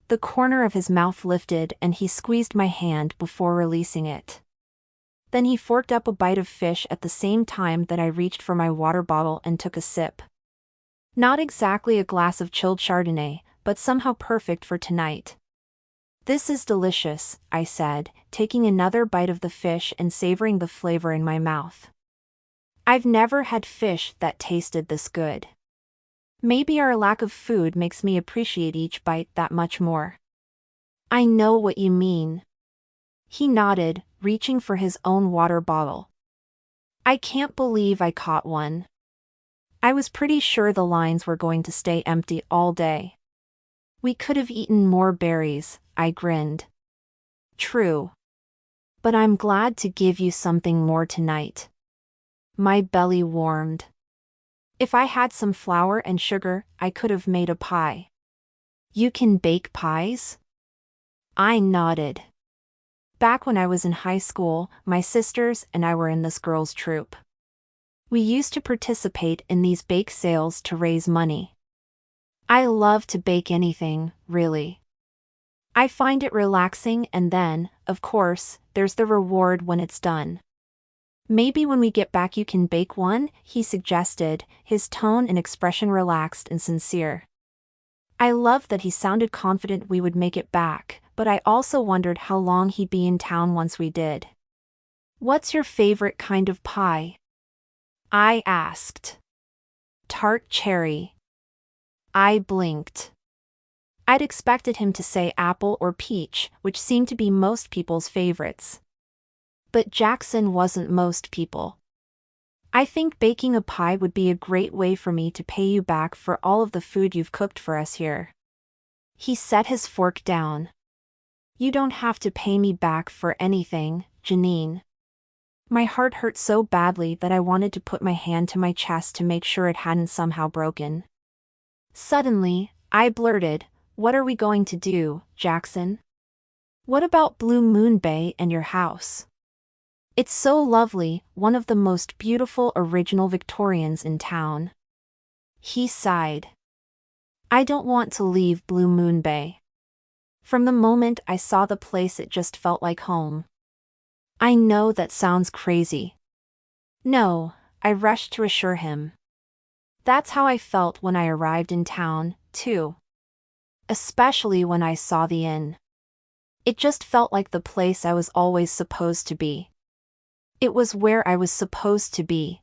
Speaker 1: The corner of his mouth lifted and he squeezed my hand before releasing it. Then he forked up a bite of fish at the same time that I reached for my water bottle and took a sip. Not exactly a glass of chilled Chardonnay, but somehow perfect for tonight. This is delicious, I said, taking another bite of the fish and savoring the flavor in my mouth. I've never had fish that tasted this good. Maybe our lack of food makes me appreciate each bite that much more. I know what you mean. He nodded, reaching for his own water bottle. I can't believe I caught one. I was pretty sure the lines were going to stay empty all day. We could have eaten more berries, I grinned. True. But I'm glad to give you something more tonight. My belly warmed. If I had some flour and sugar, I could have made a pie. You can bake pies? I nodded. Back when I was in high school, my sisters and I were in this girls' troupe. We used to participate in these bake sales to raise money. I love to bake anything, really. I find it relaxing, and then, of course, there's the reward when it's done. Maybe when we get back you can bake one, he suggested, his tone and expression relaxed and sincere. I loved that he sounded confident we would make it back, but I also wondered how long he'd be in town once we did. What's your favorite kind of pie? I asked. Tart cherry. I blinked. I'd expected him to say apple or peach, which seemed to be most people's favorites. But Jackson wasn't most people. I think baking a pie would be a great way for me to pay you back for all of the food you've cooked for us here. He set his fork down. You don't have to pay me back for anything, Janine. My heart hurt so badly that I wanted to put my hand to my chest to make sure it hadn't somehow broken. Suddenly, I blurted, "What are we going to do, Jackson? What about Blue Moon Bay and your house? It's so lovely, one of the most beautiful original Victorians in town." He sighed. I don't want to leave Blue Moon Bay. From the moment I saw the place it just felt like home. I know that sounds crazy. No, I rushed to assure him. That's how I felt when I arrived in town, too. Especially when I saw the inn. It just felt like the place I was always supposed to be. It was where I was supposed to be.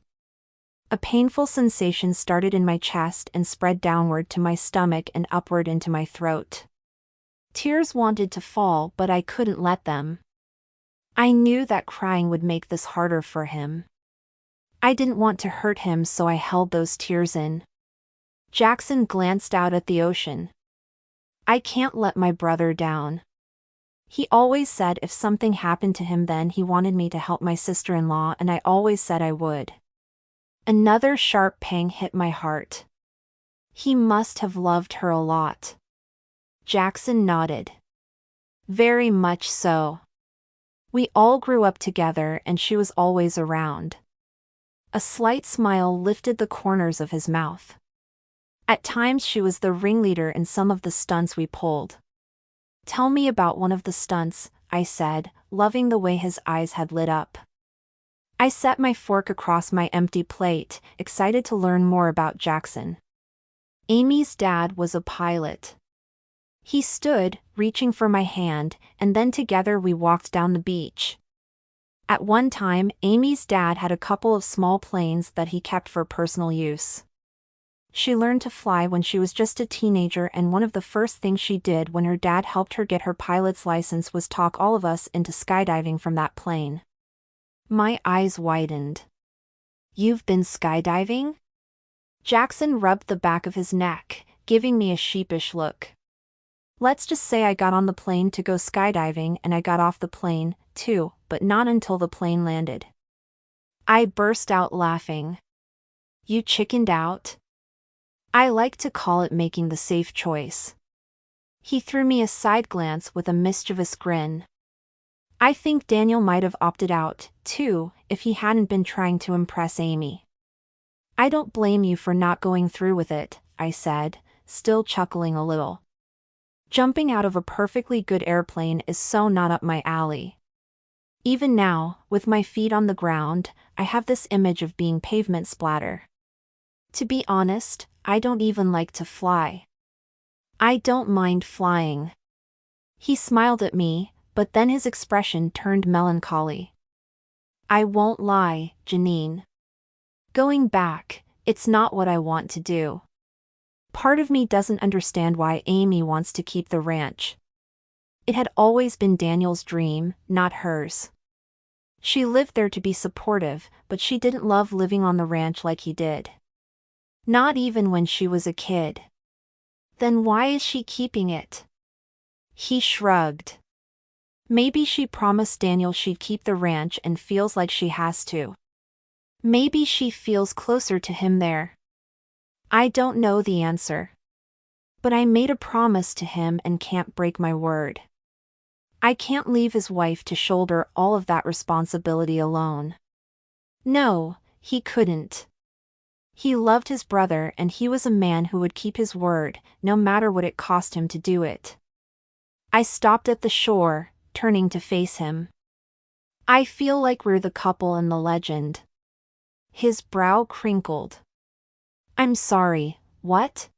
Speaker 1: A painful sensation started in my chest and spread downward to my stomach and upward into my throat. Tears wanted to fall, but I couldn't let them. I knew that crying would make this harder for him. I didn't want to hurt him, so I held those tears in. Jackson glanced out at the ocean. I can't let my brother down. He always said if something happened to him then he wanted me to help my sister-in-law, and I always said I would. Another sharp pang hit my heart. He must have loved her a lot. Jackson nodded. Very much so. We all grew up together and she was always around. A slight smile lifted the corners of his mouth. At times she was the ringleader in some of the stunts we pulled. Tell me about one of the stunts, I said, loving the way his eyes had lit up. I set my fork across my empty plate, excited to learn more about Jackson. Amy's dad was a pilot. He stood, reaching for my hand, and then together we walked down the beach. At one time, Amy's dad had a couple of small planes that he kept for personal use. She learned to fly when she was just a teenager, and one of the first things she did when her dad helped her get her pilot's license was talk all of us into skydiving from that plane. My eyes widened. You've been skydiving? Jackson rubbed the back of his neck, giving me a sheepish look. Let's just say I got on the plane to go skydiving and I got off the plane, too, but not until the plane landed. I burst out laughing. You chickened out? I like to call it making the safe choice. He threw me a side glance with a mischievous grin. I think Daniel might have opted out, too, if he hadn't been trying to impress Amy. I don't blame you for not going through with it, I said, still chuckling a little. Jumping out of a perfectly good airplane is so not up my alley. Even now, with my feet on the ground, I have this image of being pavement splatter. To be honest, I don't even like to fly. I don't mind flying. He smiled at me, but then his expression turned melancholy. I won't lie, Janine. Going back, it's not what I want to do. Part of me doesn't understand why Amy wants to keep the ranch. It had always been Daniel's dream, not hers. She lived there to be supportive, but she didn't love living on the ranch like he did. Not even when she was a kid. Then why is she keeping it? He shrugged. Maybe she promised Daniel she'd keep the ranch and feels like she has to. Maybe she feels closer to him there. I don't know the answer. But I made a promise to him and can't break my word. I can't leave his wife to shoulder all of that responsibility alone. No, he couldn't. He loved his brother and he was a man who would keep his word, no matter what it cost him to do it. I stopped at the shore, turning to face him. I feel like we're the couple in the legend. His brow crinkled. I'm sorry, what?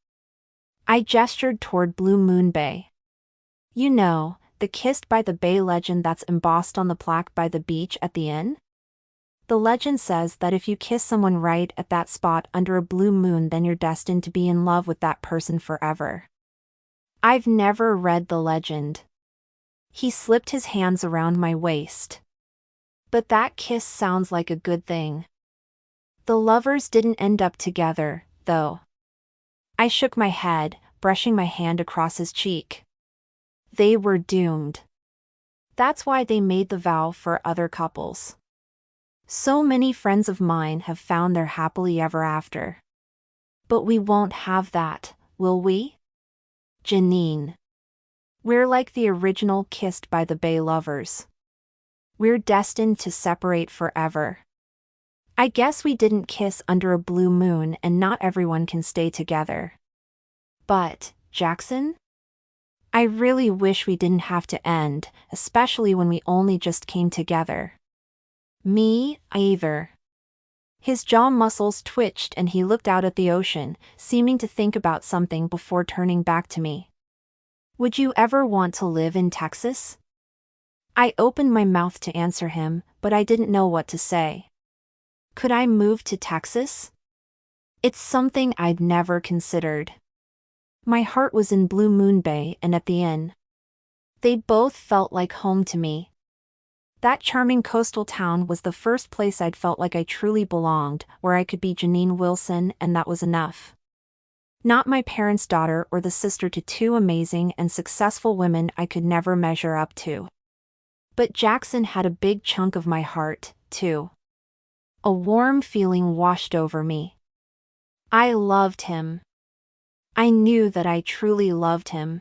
Speaker 1: I gestured toward Blue Moon Bay. You know, the Kissed by the Bay legend that's embossed on the plaque by the beach at the inn? The legend says that if you kiss someone right at that spot under a blue moon, then you're destined to be in love with that person forever. I've never read the legend. He slipped his hands around my waist. But that kiss sounds like a good thing. The lovers didn't end up together, though. I shook my head, brushing my hand across his cheek. They were doomed. That's why they made the vow for other couples. So many friends of mine have found their happily ever after. But we won't have that, will we? Janine. We're like the original Kissed by the Bay lovers. We're destined to separate forever. I guess we didn't kiss under a blue moon and not everyone can stay together. But, Jackson? I really wish we didn't have to end, especially when we only just came together. Me, either. His jaw muscles twitched and he looked out at the ocean, seeming to think about something before turning back to me. Would you ever want to live in Texas? I opened my mouth to answer him, but I didn't know what to say. Could I move to Texas? It's something I'd never considered. My heart was in Blue Moon Bay and at the inn. They both felt like home to me. That charming coastal town was the first place I'd felt like I truly belonged, where I could be Janine Wilson and that was enough. Not my parents' daughter or the sister to two amazing and successful women I could never measure up to. But Jackson had a big chunk of my heart, too. A warm feeling washed over me. I loved him. I knew that I truly loved him.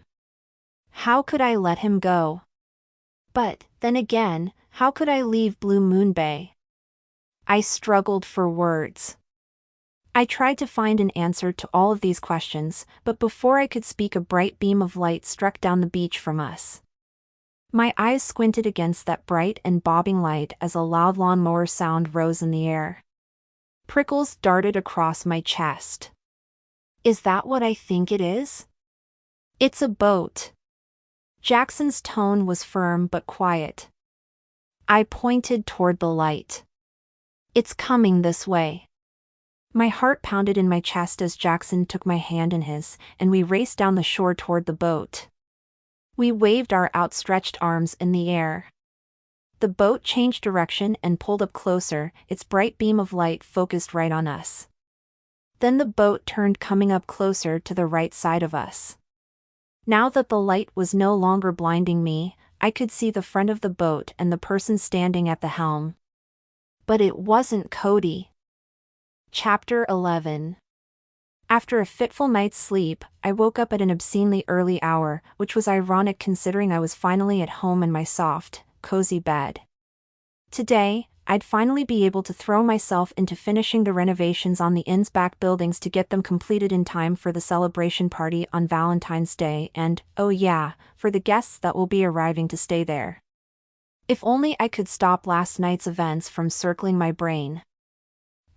Speaker 1: How could I let him go? But, then again, how could I leave Blue Moon Bay? I struggled for words. I tried to find an answer to all of these questions, but before I could speak, a bright beam of light struck down the beach from us. My eyes squinted against that bright and bobbing light as a loud lawnmower sound rose in the air. Prickles darted across my chest. Is that what I think it is? It's a boat. Jackson's tone was firm but quiet. I pointed toward the light. It's coming this way. My heart pounded in my chest as Jackson took my hand in his, and we raced down the shore toward the boat. We waved our outstretched arms in the air. The boat changed direction and pulled up closer, its bright beam of light focused right on us. Then the boat turned, coming up closer to the right side of us. Now that the light was no longer blinding me, I could see the front of the boat and the person standing at the helm. But it wasn't Cody. Chapter 11. After a fitful night's sleep, I woke up at an obscenely early hour, which was ironic considering I was finally at home in my soft, cozy bed. Today, I'd finally be able to throw myself into finishing the renovations on the inn's back buildings to get them completed in time for the celebration party on Valentine's Day and, oh yeah, for the guests that will be arriving to stay there. If only I could stop last night's events from circling my brain.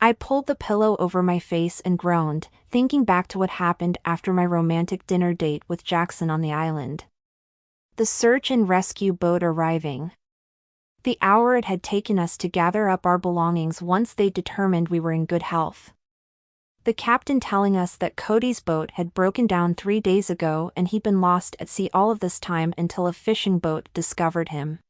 Speaker 1: I pulled the pillow over my face and groaned, thinking back to what happened after my romantic dinner date with Jackson on the island. The search and rescue boat arriving. The hour it had taken us to gather up our belongings once they determined we were in good health. The captain telling us that Cody's boat had broken down 3 days ago and he'd been lost at sea all of this time until a fishing boat discovered him.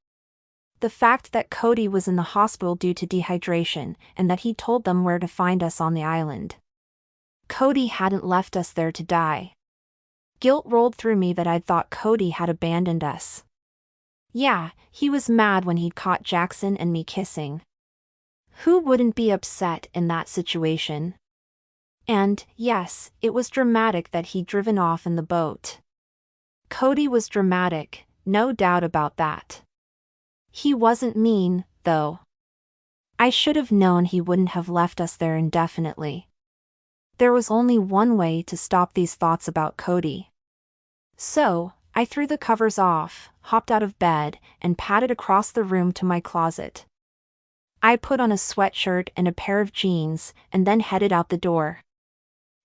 Speaker 1: The fact that Cody was in the hospital due to dehydration, and that he told them where to find us on the island. Cody hadn't left us there to die. Guilt rolled through me that I'd thought Cody had abandoned us. Yeah, he was mad when he'd caught Jackson and me kissing. Who wouldn't be upset in that situation? And, yes, it was dramatic that he'd driven off in the boat. Cody was dramatic, no doubt about that. He wasn't mean, though. I should have known he wouldn't have left us there indefinitely. There was only one way to stop these thoughts about Cody. So, I threw the covers off, hopped out of bed, and padded across the room to my closet. I put on a sweatshirt and a pair of jeans, and then headed out the door.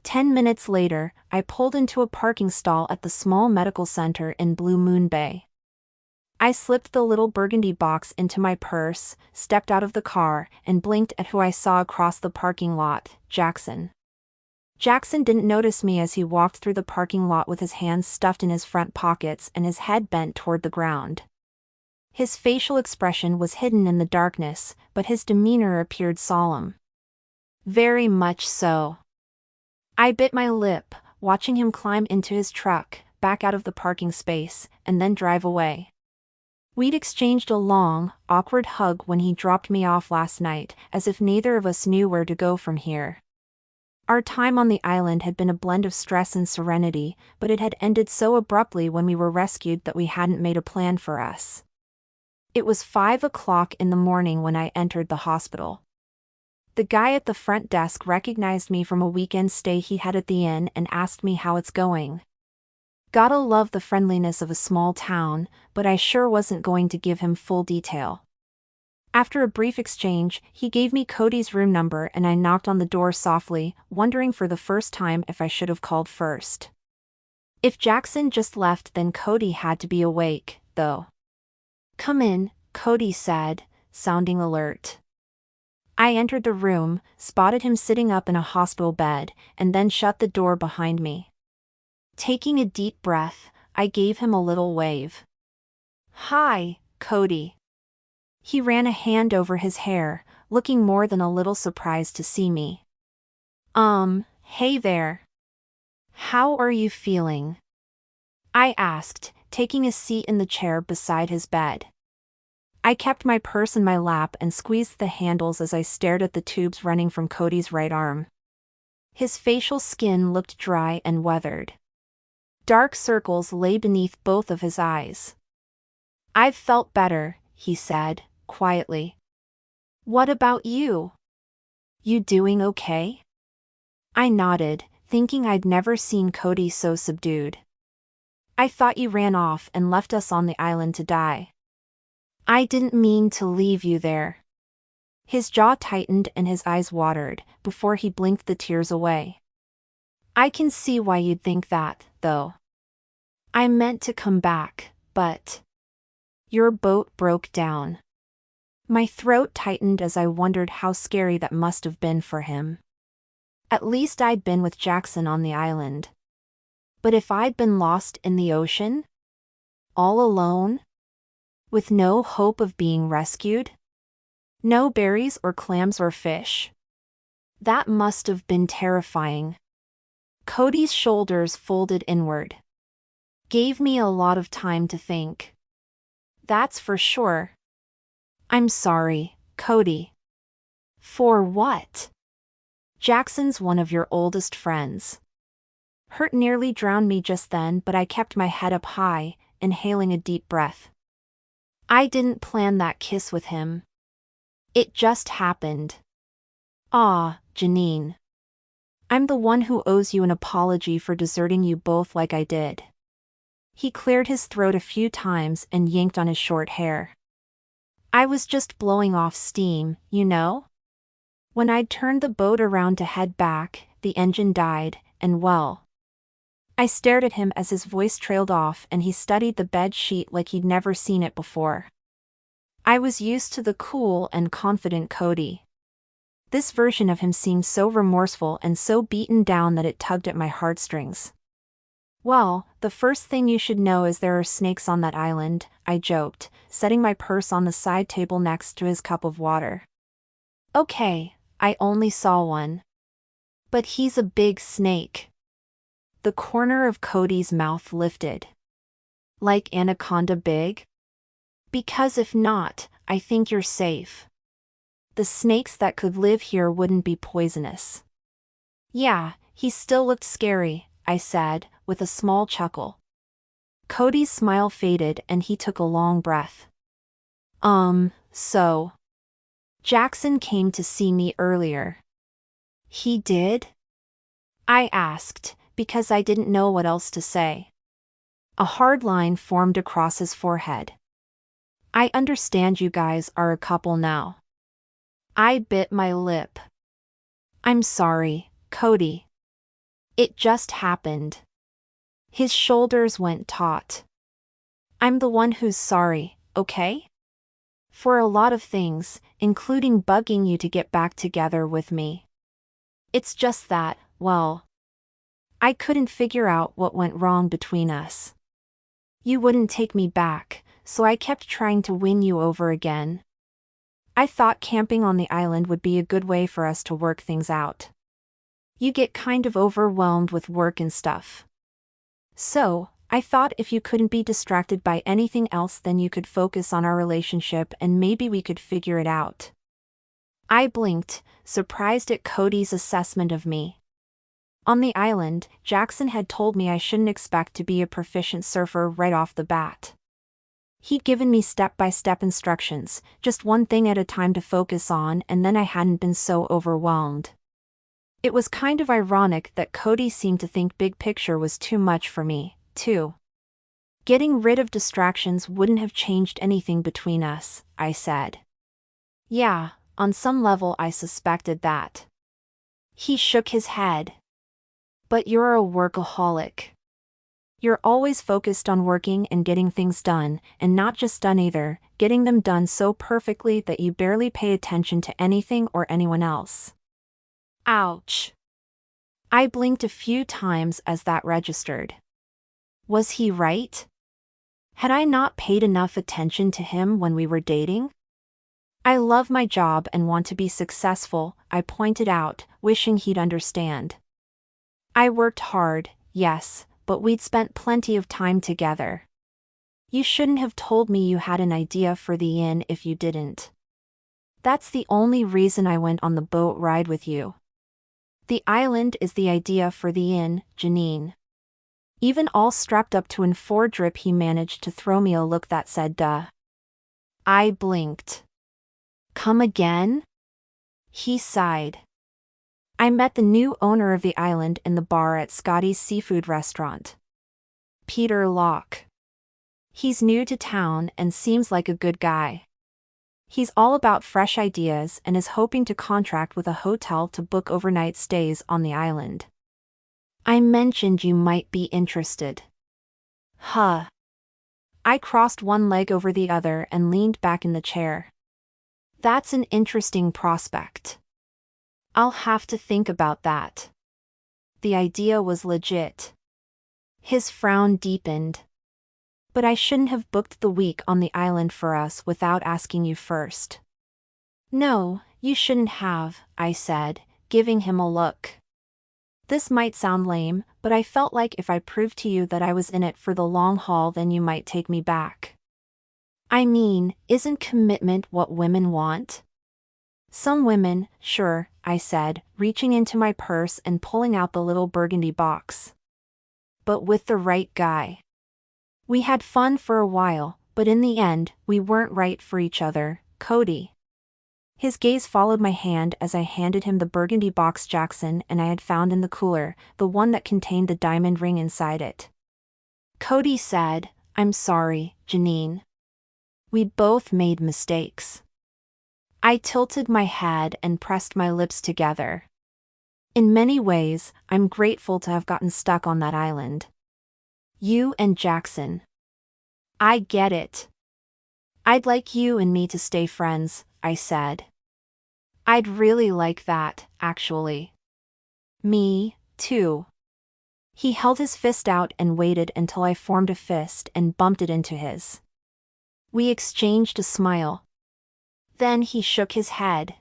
Speaker 1: 10 minutes later, I pulled into a parking stall at the small medical center in Blue Moon Bay. I slipped the little burgundy box into my purse, stepped out of the car, and blinked at who I saw across the parking lot, Jackson. Jackson didn't notice me as he walked through the parking lot with his hands stuffed in his front pockets and his head bent toward the ground. His facial expression was hidden in the darkness, but his demeanor appeared solemn. Very much so. I bit my lip, watching him climb into his truck, back out of the parking space, and then drive away. We'd exchanged a long, awkward hug when he dropped me off last night, as if neither of us knew where to go from here. Our time on the island had been a blend of stress and serenity, but it had ended so abruptly when we were rescued that we hadn't made a plan for us. It was 5 o'clock in the morning when I entered the hospital. The guy at the front desk recognized me from a weekend stay he had at the inn and asked me how it's going. Gotta love the friendliness of a small town, but I sure wasn't going to give him full detail. After a brief exchange, he gave me Cody's room number and I knocked on the door softly, wondering for the first time if I should have called first. If Jackson just left, then Cody had to be awake, though. "Come in," Cody said, sounding alert. I entered the room, spotted him sitting up in a hospital bed, and then shut the door behind me. Taking a deep breath, I gave him a little wave. "Hi, Cody." He ran a hand over his hair, looking more than a little surprised to see me. Hey there. How are you feeling?" I asked, taking a seat in the chair beside his bed. I kept my purse in my lap and squeezed the handles as I stared at the tubes running from Cody's right arm. His facial skin looked dry and weathered. Dark circles lay beneath both of his eyes. "I've felt better," he said, quietly. "What about you? You doing okay?" I nodded, thinking I'd never seen Cody so subdued. "I thought you ran off and left us on the island to die." "I didn't mean to leave you there." His jaw tightened and his eyes watered, before he blinked the tears away. "I can see why you'd think that, though. I meant to come back, but your boat broke down." My throat tightened as I wondered how scary that must have been for him. At least I'd been with Jackson on the island. But if I'd been lost in the ocean? All alone? With no hope of being rescued? No berries or clams or fish? That must have been terrifying. Cody's shoulders folded inward. Gave me a lot of time to think. That's for sure. "I'm sorry, Cody." "For what?" "Jackson's one of your oldest friends." Hurt nearly drowned me just then, but I kept my head up high, inhaling a deep breath. I didn't plan that kiss with him. It just happened. "Ah, Janine. I'm the one who owes you an apology for deserting you both like I did." He cleared his throat a few times and yanked on his short hair. "I was just blowing off steam, you know? When I'd turned the boat around to head back, the engine died, and well." I stared at him as his voice trailed off and he studied the bed sheet like he'd never seen it before. I was used to the cool and confident Cody. This version of him seemed so remorseful and so beaten down that it tugged at my heartstrings. Well, the first thing you should know is there are snakes on that island, I joked, setting my purse on the side table next to his cup of water. Okay, I only saw one. But he's a big snake. The corner of Cody's mouth lifted. Like anaconda big? Because if not, I think you're safe. The snakes that could live here wouldn't be poisonous. Yeah, he still looked scary, I said, with a small chuckle. Cody's smile faded and he took a long breath. So. Jackson came to see me earlier. He did? I asked, because I didn't know what else to say. A hard line formed across his forehead. I understand you guys are a couple now. I bit my lip. I'm sorry, Cody. It just happened. His shoulders went taut. I'm the one who's sorry, okay? For a lot of things, including bugging you to get back together with me. It's just that, well, I couldn't figure out what went wrong between us. You wouldn't take me back, so I kept trying to win you over again. I thought camping on the island would be a good way for us to work things out. You get kind of overwhelmed with work and stuff. So, I thought if you couldn't be distracted by anything else, then you could focus on our relationship and maybe we could figure it out. I blinked, surprised at Cody's assessment of me. On the island, Jackson had told me I shouldn't expect to be a proficient surfer right off the bat. He'd given me step-by-step instructions, just one thing at a time to focus on, and then I hadn't been so overwhelmed. It was kind of ironic that Cody seemed to think big picture was too much for me, too. Getting rid of distractions wouldn't have changed anything between us, I said. Yeah, on some level I suspected that. He shook his head. But you're a workaholic. You're always focused on working and getting things done, and not just done either, getting them done so perfectly that you barely pay attention to anything or anyone else. Ouch. I blinked a few times as that registered. Was he right? Had I not paid enough attention to him when we were dating? I love my job and want to be successful, I pointed out, wishing he'd understand. I worked hard, yes, but we'd spent plenty of time together. You shouldn't have told me you had an idea for the inn if you didn't. That's the only reason I went on the boat ride with you. The island is the idea for the inn, Janine. Even all strapped up to an 4-drip, he managed to throw me a look that said duh. I blinked. Come again? He sighed. I met the new owner of the island in the bar at Scotty's seafood restaurant. Peter Locke. He's new to town and seems like a good guy. He's all about fresh ideas and is hoping to contract with a hotel to book overnight stays on the island. I mentioned you might be interested. Huh. I crossed one leg over the other and leaned back in the chair. That's an interesting prospect. I'll have to think about that. The idea was legit. His frown deepened. But I shouldn't have booked the week on the island for us without asking you first. No, you shouldn't have, I said, giving him a look. This might sound lame, but I felt like if I proved to you that I was in it for the long haul, then you might take me back. I mean, isn't commitment what women want? Some women, sure, I said, reaching into my purse and pulling out the little burgundy box. But with the right guy. We had fun for a while, but in the end, we weren't right for each other, Cody. His gaze followed my hand as I handed him the burgundy box Jackson and I had found in the cooler, the one that contained the diamond ring inside it. Cody said, I'm sorry, Janine. We both made mistakes. I tilted my head and pressed my lips together. In many ways, I'm grateful to have gotten stuck on that island. You and Jackson. I get it. I'd like you and me to stay friends, I said. I'd really like that, actually. Me, too. He held his fist out and waited until I formed a fist and bumped it into his. We exchanged a smile. Then he shook his head.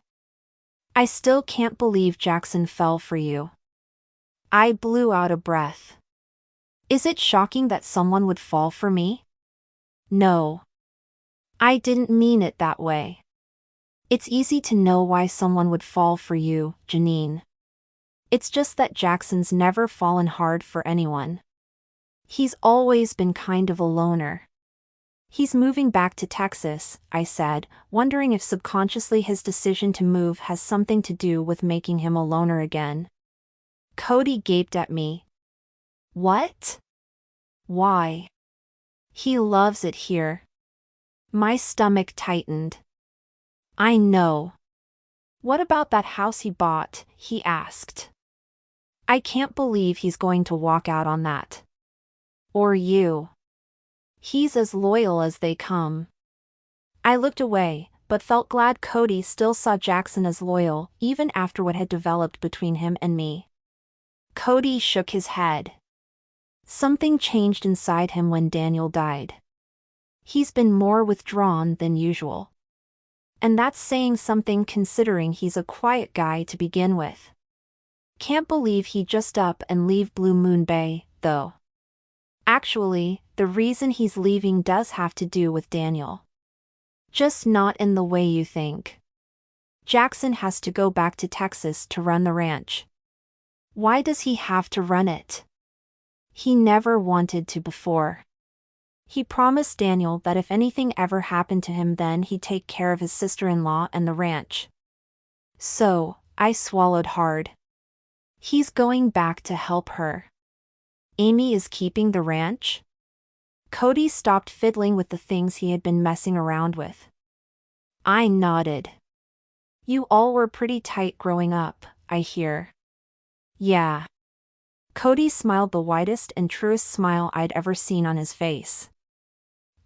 Speaker 1: I still can't believe Jackson fell for you. I blew out a breath. Is it shocking that someone would fall for me? No. I didn't mean it that way. It's easy to know why someone would fall for you, Janine. It's just that Jackson's never fallen hard for anyone. He's always been kind of a loner. He's moving back to Texas, I said, wondering if subconsciously his decision to move has something to do with making him a loner again. Cody gaped at me. What? Why? He loves it here. My stomach tightened. I know. What about that house he bought? He asked. I can't believe he's going to walk out on that. Or you. He's as loyal as they come. I looked away, but felt glad Cody still saw Jackson as loyal, even after what had developed between him and me. Cody shook his head. Something changed inside him when Daniel died. He's been more withdrawn than usual. And that's saying something considering he's a quiet guy to begin with. Can't believe he just up and leave Blue Moon Bay, though. Actually, the reason he's leaving does have to do with Daniel. Just not in the way you think. Jackson has to go back to Texas to run the ranch. Why does he have to run it? He never wanted to before. He promised Daniel that if anything ever happened to him then he'd take care of his sister-in-law and the ranch. So, I swallowed hard. He's going back to help her. Amy is keeping the ranch? Cody stopped fiddling with the things he had been messing around with. I nodded. You all were pretty tight growing up, I hear. Yeah. Cody smiled the widest and truest smile I'd ever seen on his face.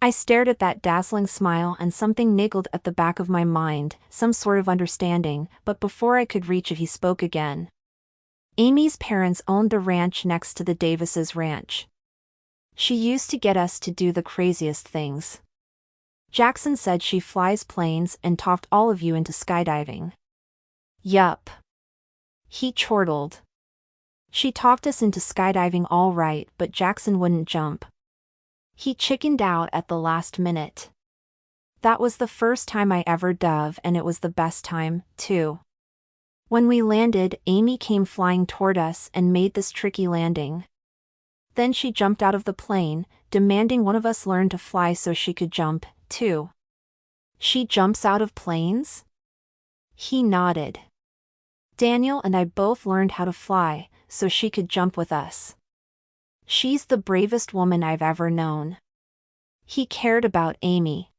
Speaker 1: I stared at that dazzling smile and something niggled at the back of my mind, some sort of understanding, but before I could reach it he spoke again. Amy's parents owned the ranch next to the Davises' ranch. She used to get us to do the craziest things. Jackson said she flies planes and talked all of you into skydiving. Yup. He chortled. She talked us into skydiving all right, but Jackson wouldn't jump. He chickened out at the last minute. That was the first time I ever dove and it was the best time, too. When we landed, Amy came flying toward us and made this tricky landing. Then she jumped out of the plane, demanding one of us learn to fly so she could jump, too. She jumps out of planes? He nodded. Daniel and I both learned how to fly, so she could jump with us. She's the bravest woman I've ever known. He cared about Amy.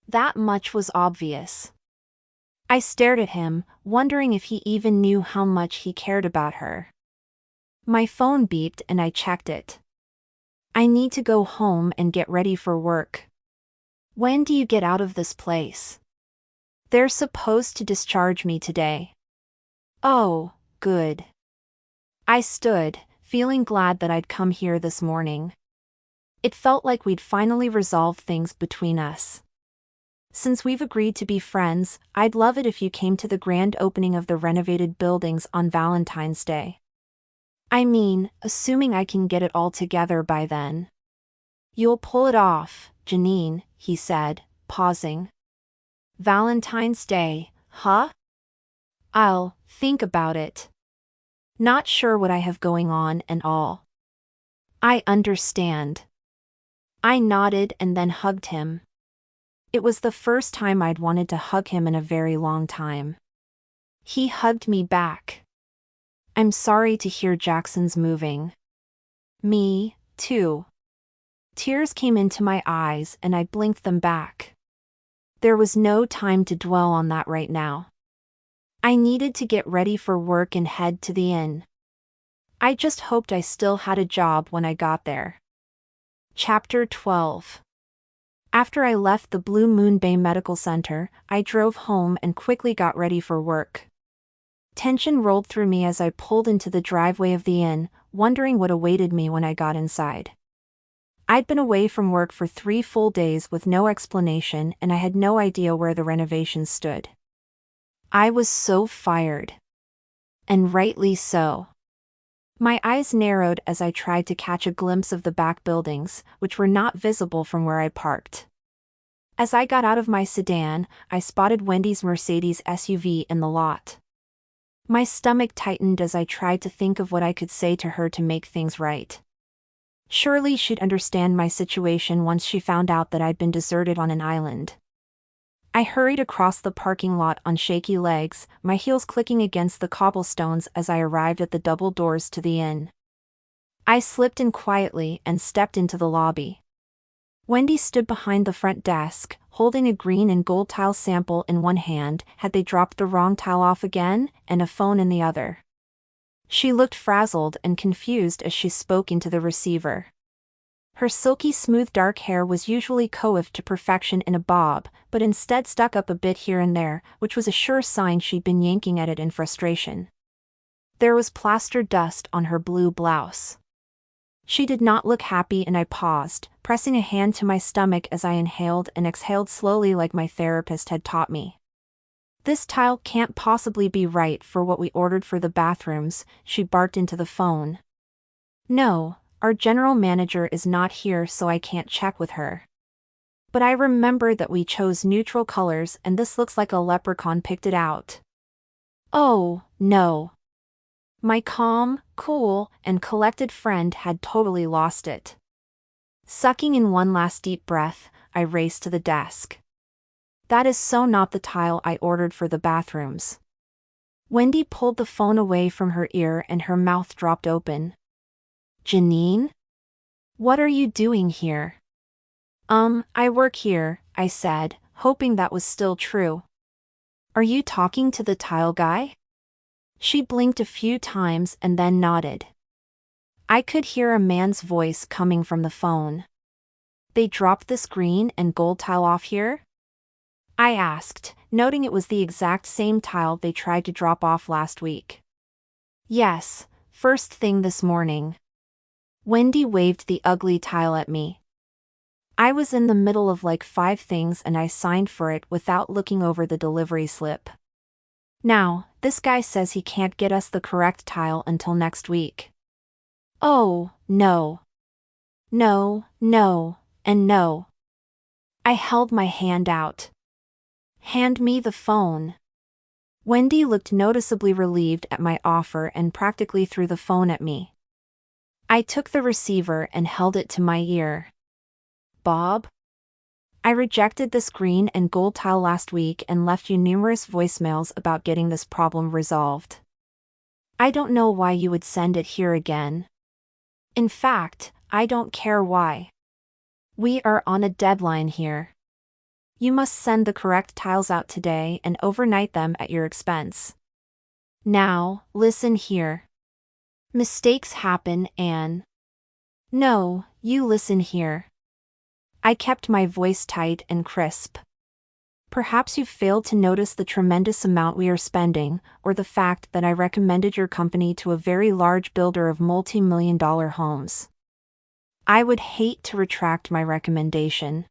Speaker 1: That much was obvious. I stared at him, wondering if he even knew how much he cared about her. My phone beeped and I checked it. I need to go home and get ready for work. When do you get out of this place? They're supposed to discharge me today. Oh, good. I stood, feeling glad that I'd come here this morning. It felt like we'd finally resolved things between us. Since we've agreed to be friends, I'd love it if you came to the grand opening of the renovated buildings on Valentine's Day. I mean, assuming I can get it all together by then. You'll pull it off, Janine, he said, pausing. Valentine's Day, huh? I'll think about it. Not sure what I have going on and all. I understand. I nodded and then hugged him. It was the first time I'd wanted to hug him in a very long time. He hugged me back. I'm sorry to hear Jackson's moving. Me, too. Tears came into my eyes and I blinked them back. There was no time to dwell on that right now. I needed to get ready for work and head to the inn. I just hoped I still had a job when I got there. Chapter 12. After I left the Blue Moon Bay Medical Center, I drove home and quickly got ready for work. Tension rolled through me as I pulled into the driveway of the inn, wondering what awaited me when I got inside. I'd been away from work for 3 full days with no explanation, and I had no idea where the renovations stood. I was so fired. And rightly so. My eyes narrowed as I tried to catch a glimpse of the back buildings, which were not visible from where I parked. As I got out of my sedan, I spotted Wendy's Mercedes SUV in the lot. My stomach tightened as I tried to think of what I could say to her to make things right. Surely she'd understand my situation once she found out that I'd been deserted on an island. I hurried across the parking lot on shaky legs, my heels clicking against the cobblestones as I arrived at the double doors to the inn. I slipped in quietly and stepped into the lobby. Wendy stood behind the front desk, holding a green and gold tile sample in one hand, had they dropped the wrong tile off again, and a phone in the other. She looked frazzled and confused as she spoke into the receiver. Her silky smooth dark hair was usually coiffed to perfection in a bob, but instead stuck up a bit here and there, which was a sure sign she'd been yanking at it in frustration. There was plaster dust on her blue blouse. She did not look happy, and I paused, pressing a hand to my stomach as I inhaled and exhaled slowly like my therapist had taught me. "This tile can't possibly be right for what we ordered for the bathrooms," she barked into the phone. "No, our general manager is not here, so I can't check with her. But I remembered that we chose neutral colors and this looks like a leprechaun picked it out." "Oh, no." My calm, cool, and collected friend had totally lost it. Sucking in one last deep breath, I raced to the desk. "That is so not the tile I ordered for the bathrooms." Wendy pulled the phone away from her ear and her mouth dropped open. "Janine? What are you doing here?" I work here," I said, hoping that was still true. "Are you talking to the tile guy?" She blinked a few times and then nodded. I could hear a man's voice coming from the phone. "They dropped this green and gold tile off here?" I asked, noting it was the exact same tile they tried to drop off last week. "Yes, first thing this morning." Wendy waved the ugly tile at me. I was in the middle of like 5 things and I signed for it without looking over the delivery slip. Now, this guy says he can't get us the correct tile until next week. Oh, no. No, no, and no. I held my hand out. "Hand me the phone." Wendy looked noticeably relieved at my offer and practically threw the phone at me. I took the receiver and held it to my ear. "Bob? I rejected this green and gold tile last week and left you numerous voicemails about getting this problem resolved. I don't know why you would send it here again. In fact, I don't care why. We are on a deadline here. You must send the correct tiles out today and overnight them at your expense. Now, listen here. Mistakes happen, Anne. No, you listen here." I kept my voice tight and crisp. "Perhaps you failed to notice the tremendous amount we are spending, or the fact that I recommended your company to a very large builder of multi-million-dollar homes. I would hate to retract my recommendation."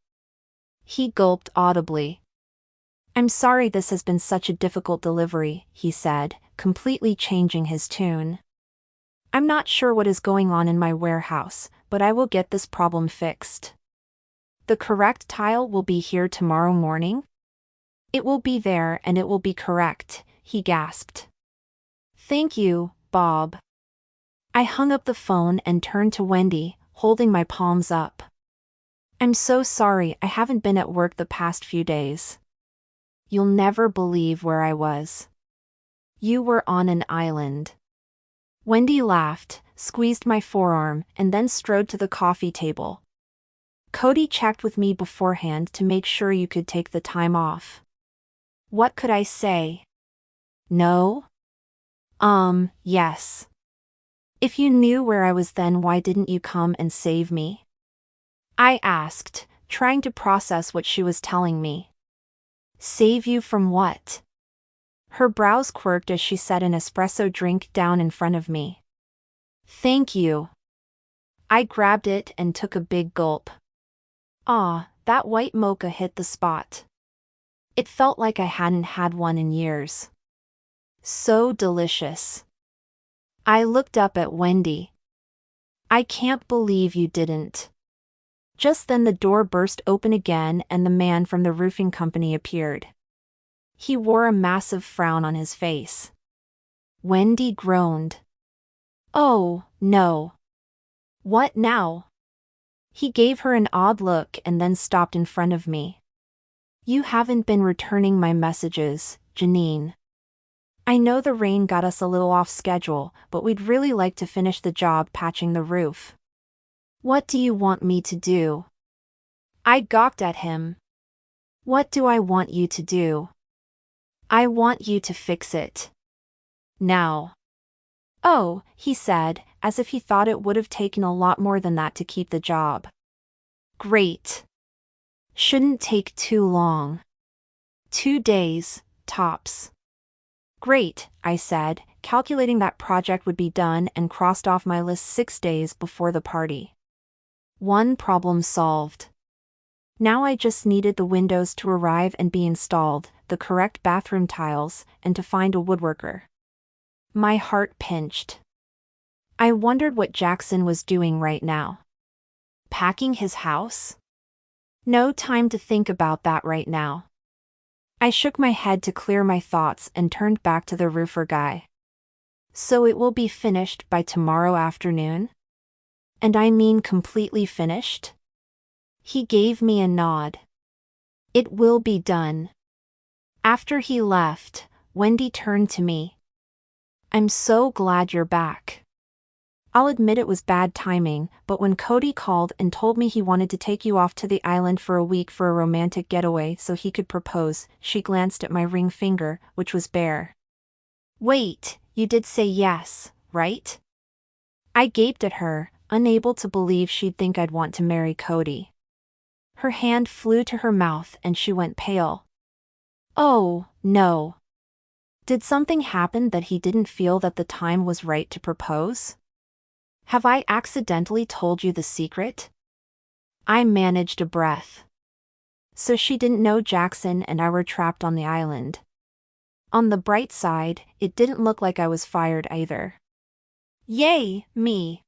Speaker 1: He gulped audibly. "I'm sorry this has been such a difficult delivery," he said, completely changing his tune. "I'm not sure what is going on in my warehouse, but I will get this problem fixed." "The correct tile will be here tomorrow morning?" "It will be there and it will be correct," he gasped. "Thank you, Bob." I hung up the phone and turned to Wendy, holding my palms up. "I'm so sorry I haven't been at work the past few days. You'll never believe where I was. You were on an island." Wendy laughed, squeezed my forearm, and then strode to the coffee table. "Cody checked with me beforehand to make sure you could take the time off." What could I say? No? Yes. If you knew where I was then why didn't you come and save me? I asked, trying to process what she was telling me. Save you from what? Her brows quirked as she set an espresso drink down in front of me. Thank you. I grabbed it and took a big gulp. Ah, that white mocha hit the spot. It felt like I hadn't had one in years. So delicious. I looked up at Wendy. I can't believe you didn't. Just then the door burst open again and the man from the roofing company appeared. He wore a massive frown on his face. Wendy groaned. Oh, no. What now? He gave her an odd look and then stopped in front of me. You haven't been returning my messages, Janine. I know the rain got us a little off schedule, but we'd really like to finish the job patching the roof. What do you want me to do? I gawked at him. What do I want you to do? I want you to fix it. Now. Oh, he said, as if he thought it would have taken a lot more than that to keep the job. Great. Shouldn't take too long. 2 days, tops. Great, I said, calculating that project would be done and crossed off my list 6 days before the party. One problem solved. Now I just needed the windows to arrive and be installed, the correct bathroom tiles, and to find a woodworker. My heart pinched. I wondered what Jackson was doing right now. Packing his house? No time to think about that right now. I shook my head to clear my thoughts and turned back to the roofer guy. So it will be finished by tomorrow afternoon? And I mean completely finished? He gave me a nod. It will be done. After he left, Wendy turned to me. I'm so glad you're back. I'll admit it was bad timing, but when Cody called and told me he wanted to take you off to the island for a week for a romantic getaway so he could propose, she glanced at my ring finger, which was bare. Wait, you did say yes, right? I gaped at her, unable to believe she'd think I'd want to marry Cody. Her hand flew to her mouth and she went pale. Oh, no. Did something happen that he didn't feel that the time was right to propose? Have I accidentally told you the secret? I managed a breath. So she didn't know Jackson and I were trapped on the island. On the bright side, it didn't look like I was fired either. Yay, me!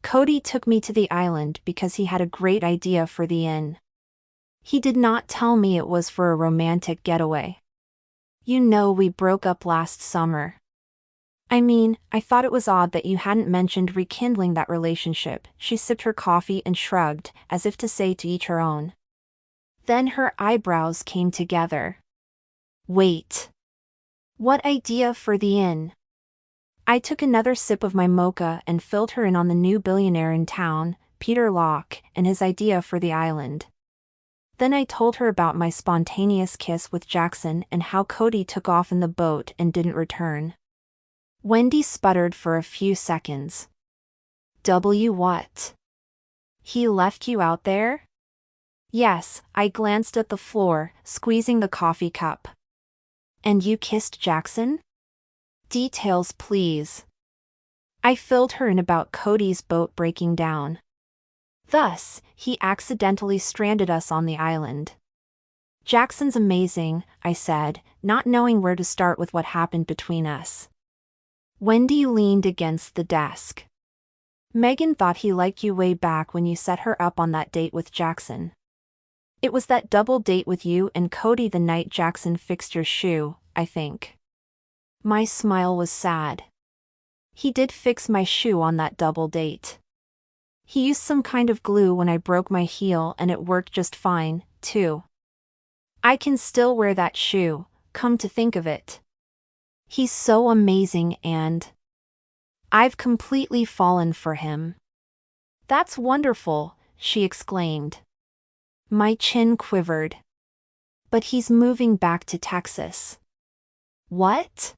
Speaker 1: Cody took me to the island because he had a great idea for the inn. He did not tell me it was for a romantic getaway. You know we broke up last summer. I mean, I thought it was odd that you hadn't mentioned rekindling that relationship. She sipped her coffee and shrugged, as if to say to each her own. Then her eyebrows came together. Wait. What idea for the inn? I took another sip of my mocha and filled her in on the new billionaire in town, Peter Locke, and his idea for the island. Then I told her about my spontaneous kiss with Jackson and how Cody took off in the boat and didn't return. Wendy sputtered for a few seconds. What? He left you out there? Yes, I glanced at the floor, squeezing the coffee cup. And you kissed Jackson? Details, please. I filled her in about Cody's boat breaking down. Thus, he accidentally stranded us on the island. Jackson's amazing, I said, not knowing where to start with what happened between us. Wendy leaned against the desk. Megan thought he liked you way back when you set her up on that date with Jackson. It was that double date with you and Cody the night Jackson fixed your shoe, I think. My smile was sad. He did fix my shoe on that double date. He used some kind of glue when I broke my heel and it worked just fine, too. I can still wear that shoe, come to think of it. He's so amazing and I've completely fallen for him. That's wonderful, she exclaimed. My chin quivered. But he's moving back to Texas. What?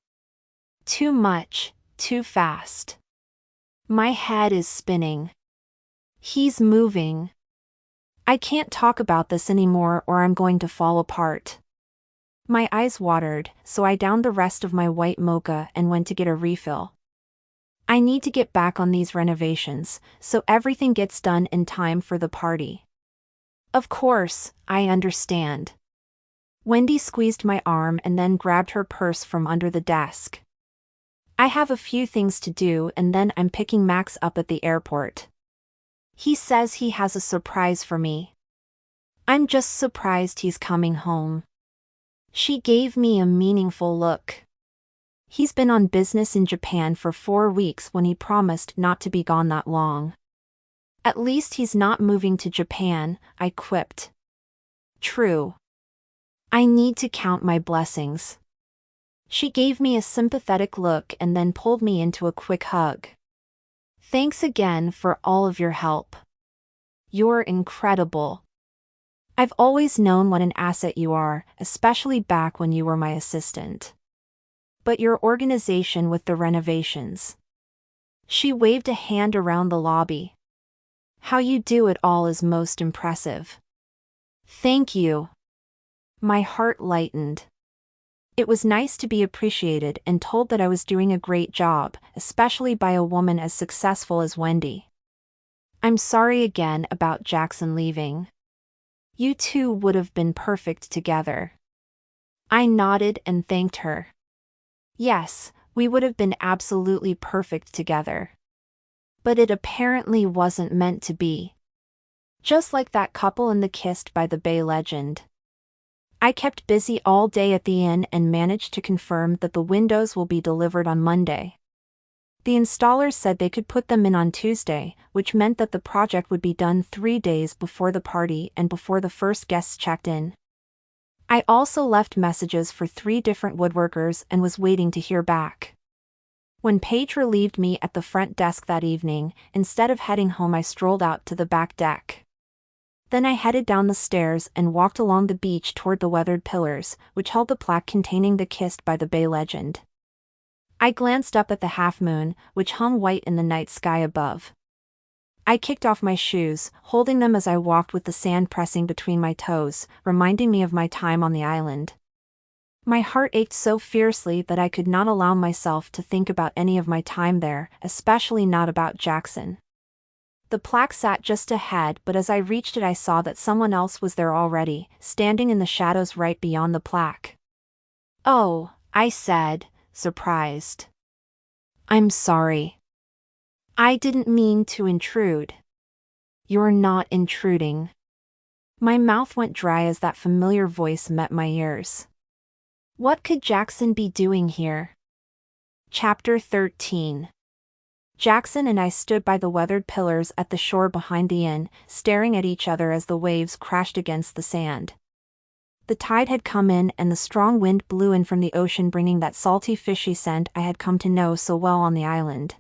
Speaker 1: Too much, too fast. My head is spinning. He's moving. I can't talk about this anymore or I'm going to fall apart. My eyes watered, so I downed the rest of my white mocha and went to get a refill. I need to get back on these renovations, so everything gets done in time for the party. Of course, I understand. Wendy squeezed my arm and then grabbed her purse from under the desk. I have a few things to do and then I'm picking Max up at the airport. He says he has a surprise for me. I'm just surprised he's coming home. She gave me a meaningful look. He's been on business in Japan for 4 weeks when he promised not to be gone that long. At least he's not moving to Japan, I quipped. True. I need to count my blessings. She gave me a sympathetic look and then pulled me into a quick hug. Thanks again for all of your help. You're incredible. I've always known what an asset you are, especially back when you were my assistant. But your organization with the renovations. She waved a hand around the lobby. How you do it all is most impressive. Thank you. My heart lightened. It was nice to be appreciated and told that I was doing a great job, especially by a woman as successful as Wendy. I'm sorry again about Jackson leaving. You two would have been perfect together. I nodded and thanked her. Yes, we would have been absolutely perfect together. But it apparently wasn't meant to be. Just like that couple in the Kissed by the Bay legend. I kept busy all day at the inn and managed to confirm that the windows will be delivered on Monday. The installers said they could put them in on Tuesday, which meant that the project would be done 3 days before the party and before the first guests checked in. I also left messages for 3 different woodworkers and was waiting to hear back. When Paige relieved me at the front desk that evening, instead of heading home I strolled out to the back deck. Then I headed down the stairs and walked along the beach toward the weathered pillars, which held the plaque containing the Kissed by the Bay legend. I glanced up at the half-moon, which hung white in the night sky above. I kicked off my shoes, holding them as I walked with the sand pressing between my toes, reminding me of my time on the island. My heart ached so fiercely that I could not allow myself to think about any of my time there, especially not about Jackson. The plaque sat just ahead, but as I reached it I saw that someone else was there already, standing in the shadows right beyond the plaque. Oh, I said, surprised. I'm sorry. I didn't mean to intrude. You're not intruding. My mouth went dry as that familiar voice met my ears. What could Jackson be doing here? Chapter 13. Jackson and I stood by the weathered pillars at the shore behind the inn, staring at each other as the waves crashed against the sand. The tide had come in and the strong wind blew in from the ocean, bringing that salty fishy scent I had come to know so well on the island.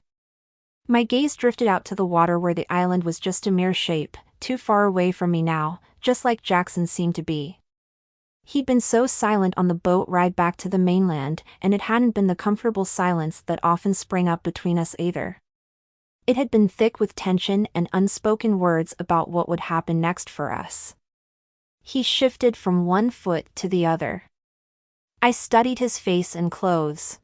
Speaker 1: My gaze drifted out to the water where the island was just a mere shape, too far away from me now, just like Jackson seemed to be. He'd been so silent on the boat ride back to the mainland, and it hadn't been the comfortable silence that often sprang up between us either. It had been thick with tension and unspoken words about what would happen next for us. He shifted from one foot to the other. I studied his face and clothes.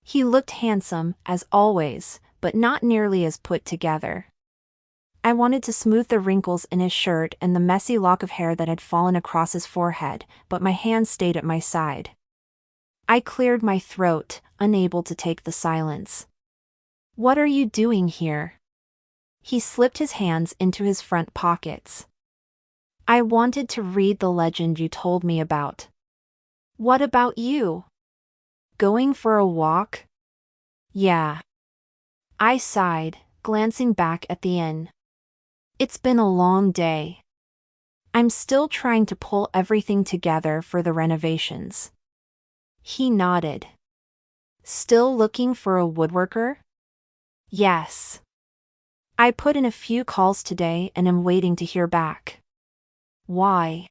Speaker 1: He looked handsome, as always, but not nearly as put together. I wanted to smooth the wrinkles in his shirt and the messy lock of hair that had fallen across his forehead, but my hand stayed at my side. I cleared my throat, unable to take the silence. What are you doing here? He slipped his hands into his front pockets. I wanted to read the legend you told me about. What about you? Going for a walk? Yeah. I sighed, glancing back at the inn. It's been a long day. I'm still trying to pull everything together for the renovations. He nodded. Still looking for a woodworker? Yes. I put in a few calls today and am waiting to hear back. Why?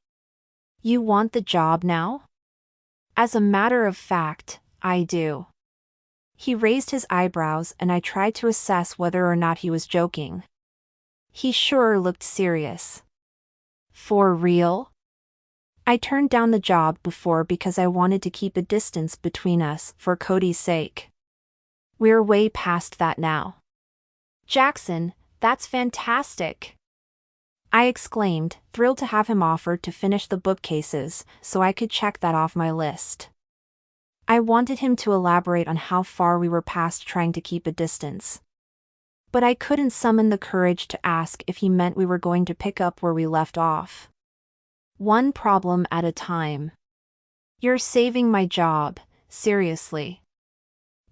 Speaker 1: You want the job now? As a matter of fact, I do. He raised his eyebrows and I tried to assess whether or not he was joking. He sure looked serious. For real? I turned down the job before because I wanted to keep a distance between us for Cody's sake. We're way past that now. Jackson, that's fantastic! I exclaimed, thrilled to have him offer to finish the bookcases so I could check that off my list. I wanted him to elaborate on how far we were past trying to keep a distance. But I couldn't summon the courage to ask if he meant we were going to pick up where we left off. One problem at a time. You're saving my job, seriously.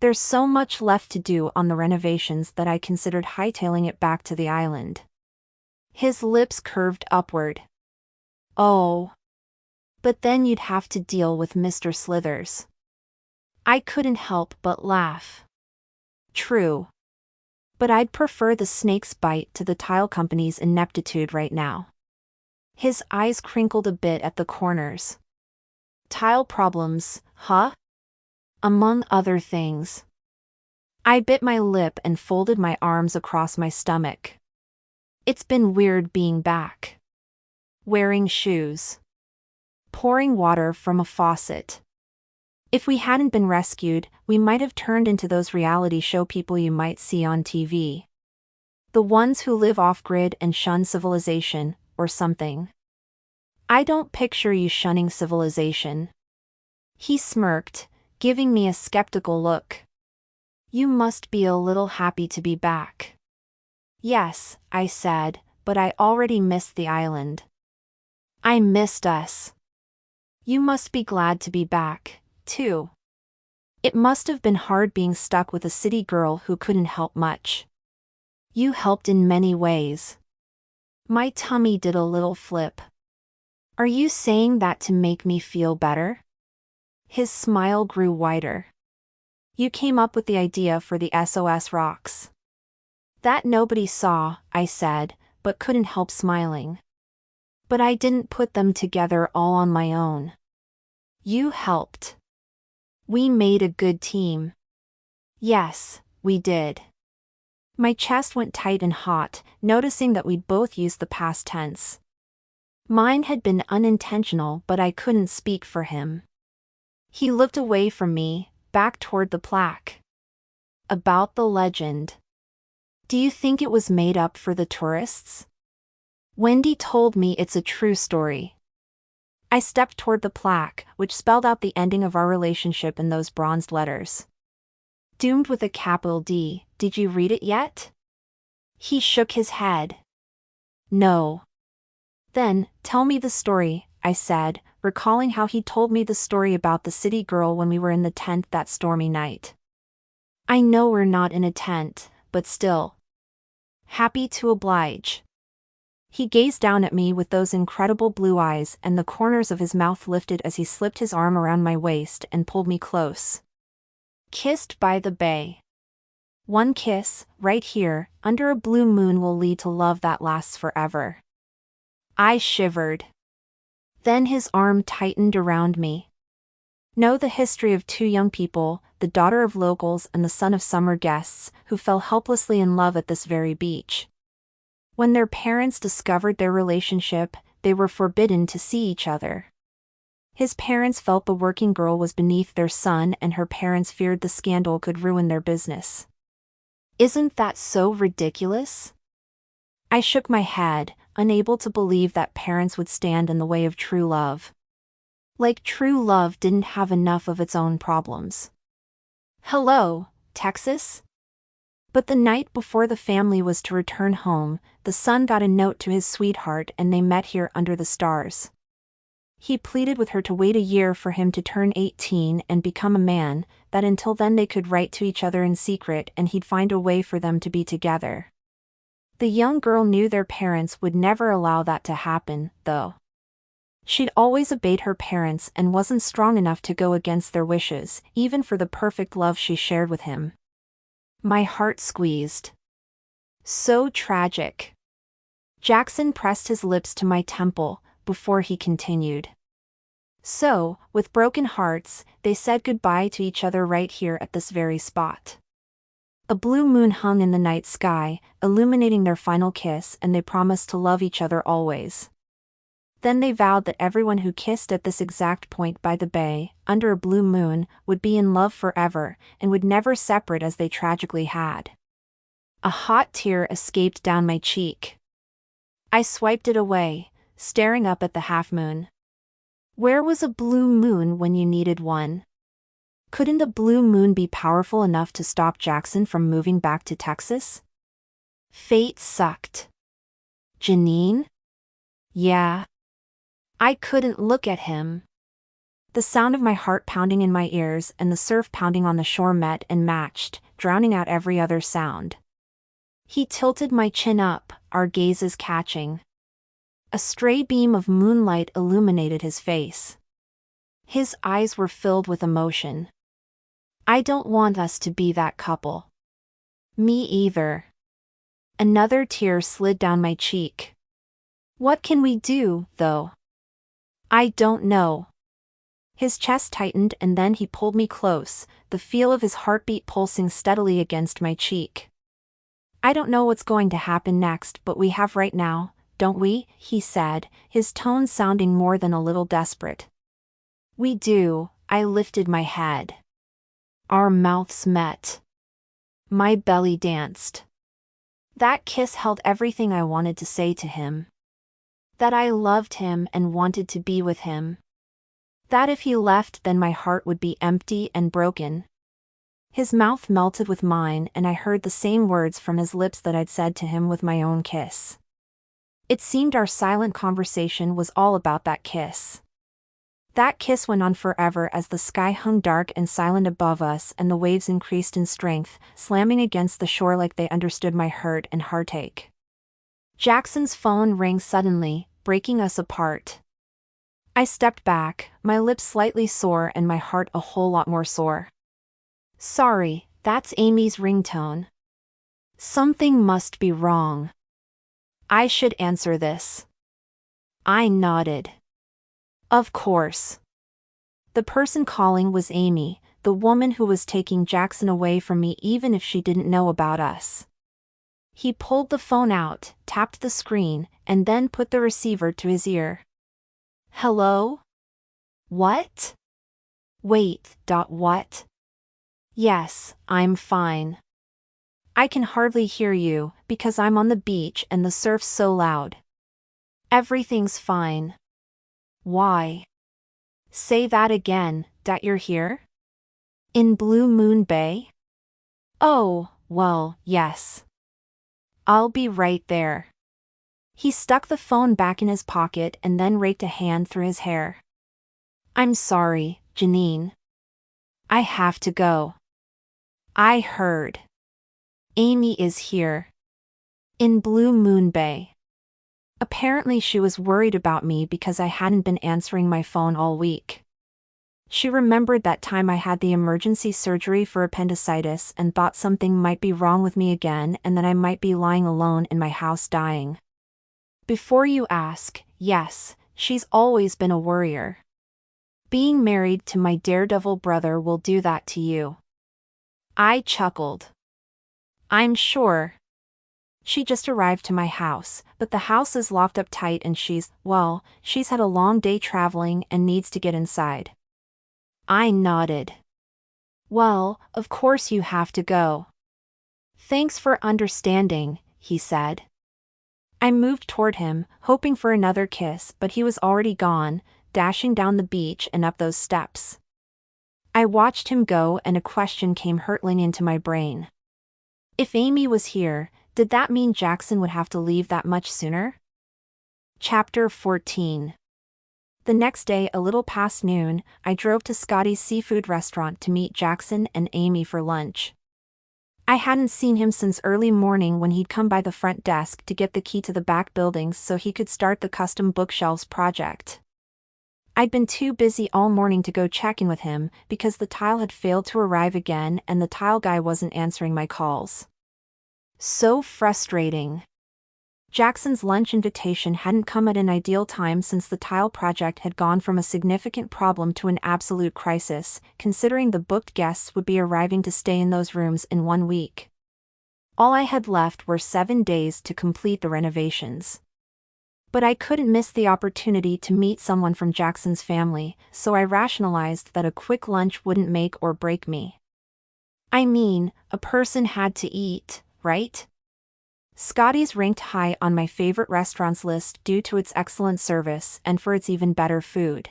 Speaker 1: There's so much left to do on the renovations that I considered hightailing it back to the island. His lips curved upward. Oh. But then you'd have to deal with Mr. Slithers. I couldn't help but laugh. True. But I'd prefer the snake's bite to the tile company's ineptitude right now. His eyes crinkled a bit at the corners. Tile problems, huh? Among other things. I bit my lip and folded my arms across my stomach. It's been weird being back. Wearing shoes. Pouring water from a faucet. If we hadn't been rescued, we might have turned into those reality show people you might see on TV. The ones who live off-grid and shun civilization, or something. I don't picture you shunning civilization. He smirked, giving me a skeptical look. You must be a little happy to be back. Yes, I said, but I already missed the island. I missed us. You must be glad to be back, too. It must have been hard being stuck with a city girl who couldn't help much. You helped in many ways. My tummy did a little flip. Are you saying that to make me feel better? His smile grew wider. You came up with the idea for the SOS rocks. That nobody saw, I said, but couldn't help smiling. But I didn't put them together all on my own. You helped. We made a good team. Yes, we did. My chest went tight and hot, noticing that we'd both used the past tense. Mine had been unintentional, but I couldn't speak for him. He looked away from me, back toward the plaque. About the legend. Do you think it was made up for the tourists? Wendy told me it's a true story. I stepped toward the plaque, which spelled out the ending of our relationship in those bronzed letters. Doomed with a capital D, did you read it yet? He shook his head. No. Then, tell me the story, I said, recalling how he told me the story about the city girl when we were in the tent that stormy night. I know we're not in a tent, but still. Happy to oblige. He gazed down at me with those incredible blue eyes, and the corners of his mouth lifted as he slipped his arm around my waist and pulled me close. Kissed by the bay. One kiss, right here, under a blue moon will lead to love that lasts forever. I shivered. Then his arm tightened around me. Know the history of two young people, the daughter of locals and the son of summer guests, who fell helplessly in love at this very beach. When their parents discovered their relationship, they were forbidden to see each other. His parents felt the working girl was beneath their son, and her parents feared the scandal could ruin their business. Isn't that so ridiculous? I shook my head, unable to believe that parents would stand in the way of true love. Like true love didn't have enough of its own problems. Hello, Texas? But the night before the family was to return home, the son got a note to his sweetheart and they met here under the stars. He pleaded with her to wait a year for him to turn 18 and become a man, that until then they could write to each other in secret and he'd find a way for them to be together. The young girl knew their parents would never allow that to happen, though. She'd always obeyed her parents and wasn't strong enough to go against their wishes, even for the perfect love she shared with him. My heart squeezed. So tragic. Jackson pressed his lips to my temple, before he continued. So, with broken hearts, they said goodbye to each other right here at this very spot. A blue moon hung in the night sky, illuminating their final kiss, and they promised to love each other always. Then they vowed that everyone who kissed at this exact point by the bay, under a blue moon, would be in love forever, and would never separate as they tragically had. A hot tear escaped down my cheek. I swiped it away, staring up at the half-moon. Where was a blue moon when you needed one? Couldn't a blue moon be powerful enough to stop Jackson from moving back to Texas? Fate sucked. Janine? Yeah. I couldn't look at him. The sound of my heart pounding in my ears and the surf pounding on the shore met and matched, drowning out every other sound. He tilted my chin up, our gazes catching. A stray beam of moonlight illuminated his face. His eyes were filled with emotion. I don't want us to be that couple. Me either. Another tear slid down my cheek. What can we do, though? I don't know. His chest tightened and then he pulled me close, the feel of his heartbeat pulsing steadily against my cheek. I don't know what's going to happen next, but we have right now, don't we? He said, his tone sounding more than a little desperate. We do. I lifted my head. Our mouths met. My belly danced. That kiss held everything I wanted to say to him. That I loved him and wanted to be with him. That if he left, then my heart would be empty and broken. His mouth melted with mine and I heard the same words from his lips that I'd said to him with my own kiss. It seemed our silent conversation was all about that kiss. That kiss went on forever as the sky hung dark and silent above us and the waves increased in strength, slamming against the shore like they understood my hurt and heartache. Jackson's phone rang suddenly, breaking us apart. I stepped back, my lips slightly sore and my heart a whole lot more sore. Sorry, that's Amy's ringtone. Something must be wrong. I should answer this. I nodded. Of course. The person calling was Amy, the woman who was taking Jackson away from me even if she didn't know about us. He pulled the phone out, tapped the screen, and then put the receiver to his ear. Hello? What? Wait, what? Yes, I'm fine. I can hardly hear you, because I'm on the beach and the surf's so loud. Everything's fine. Why? Say that again, you're here? In Blue Moon Bay? Oh, well, yes. I'll be right there. He stuck the phone back in his pocket and then raked a hand through his hair. I'm sorry, Janine. I have to go. I heard. Amy is here. In Blue Moon Bay. Apparently she was worried about me because I hadn't been answering my phone all week. She remembered that time I had the emergency surgery for appendicitis and thought something might be wrong with me again and that I might be lying alone in my house dying. Before you ask, yes, she's always been a worrier. Being married to my daredevil brother will do that to you. I chuckled. I'm sure. She just arrived to my house, but the house is locked up tight and she's had a long day traveling and needs to get inside. I nodded. Well, of course you have to go. Thanks for understanding, he said. I moved toward him, hoping for another kiss, but he was already gone, dashing down the beach and up those steps. I watched him go and a question came hurtling into my brain. If Amy was here, did that mean Jackson would have to leave that much sooner? Chapter 14. The next day, a little past noon, I drove to Scotty's seafood restaurant to meet Jackson and Amy for lunch. I hadn't seen him since early morning when he'd come by the front desk to get the key to the back buildings so he could start the custom bookshelves project. I'd been too busy all morning to go check in with him because the tile had failed to arrive again and the tile guy wasn't answering my calls. So frustrating. Jackson's lunch invitation hadn't come at an ideal time since the tile project had gone from a significant problem to an absolute crisis, considering the booked guests would be arriving to stay in those rooms in 1 week. All I had left were 7 days to complete the renovations. But I couldn't miss the opportunity to meet someone from Jackson's family, so I rationalized that a quick lunch wouldn't make or break me. I mean, a person had to eat, right? Scotty's ranked high on my favorite restaurants list due to its excellent service and for its even better food.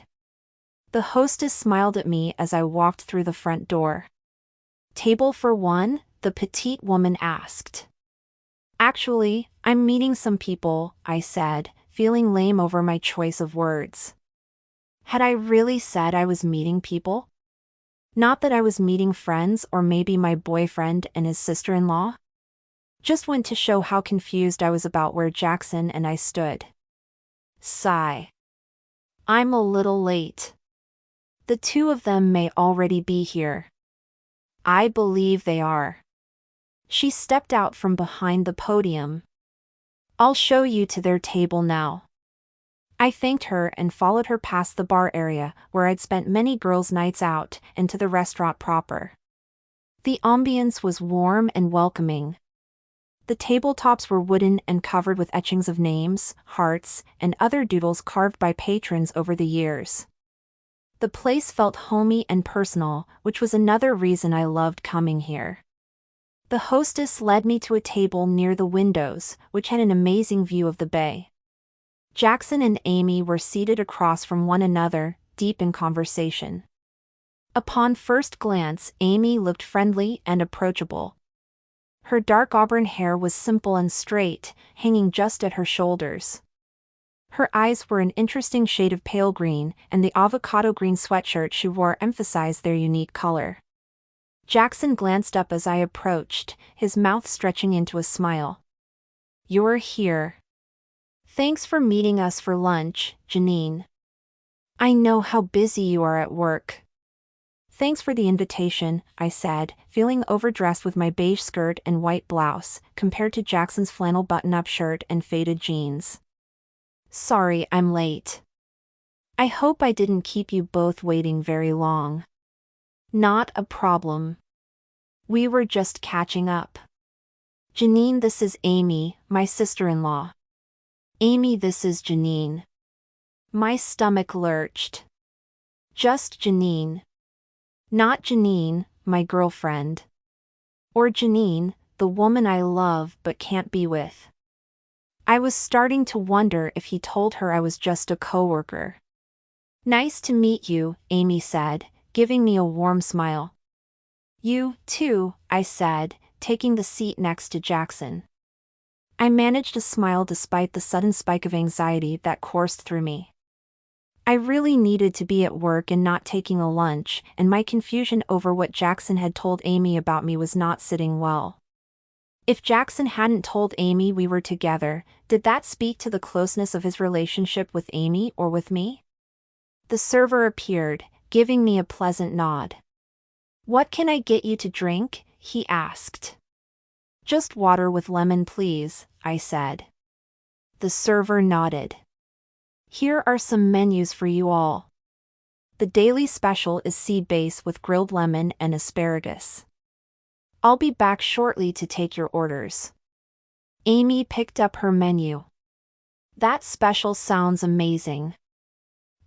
Speaker 1: The hostess smiled at me as I walked through the front door. "Table for one?" the petite woman asked. "Actually, I'm meeting some people," I said, feeling lame over my choice of words. Had I really said I was meeting people? Not that I was meeting friends or maybe my boyfriend and his sister-in-law? Just went to show how confused I was about where Jackson and I stood. Sigh. I'm a little late. The two of them may already be here. I believe they are. She stepped out from behind the podium. I'll show you to their table now. I thanked her and followed her past the bar area, where I'd spent many girls' nights out, and to the restaurant proper. The ambience was warm and welcoming. The tabletops were wooden and covered with etchings of names, hearts, and other doodles carved by patrons over the years. The place felt homey and personal, which was another reason I loved coming here. The hostess led me to a table near the windows, which had an amazing view of the bay. Jackson and Amy were seated across from one another, deep in conversation. Upon first glance, Amy looked friendly and approachable. Her dark auburn hair was simple and straight, hanging just at her shoulders. Her eyes were an interesting shade of pale green, and the avocado green sweatshirt she wore emphasized their unique color. Jackson glanced up as I approached, his mouth stretching into a smile. "You're here. Thanks for meeting us for lunch, Janine. I know how busy you are at work." "Thanks for the invitation," I said, feeling overdressed with my beige skirt and white blouse, compared to Jackson's flannel button-up shirt and faded jeans. "Sorry I'm late. I hope I didn't keep you both waiting very long." "Not a problem. We were just catching up. Janine, this is Amy, my sister-in-law. Amy, this is Janine." My stomach lurched. Just Janine. Not Janine, my girlfriend. Or Janine, the woman I love but can't be with. I was starting to wonder if he told her I was just a coworker. "Nice to meet you," Amy said, giving me a warm smile. "You, too," I said, taking the seat next to Jackson. I managed to smile despite the sudden spike of anxiety that coursed through me. I really needed to be at work and not taking a lunch, and my confusion over what Jackson had told Amy about me was not sitting well. If Jackson hadn't told Amy we were together, did that speak to the closeness of his relationship with Amy or with me? The server appeared, giving me a pleasant nod. "What can I get you to drink?" he asked. "Just water with lemon, please," I said. The server nodded. "Here are some menus for you all. The daily special is sea bass with grilled lemon and asparagus. I'll be back shortly to take your orders." Amy picked up her menu. "That special sounds amazing.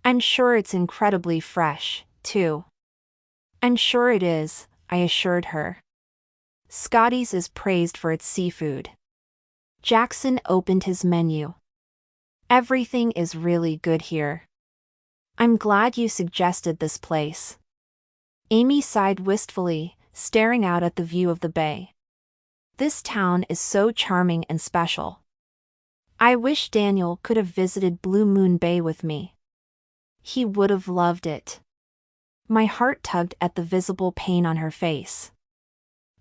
Speaker 1: I'm sure it's incredibly fresh, too." "I'm sure it is," I assured her. Scotty's is praised for its seafood. Jackson opened his menu. "Everything is really good here. I'm glad you suggested this place." Amy sighed wistfully, staring out at the view of the bay. "This town is so charming and special. I wish Daniel could have visited Blue Moon Bay with me. He would have loved it." My heart tugged at the visible pain on her face.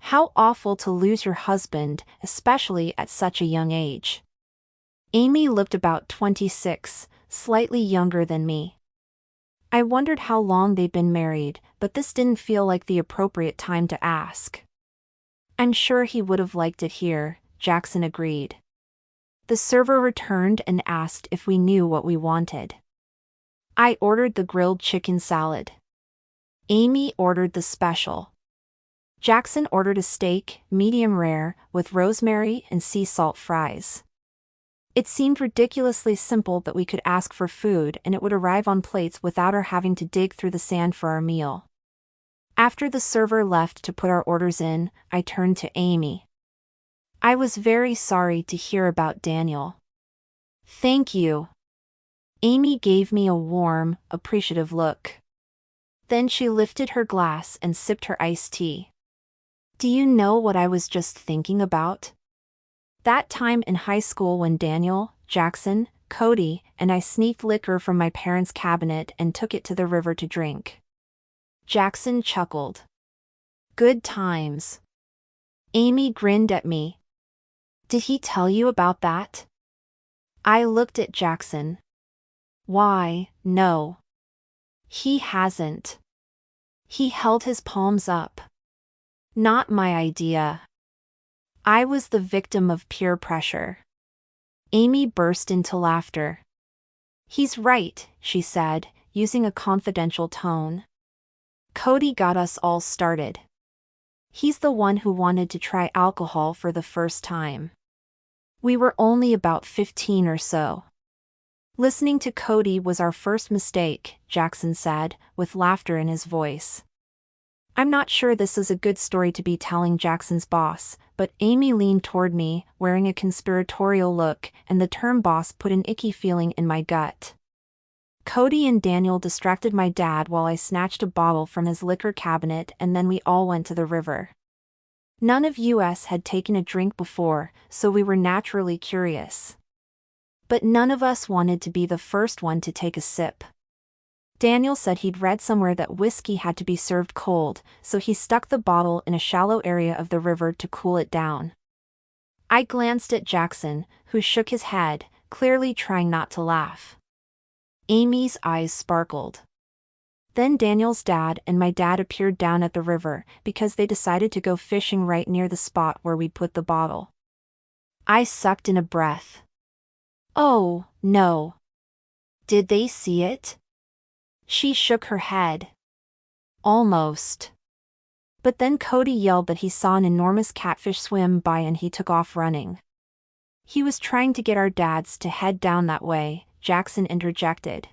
Speaker 1: How awful to lose your husband, especially at such a young age. Amy looked about 26, slightly younger than me. I wondered how long they'd been married, but this didn't feel like the appropriate time to ask. "I'm sure he would have liked it here," Jackson agreed. The server returned and asked if we knew what we wanted. I ordered the grilled chicken salad. Amy ordered the special. Jackson ordered a steak, medium rare, with rosemary and sea salt fries. It seemed ridiculously simple that we could ask for food and it would arrive on plates without our having to dig through the sand for our meal. After the server left to put our orders in, I turned to Amy. I was very sorry to hear about Daniel. Thank you. Amy gave me a warm, appreciative look. Then she lifted her glass and sipped her iced tea. Do you know what I was just thinking about? That time in high school when Daniel, Jackson, Cody, and I sneaked liquor from my parents' cabinet and took it to the river to drink. Jackson chuckled. Good times. Amy grinned at me. Did he tell you about that? I looked at Jackson. Why, no. He hasn't. He held his palms up. Not my idea. I was the victim of peer pressure. Amy burst into laughter. He's right, she said, using a confidential tone. Cody got us all started. He's the one who wanted to try alcohol for the first time. We were only about 15 or so. Listening to Cody was our first mistake, Jackson said, with laughter in his voice. I'm not sure this is a good story to be telling Jackson's boss, but Amy leaned toward me, wearing a conspiratorial look, and the term boss put an icky feeling in my gut. Cody and Daniel distracted my dad while I snatched a bottle from his liquor cabinet and then we all went to the river. None of us had taken a drink before, so we were naturally curious. But none of us wanted to be the first one to take a sip. Daniel said he'd read somewhere that whiskey had to be served cold, so he stuck the bottle in a shallow area of the river to cool it down. I glanced at Jackson, who shook his head, clearly trying not to laugh. Amy's eyes sparkled. Then Daniel's dad and my dad appeared down at the river because they decided to go fishing right near the spot where we'd put the bottle. I sucked in a breath. Oh, no. Did they see it? She shook her head. Almost. But then Cody yelled that he saw an enormous catfish swim by and he took off running. He was trying to get our dads to head down that way, Jackson interjected.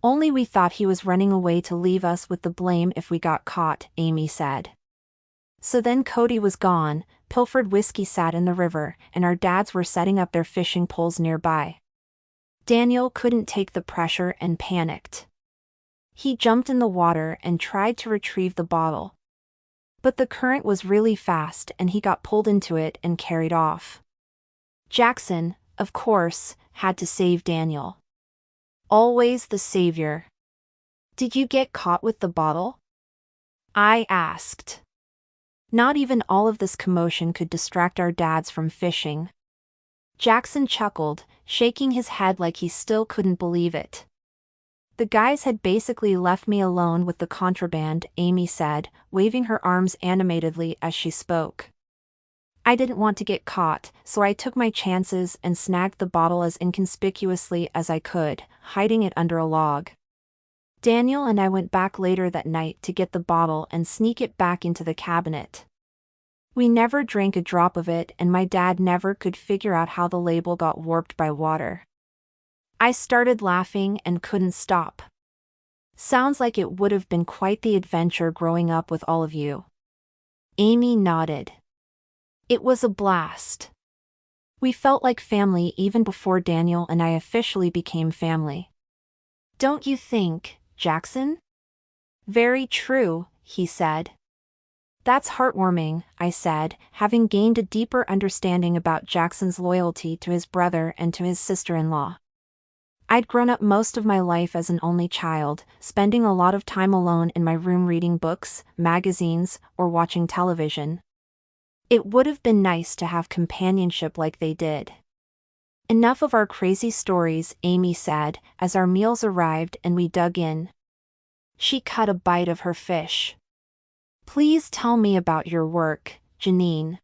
Speaker 1: Only we thought he was running away to leave us with the blame if we got caught, Amy said. So then Cody was gone, pilfered whiskey sat in the river, and our dads were setting up their fishing poles nearby. Daniel couldn't take the pressure and panicked. He jumped in the water and tried to retrieve the bottle. But the current was really fast and he got pulled into it and carried off. Jackson, of course, had to save Daniel. Always the savior. Did you get caught with the bottle? I asked. Not even all of this commotion could distract our dads from fishing. Jackson chuckled, shaking his head like he still couldn't believe it. The guys had basically left me alone with the contraband, Amy said, waving her arms animatedly as she spoke. I didn't want to get caught, so I took my chances and snagged the bottle as inconspicuously as I could, hiding it under a log. Daniel and I went back later that night to get the bottle and sneak it back into the cabinet. We never drank a drop of it and my dad never could figure out how the label got warped by water. I started laughing and couldn't stop. Sounds like it would have been quite the adventure growing up with all of you. Amy nodded. It was a blast. We felt like family even before Daniel and I officially became family. Don't you think, Jackson? Very true, he said. That's heartwarming, I said, having gained a deeper understanding about Jackson's loyalty to his brother and to his sister-in-law. I'd grown up most of my life as an only child, spending a lot of time alone in my room reading books, magazines, or watching television. It would have been nice to have companionship like they did. Enough of our crazy stories, Amy said, as our meals arrived and we dug in. She cut a bite of her fish. Please tell me about your work, Janine.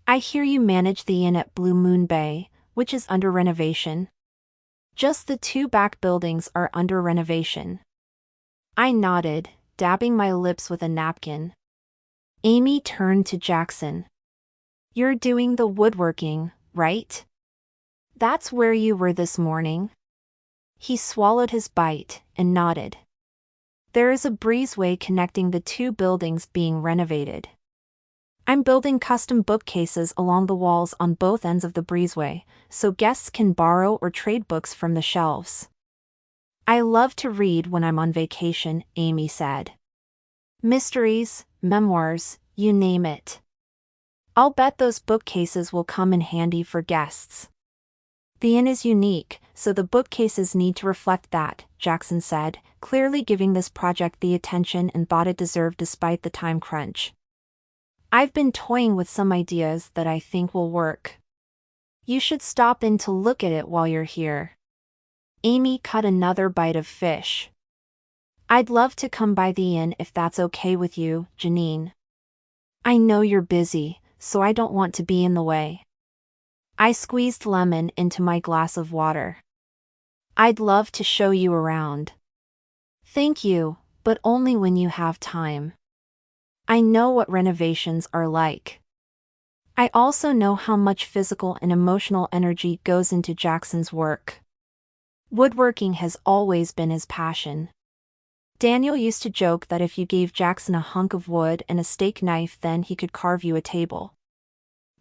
Speaker 1: I hear you manage the inn at Blue Moon Bay, which is under renovation. Just the 2 back buildings are under renovation. I nodded, dabbing my lips with a napkin. Amy turned to Jackson. You're doing the woodworking, right? That's where you were this morning? He swallowed his bite and nodded. There is a breezeway connecting the two buildings being renovated. I'm building custom bookcases along the walls on both ends of the breezeway, so guests can borrow or trade books from the shelves. I love to read when I'm on vacation, Amy said. Mysteries, memoirs, you name it. I'll bet those bookcases will come in handy for guests. The inn is unique, so the bookcases need to reflect that, Jackson said, clearly giving this project the attention and thought it deserved despite the time crunch. I've been toying with some ideas that I think will work. You should stop in to look at it while you're here. Amy cut another bite of fish. I'd love to come by the inn if that's okay with you, Janine. I know you're busy, so I don't want to be in the way. I squeezed lemon into my glass of water. I'd love to show you around. Thank you, but only when you have time. I know what renovations are like. I also know how much physical and emotional energy goes into Jackson's work. Woodworking has always been his passion. Daniel used to joke that if you gave Jackson a hunk of wood and a steak knife, then he could carve you a table.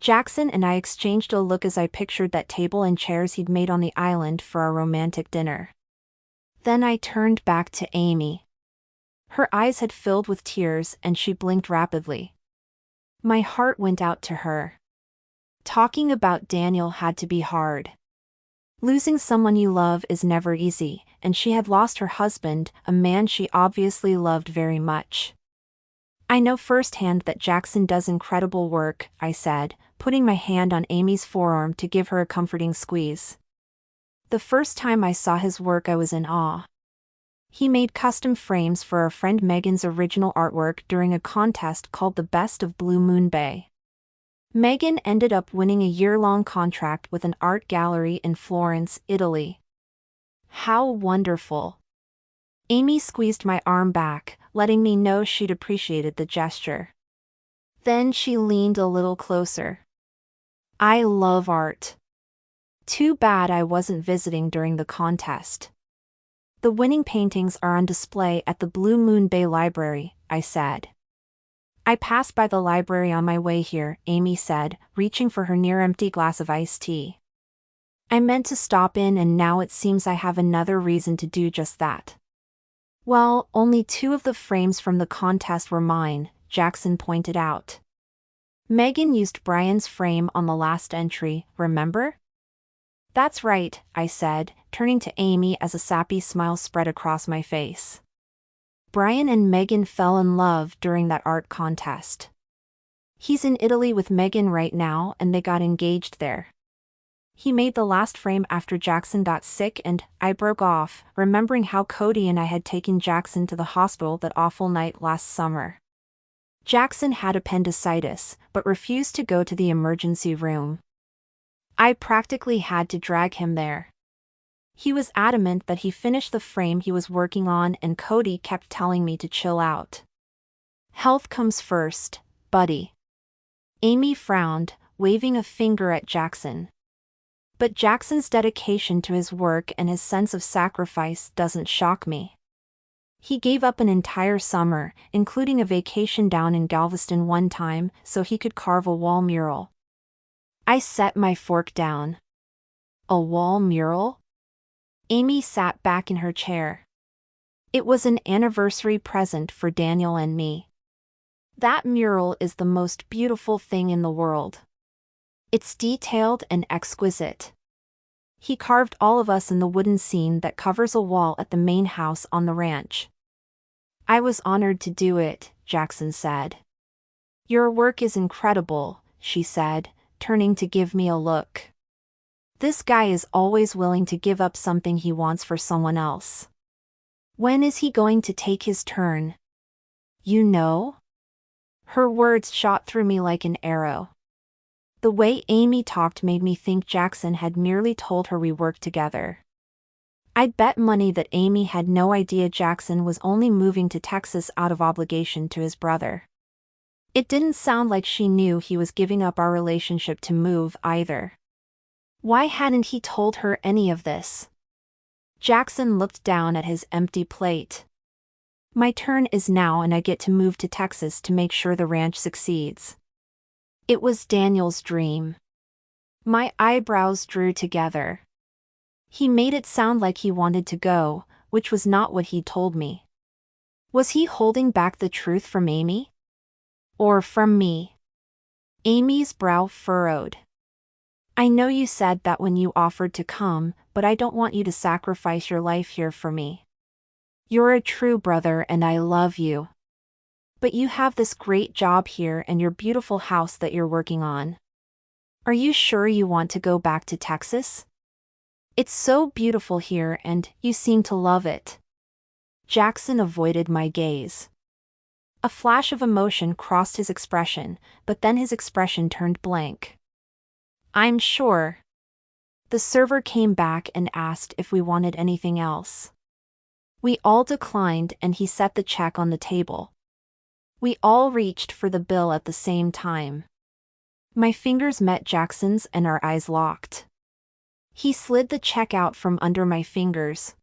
Speaker 1: Jackson and I exchanged a look as I pictured that table and chairs he'd made on the island for our romantic dinner. Then I turned back to Amy. Her eyes had filled with tears and she blinked rapidly. My heart went out to her. Talking about Daniel had to be hard. Losing someone you love is never easy, and she had lost her husband, a man she obviously loved very much. I know firsthand that Jackson does incredible work, I said, putting my hand on Amy's forearm to give her a comforting squeeze. The first time I saw his work I was in awe. He made custom frames for our friend Megan's original artwork during a contest called the Best of Blue Moon Bay. Megan ended up winning a year-long contract with an art gallery in Florence, Italy. How wonderful! Amy squeezed my arm back, letting me know she'd appreciated the gesture. Then she leaned a little closer. I love art. Too bad I wasn't visiting during the contest. The winning paintings are on display at the Blue Moon Bay Library, I said. I passed by the library on my way here, Amy said, reaching for her near-empty glass of iced tea. I meant to stop in and now it seems I have another reason to do just that. Well, only 2 of the frames from the contest were mine, Jackson pointed out. Megan used Brian's frame on the last entry, remember? That's right, I said, turning to Amy as a sappy smile spread across my face. Brian and Megan fell in love during that art contest. He's in Italy with Megan right now and they got engaged there. He made the last frame after Jackson got sick and I broke off, remembering how Cody and I had taken Jackson to the hospital that awful night last summer. Jackson had appendicitis, but refused to go to the emergency room. I practically had to drag him there. He was adamant that he finished the frame he was working on and Cody kept telling me to chill out. Health comes first, buddy. Amy frowned, waving a finger at Jackson. But Jackson's dedication to his work and his sense of sacrifice doesn't shock me. He gave up an entire summer, including a vacation down in Galveston one time, so he could carve a wall mural. I set my fork down. A wall mural? Amy sat back in her chair. It was an anniversary present for Daniel and me. That mural is the most beautiful thing in the world. It's detailed and exquisite. He carved all of us in the wooden scene that covers a wall at the main house on the ranch. I was honored to do it, Jackson said. Your work is incredible, she said, turning to give me a look. This guy is always willing to give up something he wants for someone else. When is he going to take his turn? You know? Her words shot through me like an arrow. The way Amy talked made me think Jackson had merely told her we worked together. I'd bet money that Amy had no idea Jackson was only moving to Texas out of obligation to his brother. It didn't sound like she knew he was giving up our relationship to move either. Why hadn't he told her any of this? Jackson looked down at his empty plate. My turn is now and I get to move to Texas to make sure the ranch succeeds. It was Daniel's dream. My eyebrows drew together. He made it sound like he wanted to go, which was not what he told me. Was he holding back the truth from Amy? Or from me? Amy's brow furrowed. I know you said that when you offered to come, but I don't want you to sacrifice your life here for me. You're a true brother and I love you. But you have this great job here and your beautiful house that you're working on. Are you sure you want to go back to Texas? It's so beautiful here and you seem to love it. Jackson avoided my gaze. A flash of emotion crossed his expression, but then his expression turned blank. I'm sure. The server came back and asked if we wanted anything else. We all declined and he set the check on the table. We all reached for the bill at the same time. My fingers met Jackson's and our eyes locked. He slid the check out from under my fingers.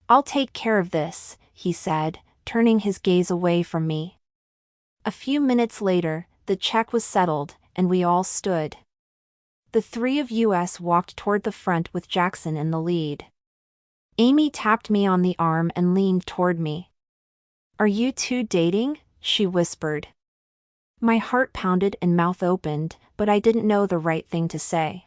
Speaker 1: I'll take care of this, he said, turning his gaze away from me. A few minutes later, the check was settled, and we all stood. The three of us walked toward the front with Jackson in the lead. Amy tapped me on the arm and leaned toward me. Are you two dating? She whispered. My heart pounded and mouth opened, but I didn't know the right thing to say.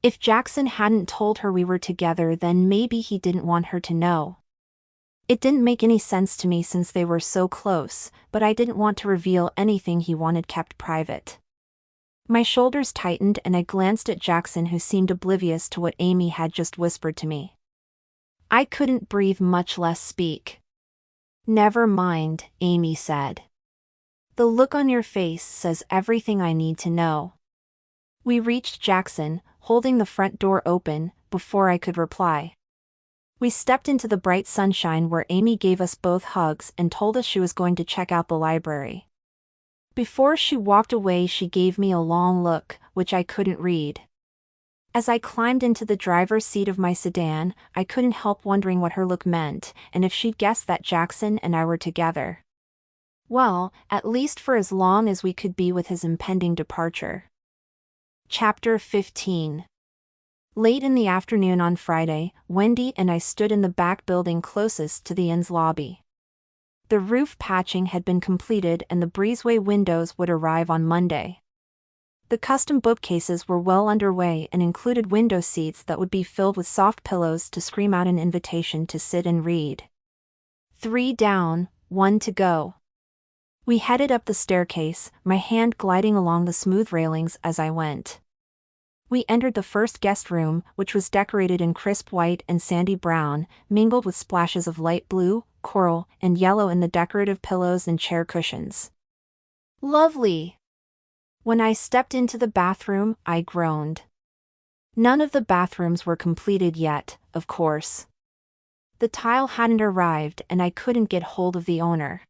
Speaker 1: If Jackson hadn't told her we were together, then maybe he didn't want her to know. It didn't make any sense to me since they were so close, but I didn't want to reveal anything he wanted kept private. My shoulders tightened and I glanced at Jackson, who seemed oblivious to what Amy had just whispered to me. I couldn't breathe, much less speak. Never mind, Amy said. The look on your face says everything I need to know. We reached Jackson, holding the front door open, before I could reply. We stepped into the bright sunshine where Amy gave us both hugs and told us she was going to check out the library. Before she walked away, she gave me a long look, which I couldn't read. As I climbed into the driver's seat of my sedan, I couldn't help wondering what her look meant, and if she'd guessed that Jackson and I were together. Well, at least for as long as we could be with his impending departure. Chapter 15. Late in the afternoon on Friday, Wendy and I stood in the back building closest to the inn's lobby. The roof patching had been completed and the breezeway windows would arrive on Monday. The custom bookcases were well underway and included window seats that would be filled with soft pillows to scream out an invitation to sit and read. 3 down, 1 to go. We headed up the staircase, my hand gliding along the smooth railings as I went. We entered the first guest room, which was decorated in crisp white and sandy brown, mingled with splashes of light blue, coral, and yellow in the decorative pillows and chair cushions. Lovely! When I stepped into the bathroom, I groaned. None of the bathrooms were completed yet, of course. The tile hadn't arrived and I couldn't get hold of the owner.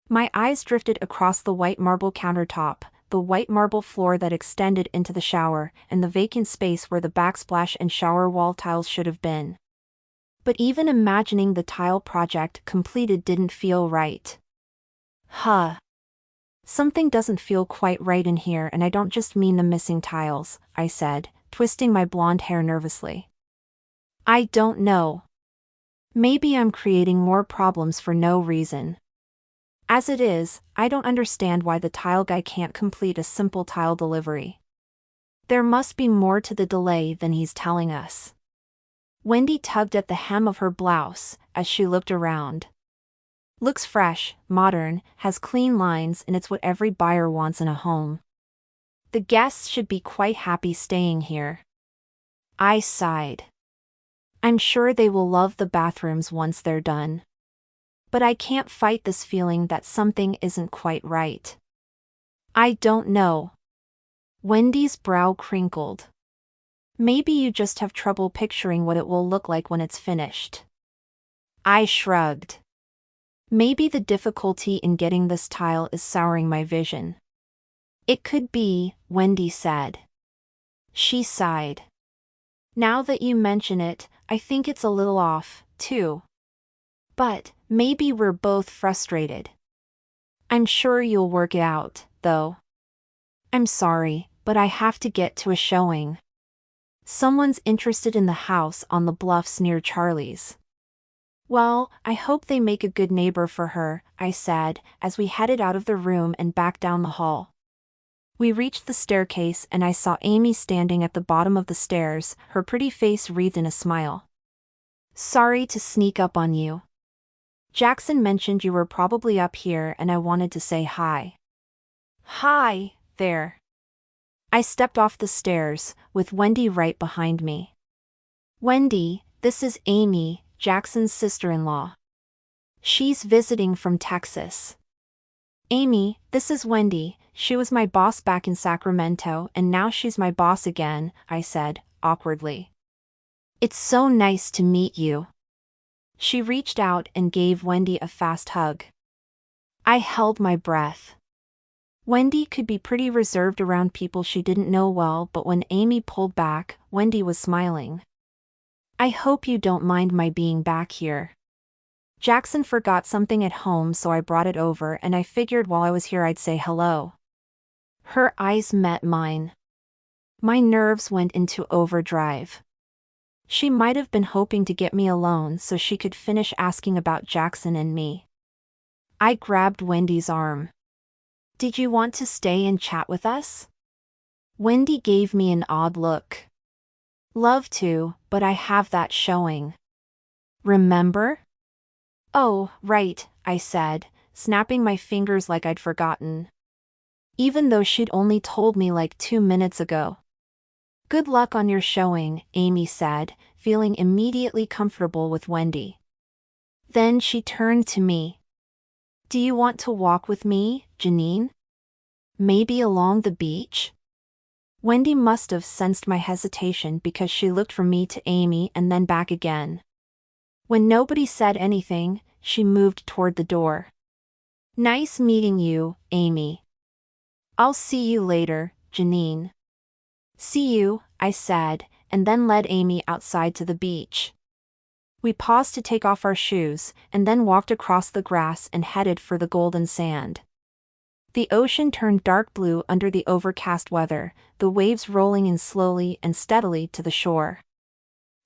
Speaker 1: My eyes drifted across the white marble countertop, the white marble floor that extended into the shower, and the vacant space where the backsplash and shower wall tiles should have been. But even imagining the tile project completed didn't feel right. Something doesn't feel quite right in here, and I don't just mean the missing tiles, I said, twisting my blonde hair nervously. I don't know. Maybe I'm creating more problems for no reason. As it is, I don't understand why the tile guy can't complete a simple tile delivery. There must be more to the delay than he's telling us. Wendy tugged at the hem of her blouse as she looked around. Looks fresh, modern, has clean lines, and it's what every buyer wants in a home. The guests should be quite happy staying here. I sighed. I'm sure they will love the bathrooms once they're done. But I can't fight this feeling that something isn't quite right. I don't know. Wendy's brow crinkled. Maybe you just have trouble picturing what it will look like when it's finished. I shrugged. Maybe the difficulty in getting this tile is souring my vision. It could be, Wendy said. She sighed. Now that you mention it, I think it's a little off, too. But maybe we're both frustrated. I'm sure you'll work it out, though. I'm sorry, but I have to get to a showing. Someone's interested in the house on the bluffs near Charlie's. Well, I hope they make a good neighbor for her, I said, as we headed out of the room and back down the hall. We reached the staircase and I saw Amy standing at the bottom of the stairs, her pretty face wreathed in a smile. Sorry to sneak up on you. Jackson mentioned you were probably up here and I wanted to say hi. Hi, there. I stepped off the stairs, with Wendy right behind me. Wendy, this is Amy, Jackson's sister-in-law. She's visiting from Texas. Amy, this is Wendy, she was my boss back in Sacramento and now she's my boss again, I said, awkwardly. It's so nice to meet you. She reached out and gave Wendy a fast hug. I held my breath. Wendy could be pretty reserved around people she didn't know well, but when Amy pulled back, Wendy was smiling. I hope you don't mind my being back here. Jackson forgot something at home so I brought it over and I figured while I was here I'd say hello. Her eyes met mine. My nerves went into overdrive. She might have been hoping to get me alone so she could finish asking about Jackson and me. I grabbed Wendy's arm. Did you want to stay and chat with us? Wendy gave me an odd look. Love to, but I have that showing. Remember? Oh, right, I said, snapping my fingers like I'd forgotten. Even though she'd only told me like 2 minutes ago. Good luck on your showing, Amy said, feeling immediately comfortable with Wendy. Then she turned to me. Do you want to walk with me, Janine? Maybe along the beach? Wendy must have sensed my hesitation because she looked from me to Amy and then back again. When nobody said anything, she moved toward the door. Nice meeting you, Amy. I'll see you later, Janine. See you, I said, and then led Amy outside to the beach. We paused to take off our shoes, and then walked across the grass and headed for the golden sand. The ocean turned dark blue under the overcast weather, the waves rolling in slowly and steadily to the shore.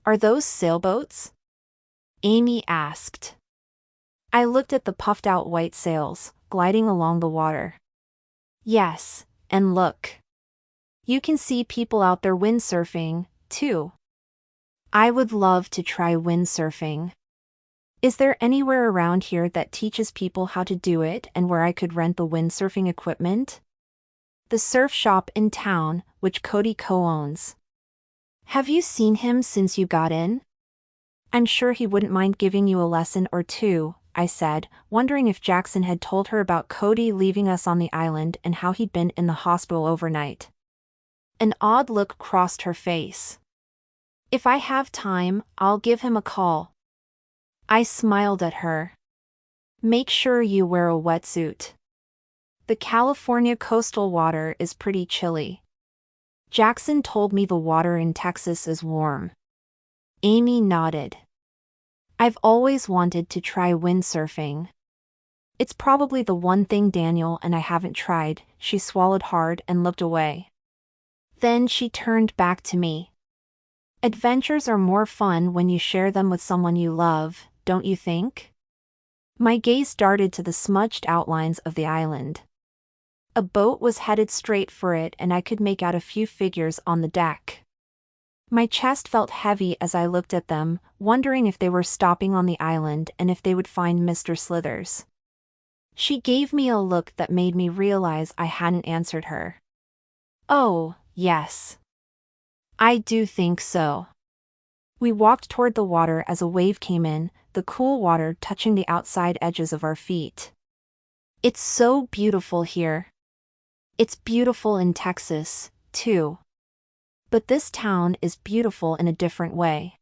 Speaker 1: Are those sailboats? Amy asked. I looked at the puffed-out white sails, gliding along the water. Yes, and look. You can see people out there windsurfing, too. I would love to try windsurfing. Is there anywhere around here that teaches people how to do it and where I could rent the windsurfing equipment? The surf shop in town, which Cody co-owns. Have you seen him since you got in? I'm sure he wouldn't mind giving you a lesson or two, I said, wondering if Jackson had told her about Cody leaving us on the island and how he'd been in the hospital overnight. An odd look crossed her face. If I have time, I'll give him a call. I smiled at her. Make sure you wear a wetsuit. The California coastal water is pretty chilly. Jackson told me the water in Texas is warm. Amy nodded. I've always wanted to try windsurfing. It's probably the one thing Daniel and I haven't tried. She swallowed hard and looked away. Then she turned back to me. Adventures are more fun when you share them with someone you love, don't you think? My gaze darted to the smudged outlines of the island. A boat was headed straight for it and I could make out a few figures on the deck. My chest felt heavy as I looked at them, wondering if they were stopping on the island and if they would find Mr. Slithers. She gave me a look that made me realize I hadn't answered her. Oh, yes. I do think so. We walked toward the water as a wave came in, the cool water touching the outside edges of our feet. It's so beautiful here. It's beautiful in Texas, too. But this town is beautiful in a different way.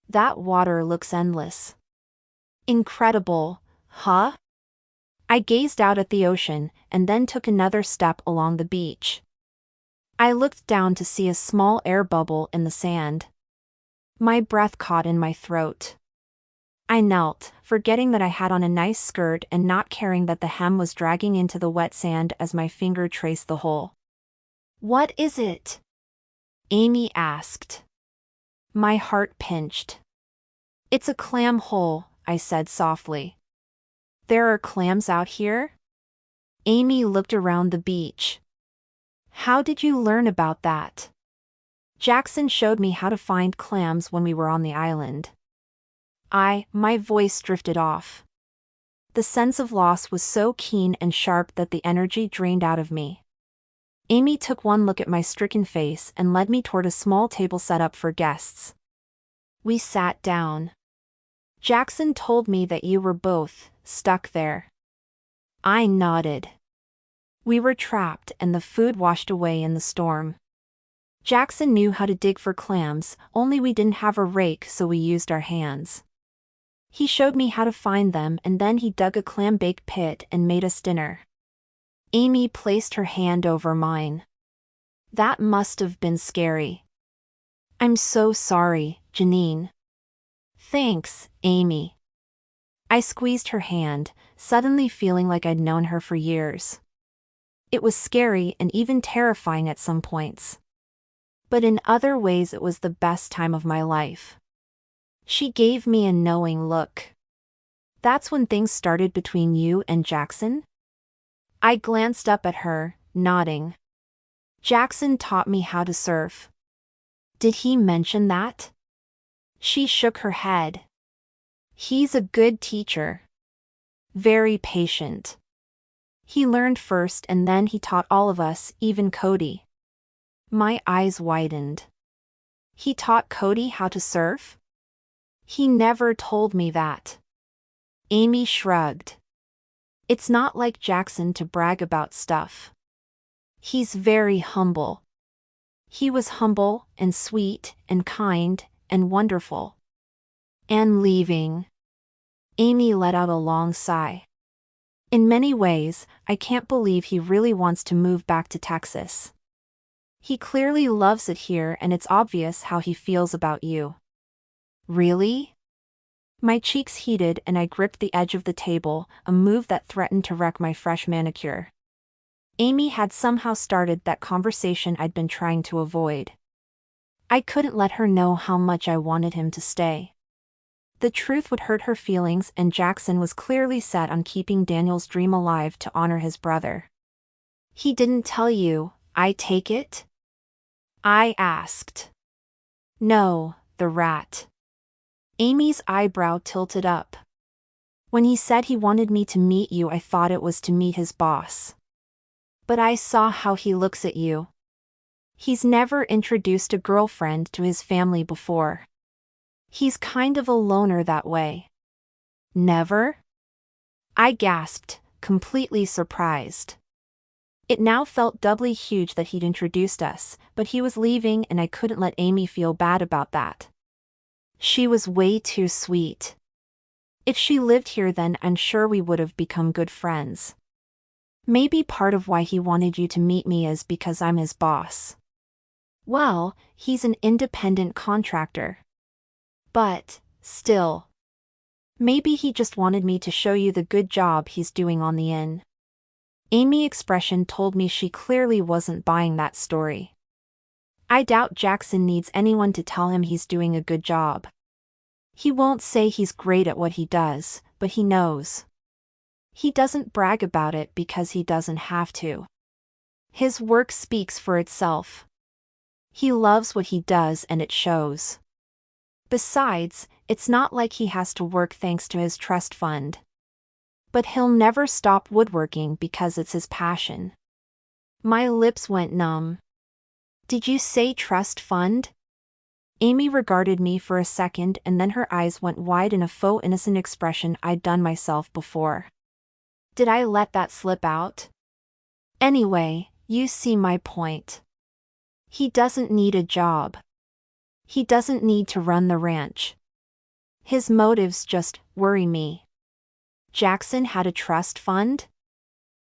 Speaker 1: That water looks endless. Incredible, huh? I gazed out at the ocean and then took another step along the beach. I looked down to see a small air bubble in the sand. My breath caught in my throat. I knelt, forgetting that I had on a nice skirt and not caring that the hem was dragging into the wet sand as my finger traced the hole. "What is it?" Amy asked. My heart pinched. "It's a clam hole," I said softly. "There are clams out here?" Amy looked around the beach. "How did you learn about that?" "Jackson showed me how to find clams when we were on the island." My voice drifted off. The sense of loss was so keen and sharp that the energy drained out of me. Amy took one look at my stricken face and led me toward a small table set up for guests. We sat down. "Jackson told me that you were both stuck there." I nodded. "We were trapped and the food washed away in the storm. Jackson knew how to dig for clams, only we didn't have a rake, so we used our hands. He showed me how to find them and then he dug a clam-bake pit and made us dinner." Amy placed her hand over mine. "That must have been scary." "I'm so sorry, Janine." "Thanks, Amy." I squeezed her hand, suddenly feeling like I'd known her for years. It was scary and even terrifying at some points. But in other ways it was the best time of my life. She gave me a knowing look. "That's when things started between you and Jackson?" I glanced up at her, nodding. "Jackson taught me how to surf." "Did he mention that?" She shook her head. "He's a good teacher. Very patient. He learned first and then he taught all of us, even Cody." My eyes widened. "He taught Cody how to surf?" "He never told me that." Amy shrugged. "It's not like Jackson to brag about stuff. He's very humble." "He was humble and sweet and kind and wonderful." "And leaving." Amy let out a long sigh. "In many ways, I can't believe he really wants to move back to Texas. He clearly loves it here and it's obvious how he feels about you." "Really?" My cheeks heated and I gripped the edge of the table, a move that threatened to wreck my fresh manicure. Amy had somehow started that conversation I'd been trying to avoid. I couldn't let her know how much I wanted him to stay. The truth would hurt her feelings and Jackson was clearly set on keeping Daniel's dream alive to honor his brother. "He didn't tell you, I take it?" I asked. "No, the rat." Amy's eyebrow tilted up. "When he said he wanted me to meet you, I thought it was to meet his boss. But I saw how he looks at you. He's never introduced a girlfriend to his family before. He's kind of a loner that way." "Never?" I gasped, completely surprised. It now felt doubly huge that he'd introduced us, but he was leaving and I couldn't let Amy feel bad about that. She was way too sweet. If she lived here then I'm sure we would have become good friends. Maybe part of why he wanted you to meet me is because I'm his boss. Well, he's an independent contractor. But, still. Maybe he just wanted me to show you the good job he's doing on the inn." Amy's expression told me she clearly wasn't buying that story. "I doubt Jackson needs anyone to tell him he's doing a good job. He won't say he's great at what he does, but he knows. He doesn't brag about it because he doesn't have to. His work speaks for itself. He loves what he does and it shows. Besides, it's not like he has to work thanks to his trust fund. But he'll never stop woodworking because it's his passion." My lips went numb. "Did you say trust fund?" Amy regarded me for a second and then her eyes went wide in a faux innocent expression I'd done myself before. Did I let that slip out? "Anyway, you see my point. He doesn't need a job. He doesn't need to run the ranch. His motives just worry me." Jackson had a trust fund?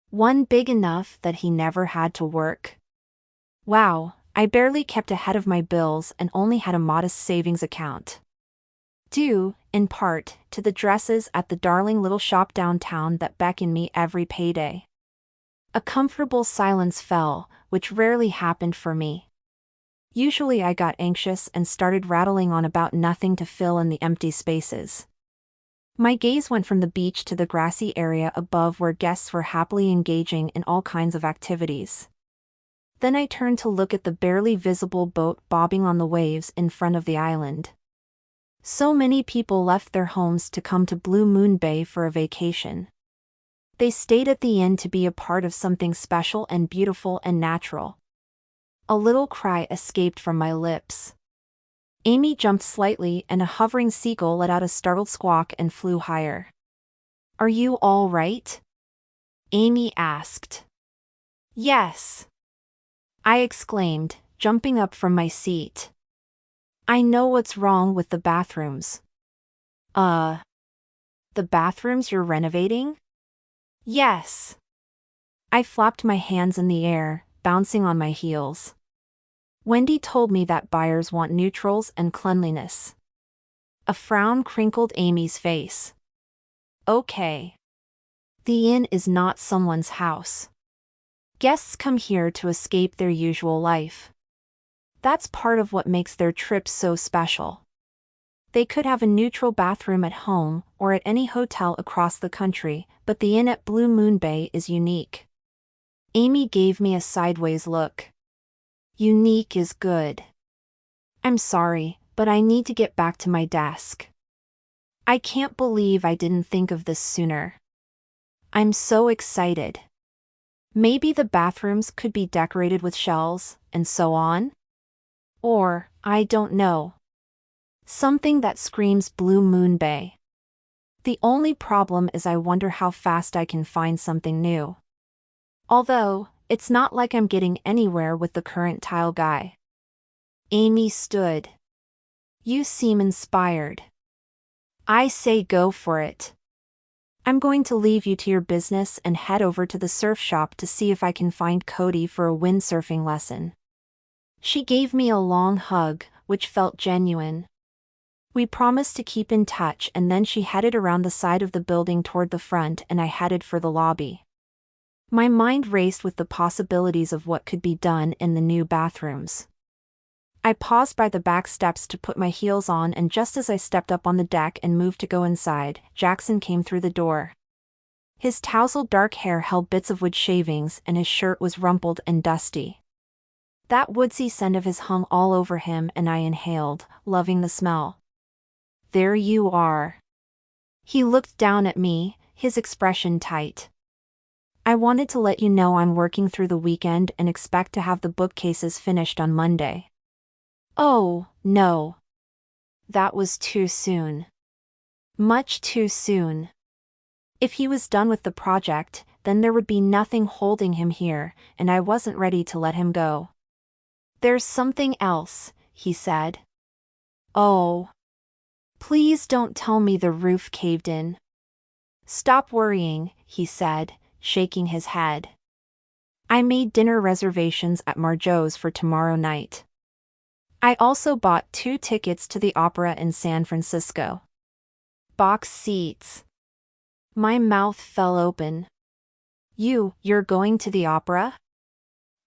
Speaker 1: One big enough that he never had to work? Wow, I barely kept ahead of my bills and only had a modest savings account. Due, in part, to the dresses at the darling little shop downtown that beckon me every payday. A comfortable silence fell, which rarely happened for me. Usually I got anxious and started rattling on about nothing to fill in the empty spaces. My gaze went from the beach to the grassy area above where guests were happily engaging in all kinds of activities. Then I turned to look at the barely visible boat bobbing on the waves in front of the island. So many people left their homes to come to Blue Moon Bay for a vacation. They stayed at the inn to be a part of something special and beautiful and natural. A little cry escaped from my lips. Amy jumped slightly and a hovering seagull let out a startled squawk and flew higher. "Are you all right?" Amy asked. "Yes," I exclaimed, jumping up from my seat. "I know what's wrong with the bathrooms." The bathrooms you're renovating?" "Yes." I flapped my hands in the air, bouncing on my heels. Wendy told me that buyers want neutrals and cleanliness. A frown crinkled Amy's face. "Okay. The inn is not someone's house. Guests come here to escape their usual life. That's part of what makes their trips so special. They could have a neutral bathroom at home or at any hotel across the country, but the inn at Blue Moon Bay is unique." Amy gave me a sideways look. "Unique is good. I'm sorry, but I need to get back to my desk. I can't believe I didn't think of this sooner. I'm so excited. Maybe the bathrooms could be decorated with shells, and so on? Or, I don't know. Something that screams Blue Moon Bay. The only problem is I wonder how fast I can find something new. Although, it's not like I'm getting anywhere with the current tile guy." Amy stood. "You seem inspired. I say go for it. I'm going to leave you to your business and head over to the surf shop to see if I can find Cody for a windsurfing lesson." She gave me a long hug, which felt genuine. We promised to keep in touch and then she headed around the side of the building toward the front and I headed for the lobby. My mind raced with the possibilities of what could be done in the new bathrooms. I paused by the back steps to put my heels on and just as I stepped up on the deck and moved to go inside, Jackson came through the door. His tousled dark hair held bits of wood shavings and his shirt was rumpled and dusty. That woodsy scent of his hung all over him and I inhaled, loving the smell. "There you are." He looked down at me, his expression tight. "I wanted to let you know I'm working through the weekend and expect to have the bookcases finished on Monday." "Oh, no. That was too soon. Much too soon." If he was done with the project, then there would be nothing holding him here, and I wasn't ready to let him go. "There's something else," he said. "Oh. Please don't tell me the roof caved in." "Stop worrying," he said, shaking his head. "I made dinner reservations at Marjo's for tomorrow night. I also bought 2 tickets to the opera in San Francisco. Box seats." My mouth fell open. You're going to the opera?"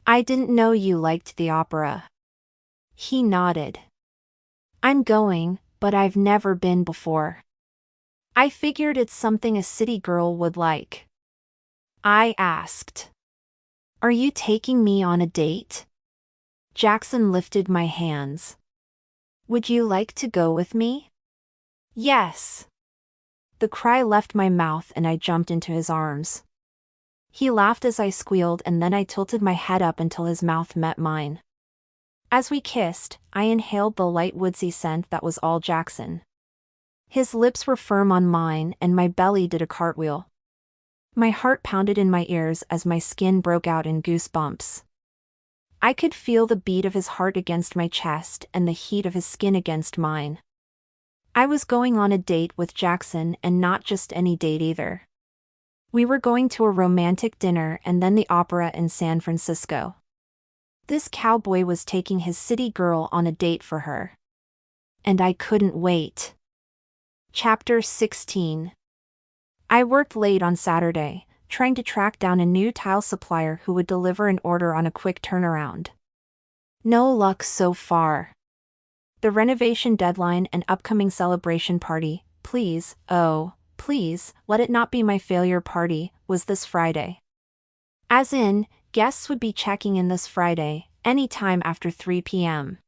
Speaker 1: "I didn't know you liked the opera." He nodded. "I'm going, but I've never been before. I figured it's something a city girl would like." I asked, "Are you taking me on a date?" Jackson lifted my hands. "Would you like to go with me?" "Yes." The cry left my mouth and I jumped into his arms. He laughed as I squealed and then I tilted my head up until his mouth met mine. As we kissed, I inhaled the light woodsy scent that was all Jackson. His lips were firm on mine and my belly did a cartwheel. My heart pounded in my ears as my skin broke out in goosebumps. I could feel the beat of his heart against my chest and the heat of his skin against mine. I was going on a date with Jackson and not just any date either. We were going to a romantic dinner and then the opera in San Francisco. This cowboy was taking his city girl on a date for her. And I couldn't wait. Chapter 16. I worked late on Saturday, trying to track down a new tile supplier who would deliver an order on a quick turnaround. No luck so far. The renovation deadline and upcoming celebration party, please, oh, please, let it not be my failure party, was this Friday. As in, guests would be checking in this Friday, any time after 3 p.m.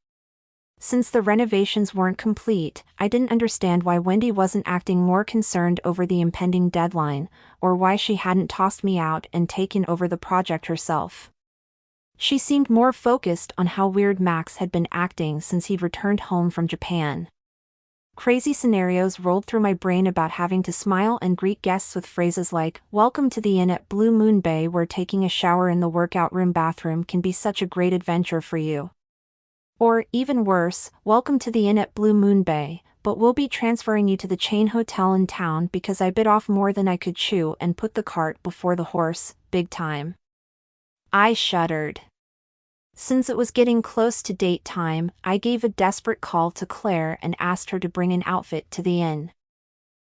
Speaker 1: Since the renovations weren't complete, I didn't understand why Wendy wasn't acting more concerned over the impending deadline, or why she hadn't tossed me out and taken over the project herself. She seemed more focused on how weird Max had been acting since he'd returned home from Japan. Crazy scenarios rolled through my brain about having to smile and greet guests with phrases like, "Welcome to the inn at Blue Moon Bay, where taking a shower in the workout room bathroom can be such a great adventure for you." Or, even worse, "Welcome to the inn at Blue Moon Bay, but we'll be transferring you to the chain hotel in town because I bit off more than I could chew and put the cart before the horse, big time." I shuddered. Since it was getting close to date time, I gave a desperate call to Claire and asked her to bring an outfit to the inn.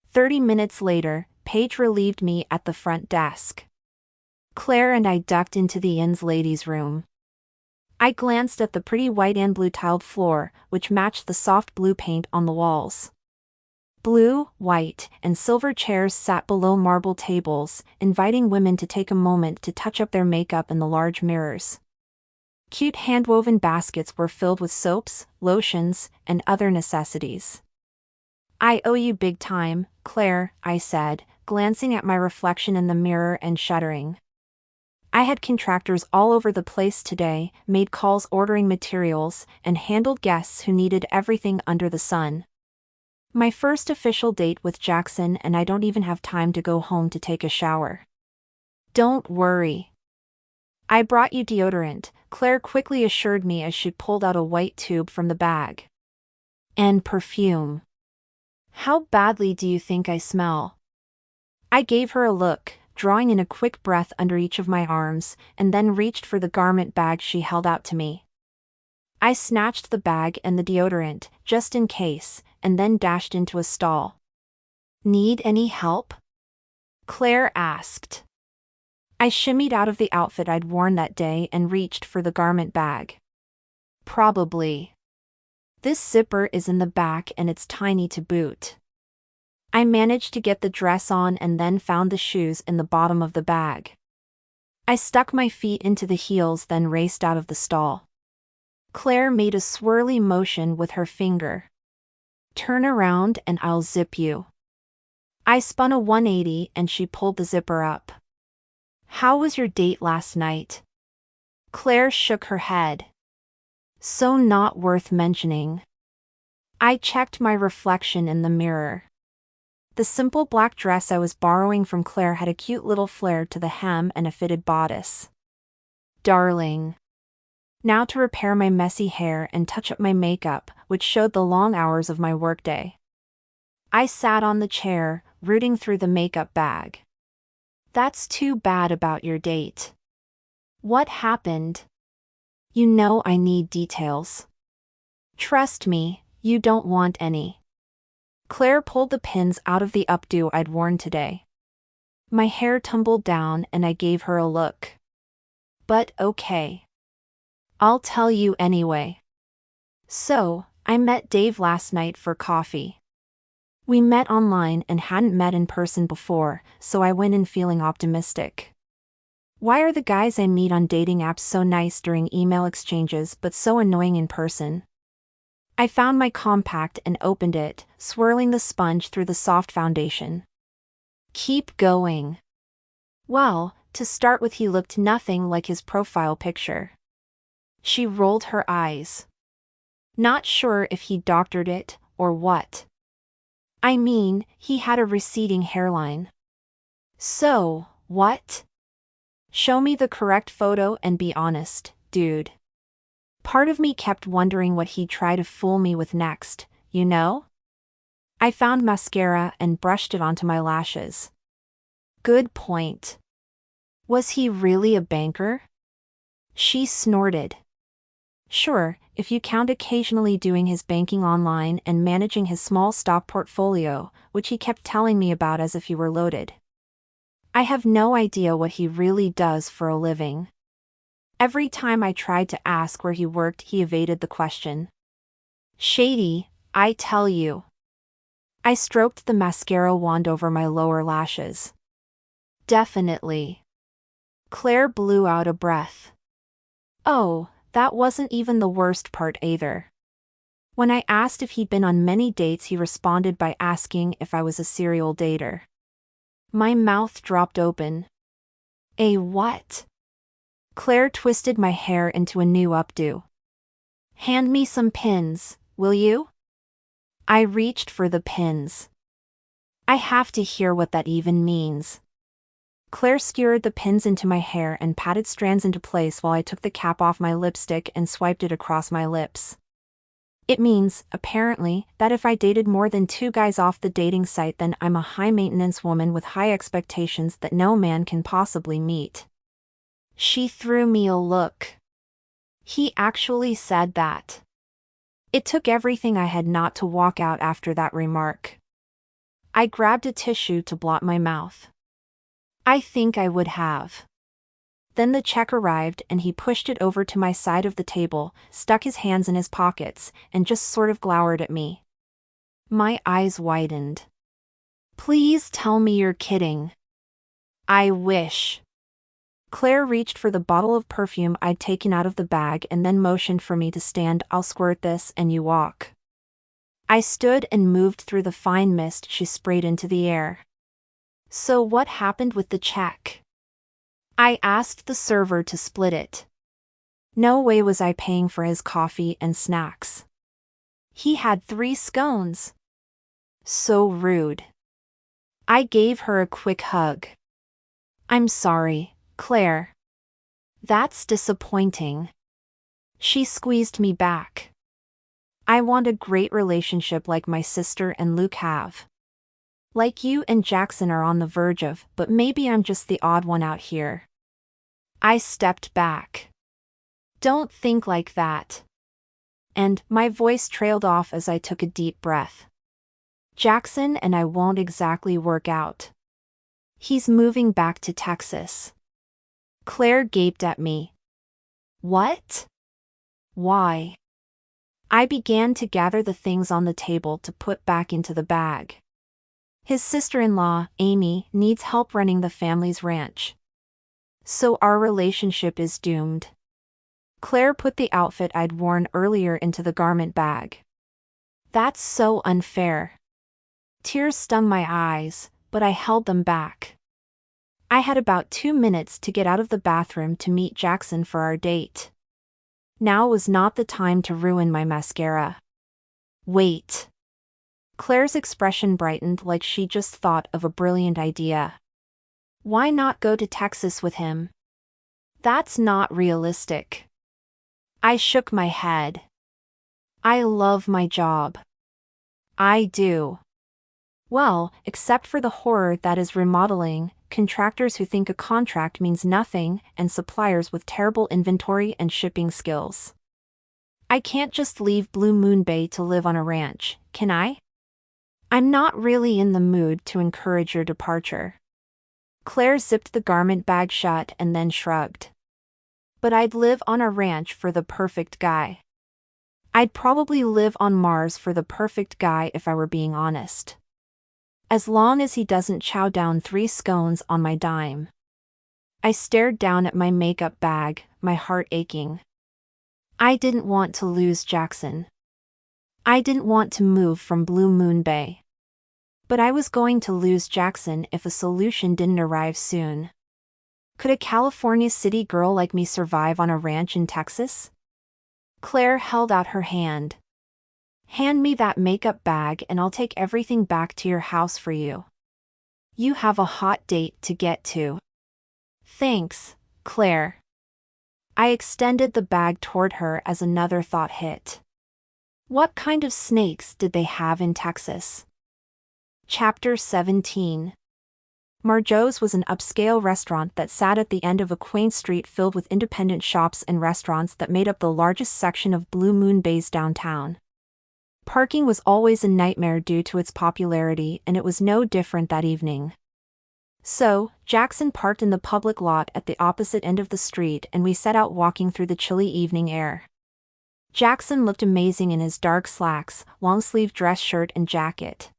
Speaker 1: 30 minutes later, Paige relieved me at the front desk. Claire and I ducked into the inn's ladies' room. I glanced at the pretty white and blue tiled floor, which matched the soft blue paint on the walls. Blue, white, and silver chairs sat below marble tables, inviting women to take a moment to touch up their makeup in the large mirrors. Cute hand-woven baskets were filled with soaps, lotions, and other necessities. "I owe you big time, Claire," I said, glancing at my reflection in the mirror and shuddering. I had contractors all over the place today, made calls ordering materials, and handled guests who needed everything under the sun. My first official date with Jackson, and I don't even have time to go home to take a shower. "Don't worry. I brought you deodorant," Claire quickly assured me as she pulled out a white tube from the bag. "And perfume. How badly do you think I smell?" I gave her a look, drawing in a quick breath under each of my arms, and then reached for the garment bag she held out to me. I snatched the bag and the deodorant, just in case, and then dashed into a stall. "Need any help?" Claire asked. I shimmied out of the outfit I'd worn that day and reached for the garment bag. "Probably. This zipper is in the back and it's tiny to boot." I managed to get the dress on and then found the shoes in the bottom of the bag. I stuck my feet into the heels, then raced out of the stall. Claire made a swirly motion with her finger. "Turn around and I'll zip you." I spun a 180 and she pulled the zipper up. "How was your date last night?" Claire shook her head. "So not worth mentioning." I checked my reflection in the mirror. The simple black dress I was borrowing from Claire had a cute little flare to the hem and a fitted bodice. Darling. Now to repair my messy hair and touch up my makeup, which showed the long hours of my workday. I sat on the chair, rooting through the makeup bag. "That's too bad about your date. What happened?" "You know I need details." "Trust me, you don't want any." Claire pulled the pins out of the updo I'd worn today. My hair tumbled down and I gave her a look. "But okay. I'll tell you anyway. So, I met Dave last night for coffee. We met online and hadn't met in person before, so I went in feeling optimistic. Why are the guys I meet on dating apps so nice during email exchanges but so annoying in person? I found my compact and opened it, swirling the sponge through the soft foundation. "Keep going." Well, to start with, he looked nothing like his profile picture. She rolled her eyes. Not sure if he doctored it, or what. I mean, he had a receding hairline. "So, what? Show me the correct photo and be honest, dude." Part of me kept wondering what he'd try to fool me with next, you know? I found mascara and brushed it onto my lashes. Good point. Was he really a banker? She snorted. Sure, if you count occasionally doing his banking online and managing his small stock portfolio, which he kept telling me about as if he were loaded. I have no idea what he really does for a living. Every time I tried to ask where he worked, he evaded the question. Shady, I tell you. I stroked the mascara wand over my lower lashes. Definitely. Claire blew out a breath. Oh, that wasn't even the worst part either. When I asked if he'd been on many dates, he responded by asking if I was a serial dater. My mouth dropped open. A what? Claire twisted my hair into a new updo. Hand me some pins, will you? I reached for the pins. I have to hear what that even means. Claire skewered the pins into my hair and patted strands into place while I took the cap off my lipstick and swiped it across my lips. It means, apparently, that if I dated more than 2 guys off the dating site, then I'm a high-maintenance woman with high expectations that no man can possibly meet. She threw me a look. He actually said that. It took everything I had not to walk out after that remark. I grabbed a tissue to blot my mouth. I think I would have. Then the check arrived and he pushed it over to my side of the table, stuck his hands in his pockets, and just sort of glowered at me. My eyes widened. Please tell me you're kidding. I wish. Claire reached for the bottle of perfume I'd taken out of the bag and then motioned for me to stand. I'll squirt this and you walk. I stood and moved through the fine mist she sprayed into the air. So what happened with the check? I asked the server to split it. No way was I paying for his coffee and snacks. He had 3 scones. So rude. I gave her a quick hug. I'm sorry, Claire. That's disappointing. She squeezed me back. I want a great relationship like my sister and Luke have. Like you and Jackson are on the verge of, but maybe I'm just the odd one out here. I stepped back. Don't think like that. And my voice trailed off as I took a deep breath. Jackson and I won't exactly work out. He's moving back to Texas. Claire gaped at me. What? Why? I began to gather the things on the table to put back into the bag. His sister-in-law, Amy, needs help running the family's ranch. So our relationship is doomed. Claire put the outfit I'd worn earlier into the garment bag. That's so unfair. Tears stung my eyes, but I held them back. I had about 2 minutes to get out of the bathroom to meet Jackson for our date. Now was not the time to ruin my mascara. Wait. Claire's expression brightened like she just thought of a brilliant idea. Why not go to Texas with him? That's not realistic. I shook my head. I love my job. I do. Well, except for the horror that is remodeling, contractors who think a contract means nothing, and suppliers with terrible inventory and shipping skills. I can't just leave Blue Moon Bay to live on a ranch, can I? I'm not really in the mood to encourage your departure. Claire zipped the garment bag shut and then shrugged. But I'd live on a ranch for the perfect guy. I'd probably live on Mars for the perfect guy if I were being honest. As long as he doesn't chow down 3 scones on my dime. I stared down at my makeup bag, my heart aching. I didn't want to lose Jackson. I didn't want to move from Blue Moon Bay. But I was going to lose Jackson if a solution didn't arrive soon. Could a California city girl like me survive on a ranch in Texas? Claire held out her hand. Hand me that makeup bag and I'll take everything back to your house for you. You have a hot date to get to. Thanks, Claire. I extended the bag toward her as another thought hit. What kind of snakes did they have in Texas? Chapter 17. Marjo's was an upscale restaurant that sat at the end of a quaint street filled with independent shops and restaurants that made up the largest section of Blue Moon Bay's downtown. Parking was always a nightmare due to its popularity, and it was no different that evening. So, Jackson parked in the public lot at the opposite end of the street and we set out walking through the chilly evening air. Jackson looked amazing in his dark slacks, long-sleeved dress shirt and jacket.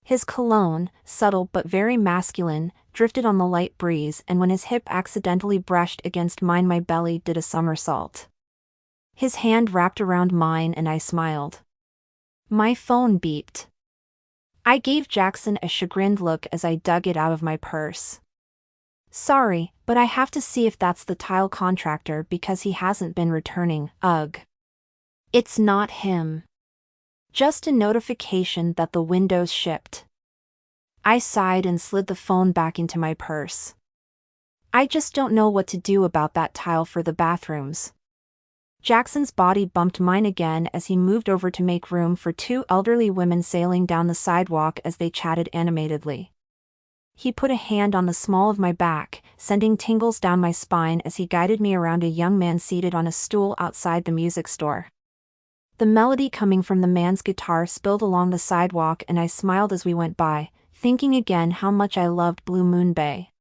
Speaker 1: His cologne, subtle but very masculine, drifted on the light breeze, and when his hip accidentally brushed against mine, my belly did a somersault. His hand wrapped around mine and I smiled. My phone beeped. I gave Jackson a chagrined look as I dug it out of my purse. Sorry, but I have to see if that's the tile contractor because he hasn't been returning. Ugh. It's not him. Just a notification that the windows shipped. I sighed and slid the phone back into my purse. I just don't know what to do about that tile for the bathrooms. Jackson's body bumped mine again as he moved over to make room for two elderly women sailing down the sidewalk as they chatted animatedly. He put a hand on the small of my back, sending tingles down my spine as he guided me around a young man seated on a stool outside the music store. The melody coming from the man's guitar spilled along the sidewalk and I smiled as we went by, thinking again how much I loved Blue Moon Bay.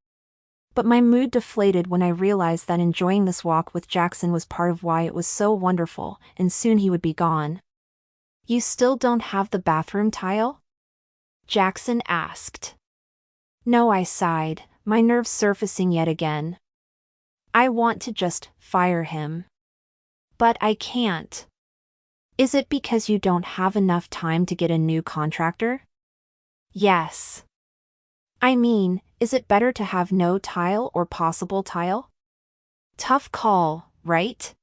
Speaker 1: But my mood deflated when I realized that enjoying this walk with Jackson was part of why it was so wonderful, and soon he would be gone. You still don't have the bathroom tile? Jackson asked. No, I sighed, my nerves surfacing yet again. I want to just fire him. But I can't. Is it because you don't have enough time to get a new contractor? Yes. I mean, is it better to have no tile or possible tile? Tough call, right?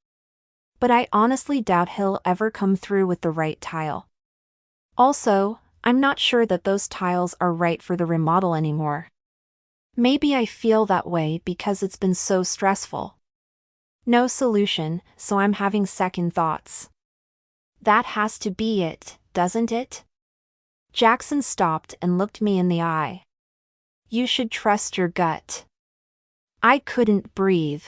Speaker 1: But I honestly doubt he'll ever come through with the right tile. Also, I'm not sure that those tiles are right for the remodel anymore. Maybe I feel that way because it's been so stressful. No solution, so I'm having second thoughts. That has to be it, doesn't it? Jackson stopped and looked me in the eye. You should trust your gut. I couldn't breathe.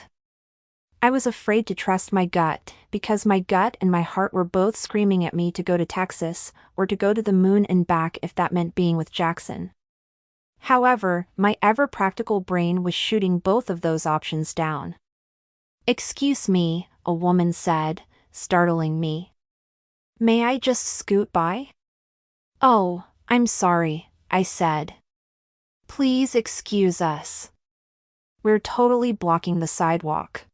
Speaker 1: I was afraid to trust my gut, because my gut and my heart were both screaming at me to go to Texas, or to go to the moon and back if that meant being with Jackson. However, my ever-practical brain was shooting both of those options down. Excuse me, a woman said, startling me. May I just scoot by? Oh, I'm sorry, I said. Please excuse us. We're totally blocking the sidewalk.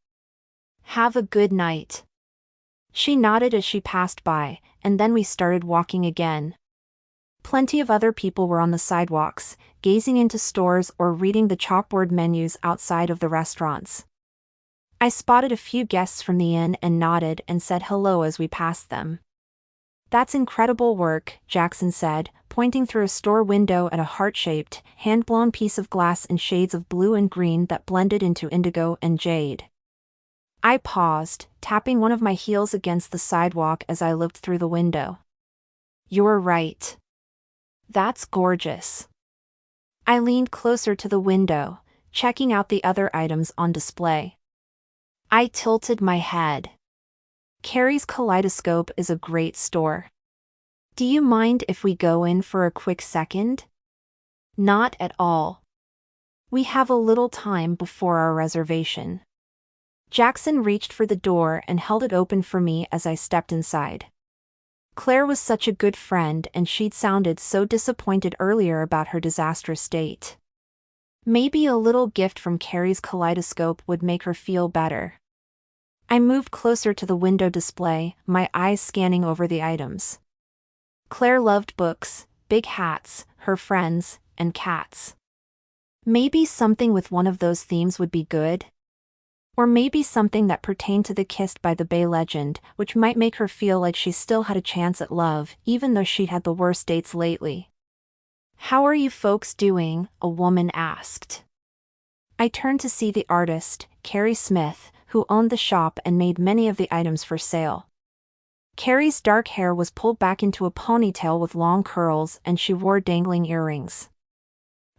Speaker 1: Have a good night. She nodded as she passed by, and then we started walking again. Plenty of other people were on the sidewalks, gazing into stores or reading the chalkboard menus outside of the restaurants. I spotted a few guests from the inn and nodded and said hello as we passed them. That's incredible work, Jackson said, pointing through a store window at a heart-shaped, hand-blown piece of glass in shades of blue and green that blended into indigo and jade. I paused, tapping one of my heels against the sidewalk as I looked through the window. You're right. That's gorgeous. I leaned closer to the window, checking out the other items on display. I tilted my head. Carrie's Kaleidoscope is a great store. Do you mind if we go in for a quick second? Not at all. We have a little time before our reservation. Jackson reached for the door and held it open for me as I stepped inside. Claire was such a good friend and she'd sounded so disappointed earlier about her disastrous date. Maybe a little gift from Carrie's Kaleidoscope would make her feel better. I moved closer to the window display, my eyes scanning over the items. Claire loved books, big hats, her friends, and cats. Maybe something with one of those themes would be good? Or maybe something that pertained to the Kissed by the Bay legend, which might make her feel like she still had a chance at love, even though she'd had the worst dates lately. How are you folks doing? A woman asked. I turned to see the artist, Carrie Smith, who owned the shop and made many of the items for sale. Carrie's dark hair was pulled back into a ponytail with long curls and she wore dangling earrings.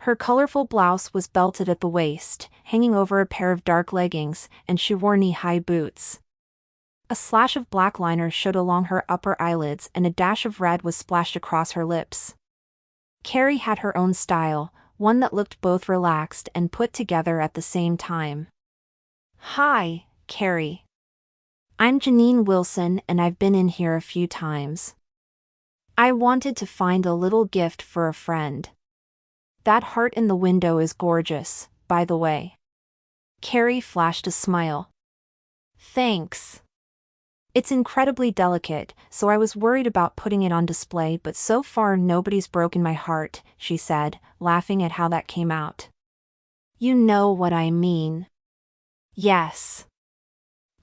Speaker 1: Her colorful blouse was belted at the waist, hanging over a pair of dark leggings, and she wore knee-high boots. A slash of black liner showed along her upper eyelids and a dash of red was splashed across her lips. Carrie had her own style, one that looked both relaxed and put together at the same time. "Hi, Carrie. I'm Janine Wilson and I've been in here a few times. I wanted to find a little gift for a friend. That heart in the window is gorgeous, by the way." Carrie flashed a smile. "Thanks. It's incredibly delicate, so I was worried about putting it on display, but so far nobody's broken my heart," she said, laughing at how that came out. "You know what I mean." "Yes."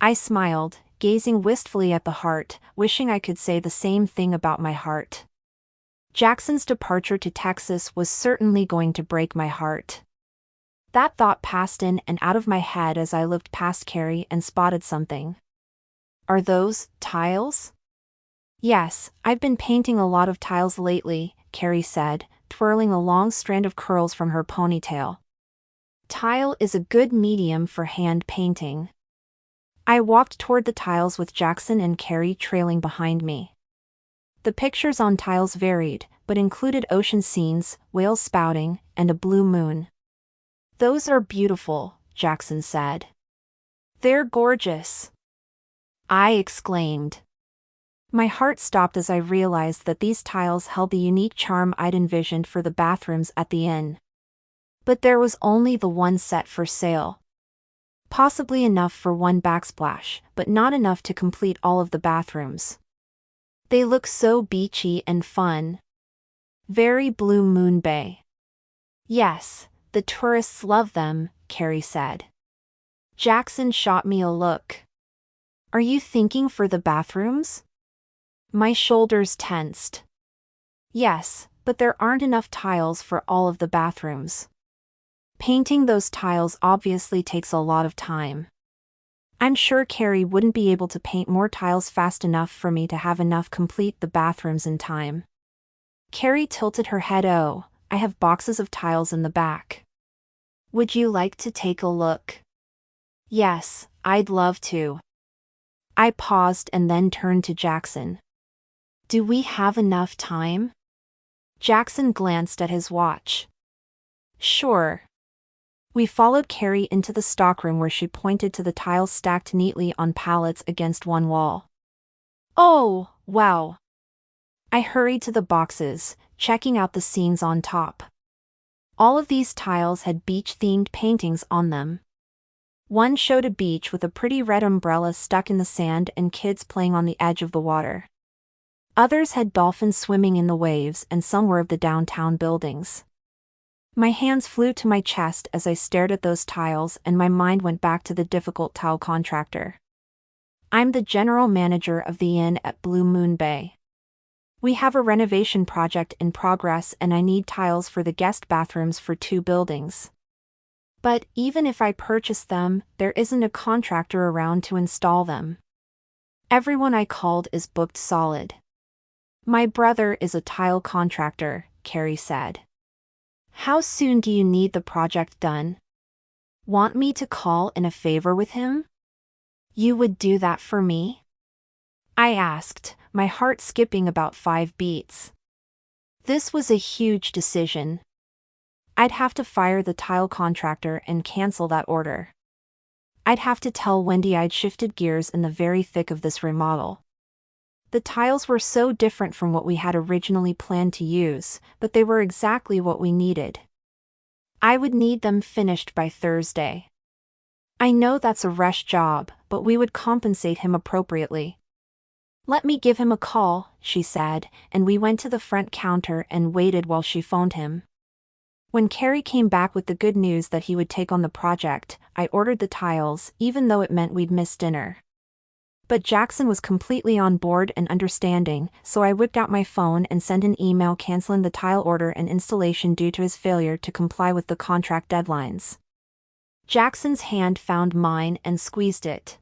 Speaker 1: I smiled, gazing wistfully at the heart, wishing I could say the same thing about my heart. Jackson's departure to Texas was certainly going to break my heart. That thought passed in and out of my head as I looked past Carrie and spotted something. "Are those tiles?" "Yes, I've been painting a lot of tiles lately," Carrie said, twirling a long strand of curls from her ponytail. "Tile is a good medium for hand painting." I walked toward the tiles with Jackson and Carrie trailing behind me. The pictures on tiles varied, but included ocean scenes, whales spouting, and a blue moon. "Those are beautiful," Jackson said. "They're gorgeous," I exclaimed. My heart stopped as I realized that these tiles held the unique charm I'd envisioned for the bathrooms at the inn. But there was only the one set for sale. Possibly enough for one backsplash, but not enough to complete all of the bathrooms. They look so beachy and fun. Very Blue Moon Bay. "Yes, the tourists love them," Carrie said. Jackson shot me a look. "Are you thinking for the bathrooms?" My shoulders tensed. "Yes, but there aren't enough tiles for all of the bathrooms. Painting those tiles obviously takes a lot of time. I'm sure Carrie wouldn't be able to paint more tiles fast enough for me to have enough complete the bathrooms in time." Carrie tilted her head. "Oh, I have boxes of tiles in the back. Would you like to take a look?" "Yes, I'd love to." I paused and then turned to Jackson. "Do we have enough time?" Jackson glanced at his watch. "Sure." We followed Carrie into the stockroom where she pointed to the tiles stacked neatly on pallets against one wall. "Oh, wow." I hurried to the boxes, checking out the scenes on top. All of these tiles had beach-themed paintings on them. One showed a beach with a pretty red umbrella stuck in the sand and kids playing on the edge of the water. Others had dolphins swimming in the waves and some were of the downtown buildings. My hands flew to my chest as I stared at those tiles and my mind went back to the difficult tile contractor. "I'm the general manager of the inn at Blue Moon Bay. We have a renovation project in progress and I need tiles for the guest bathrooms for 2 buildings. But even if I purchase them, there isn't a contractor around to install them. Everyone I called is booked solid." "My brother is a tile contractor," Carrie said. "How soon do you need the project done? Want me to call in a favor with him?" "You would do that for me?" I asked, my heart skipping about 5 beats. This was a huge decision. I'd have to fire the tile contractor and cancel that order. I'd have to tell Wendy I'd shifted gears in the very thick of this remodel. The tiles were so different from what we had originally planned to use, but they were exactly what we needed. I would need them finished by Thursday. I know that's a rush job, but we would compensate him appropriately. "Let me give him a call," she said, and we went to the front counter and waited while she phoned him. When Carrie came back with the good news that he would take on the project, I ordered the tiles, even though it meant we'd miss dinner. But Jackson was completely on board and understanding, so I whipped out my phone and sent an email canceling the tile order and installation due to his failure to comply with the contract deadlines. Jackson's hand found mine and squeezed it.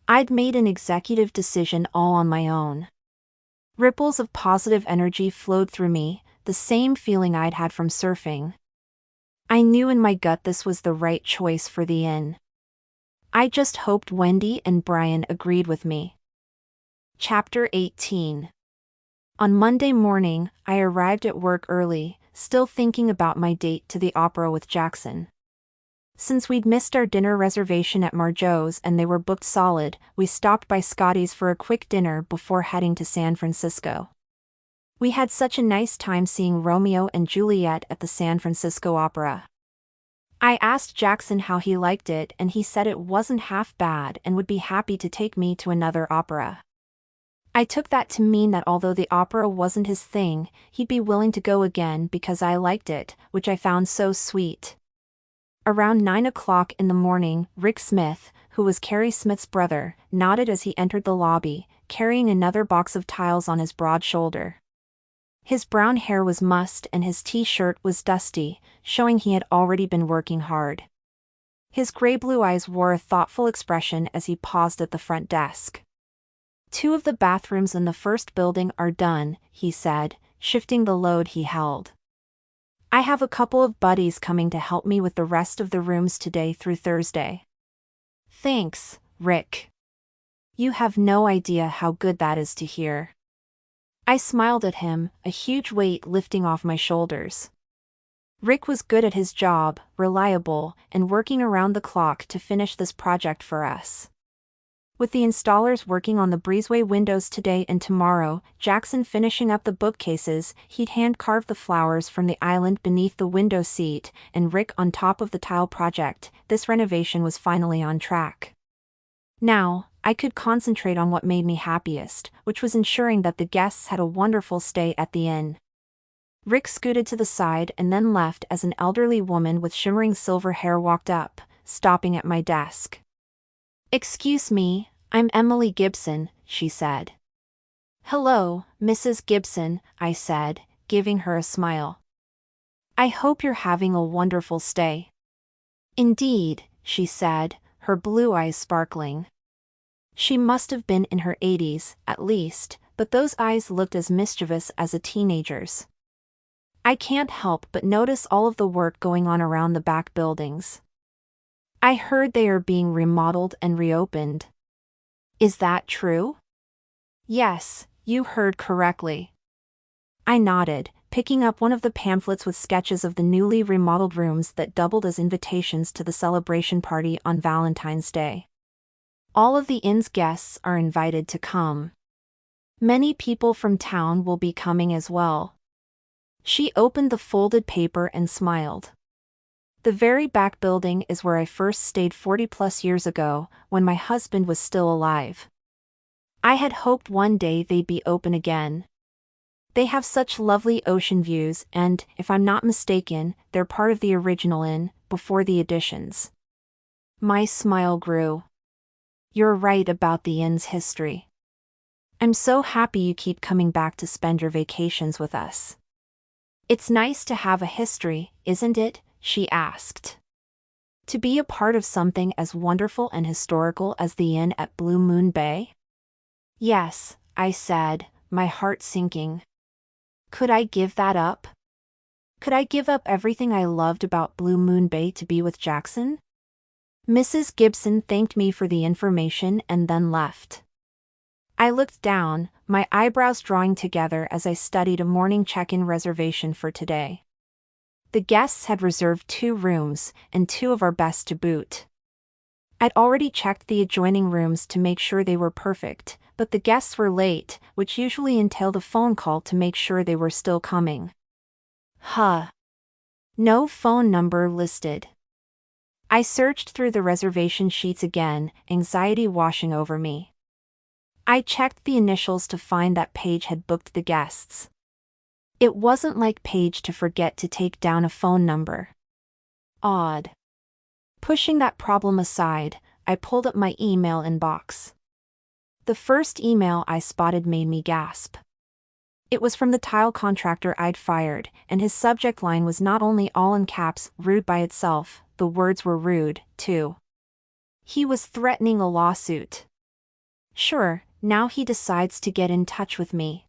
Speaker 1: I'd made an executive decision all on my own. Ripples of positive energy flowed through me, the same feeling I'd had from surfing. I knew in my gut this was the right choice for the inn. I just hoped Wendy and Brian agreed with me. Chapter 18. On Monday morning, I arrived at work early, still thinking about my date to the opera with Jackson. Since we'd missed our dinner reservation at Marjo's and they were booked solid, we stopped by Scotty's for a quick dinner before heading to San Francisco. We had such a nice time seeing Romeo and Juliet at the San Francisco Opera. I asked Jackson how he liked it and he said it wasn't half bad and would be happy to take me to another opera. I took that to mean that although the opera wasn't his thing, he'd be willing to go again because I liked it, which I found so sweet. Around 9 o'clock in the morning, Rick Smith, who was Carrie Smith's brother, nodded as he entered the lobby, carrying another box of tiles on his broad shoulder. His brown hair was mussed and his t-shirt was dusty, showing he had already been working hard. His gray-blue eyes wore a thoughtful expression as he paused at the front desk. 2 of the bathrooms in the first building are done, he said, shifting the load he held. I have a couple of buddies coming to help me with the rest of the rooms today through Thursday. Thanks, Rick. You have no idea how good that is to hear. I smiled at him, a huge weight lifting off my shoulders. Rick was good at his job, reliable, and working around the clock to finish this project for us. With the installers working on the breezeway windows today and tomorrow, Jackson finishing up the bookcases, he'd hand-carved the flowers from the island beneath the window seat, and Rick on top of the tile project, this renovation was finally on track. Now, I could concentrate on what made me happiest, which was ensuring that the guests had a wonderful stay at the inn. Rick scooted to the side and then left as an elderly woman with shimmering silver hair walked up, stopping at my desk. "Excuse me, I'm Emily Gibson," she said. "Hello, Mrs. Gibson," I said, giving her a smile. "I hope you're having a wonderful stay." "Indeed," she said, her blue eyes sparkling. She must have been in her 80s, at least, but those eyes looked as mischievous as a teenager's. I can't help but notice all of the work going on around the back buildings. I heard they are being remodeled and reopened. Is that true? Yes, you heard correctly. I nodded, picking up one of the pamphlets with sketches of the newly remodeled rooms that doubled as invitations to the celebration party on Valentine's Day. All of the inn's guests are invited to come. Many people from town will be coming as well. She opened the folded paper and smiled. The very back building is where I first stayed 40+ years ago, when my husband was still alive. I had hoped one day they'd be open again. They have such lovely ocean views and, if I'm not mistaken, they're part of the original inn, before the additions. My smile grew. You're right about the inn's history. I'm so happy you keep coming back to spend your vacations with us. It's nice to have a history, isn't it? She asked. To be a part of something as wonderful and historical as the inn at Blue Moon Bay? Yes, I said, my heart sinking. Could I give that up? Could I give up everything I loved about Blue Moon Bay to be with Jackson? Mrs. Gibson thanked me for the information and then left. I looked down, my eyebrows drawing together as I studied a morning check-in reservation for today. The guests had reserved 2 rooms, and 2 of our best to boot. I'd already checked the adjoining rooms to make sure they were perfect, but the guests were late, which usually entailed a phone call to make sure they were still coming. No phone number listed. I searched through the reservation sheets again, anxiety washing over me. I checked the initials to find that Paige had booked the guests. It wasn't like Paige to forget to take down a phone number. Odd. Pushing that problem aside, I pulled up my email inbox. The first email I spotted made me gasp. It was from the tile contractor I'd fired, and his subject line was not only all in caps, rude by itself, the words were rude, too. He was threatening a lawsuit. Sure, now he decides to get in touch with me.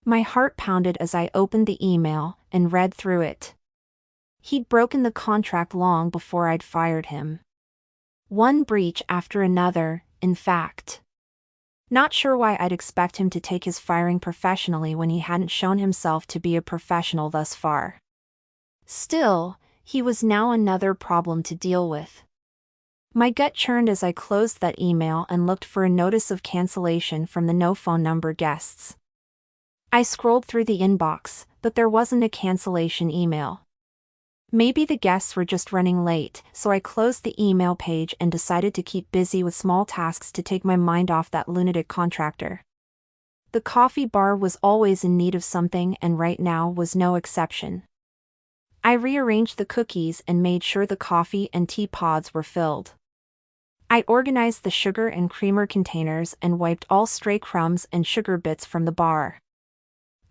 Speaker 1: My heart pounded as I opened the email and read through it. He'd broken the contract long before I'd fired him. One breach after another, in fact. Not sure why I'd expect him to take his firing professionally when he hadn't shown himself to be a professional thus far. Still, he was now another problem to deal with. My gut churned as I closed that email and looked for a notice of cancellation from the no phone number guests. I scrolled through the inbox, but there wasn't a cancellation email. Maybe the guests were just running late, so I closed the email page and decided to keep busy with small tasks to take my mind off that lunatic contractor. The coffee bar was always in need of something, and right now was no exception. I rearranged the cookies and made sure the coffee and tea pods were filled. I organized the sugar and creamer containers and wiped all stray crumbs and sugar bits from the bar.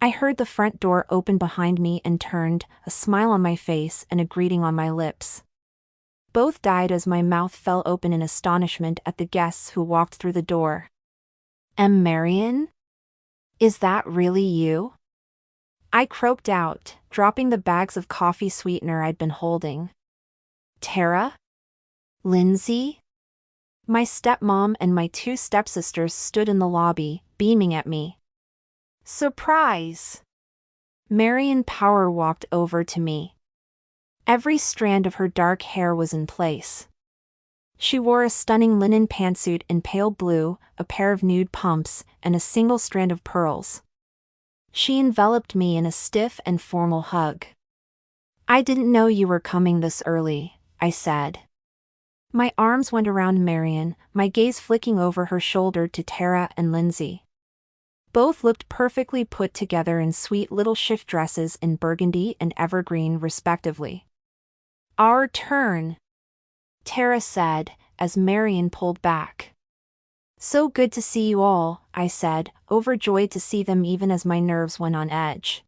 Speaker 1: I heard the front door open behind me and turned, a smile on my face and a greeting on my lips. Both died as my mouth fell open in astonishment at the guests who walked through the door. Marion? Is that really you? I croaked out, dropping the bags of coffee sweetener I'd been holding. Tara? Lindsay? My stepmom and my two stepsisters stood in the lobby, beaming at me. Surprise! Marion Power walked over to me. Every strand of her dark hair was in place. She wore a stunning linen pantsuit in pale blue, a pair of nude pumps, and a single strand of pearls. She enveloped me in a stiff and formal hug. I didn't know you were coming this early, I said. My arms went around Marion, my gaze flicking over her shoulder to Tara and Lindsay. Both looked perfectly put together in sweet little shift dresses in burgundy and evergreen respectively. Our turn, Tara said, as Marion pulled back. So good to see you all, I said, overjoyed to see them even as my nerves went on edge.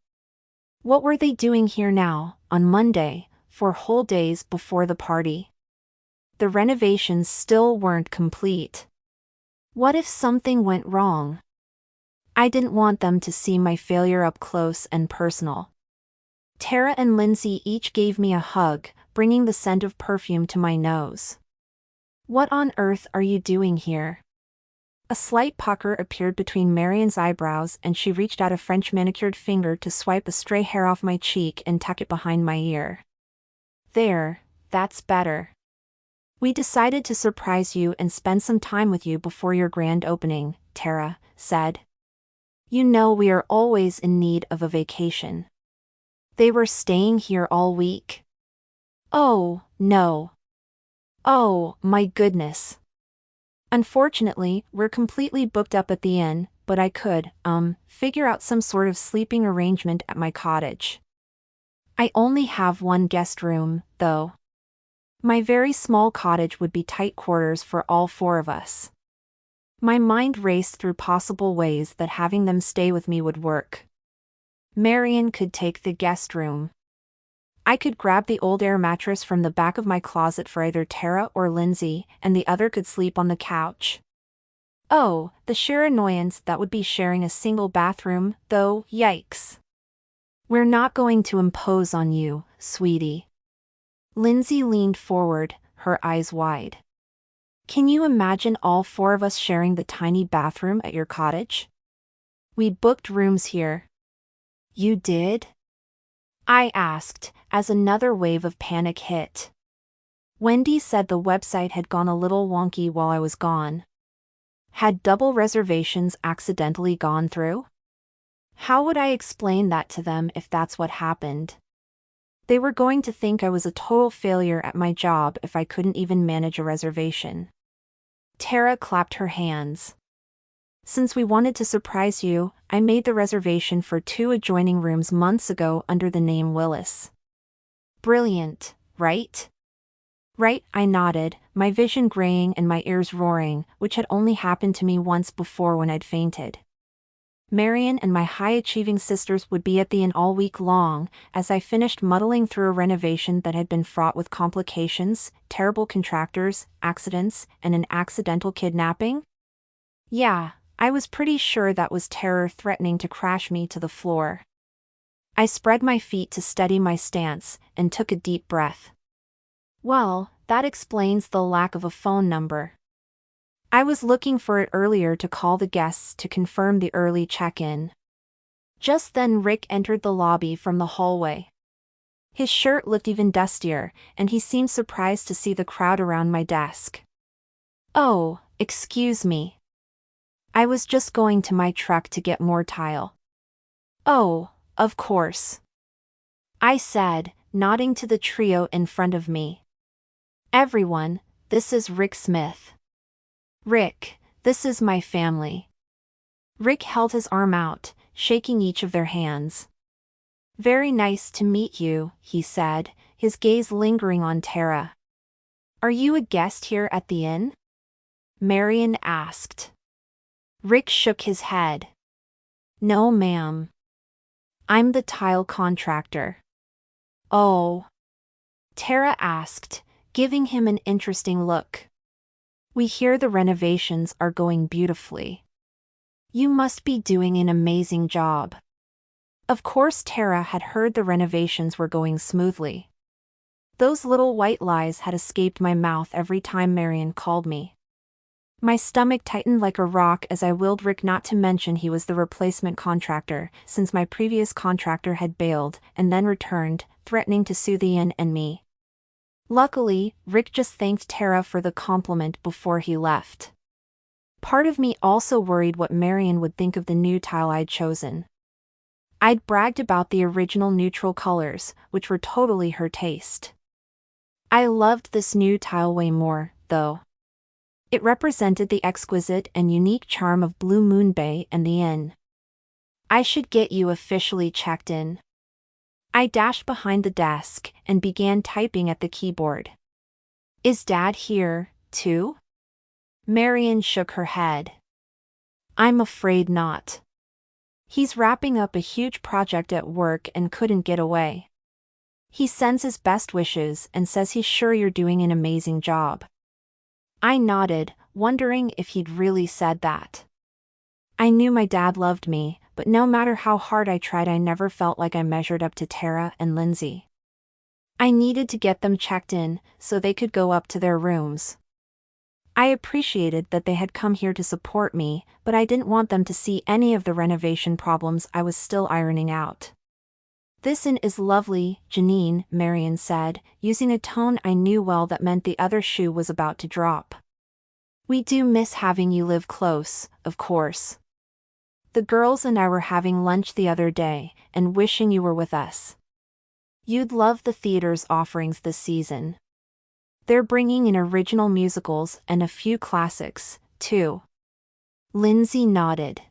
Speaker 1: What were they doing here now, on Monday, 4 whole days before the party? The renovations still weren't complete. What if something went wrong? I didn't want them to see my failure up close and personal. Tara and Lindsay each gave me a hug, bringing the scent of perfume to my nose. What on earth are you doing here? A slight pucker appeared between Marion's eyebrows and she reached out a French manicured finger to swipe a stray hair off my cheek and tuck it behind my ear. There, that's better. We decided to surprise you and spend some time with you before your grand opening, Tara said. You know we are always in need of a vacation. They were staying here all week? Oh, no. Oh, my goodness. Unfortunately, we're completely booked up at the inn, but I could, figure out some sort of sleeping arrangement at my cottage. I only have one guest room, though. My very small cottage would be tight quarters for all 4 of us. My mind raced through possible ways that having them stay with me would work. Marion could take the guest room. I could grab the old air mattress from the back of my closet for either Tara or Lindsay, and the other could sleep on the couch. Oh, the sheer annoyance that would be sharing a single bathroom, though, yikes. We're not going to impose on you, sweetie. Lindsay leaned forward, her eyes wide. Can you imagine all 4 of us sharing the tiny bathroom at your cottage? We booked rooms here. You did? I asked, as another wave of panic hit. Wendy said the website had gone a little wonky while I was gone. Had double reservations accidentally gone through? How would I explain that to them if that's what happened? They were going to think I was a total failure at my job if I couldn't even manage a reservation. Tara clapped her hands. Since we wanted to surprise you, I made the reservation for 2 adjoining rooms months ago under the name Willis. Brilliant, right? Right, I nodded, my vision graying and my ears roaring, which had only happened to me once before when I'd fainted. Marion and my high-achieving sisters would be at the inn all week long, as I finished muddling through a renovation that had been fraught with complications, terrible contractors, accidents, and an accidental kidnapping? Yeah, I was pretty sure that was terror threatening to crash me to the floor. I spread my feet to steady my stance and took a deep breath. Well, that explains the lack of a phone number. I was looking for it earlier to call the guests to confirm the early check-in. Just then Rick entered the lobby from the hallway. His shirt looked even dustier, and he seemed surprised to see the crowd around my desk. "Oh, excuse me. I was just going to my truck to get more tile." "Oh, of course," I said, nodding to the trio in front of me. "Everyone, this is Rick Smith. Rick, this is my family." Rick held his arm out, shaking each of their hands. "Very nice to meet you," he said, his gaze lingering on Tara. "Are you a guest here at the inn?" Marion asked. Rick shook his head. "No, ma'am. I'm the tile contractor." "Oh?" Tara asked, giving him an interesting look. "We hear the renovations are going beautifully. You must be doing an amazing job." Of course Tara had heard the renovations were going smoothly. Those little white lies had escaped my mouth every time Marion called me. My stomach tightened like a rock as I willed Rick not to mention he was the replacement contractor, since my previous contractor had bailed and then returned, threatening to sue the inn and me. Luckily, Rick just thanked Tara for the compliment before he left. Part of me also worried what Marion would think of the new tile I'd chosen. I'd bragged about the original neutral colors, which were totally her taste. I loved this new tile way more, though. It represented the exquisite and unique charm of Blue Moon Bay and the inn. "I should get you officially checked in." I dashed behind the desk and began typing at the keyboard. "Is Dad here, too?" Marion shook her head. "I'm afraid not. He's wrapping up a huge project at work and couldn't get away. He sends his best wishes and says he's sure you're doing an amazing job." I nodded, wondering if he'd really said that. I knew my dad loved me, but no matter how hard I tried, I never felt like I measured up to Tara and Lindsay. I needed to get them checked in, so they could go up to their rooms. I appreciated that they had come here to support me, but I didn't want them to see any of the renovation problems I was still ironing out. "This inn is lovely, Janine," Marion said, using a tone I knew well that meant the other shoe was about to drop. "We do miss having you live close, of course. The girls and I were having lunch the other day, and wishing you were with us. You'd love the theater's offerings this season. They're bringing in original musicals and a few classics, too." Lindsay nodded.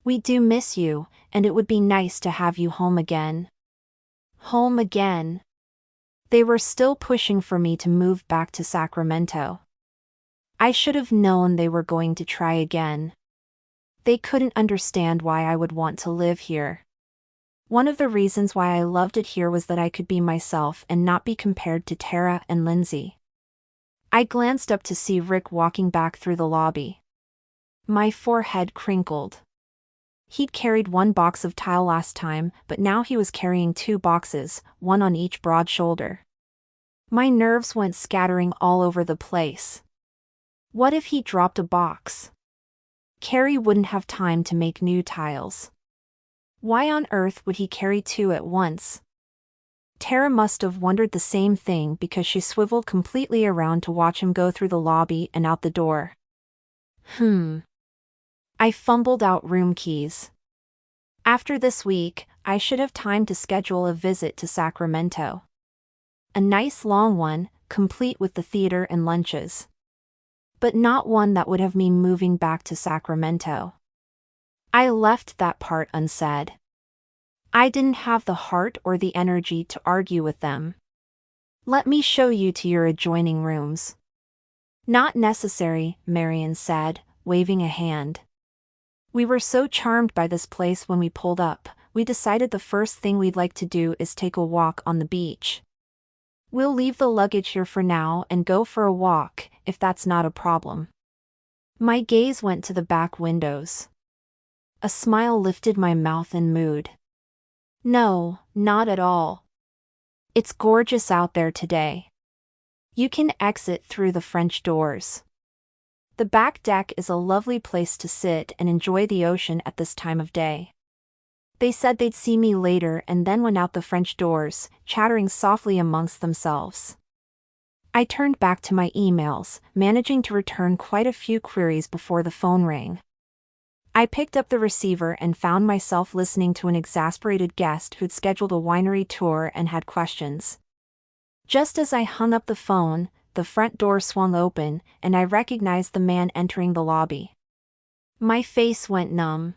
Speaker 1: "We do miss you, and it would be nice to have you home again." Home again. They were still pushing for me to move back to Sacramento. I should have known they were going to try again. They couldn't understand why I would want to live here. One of the reasons why I loved it here was that I could be myself and not be compared to Tara and Lindsay. I glanced up to see Rick walking back through the lobby. My forehead crinkled. He'd carried one box of tile last time, but now he was carrying 2 boxes, one on each broad shoulder. My nerves went scattering all over the place. What if he dropped a box? Carrie wouldn't have time to make new tiles. Why on earth would he carry 2 at once? Tara must have wondered the same thing because she swiveled completely around to watch him go through the lobby and out the door. I fumbled out room keys. After this week, I should have time to schedule a visit to Sacramento. A nice long one, complete with the theater and lunches. But not one that would have me moving back to Sacramento. I left that part unsaid. I didn't have the heart or the energy to argue with them. "Let me show you to your adjoining rooms." "Not necessary," Marion said, waving a hand. We were so charmed by this place when we pulled up, we decided the first thing we'd like to do is take a walk on the beach. "We'll leave the luggage here for now and go for a walk, if that's not a problem." My gaze went to the back windows. A smile lifted my mouth in mood. No, not at all. It's gorgeous out there today. You can exit through the French doors. The back deck is a lovely place to sit and enjoy the ocean at this time of day. They said they'd see me later and then went out the French doors, chattering softly amongst themselves. I turned back to my emails, managing to return quite a few queries before the phone rang. I picked up the receiver and found myself listening to an exasperated guest who'd scheduled a winery tour and had questions. Just as I hung up the phone, the front door swung open, and I recognized the man entering the lobby. My face went numb.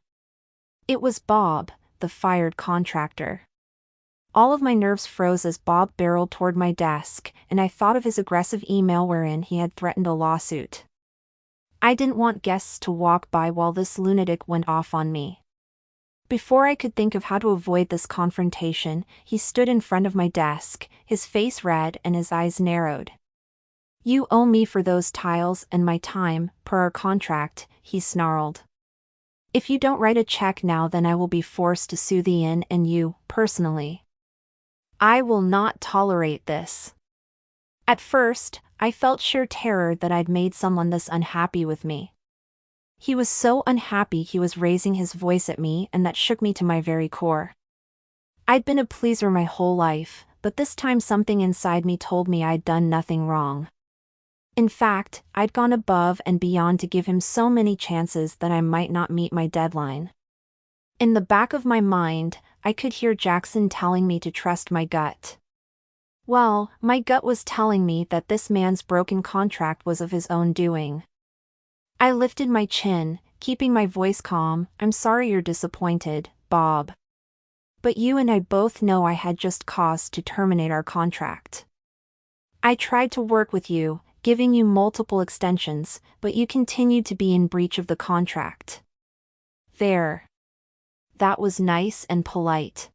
Speaker 1: It was Bob, the fired contractor. All of my nerves froze as Bob barreled toward my desk, and I thought of his aggressive email wherein he had threatened a lawsuit. I didn't want guests to walk by while this lunatic went off on me. Before I could think of how to avoid this confrontation, he stood in front of my desk, his face red and his eyes narrowed. "You owe me for those tiles and my time, per our contract," he snarled. "If you don't write a check now, then I will be forced to sue the inn and you, personally. I will not tolerate this." At first, I felt sheer terror that I'd made someone this unhappy with me. He was so unhappy he was raising his voice at me, and that shook me to my very core. I'd been a pleaser my whole life, but this time something inside me told me I'd done nothing wrong. In fact, I'd gone above and beyond to give him so many chances that I might not meet my deadline. In the back of my mind, I could hear Jackson telling me to trust my gut. Well, my gut was telling me that this man's broken contract was of his own doing. I lifted my chin, keeping my voice calm. "I'm sorry you're disappointed, Bob. But you and I both know I had just cause to terminate our contract. I tried to work with you, giving you multiple extensions, but you continued to be in breach of the contract." There. That was nice and polite.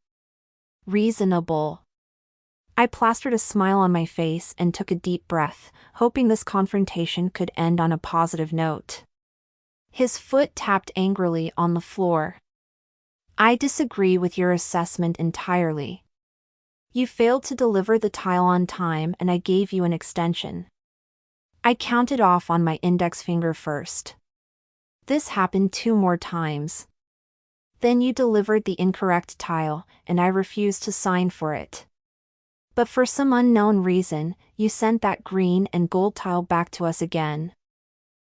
Speaker 1: Reasonable. I plastered a smile on my face and took a deep breath, hoping this confrontation could end on a positive note. His foot tapped angrily on the floor. "I disagree with your assessment entirely. You failed to deliver the tile on time and I gave you an extension. I counted off on my index finger first. This happened 2 more times. Then you delivered the incorrect tile, and I refused to sign for it. But for some unknown reason, you sent that green and gold tile back to us again.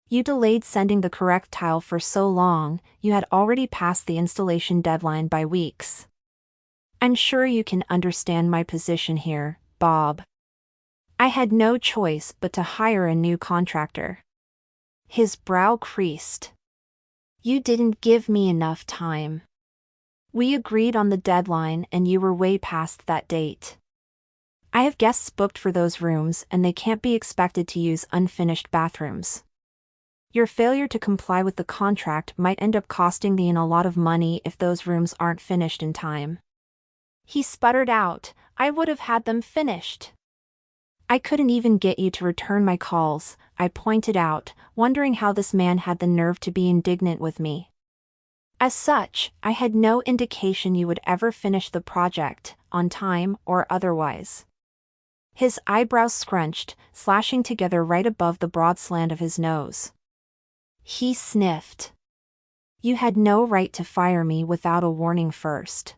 Speaker 1: You delayed sending the correct tile for so long, you had already passed the installation deadline by weeks. I'm sure you can understand my position here, Bob. I had no choice but to hire a new contractor." His brow creased. "You didn't give me enough time. We agreed on the deadline and you were way past that date. I have guests booked for those rooms and they can't be expected to use unfinished bathrooms. Your failure to comply with the contract might end up costing the inn a lot of money if those rooms aren't finished in time." He sputtered out, "I would have had them finished." "I couldn't even get you to return my calls," I pointed out, wondering how this man had the nerve to be indignant with me. As such, I had no indication you would ever finish the project, on time or otherwise. His eyebrows scrunched, slashing together right above the broad slant of his nose. He sniffed. "You had no right to fire me without a warning first.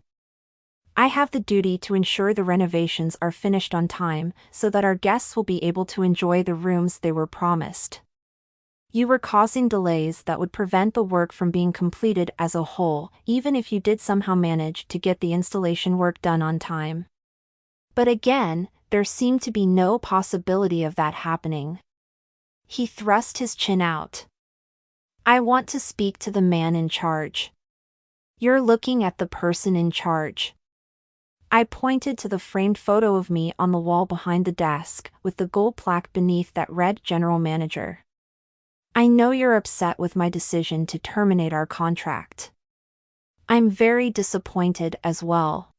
Speaker 1: I have the duty to ensure the renovations are finished on time so that our guests will be able to enjoy the rooms they were promised. You were causing delays that would prevent the work from being completed as a whole, even if you did somehow manage to get the installation work done on time." But again, there seemed to be no possibility of that happening. He thrust his chin out. "I want to speak to the man in charge." "You're looking at the person in charge." I pointed to the framed photo of me on the wall behind the desk, with the gold plaque beneath that read General Manager. "I know you're upset with my decision to terminate our contract. I'm very disappointed as well.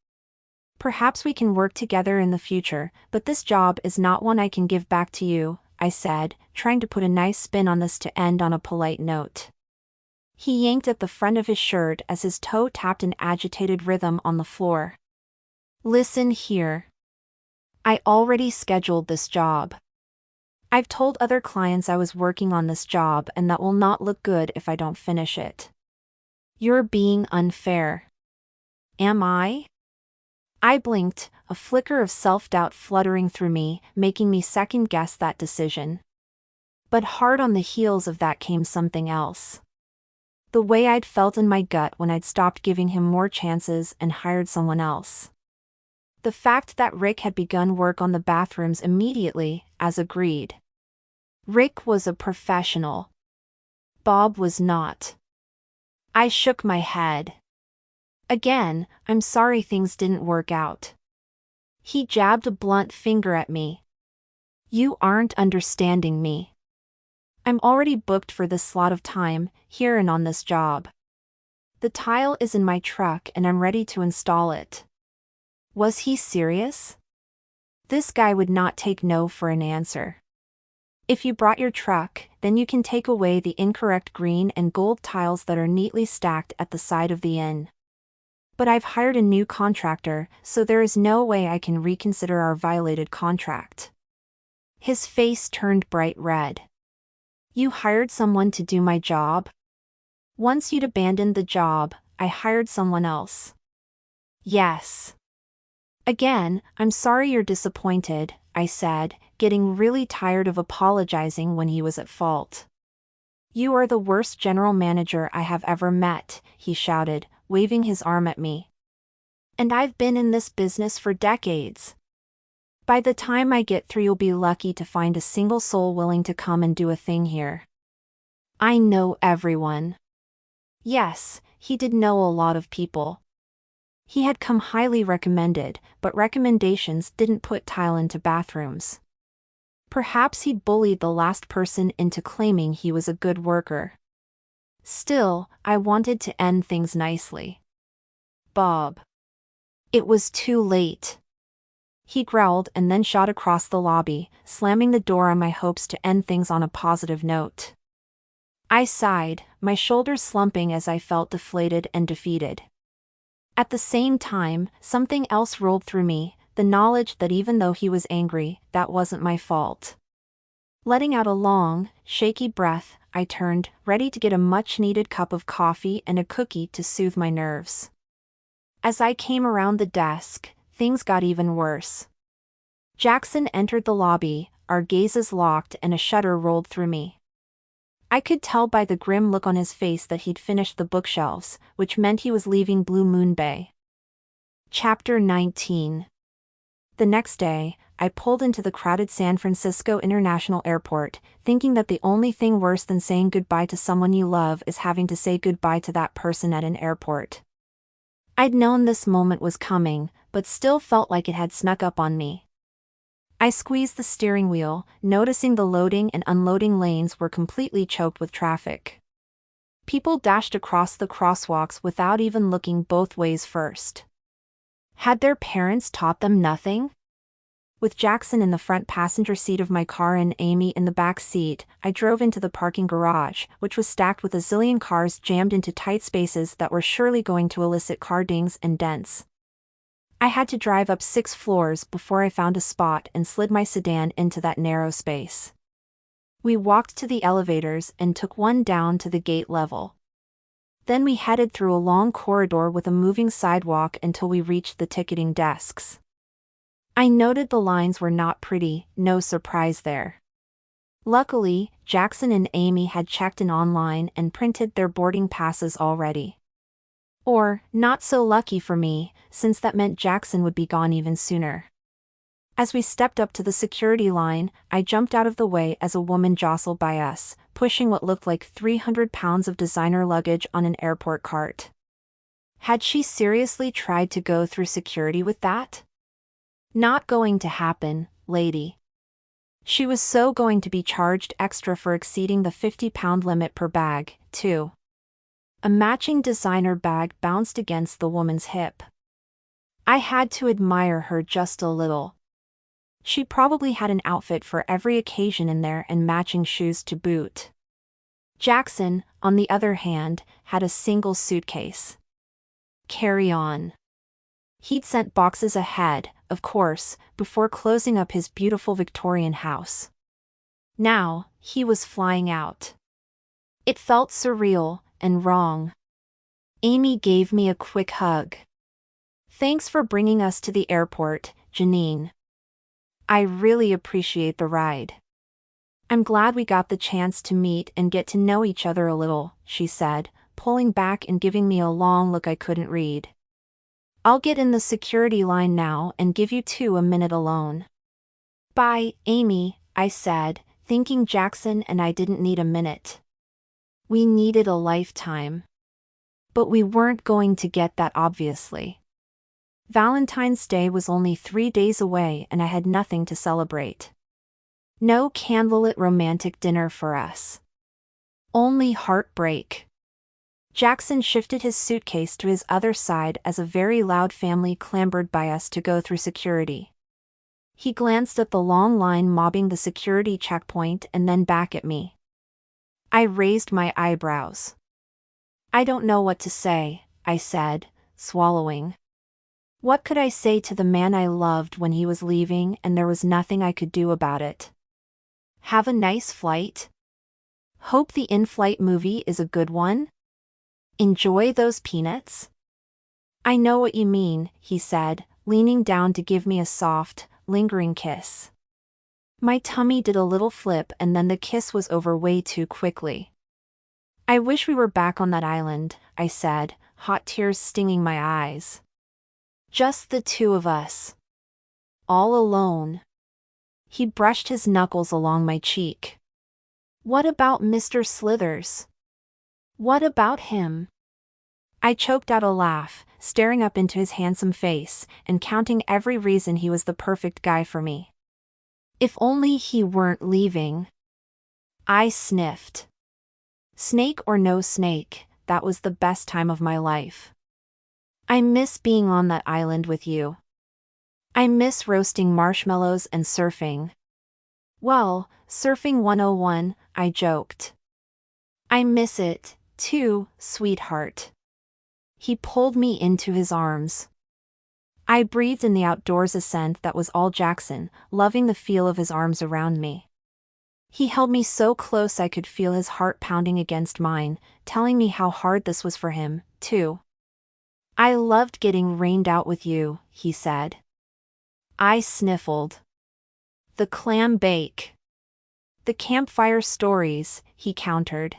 Speaker 1: Perhaps we can work together in the future, but this job is not one I can give back to you," I said, trying to put a nice spin on this to end on a polite note. He yanked at the front of his shirt as his toe tapped an agitated rhythm on the floor. Listen here. I already scheduled this job. I've told other clients I was working on this job and that will not look good if I don't finish it. You're being unfair. Am I? I blinked, a flicker of self-doubt fluttering through me, making me second-guess that decision. But hard on the heels of that came something else. The way I'd felt in my gut when I'd stopped giving him more chances and hired someone else. The fact that Rick had begun work on the bathrooms immediately, as agreed. Rick was a professional. Bob was not. I shook my head. Again, I'm sorry things didn't work out. He jabbed a blunt finger at me. You aren't understanding me. I'm already booked for this slot of time, here and on this job. The tile is in my truck and I'm ready to install it. Was he serious? This guy would not take no for an answer. If you brought your truck, then you can take away the incorrect green and gold tiles that are neatly stacked at the side of the inn. But I've hired a new contractor, so there is no way I can reconsider our violated contract. His face turned bright red. You hired someone to do my job? Once you'd abandoned the job, I hired someone else. Yes. Again, I'm sorry you're disappointed, I said, getting really tired of apologizing when he was at fault. You are the worst general manager I have ever met, he shouted, waving his arm at me. And I've been in this business for decades. By the time I get through, you'll be lucky to find a single soul willing to come and do a thing here. I know everyone. Yes, he did know a lot of people. He had come highly recommended, but recommendations didn't put tile into bathrooms. Perhaps he'd bullied the last person into claiming he was a good worker. Still, I wanted to end things nicely. Bob. It was too late. He growled and then shot across the lobby, slamming the door on my hopes to end things on a positive note. I sighed, my shoulders slumping as I felt deflated and defeated. At the same time, something else rolled through me, the knowledge that even though he was angry, that wasn't my fault. Letting out a long, shaky breath, I turned, ready to get a much-needed cup of coffee and a cookie to soothe my nerves. As I came around the desk, things got even worse. Jackson entered the lobby, our gazes locked and a shudder rolled through me. I could tell by the grim look on his face that he'd finished the bookshelves, which meant he was leaving Blue Moon Bay. Chapter 19. The next day, I pulled into the crowded San Francisco International Airport, thinking that the only thing worse than saying goodbye to someone you love is having to say goodbye to that person at an airport. I'd known this moment was coming, but still felt like it had snuck up on me. I squeezed the steering wheel, noticing the loading and unloading lanes were completely choked with traffic. People dashed across the crosswalks without even looking both ways first. Had their parents taught them nothing? With Jackson in the front passenger seat of my car and Amy in the back seat, I drove into the parking garage, which was stacked with a zillion cars jammed into tight spaces that were surely going to elicit car dings and dents. I had to drive up 6 floors before I found a spot and slid my sedan into that narrow space. We walked to the elevators and took one down to the gate level. Then we headed through a long corridor with a moving sidewalk until we reached the ticketing desks. I noted the lines were not pretty, no surprise there. Luckily, Jackson and Amy had checked in online and printed their boarding passes already. Or, not so lucky for me, since that meant Jackson would be gone even sooner. As we stepped up to the security line, I jumped out of the way as a woman jostled by us, pushing what looked like 300 pounds of designer luggage on an airport cart. Had she seriously tried to go through security with that? Not going to happen, lady. She was so going to be charged extra for exceeding the 50-pound limit per bag, too. A matching designer bag bounced against the woman's hip. I had to admire her just a little. She probably had an outfit for every occasion in there and matching shoes to boot. Jackson, on the other hand, had a single suitcase. Carry on. He'd sent boxes ahead, of course, before closing up his beautiful Victorian house. Now, he was flying out. It felt surreal and wrong. Amy gave me a quick hug. "Thanks for bringing us to the airport, Janine. I really appreciate the ride. I'm glad we got the chance to meet and get to know each other a little," she said, pulling back and giving me a long look I couldn't read. "I'll get in the security line now and give you two a minute alone." "Bye, Amy," I said, thinking Jackson and I didn't need a minute. We needed a lifetime. But we weren't going to get that, obviously. Valentine's Day was only 3 days away and I had nothing to celebrate. No candlelit romantic dinner for us. Only heartbreak. Jackson shifted his suitcase to his other side as a very loud family clambered by us to go through security. He glanced at the long line mobbing the security checkpoint and then back at me. I raised my eyebrows. "I don't know what to say," I said, swallowing. What could I say to the man I loved when he was leaving and there was nothing I could do about it? "Have a nice flight. Hope the in-flight movie is a good one. Enjoy those peanuts." "I know what you mean," he said, leaning down to give me a soft, lingering kiss. My tummy did a little flip and then the kiss was over way too quickly. "I wish we were back on that island," I said, hot tears stinging my eyes. "Just the two of us. All alone." He brushed his knuckles along my cheek. "What about Mr. Slithers? What about him?" I choked out a laugh, staring up into his handsome face, and counting every reason he was the perfect guy for me. If only he weren't leaving. I sniffed. Snake or no snake, that was the best time of my life. I miss being on that island with you. I miss roasting marshmallows and surfing. "Well, surfing 101, I joked. "I miss it, too, sweetheart." He pulled me into his arms. I breathed in the outdoors a scent that was all Jackson, loving the feel of his arms around me. He held me so close I could feel his heart pounding against mine, telling me how hard this was for him, too. "I loved getting rained out with you," he said. I sniffled. "The clam bake. The campfire stories," he countered.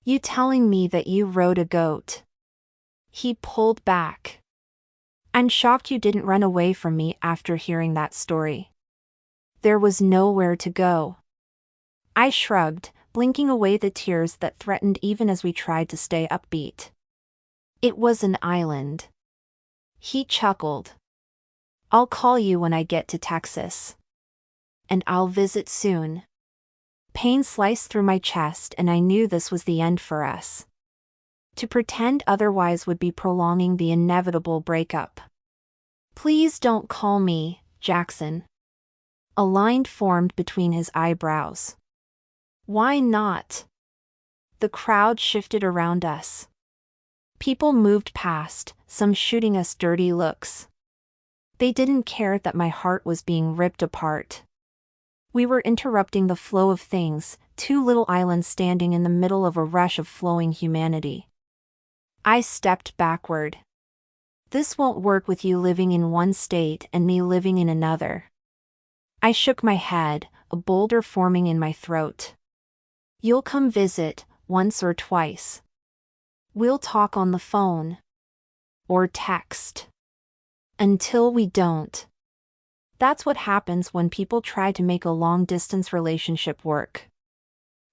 Speaker 1: "You telling me that you rode a goat." He pulled back. "I'm shocked you didn't run away from me after hearing that story." There was nowhere to go. I shrugged, blinking away the tears that threatened even as we tried to stay upbeat. "It was an island." He chuckled. "I'll call you when I get to Texas. And I'll visit soon." Pain sliced through my chest and I knew this was the end for us. To pretend otherwise would be prolonging the inevitable breakup. "Please don't call me, Jackson." A line formed between his eyebrows. "Why not?" The crowd shifted around us. People moved past, some shooting us dirty looks. They didn't care that my heart was being ripped apart. We were interrupting the flow of things, two little islands standing in the middle of a rush of flowing humanity. I stepped backward. "This won't work with you living in one state and me living in another." I shook my head, a boulder forming in my throat. "You'll come visit, once or twice. We'll talk on the phone. Or text. Until we don't." That's what happens when people try to make a long-distance relationship work.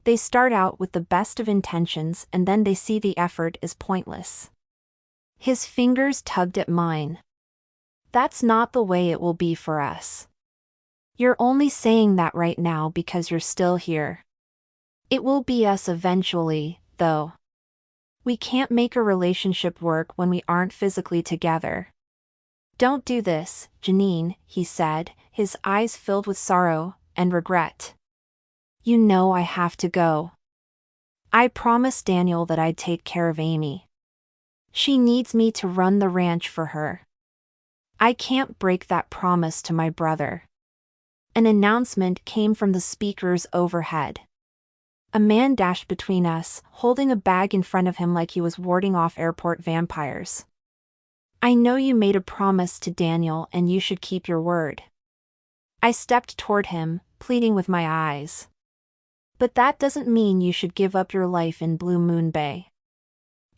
Speaker 1: They start out with the best of intentions and then they see the effort is pointless. His fingers tugged at mine. "That's not the way it will be for us. You're only saying that right now because you're still here. It will be us eventually, though. We can't make a relationship work when we aren't physically together." "Don't do this, Janine," he said, his eyes filled with sorrow and regret. "You know I have to go. I promised Daniel that I'd take care of Amy. She needs me to run the ranch for her. I can't break that promise to my brother. An announcement came from the speakers overhead. A man dashed between us, holding a bag in front of him like he was warding off airport vampires. I know you made a promise to Daniel and you should keep your word. I stepped toward him, pleading with my eyes. But that doesn't mean you should give up your life in Blue Moon Bay.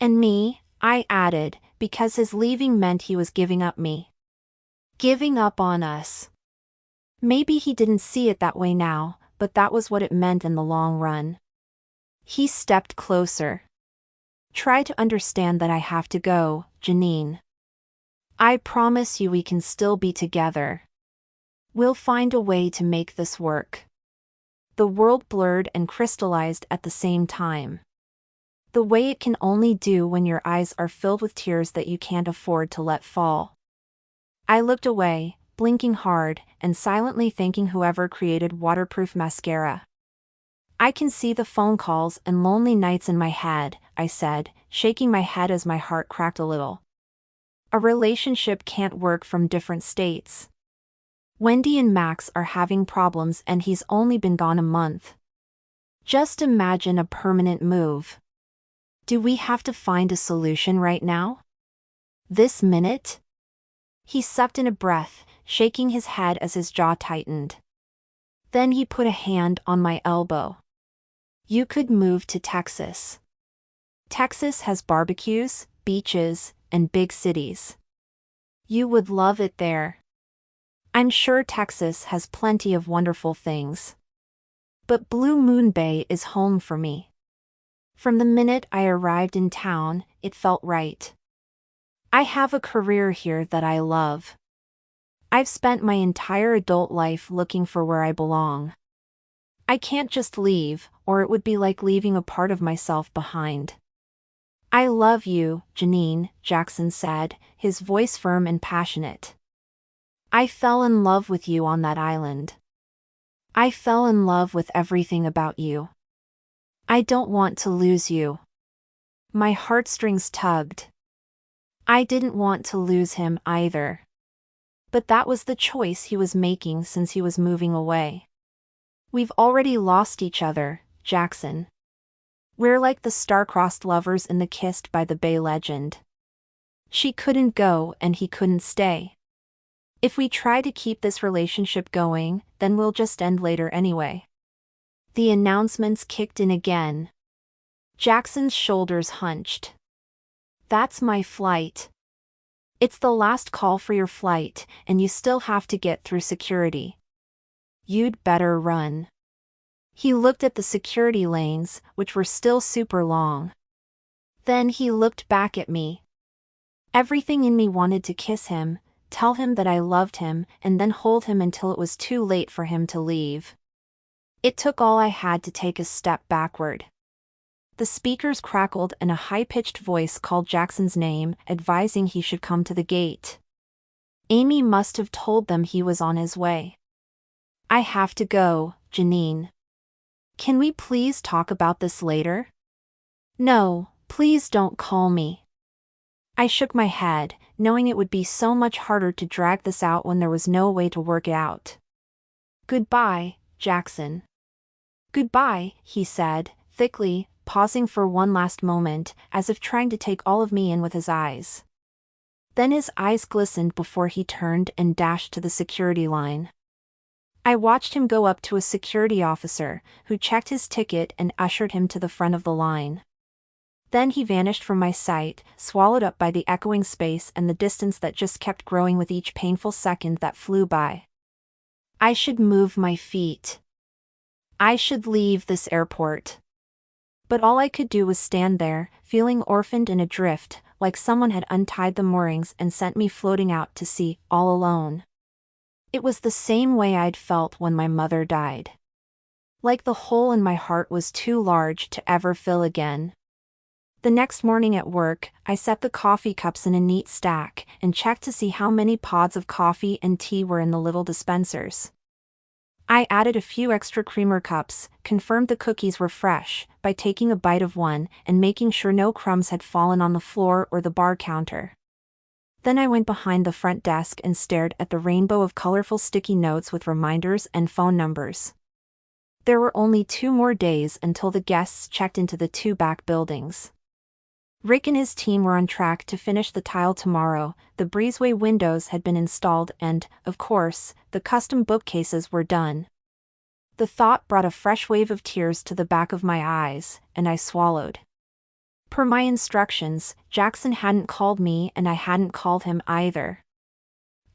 Speaker 1: And me, I added, because his leaving meant he was giving up me. Giving up on us. Maybe he didn't see it that way now, but that was what it meant in the long run. He stepped closer. Try to understand that I have to go, Janine. I promise you we can still be together. We'll find a way to make this work. The world blurred and crystallized at the same time. The way it can only do when your eyes are filled with tears that you can't afford to let fall. I looked away, blinking hard, and silently thanking whoever created waterproof mascara. I can see the phone calls and lonely nights in my head, I said, shaking my head as my heart cracked a little. A relationship can't work from different states. Wendy and Max are having problems and he's only been gone a month. Just imagine a permanent move. Do we have to find a solution right now? This minute? He sucked in a breath, shaking his head as his jaw tightened. Then he put a hand on my elbow. You could move to Texas. Texas has barbecues, beaches, and big cities. You would love it there. I'm sure Texas has plenty of wonderful things. But Blue Moon Bay is home for me. From the minute I arrived in town, it felt right. I have a career here that I love. I've spent my entire adult life looking for where I belong. I can't just leave, or it would be like leaving a part of myself behind. I love you, Janine, Jackson said, his voice firm and passionate. I fell in love with you on that island. I fell in love with everything about you. I don't want to lose you. My heartstrings tugged. I didn't want to lose him either. But that was the choice he was making since he was moving away. We've already lost each other, Jackson. We're like the star-crossed lovers in the Kissed by the Bay legend. She couldn't go and he couldn't stay. If we try to keep this relationship going, then we'll just end later anyway. The announcements kicked in again. Jackson's shoulders hunched. That's my flight. It's the last call for your flight, and you still have to get through security. You'd better run. He looked at the security lanes, which were still super long. Then he looked back at me. Everything in me wanted to kiss him, tell him that I loved him, and then hold him until it was too late for him to leave. It took all I had to take a step backward. The speakers crackled and a high-pitched voice called Jackson's name, advising he should come to the gate. Amy must have told them he was on his way. I have to go, Janine. Can we please talk about this later? No, please don't call me. I shook my head, knowing it would be so much harder to drag this out when there was no way to work it out. Goodbye, Jackson. Goodbye, he said, thickly, pausing for one last moment, as if trying to take all of me in with his eyes. Then his eyes glistened before he turned and dashed to the security line. I watched him go up to a security officer, who checked his ticket and ushered him to the front of the line. Then he vanished from my sight, swallowed up by the echoing space and the distance that just kept growing with each painful second that flew by. I should move my feet. I should leave this airport. But all I could do was stand there, feeling orphaned and adrift, like someone had untied the moorings and sent me floating out to sea, all alone. It was the same way I'd felt when my mother died. Like the hole in my heart was too large to ever fill again. The next morning at work, I set the coffee cups in a neat stack and checked to see how many pods of coffee and tea were in the little dispensers. I added a few extra creamer cups, confirmed the cookies were fresh, by taking a bite of one and making sure no crumbs had fallen on the floor or the bar counter. Then I went behind the front desk and stared at the rainbow of colorful sticky notes with reminders and phone numbers. There were only 2 more days until the guests checked into the 2 back buildings. Rick and his team were on track to finish the tile tomorrow, the breezeway windows had been installed and, of course, the custom bookcases were done. The thought brought a fresh wave of tears to the back of my eyes, and I swallowed. Per my instructions, Jackson hadn't called me and I hadn't called him either.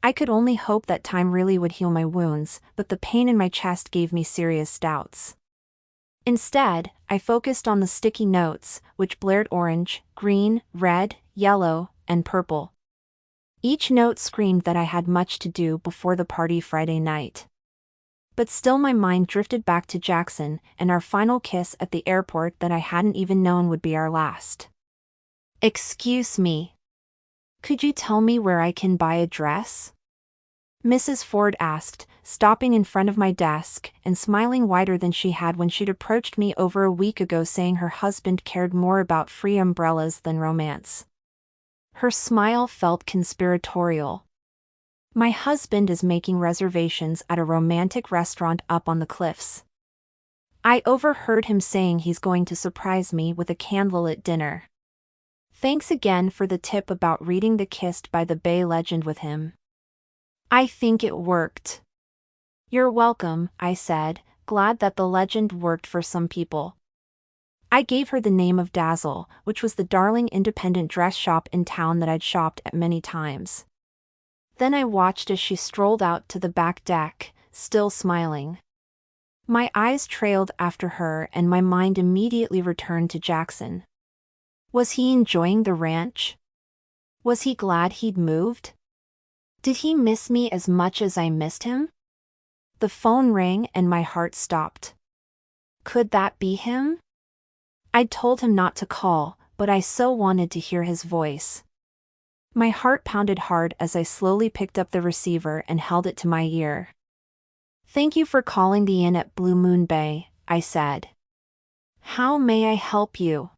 Speaker 1: I could only hope that time really would heal my wounds, but the pain in my chest gave me serious doubts. Instead, I focused on the sticky notes, which blared orange, green, red, yellow, and purple. Each note screamed that I had much to do before the party Friday night. But still my mind drifted back to Jackson and our final kiss at the airport that I hadn't even known would be our last. "Excuse me. Could you tell me where I can buy a dress?" Mrs. Ford asked, stopping in front of my desk and smiling wider than she had when she'd approached me over a week ago saying her husband cared more about free umbrellas than romance. Her smile felt conspiratorial. "My husband is making reservations at a romantic restaurant up on the cliffs. I overheard him saying he's going to surprise me with a candlelit dinner. Thanks again for the tip about reading the Kissed by the Bay legend with him. I think it worked." "You're welcome," I said, glad that the legend worked for some people. I gave her the name of Dazzle, which was the darling independent dress shop in town that I'd shopped at many times. Then I watched as she strolled out to the back deck, still smiling. My eyes trailed after her and my mind immediately returned to Jackson. Was he enjoying the ranch? Was he glad he'd moved? Did he miss me as much as I missed him? The phone rang and my heart stopped. Could that be him? I'd told him not to call, but I so wanted to hear his voice. My heart pounded hard as I slowly picked up the receiver and held it to my ear. "Thank you for calling the inn at Blue Moon Bay," I said. "How may I help you?"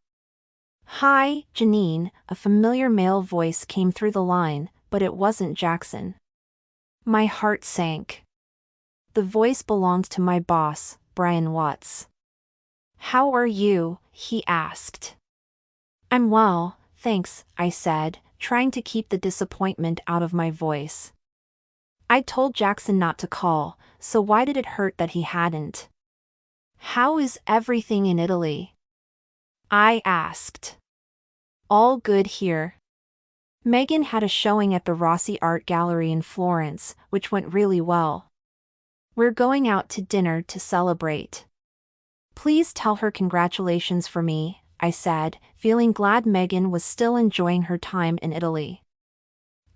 Speaker 1: "Hi, Janine," a familiar male voice came through the line, but it wasn't Jackson. My heart sank. The voice belonged to my boss, Brian Watts. "How are you?" he asked. "I'm well, thanks," I said, trying to keep the disappointment out of my voice. I'd told Jackson not to call, so why did it hurt that he hadn't? "How is everything in Italy?" I asked. "All good here. Megan had a showing at the Rossi Art Gallery in Florence, which went really well. We're going out to dinner to celebrate. Please tell her congratulations for me," I said, feeling glad Megan was still enjoying her time in Italy.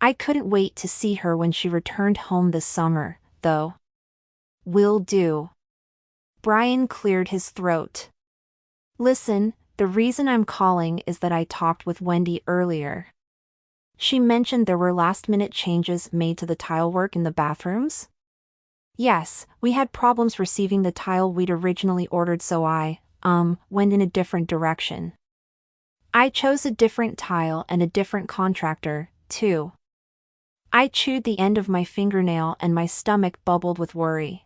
Speaker 1: I couldn't wait to see her when she returned home this summer, though. "Will do." Brian cleared his throat. "Listen, the reason I'm calling is that I talked with Wendy earlier. She mentioned there were last-minute changes made to the tile work in the bathrooms?" "Yes, we had problems receiving the tile we'd originally ordered, so I went in a different direction. I chose a different tile and a different contractor, too." I chewed the end of my fingernail and my stomach bubbled with worry.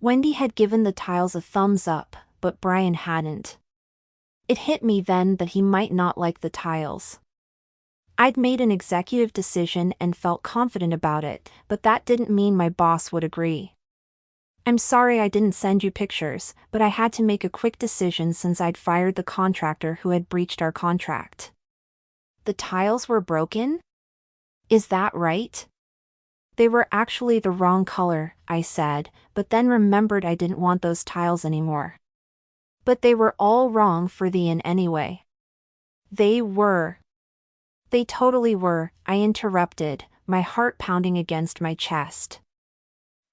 Speaker 1: Wendy had given the tiles a thumbs up, but Brian hadn't. It hit me then that he might not like the tiles. I'd made an executive decision and felt confident about it, but that didn't mean my boss would agree. "I'm sorry I didn't send you pictures, but I had to make a quick decision since I'd fired the contractor who had breached our contract." "The tiles were broken? Is that right?" "They were actually the wrong color," I said, but then remembered I didn't want those tiles anymore. "But they were all wrong for the inn anyway." "They were." "They totally were," I interrupted, my heart pounding against my chest.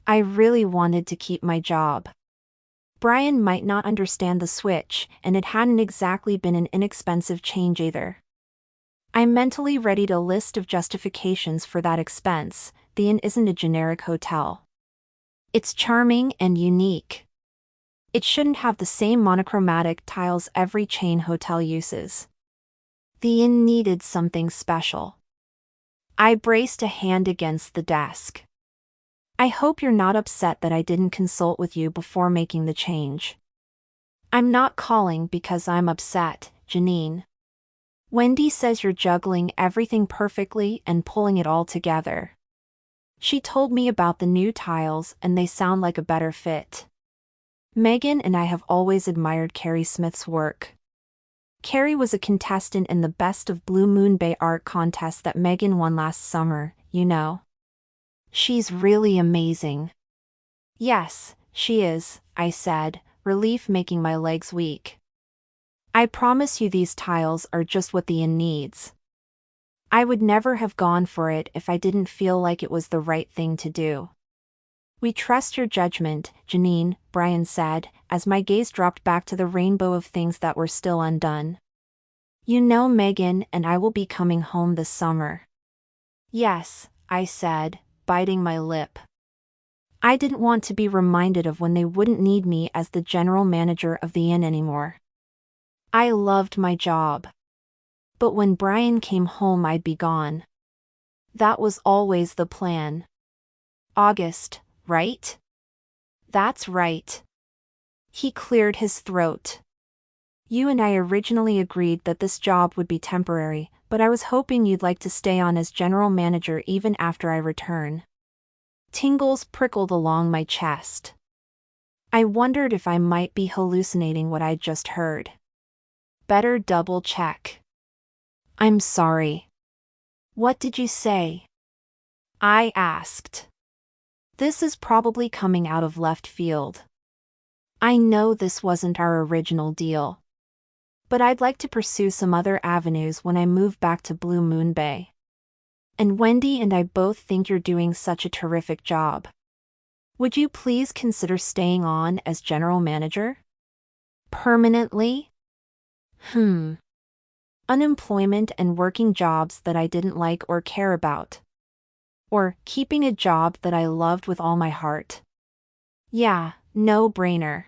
Speaker 1: I really wanted to keep my job. Brian might not understand the switch, and it hadn't exactly been an inexpensive change either. I mentally readied a list of justifications for that expense. The inn isn't a generic hotel. It's charming and unique. It shouldn't have the same monochromatic tiles every chain hotel uses. The inn needed something special. I braced a hand against the desk. I hope you're not upset that I didn't consult with you before making the change. I'm not calling because I'm upset, Janine. Wendy says you're juggling everything perfectly and pulling it all together. She told me about the new tiles and they sound like a better fit. Megan and I have always admired Carrie Smith's work. Carrie was a contestant in the Best of Blue Moon Bay art contest that Megan won last summer, you know. She's really amazing. Yes, she is, I said, relief making my legs weak. I promise you these tiles are just what the inn needs. I would never have gone for it if I didn't feel like it was the right thing to do. We trust your judgment, Janine, Brian said, as my gaze dropped back to the rainbow of things that were still undone. You know Megan and I will be coming home this summer. Yes, I said, biting my lip. I didn't want to be reminded of when they wouldn't need me as the general manager of the inn anymore. I loved my job. But when Brian came home I'd be gone. That was always the plan. August, right? That's right. He cleared his throat. You and I originally agreed that this job would be temporary, but I was hoping you'd like to stay on as general manager even after I return. Tingles prickled along my chest. I wondered if I might be hallucinating what I'd just heard. Better double check. I'm sorry. What did you say? I asked. This is probably coming out of left field. I know this wasn't our original deal. But I'd like to pursue some other avenues when I move back to Blue Moon Bay. And Wendy and I both think you're doing such a terrific job. Would you please consider staying on as general manager? Permanently? Unemployment and working jobs that I didn't like or care about. Or keeping a job that I loved with all my heart. Yeah, no-brainer.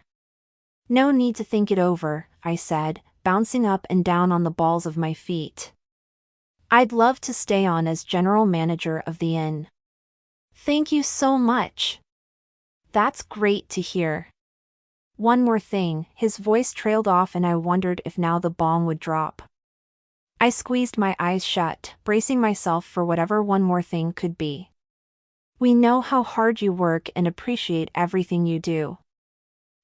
Speaker 1: No need to think it over, I said, bouncing up and down on the balls of my feet. I'd love to stay on as general manager of the inn. Thank you so much. That's great to hear. One more thing, his voice trailed off and I wondered if now the bomb would drop. I squeezed my eyes shut, bracing myself for whatever one more thing could be. We know how hard you work and appreciate everything you do.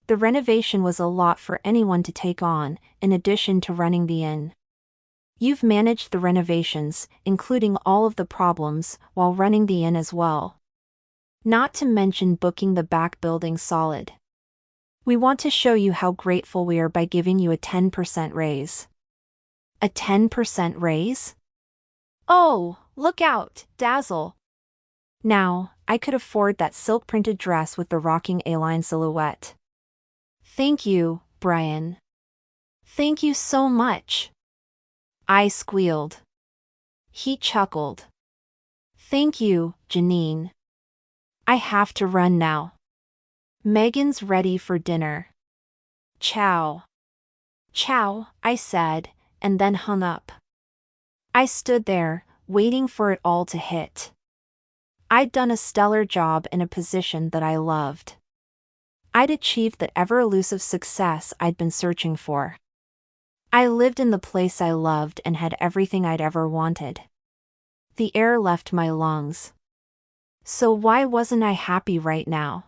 Speaker 1: The renovation was a lot for anyone to take on, in addition to running the inn. You've managed the renovations, including all of the problems, while running the inn as well. Not to mention booking the back building solid. We want to show you how grateful we are by giving you a 10% raise. A 10% raise? Oh, look out, Dazzle. Now, I could afford that silk-printed dress with the rocking A-line silhouette. Thank you, Brian. Thank you so much. I squealed. He chuckled. Thank you, Janine. I have to run now. Megan's ready for dinner. Ciao. Ciao, I said, and then hung up. I stood there, waiting for it all to hit. I'd done a stellar job in a position that I loved. I'd achieved the ever-elusive success I'd been searching for. I lived in the place I loved and had everything I'd ever wanted. The air left my lungs. So why wasn't I happy right now?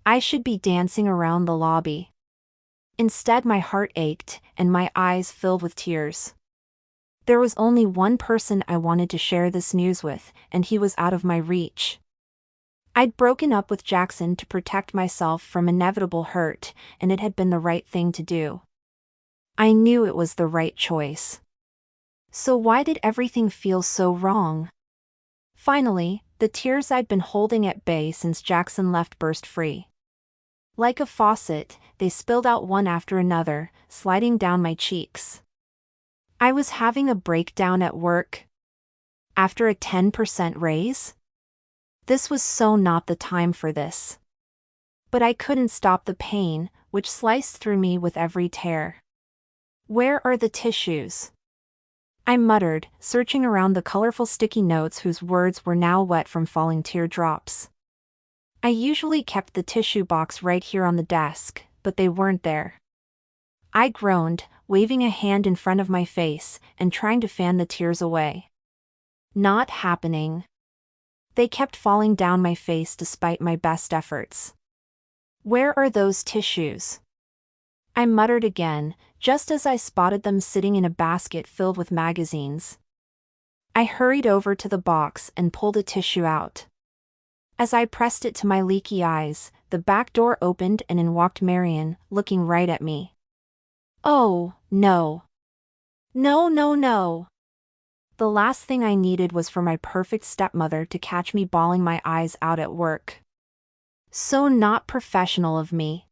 Speaker 1: I should be dancing around the lobby. Instead my heart ached, and my eyes filled with tears. There was only one person I wanted to share this news with, and he was out of my reach. I'd broken up with Jackson to protect myself from inevitable hurt, and it had been the right thing to do. I knew it was the right choice. So why did everything feel so wrong? Finally, the tears I'd been holding at bay since Jackson left burst free. Like a faucet, they spilled out one after another, sliding down my cheeks. I was having a breakdown at work. After a 10% raise? This was so not the time for this. But I couldn't stop the pain, which sliced through me with every tear. Where are the tissues? I muttered, searching around the colorful sticky notes whose words were now wet from falling teardrops. I usually kept the tissue box right here on the desk, but they weren't there. I groaned, waving a hand in front of my face and trying to fan the tears away. Not happening. They kept falling down my face despite my best efforts. Where are those tissues? I muttered again, just as I spotted them sitting in a basket filled with magazines. I hurried over to the box and pulled a tissue out. As I pressed it to my leaky eyes, the back door opened and in walked Marion, looking right at me. Oh, no. No, no, no. The last thing I needed was for my perfect stepmother to catch me bawling my eyes out at work. So not professional of me.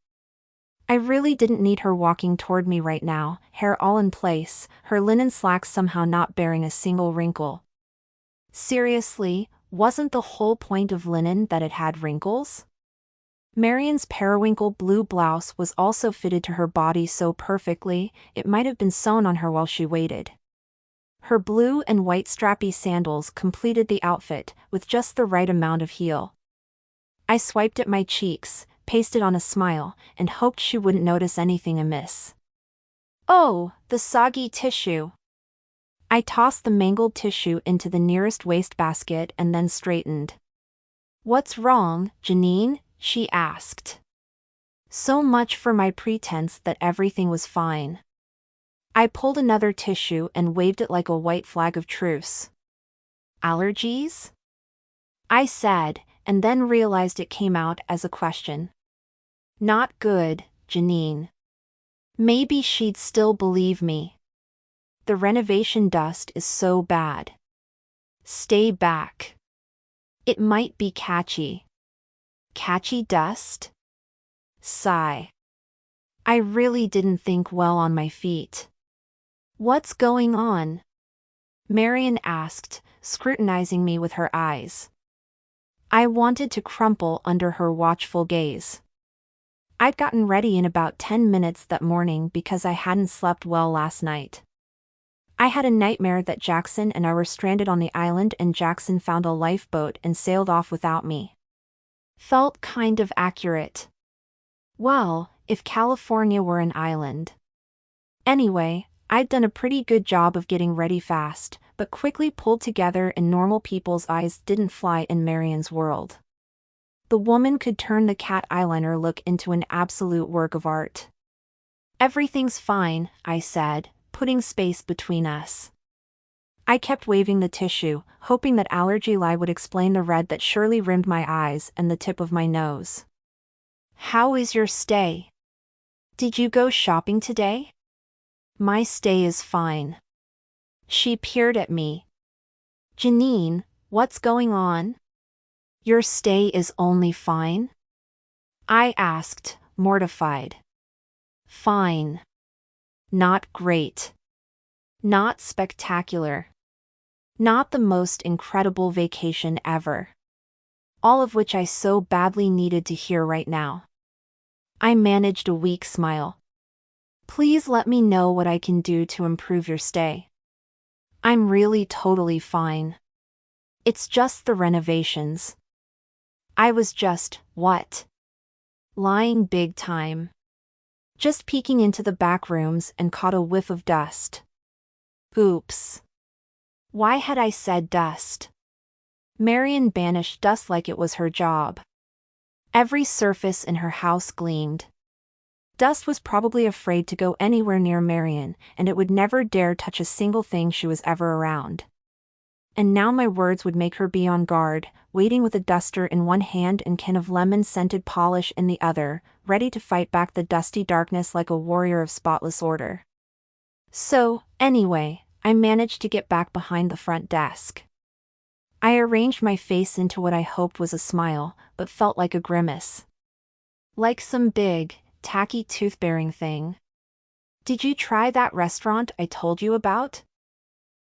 Speaker 1: I really didn't need her walking toward me right now, hair all in place, her linen slacks somehow not bearing a single wrinkle. Seriously, wasn't the whole point of linen that it had wrinkles? Marion's periwinkle blue blouse was also fitted to her body so perfectly, it might have been sewn on her while she waited. Her blue and white strappy sandals completed the outfit, with just the right amount of heel. I swiped at my cheeks, pasted on a smile, and hoped she wouldn't notice anything amiss. Oh, the soggy tissue. I tossed the mangled tissue into the nearest wastebasket and then straightened. What's wrong, Janine? She asked. So much for my pretense that everything was fine. I pulled another tissue and waved it like a white flag of truce. Allergies? I said, and then realized it came out as a question. Not good, Janine. Maybe she'd still believe me. The renovation dust is so bad. Stay back. It might be catchy. Catchy dust? Sigh. I really didn't think well on my feet. What's going on? Marion asked, scrutinizing me with her eyes. I wanted to crumple under her watchful gaze. I'd gotten ready in about 10 minutes that morning because I hadn't slept well last night. I had a nightmare that Jackson and I were stranded on the island and Jackson found a lifeboat and sailed off without me. Felt kind of accurate. Well, if California were an island. Anyway, I'd done a pretty good job of getting ready fast, but quickly pulled together and normal people's eyes didn't fly in Marion's world. The woman could turn the cat eyeliner look into an absolute work of art. Everything's fine, I said, putting space between us. I kept waving the tissue, hoping that allergy lie would explain the red that surely rimmed my eyes and the tip of my nose. How is your stay? Did you go shopping today? My stay is fine. She peered at me. Janine, what's going on? Your stay is only fine? I asked, mortified. Fine. Not great. Not spectacular. Not the most incredible vacation ever. All of which I so badly needed to hear right now. I managed a weak smile. Please let me know what I can do to improve your stay. I'm really totally fine. It's just the renovations. I was just, what? Lying big time. Just peeking into the back rooms and caught a whiff of dust. Oops. Why had I said dust? Marion banished dust like it was her job. Every surface in her house gleamed. Dust was probably afraid to go anywhere near Marion, and it would never dare touch a single thing she was ever around. And now my words would make her be on guard, waiting with a duster in one hand and can of lemon-scented polish in the other, ready to fight back the dusty darkness like a warrior of spotless order. So, anyway, I managed to get back behind the front desk. I arranged my face into what I hoped was a smile, but felt like a grimace. Like some big, tacky tooth-bearing thing. Did you try that restaurant I told you about?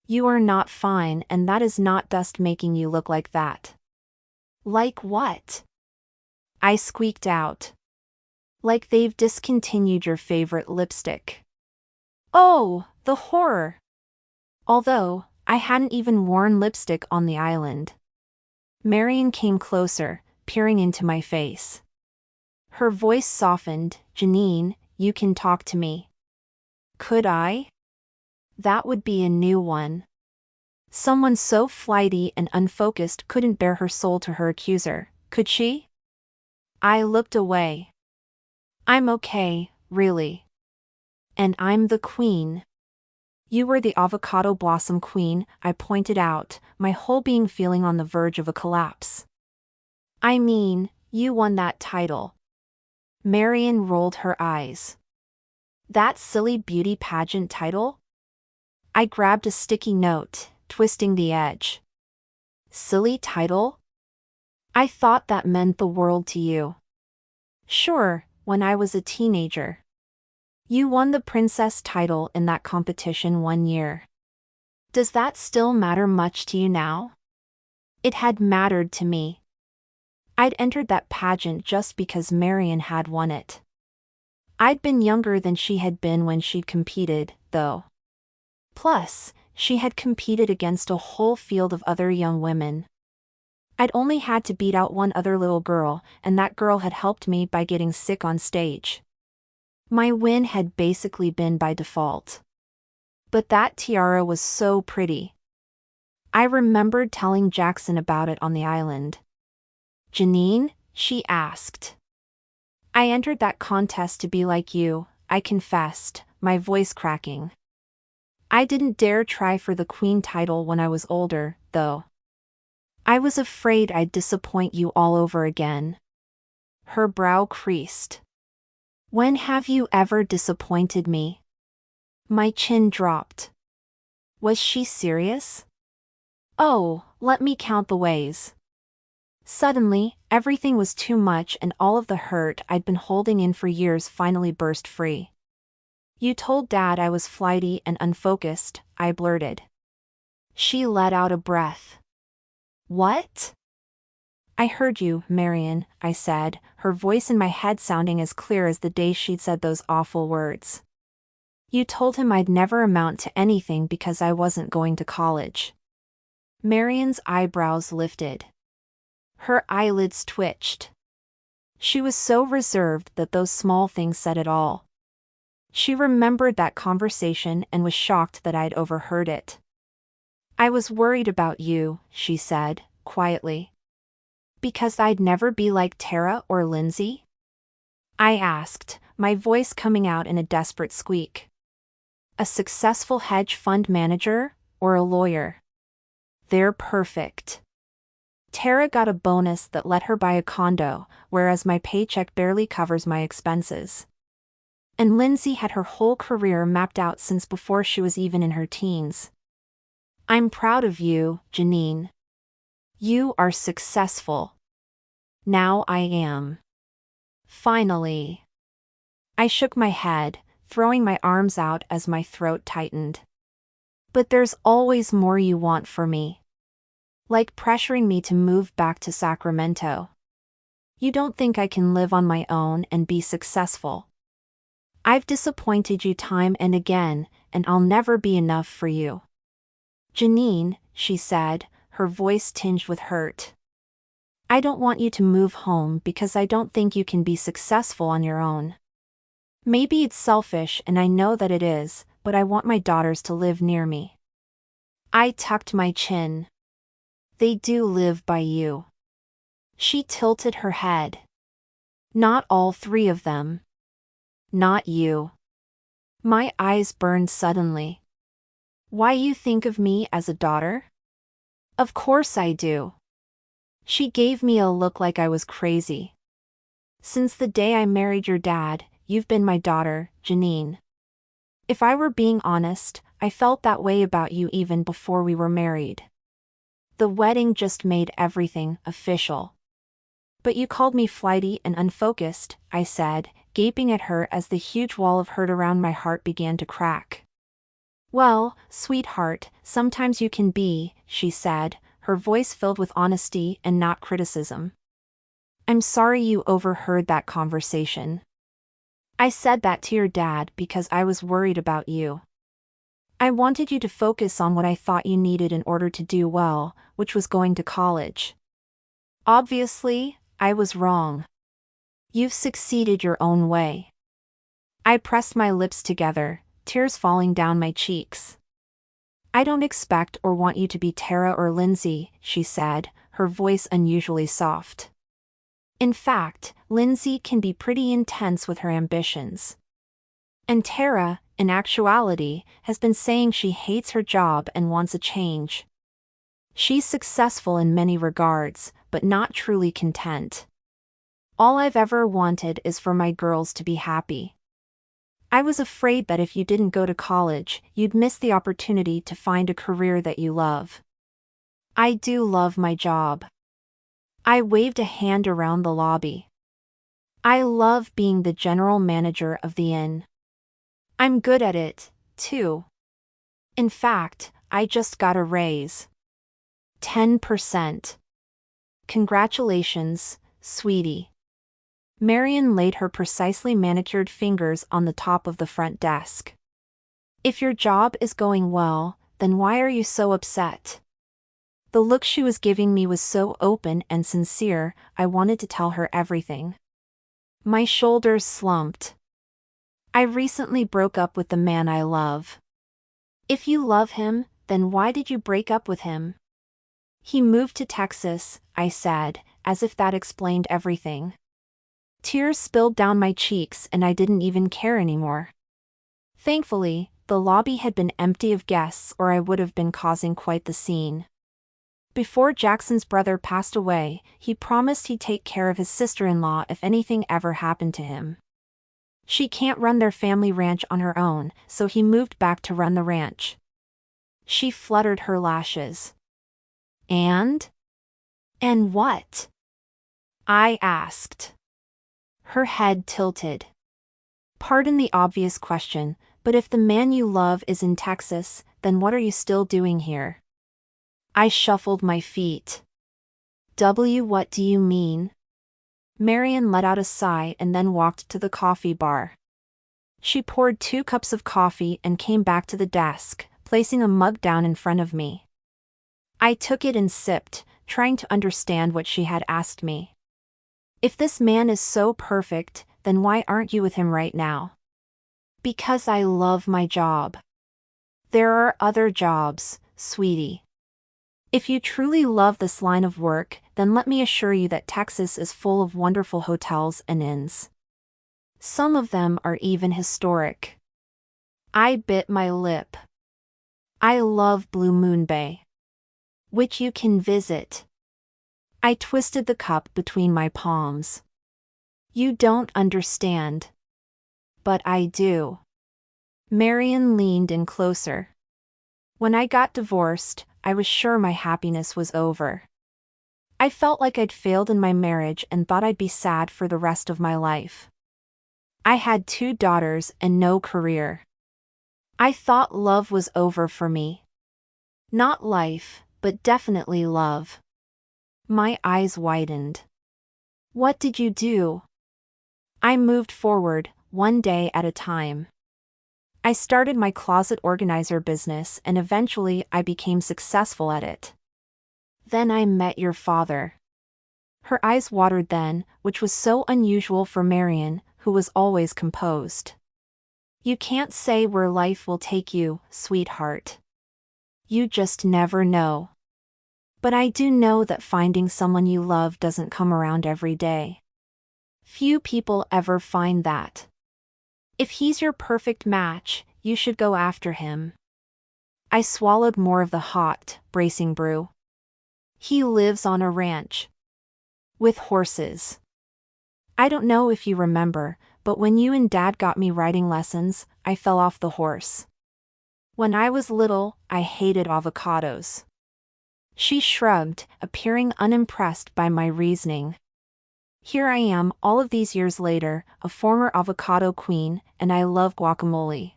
Speaker 1: You are not fine, and that is not dust making you look like that. Like what? I squeaked out. Like they've discontinued your favorite lipstick. Oh, the horror! Although, I hadn't even worn lipstick on the island. Marion came closer, peering into my face. Her voice softened. Janine, you can talk to me. Could I? That would be a new one. Someone so flighty and unfocused couldn't bare her soul to her accuser, could she? I looked away. I'm okay, really. And I'm the queen. You were the avocado blossom queen, I pointed out, my whole being feeling on the verge of a collapse. I mean, you won that title. Marion rolled her eyes. That silly beauty pageant title? I grabbed a sticky note, twisting the edge. Silly title? I thought that meant the world to you. Sure, when I was a teenager. You won the princess title in that competition one year. Does that still matter much to you now? It had mattered to me. I'd entered that pageant just because Marion had won it. I'd been younger than she had been when she'd competed, though. Plus, she had competed against a whole field of other young women. I'd only had to beat out one other little girl, and that girl had helped me by getting sick on stage. My win had basically been by default. But that tiara was so pretty. I remembered telling Jackson about it on the island. Janine, she asked. I entered that contest to be like you, I confessed, my voice cracking. I didn't dare try for the queen title when I was older, though. I was afraid I'd disappoint you all over again. Her brow creased. When have you ever disappointed me? My chin dropped. Was she serious? Oh, let me count the ways. Suddenly, everything was too much and all of the hurt I'd been holding in for years finally burst free. You told Dad I was flighty and unfocused, I blurted. She let out a breath. What? I heard you, Marion, I said, her voice in my head sounding as clear as the day she'd said those awful words. You told him I'd never amount to anything because I wasn't going to college. Marion's eyebrows lifted. Her eyelids twitched. She was so reserved that those small things said it all. She remembered that conversation and was shocked that I'd overheard it. I was worried about you, she said, quietly. Because I'd never be like Tara or Lindsay? I asked, my voice coming out in a desperate squeak. A successful hedge fund manager, or a lawyer? They're perfect. Tara got a bonus that let her buy a condo, whereas my paycheck barely covers my expenses. And Lindsay had her whole career mapped out since before she was even in her teens. I'm proud of you, Janine. You are successful. Now I am. Finally. I shook my head, throwing my arms out as my throat tightened. But there's always more you want for me. Like pressuring me to move back to Sacramento. You don't think I can live on my own and be successful. I've disappointed you time and again, and I'll never be enough for you. Janine, she said, her voice tinged with hurt. I don't want you to move home because I don't think you can be successful on your own. Maybe it's selfish and I know that it is, but I want my daughters to live near me. I tucked my chin. They do live by you. She tilted her head. Not all three of them. Not you. My eyes burned suddenly. Why you think of me as a daughter? Of course I do. She gave me a look like I was crazy. Since the day I married your dad, you've been my daughter, Janine. If I were being honest, I felt that way about you even before we were married. The wedding just made everything official. But you called me flighty and unfocused, I said, gaping at her as the huge wall of hurt around my heart began to crack. Well, sweetheart, sometimes you can be, she said, her voice filled with honesty and not criticism. I'm sorry you overheard that conversation. I said that to your dad because I was worried about you. I wanted you to focus on what I thought you needed in order to do well, which was going to college. Obviously, I was wrong. You've succeeded your own way. I pressed my lips together, tears falling down my cheeks. I don't expect or want you to be Tara or Lindsay, she said, her voice unusually soft. In fact, Lindsay can be pretty intense with her ambitions. And Tara, in actuality, has been saying she hates her job and wants a change. She's successful in many regards, but not truly content. All I've ever wanted is for my girls to be happy. I was afraid that if you didn't go to college, you'd miss the opportunity to find a career that you love. I do love my job. I waved a hand around the lobby. I love being the general manager of the inn. I'm good at it, too. In fact, I just got a raise. 10%. Congratulations, sweetie. Marian laid her precisely manicured fingers on the top of the front desk. If your job is going well, then why are you so upset? The look she was giving me was so open and sincere, I wanted to tell her everything. My shoulders slumped. I recently broke up with the man I love. If you love him, then why did you break up with him? He moved to Texas, I said, as if that explained everything. Tears spilled down my cheeks and I didn't even care anymore. Thankfully, the lobby had been empty of guests or I would have been causing quite the scene. Before Jackson's brother passed away, he promised he'd take care of his sister-in-law if anything ever happened to him. She can't run their family ranch on her own, so he moved back to run the ranch. She fluttered her lashes. And what? I asked. Her head tilted. Pardon the obvious question, but if the man you love is in Texas, then what are you still doing here? I shuffled my feet. What do you mean? Marian let out a sigh and then walked to the coffee bar. She poured 2 cups of coffee and came back to the desk, placing a mug down in front of me. I took it and sipped, trying to understand what she had asked me. If this man is so perfect, then why aren't you with him right now? Because I love my job. There are other jobs, sweetie. If you truly love this line of work, then let me assure you that Texas is full of wonderful hotels and inns. Some of them are even historic. I bit my lip. I love Blue Moon Bay, which you can visit. I twisted the cup between my palms. You don't understand. But I do. Marian leaned in closer. When I got divorced, I was sure my happiness was over. I felt like I'd failed in my marriage and thought I'd be sad for the rest of my life. I had 2 daughters and no career. I thought love was over for me. Not life, but definitely love. My eyes widened. What did you do? I moved forward, one day at a time. I started my closet organizer business and eventually I became successful at it. Then I met your father. Her eyes watered then, which was so unusual for Marian, who was always composed. You can't say where life will take you, sweetheart. You just never know. But I do know that finding someone you love doesn't come around every day. Few people ever find that. If he's your perfect match, you should go after him. I swallowed more of the hot, bracing brew. He lives on a ranch. With horses. I don't know if you remember, but when you and Dad got me riding lessons, I fell off the horse. When I was little, I hated avocados. She shrugged, appearing unimpressed by my reasoning. Here I am, all of these years later, a former avocado queen, and I love guacamole.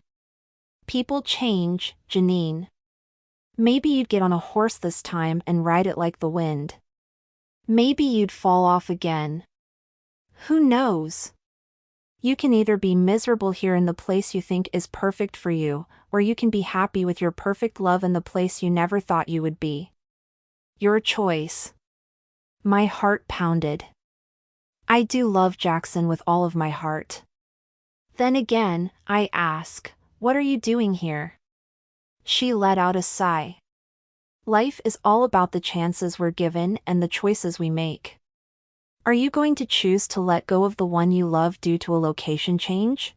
Speaker 1: People change, Janine. Maybe you'd get on a horse this time and ride it like the wind. Maybe you'd fall off again. Who knows? You can either be miserable here in the place you think is perfect for you, or you can be happy with your perfect love in the place you never thought you would be. Your choice. My heart pounded. I do love Jackson with all of my heart. Then again, I ask, what are you doing here? She let out a sigh. Life is all about the chances we're given and the choices we make. Are you going to choose to let go of the one you love due to a location change?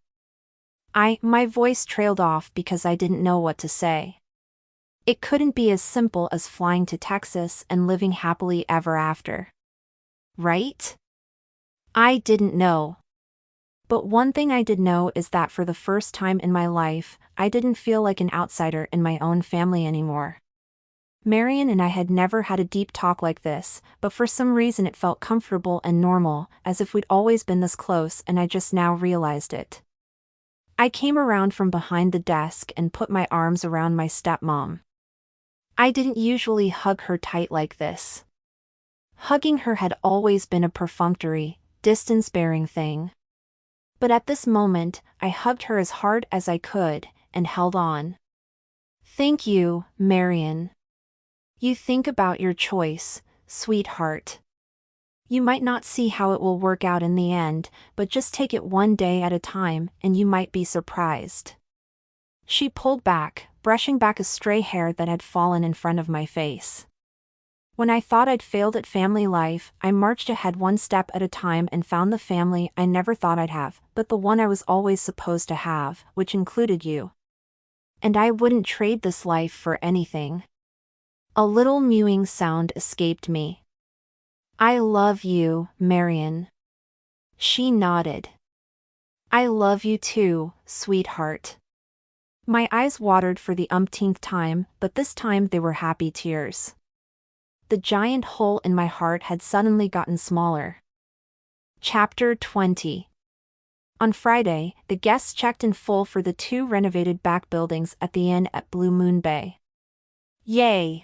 Speaker 1: My voice trailed off because I didn't know what to say. It couldn't be as simple as flying to Texas and living happily ever after. Right? I didn't know. But one thing I did know is that for the first time in my life, I didn't feel like an outsider in my own family anymore. Marion and I had never had a deep talk like this, but for some reason it felt comfortable and normal, as if we'd always been this close, and I just now realized it. I came around from behind the desk and put my arms around my stepmom. I didn't usually hug her tight like this. Hugging her had always been a perfunctory, distance-bearing thing. But at this moment, I hugged her as hard as I could, and held on. Thank you, Marion. You think about your choice, sweetheart. You might not see how it will work out in the end, but just take it one day at a time, and you might be surprised. She pulled back, brushing back a stray hair that had fallen in front of my face. When I thought I'd failed at family life, I marched ahead one step at a time and found the family I never thought I'd have, but the one I was always supposed to have, which included you. And I wouldn't trade this life for anything. A little mewing sound escaped me. I love you, Marion. She nodded. I love you too, sweetheart. My eyes watered for the umpteenth time, but this time they were happy tears. The giant hole in my heart had suddenly gotten smaller. Chapter 20. On Friday, the guests checked in full for the 2 renovated back buildings at the inn at Blue Moon Bay. Yay!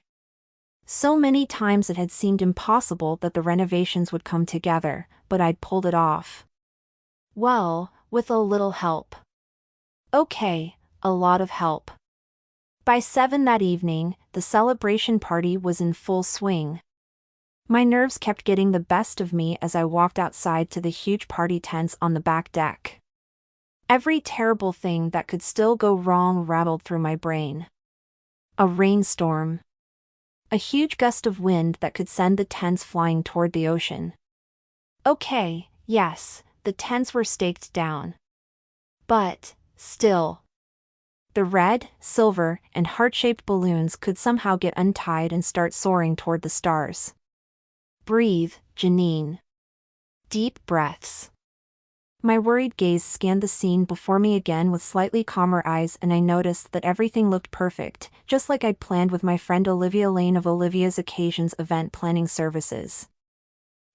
Speaker 1: So many times it had seemed impossible that the renovations would come together, but I'd pulled it off. Well, with a little help. Okay, a lot of help. By 7 that evening, the celebration party was in full swing. My nerves kept getting the best of me as I walked outside to the huge party tents on the back deck. Every terrible thing that could still go wrong rattled through my brain. A rainstorm. A huge gust of wind that could send the tents flying toward the ocean. Okay, yes, the tents were staked down. But, still. The red, silver, and heart-shaped balloons could somehow get untied and start soaring toward the stars. Breathe, Janine. Deep breaths. My worried gaze scanned the scene before me again with slightly calmer eyes, and I noticed that everything looked perfect, just like I'd planned with my friend Olivia Lane of Olivia's Occasions event planning services.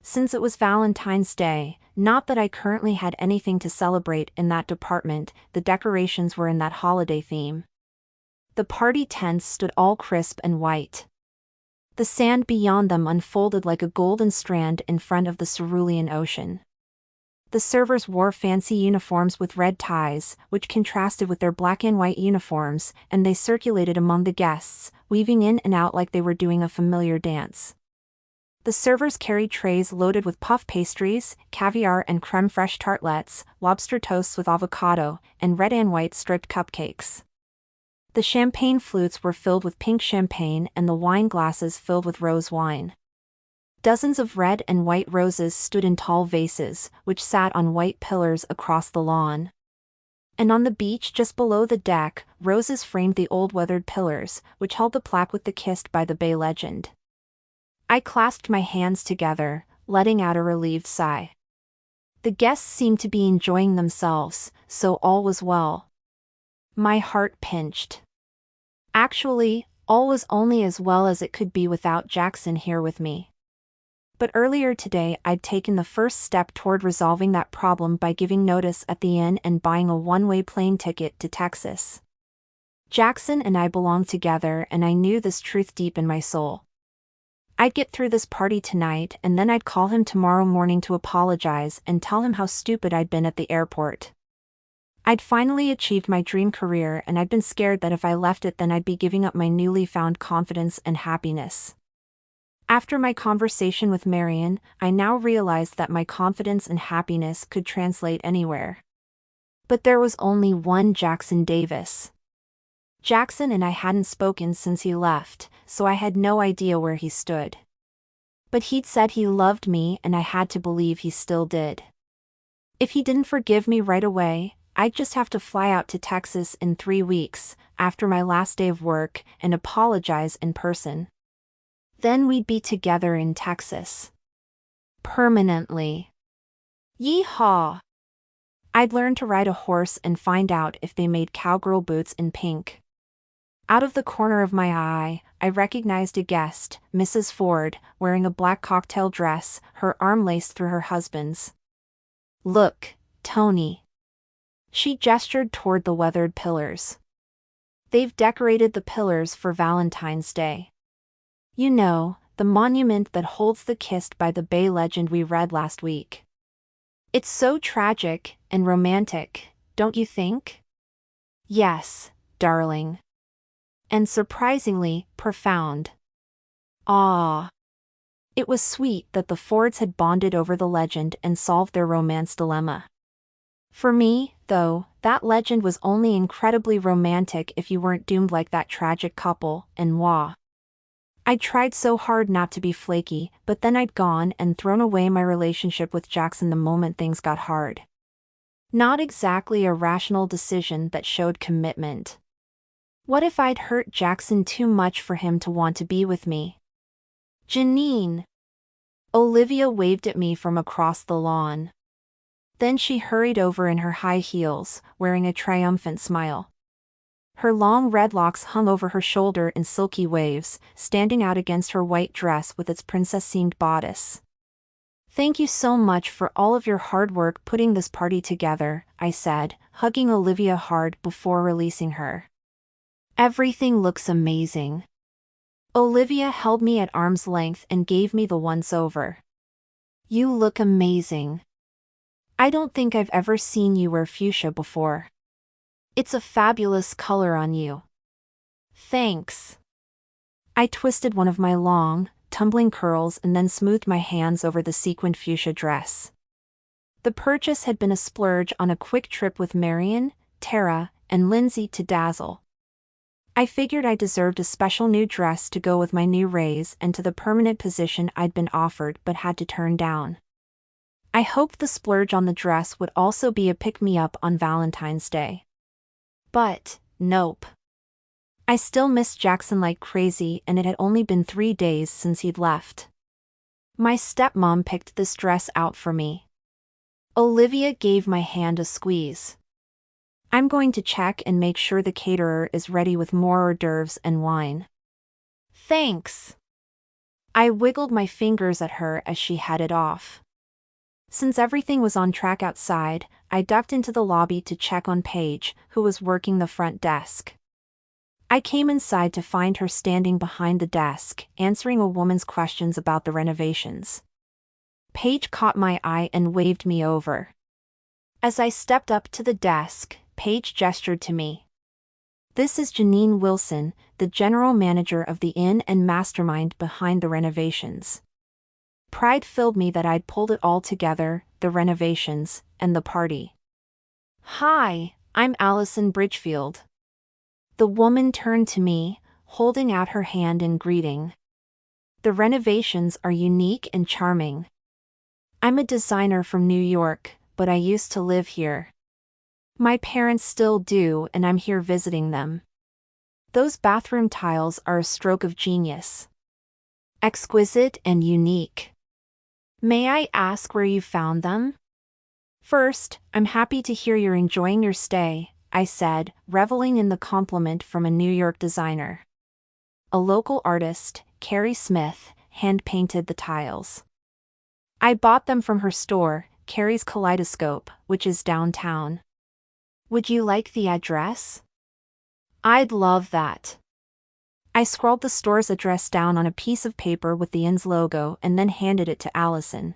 Speaker 1: Since it was Valentine's Day, not that I currently had anything to celebrate in that department, the decorations were in that holiday theme. The party tents stood all crisp and white. The sand beyond them unfolded like a golden strand in front of the cerulean ocean. The servers wore fancy uniforms with red ties, which contrasted with their black and white uniforms, and they circulated among the guests, weaving in and out like they were doing a familiar dance. The servers carried trays loaded with puff pastries, caviar and creme fraiche tartelettes, lobster toasts with avocado, and red and white striped cupcakes. The champagne flutes were filled with pink champagne and the wine glasses filled with rose wine. Dozens of red and white roses stood in tall vases, which sat on white pillars across the lawn. And on the beach just below the deck, roses framed the old weathered pillars, which held the plaque with the Kissed by the Bay legend. I clasped my hands together, letting out a relieved sigh. The guests seemed to be enjoying themselves, so all was well. My heart pinched. Actually, all was only as well as it could be without Jackson here with me. But earlier today I'd taken the first step toward resolving that problem by giving notice at the inn and buying a one-way plane ticket to Texas. Jackson and I belonged together, and I knew this truth deep in my soul. I'd get through this party tonight and then I'd call him tomorrow morning to apologize and tell him how stupid I'd been at the airport. I'd finally achieved my dream career and I'd been scared that if I left it then I'd be giving up my newly found confidence and happiness. After my conversation with Marion, I now realized that my confidence and happiness could translate anywhere. But there was only one Jackson Davis. Jackson and I hadn't spoken since he left, so I had no idea where he stood. But he'd said he loved me and I had to believe he still did. If he didn't forgive me right away, I'd just have to fly out to Texas in 3 weeks, after my last day of work, and apologize in person. Then we'd be together in Texas. Permanently. Yeehaw! I'd learn to ride a horse and find out if they made cowgirl boots in pink. Out of the corner of my eye, I recognized a guest, Mrs. Ford, wearing a black cocktail dress, her arm laced through her husband's. "Look, Tony." She gestured toward the weathered pillars. "They've decorated the pillars for Valentine's Day. You know, the monument that holds the kissed by the Bay legend we read last week. It's so tragic and romantic, don't you think?" "Yes, darling. And surprisingly profound." Ah. It was sweet that the Fords had bonded over the legend and solved their romance dilemma. For me, though, that legend was only incredibly romantic if you weren't doomed like that tragic couple, and moi. I'd tried so hard not to be flaky, but then I'd gone and thrown away my relationship with Jackson the moment things got hard. Not exactly a rational decision that showed commitment. What if I'd hurt Jackson too much for him to want to be with me? "Janine!" Olivia waved at me from across the lawn. Then she hurried over in her high heels, wearing a triumphant smile. Her long red locks hung over her shoulder in silky waves, standing out against her white dress with its princess-seamed bodice. "Thank you so much for all of your hard work putting this party together," I said, hugging Olivia hard before releasing her. "Everything looks amazing." Olivia held me at arm's length and gave me the once-over. "You look amazing. I don't think I've ever seen you wear fuchsia before. It's a fabulous color on you." "Thanks." I twisted one of my long, tumbling curls and then smoothed my hands over the sequined fuchsia dress. The purchase had been a splurge on a quick trip with Marion, Tara, and Lindsay to Dazzle. I figured I deserved a special new dress to go with my new raise and to the permanent position I'd been offered but had to turn down. I hoped the splurge on the dress would also be a pick-me-up on Valentine's Day. But, nope. I still missed Jackson like crazy and it had only been 3 days since he'd left. My stepmom picked this dress out for me. Olivia gave my hand a squeeze. "I'm going to check and make sure the caterer is ready with more hors d'oeuvres and wine." "Thanks." I wiggled my fingers at her as she headed off. Since everything was on track outside, I ducked into the lobby to check on Paige, who was working the front desk. I came inside to find her standing behind the desk, answering a woman's questions about the renovations. Paige caught my eye and waved me over. As I stepped up to the desk, Paige gestured to me. "This is Janine Wilson, the general manager of the inn and mastermind behind the renovations." Pride filled me that I'd pulled it all together, the renovations, and the party. "Hi, I'm Allison Bridgefield." The woman turned to me, holding out her hand in greeting. "The renovations are unique and charming. I'm a designer from New York, but I used to live here. My parents still do and I'm here visiting them. Those bathroom tiles are a stroke of genius. Exquisite and unique. May I ask where you found them?" "First, I'm happy to hear you're enjoying your stay," I said, reveling in the compliment from a New York designer. A local artist, Carrie Smith, hand-painted the tiles. I bought them from her store, Carrie's Kaleidoscope, which is downtown. "Would you like the address?" "I'd love that." I scrawled the store's address down on a piece of paper with the inn's logo and then handed it to Allison.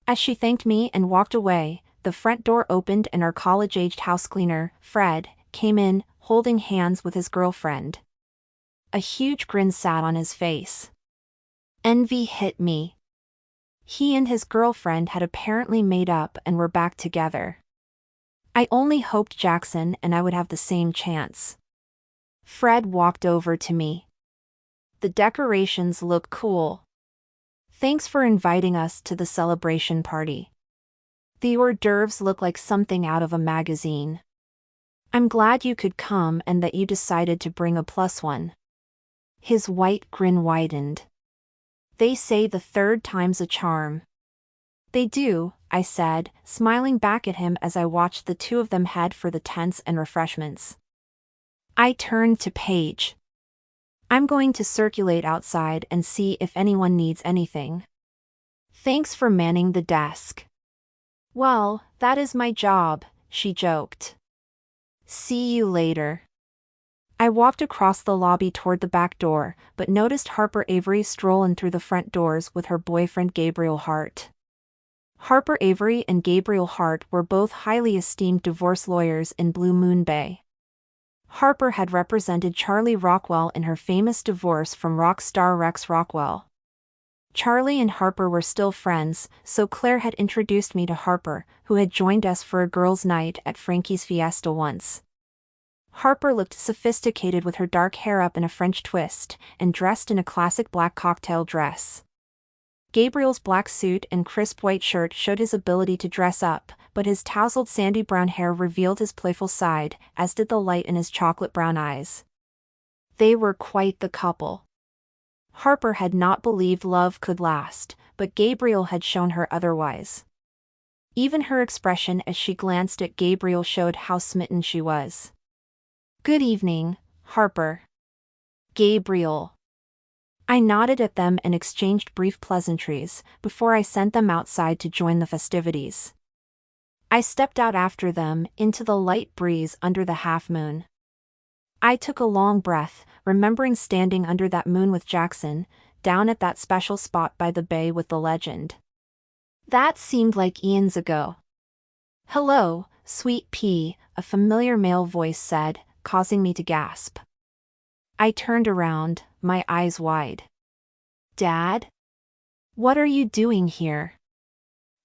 Speaker 1: As she thanked me and walked away, the front door opened and our college-aged house cleaner, Fred, came in, holding hands with his girlfriend. A huge grin sat on his face. Envy hit me. He and his girlfriend had apparently made up and were back together. I only hoped Jackson and I would have the same chance. Fred walked over to me. The decorations look cool. Thanks for inviting us to the celebration party. The hors d'oeuvres look like something out of a magazine. I'm glad you could come and that you decided to bring a plus one. His white grin widened. They say the third time's a charm. They do, I said, smiling back at him as I watched the two of them head for the tents and refreshments. I turned to Paige. I'm going to circulate outside and see if anyone needs anything. Thanks for manning the desk. Well, that is my job, she joked. See you later. I walked across the lobby toward the back door, but noticed Harper Avery strolling through the front doors with her boyfriend Gabriel Hart. Harper Avery and Gabriel Hart were both highly esteemed divorce lawyers in Blue Moon Bay. Harper had represented Charlie Rockwell in her famous divorce from rock star Rex Rockwell. Charlie and Harper were still friends, so Claire had introduced me to Harper, who had joined us for a girls' night at Frankie's Fiesta once. Harper looked sophisticated with her dark hair up in a French twist, and dressed in a classic black cocktail dress. Gabriel's black suit and crisp white shirt showed his ability to dress up, but his tousled sandy brown hair revealed his playful side, as did the light in his chocolate brown eyes. They were quite the couple. Harper had not believed love could last, but Gabriel had shown her otherwise. Even her expression as she glanced at Gabriel showed how smitten she was. Good evening, Harper. Gabriel. I nodded at them and exchanged brief pleasantries, before I sent them outside to join the festivities. I stepped out after them, into the light breeze under the half-moon. I took a long breath, remembering standing under that moon with Jackson, down at that special spot by the bay with the legend. That seemed like eons ago. Hello, sweet pea, a familiar male voice said, causing me to gasp. I turned around, my eyes wide. Dad? What are you doing here?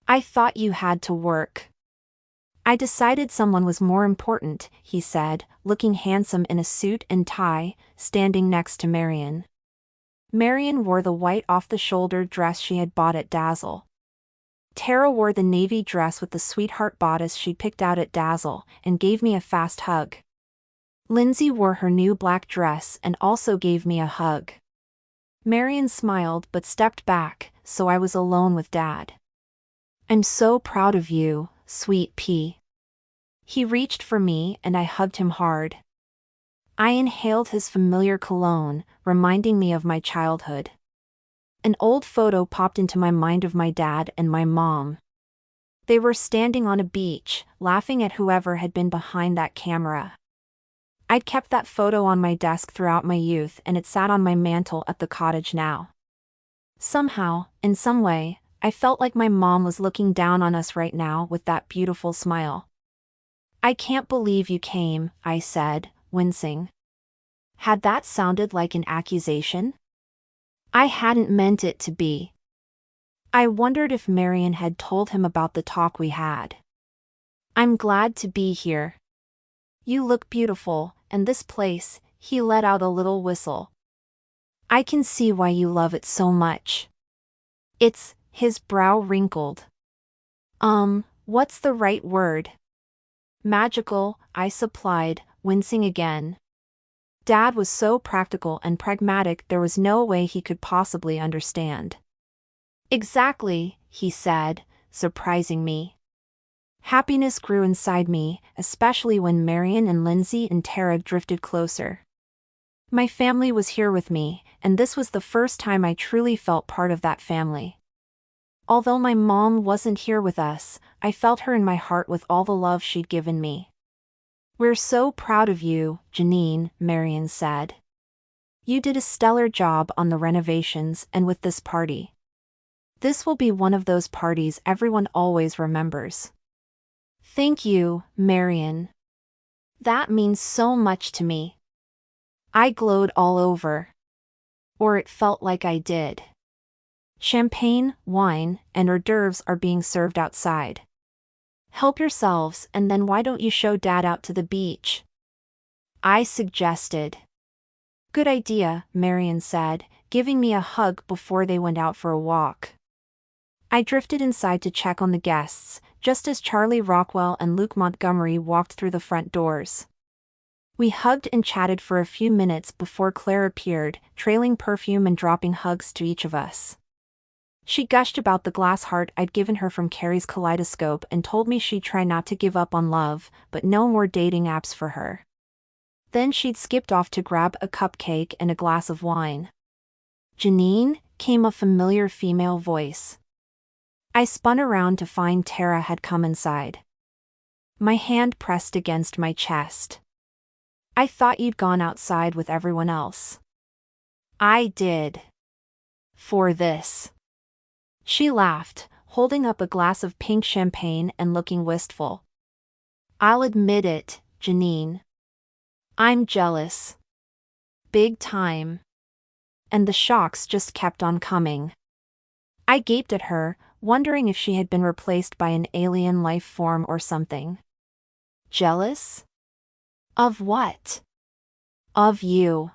Speaker 1: I thought you had to work. I decided someone was more important, he said, looking handsome in a suit and tie, standing next to Marion. Marion wore the white off-the-shoulder dress she had bought at Dazzle. Tara wore the navy dress with the sweetheart bodice she'd picked out at Dazzle, and gave me a fast hug. Lindsay wore her new black dress and also gave me a hug. Marion smiled but stepped back, so I was alone with Dad. I'm so proud of you, sweet pea. He reached for me and I hugged him hard. I inhaled his familiar cologne, reminding me of my childhood. An old photo popped into my mind of my dad and my mom. They were standing on a beach, laughing at whoever had been behind that camera. I'd kept that photo on my desk throughout my youth and it sat on my mantle at the cottage now. Somehow, in some way, I felt like my mom was looking down on us right now with that beautiful smile. I can't believe you came, I said, wincing. Had that sounded like an accusation? I hadn't meant it to be. I wondered if Marion had told him about the talk we had. I'm glad to be here. You look beautiful, and this place, he let out a little whistle. I can see why you love it so much. His brow wrinkled. What's the right word? Magical, I supplied, wincing again. Dad was so practical and pragmatic there was no way he could possibly understand. Exactly, he said, surprising me. Happiness grew inside me, especially when Marion and Lindsay and Tara drifted closer. My family was here with me, and this was the first time I truly felt part of that family. Although my mom wasn't here with us, I felt her in my heart with all the love she'd given me. We're so proud of you, Janine, Marion said. You did a stellar job on the renovations and with this party. This will be one of those parties everyone always remembers. Thank you, Marion. That means so much to me. I glowed all over. Or it felt like I did. Champagne, wine, and hors d'oeuvres are being served outside. Help yourselves, and then why don't you show Dad out to the beach? I suggested. Good idea, Marion said, giving me a hug before they went out for a walk. I drifted inside to check on the guests, just as Charlie Rockwell and Luke Montgomery walked through the front doors. We hugged and chatted for a few minutes before Claire appeared, trailing perfume and dropping hugs to each of us. She gushed about the glass heart I'd given her from Carrie's kaleidoscope and told me she'd try not to give up on love, but no more dating apps for her. Then she'd skipped off to grab a cupcake and a glass of wine. Janine, came a familiar female voice. I spun around to find Tara had come inside. My hand pressed against my chest. I thought you'd gone outside with everyone else. I did. For this. She laughed, holding up a glass of pink champagne and looking wistful. I'll admit it, Janine. I'm jealous. Big time. And the shocks just kept on coming. I gaped at her, wondering if she had been replaced by an alien life form or something. Jealous? Of what? Of you.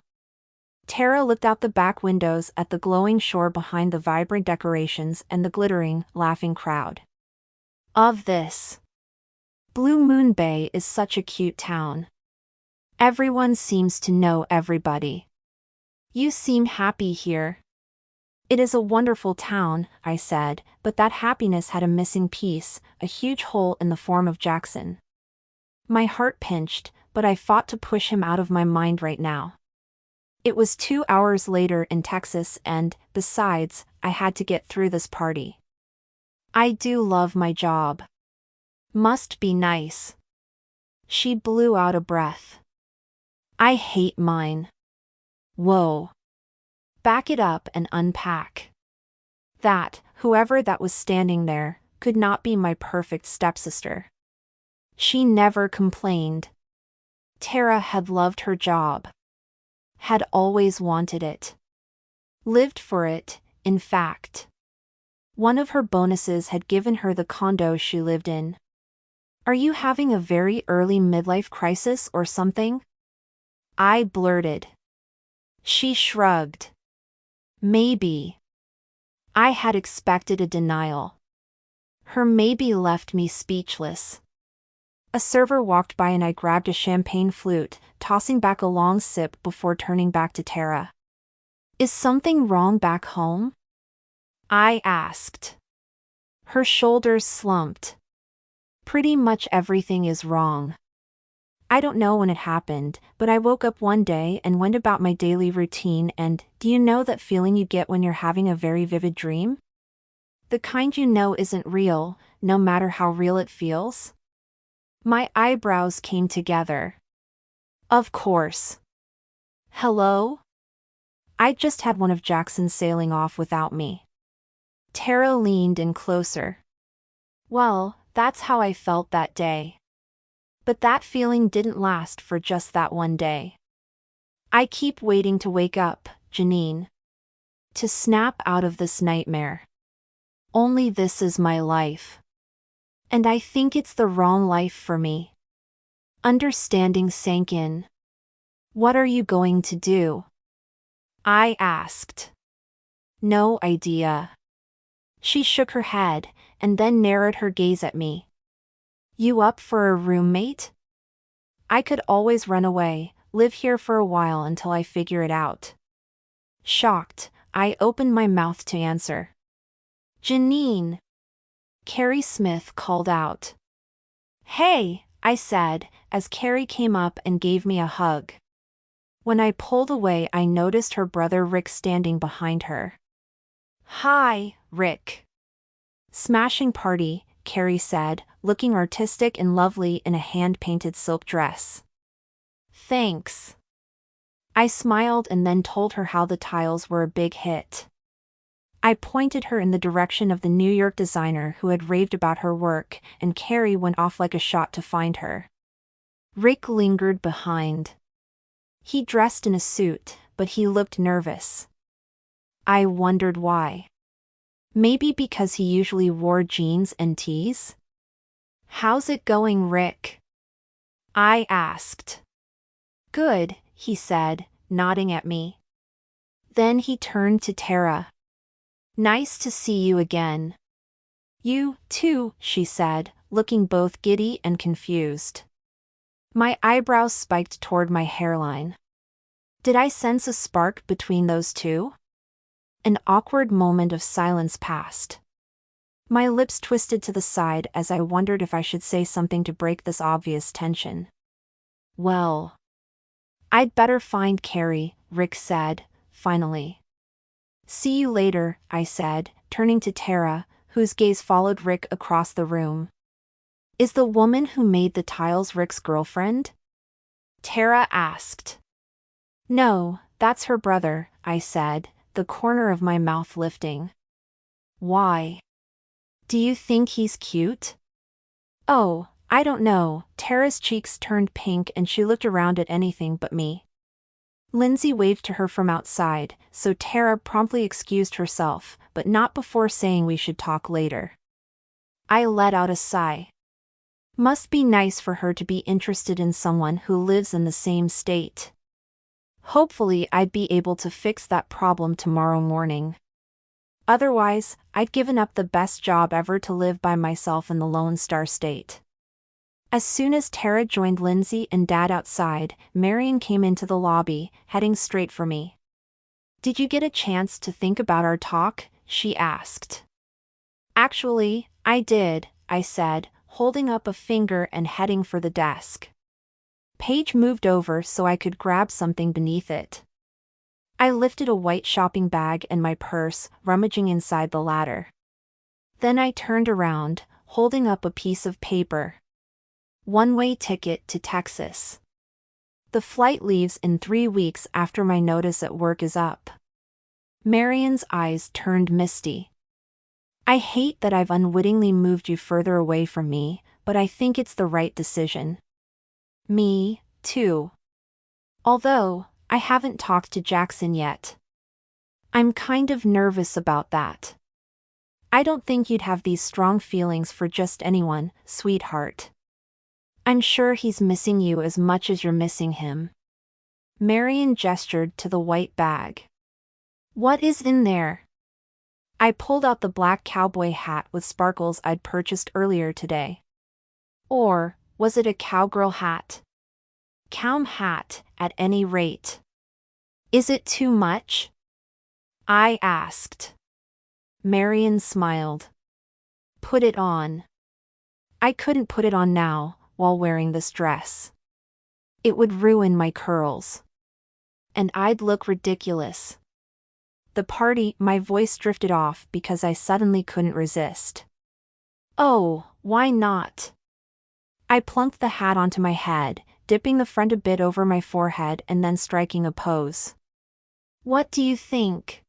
Speaker 1: Tara looked out the back windows at the glowing shore behind the vibrant decorations and the glittering, laughing crowd. Of this. Blue Moon Bay is such a cute town. Everyone seems to know everybody. You seem happy here. It is a wonderful town, I said, but that happiness had a missing piece, a huge hole in the form of Jackson. My heart pinched, but I fought to push him out of my mind right now. It was 2 hours later in Texas and, besides, I had to get through this party. I do love my job. Must be nice. She blew out a breath. I hate mine. Whoa. Back it up and unpack. That, whoever that was standing there, could not be my perfect stepsister. She never complained. Tara had loved her job. Had always wanted it. Lived for it, in fact. One of her bonuses had given her the condo she lived in. Are you having a very early midlife crisis or something? I blurted. She shrugged. Maybe. I had expected a denial. Her maybe left me speechless. A server walked by and I grabbed a champagne flute, tossing back a long sip before turning back to Tara. Is something wrong back home? I asked. Her shoulders slumped. Pretty much everything is wrong. I don't know when it happened, but I woke up one day and went about my daily routine and, do you know that feeling you get when you're having a very vivid dream? The kind you know isn't real, no matter how real it feels? My eyebrows came together. Of course. Hello? I just had one of Jackson's sailing off without me. Tara leaned in closer. Well, that's how I felt that day. But that feeling didn't last for just that one day. I keep waiting to wake up, Janine. To snap out of this nightmare. Only this is my life. And I think it's the wrong life for me. Understanding sank in. What are you going to do? I asked. No idea. She shook her head, and then narrowed her gaze at me. You up for a roommate? I could always run away, live here for a while until I figure it out. Shocked, I opened my mouth to answer. Janine! Carrie Smith called out. Hey, I said, as Carrie came up and gave me a hug. When I pulled away, I noticed her brother Rick standing behind her. Hi, Rick. Smashing party, Carrie said, looking artistic and lovely in a hand-painted silk dress. Thanks. I smiled and then told her how the tiles were a big hit. I pointed her in the direction of the New York designer who had raved about her work, and Carrie went off like a shot to find her. Rick lingered behind. He dressed in a suit, but he looked nervous. I wondered why. Maybe because he usually wore jeans and tees? "How's it going, Rick?" I asked. "Good," he said, nodding at me. Then he turned to Tara. "Nice to see you again." "You, too," she said, looking both giddy and confused. My eyebrows spiked toward my hairline. Did I sense a spark between those two? An awkward moment of silence passed. My lips twisted to the side as I wondered if I should say something to break this obvious tension. "Well, I'd better find Carrie," Rick said, finally. "See you later," I said, turning to Tara, whose gaze followed Rick across the room. "Is the woman who made the tiles Rick's girlfriend?" Tara asked. "No, that's her brother," I said, the corner of my mouth lifting. "Why? Do you think he's cute?" "Oh, I don't know." Tara's cheeks turned pink and she looked around at anything but me. Lindsay waved to her from outside, so Tara promptly excused herself, but not before saying we should talk later. I let out a sigh. Must be nice for her to be interested in someone who lives in the same state. Hopefully I'd be able to fix that problem tomorrow morning. Otherwise, I'd given up the best job ever to live by myself in the Lone Star State. As soon as Tara joined Lindsay and Dad outside, Marion came into the lobby, heading straight for me. "Did you get a chance to think about our talk?" she asked. "Actually, I did," I said, holding up a finger and heading for the desk. Paige moved over so I could grab something beneath it. I lifted a white shopping bag and my purse, rummaging inside the latter. Then I turned around, holding up a piece of paper. One-way ticket to Texas. The flight leaves in 3 weeks after my notice at work is up. Marion's eyes turned misty. "I hate that I've unwittingly moved you further away from me, but I think it's the right decision." "Me, too. Although, I haven't talked to Jackson yet. I'm kind of nervous about that. I don't think you'd have these strong feelings for just anyone, sweetheart. I'm sure he's missing you as much as you're missing him." Marion gestured to the white bag. "What is in there?" I pulled out the black cowboy hat with sparkles I'd purchased earlier today. Or, was it a cowgirl hat? Cow hat, at any rate. "Is it too much?" I asked. Marion smiled. "Put it on." I couldn't put it on now, while wearing this dress. It would ruin my curls. And I'd look ridiculous. The party, my voice drifted off because I suddenly couldn't resist. "Oh, why not?" I plunked the hat onto my head, dipping the front a bit over my forehead and then striking a pose. "What do you think?"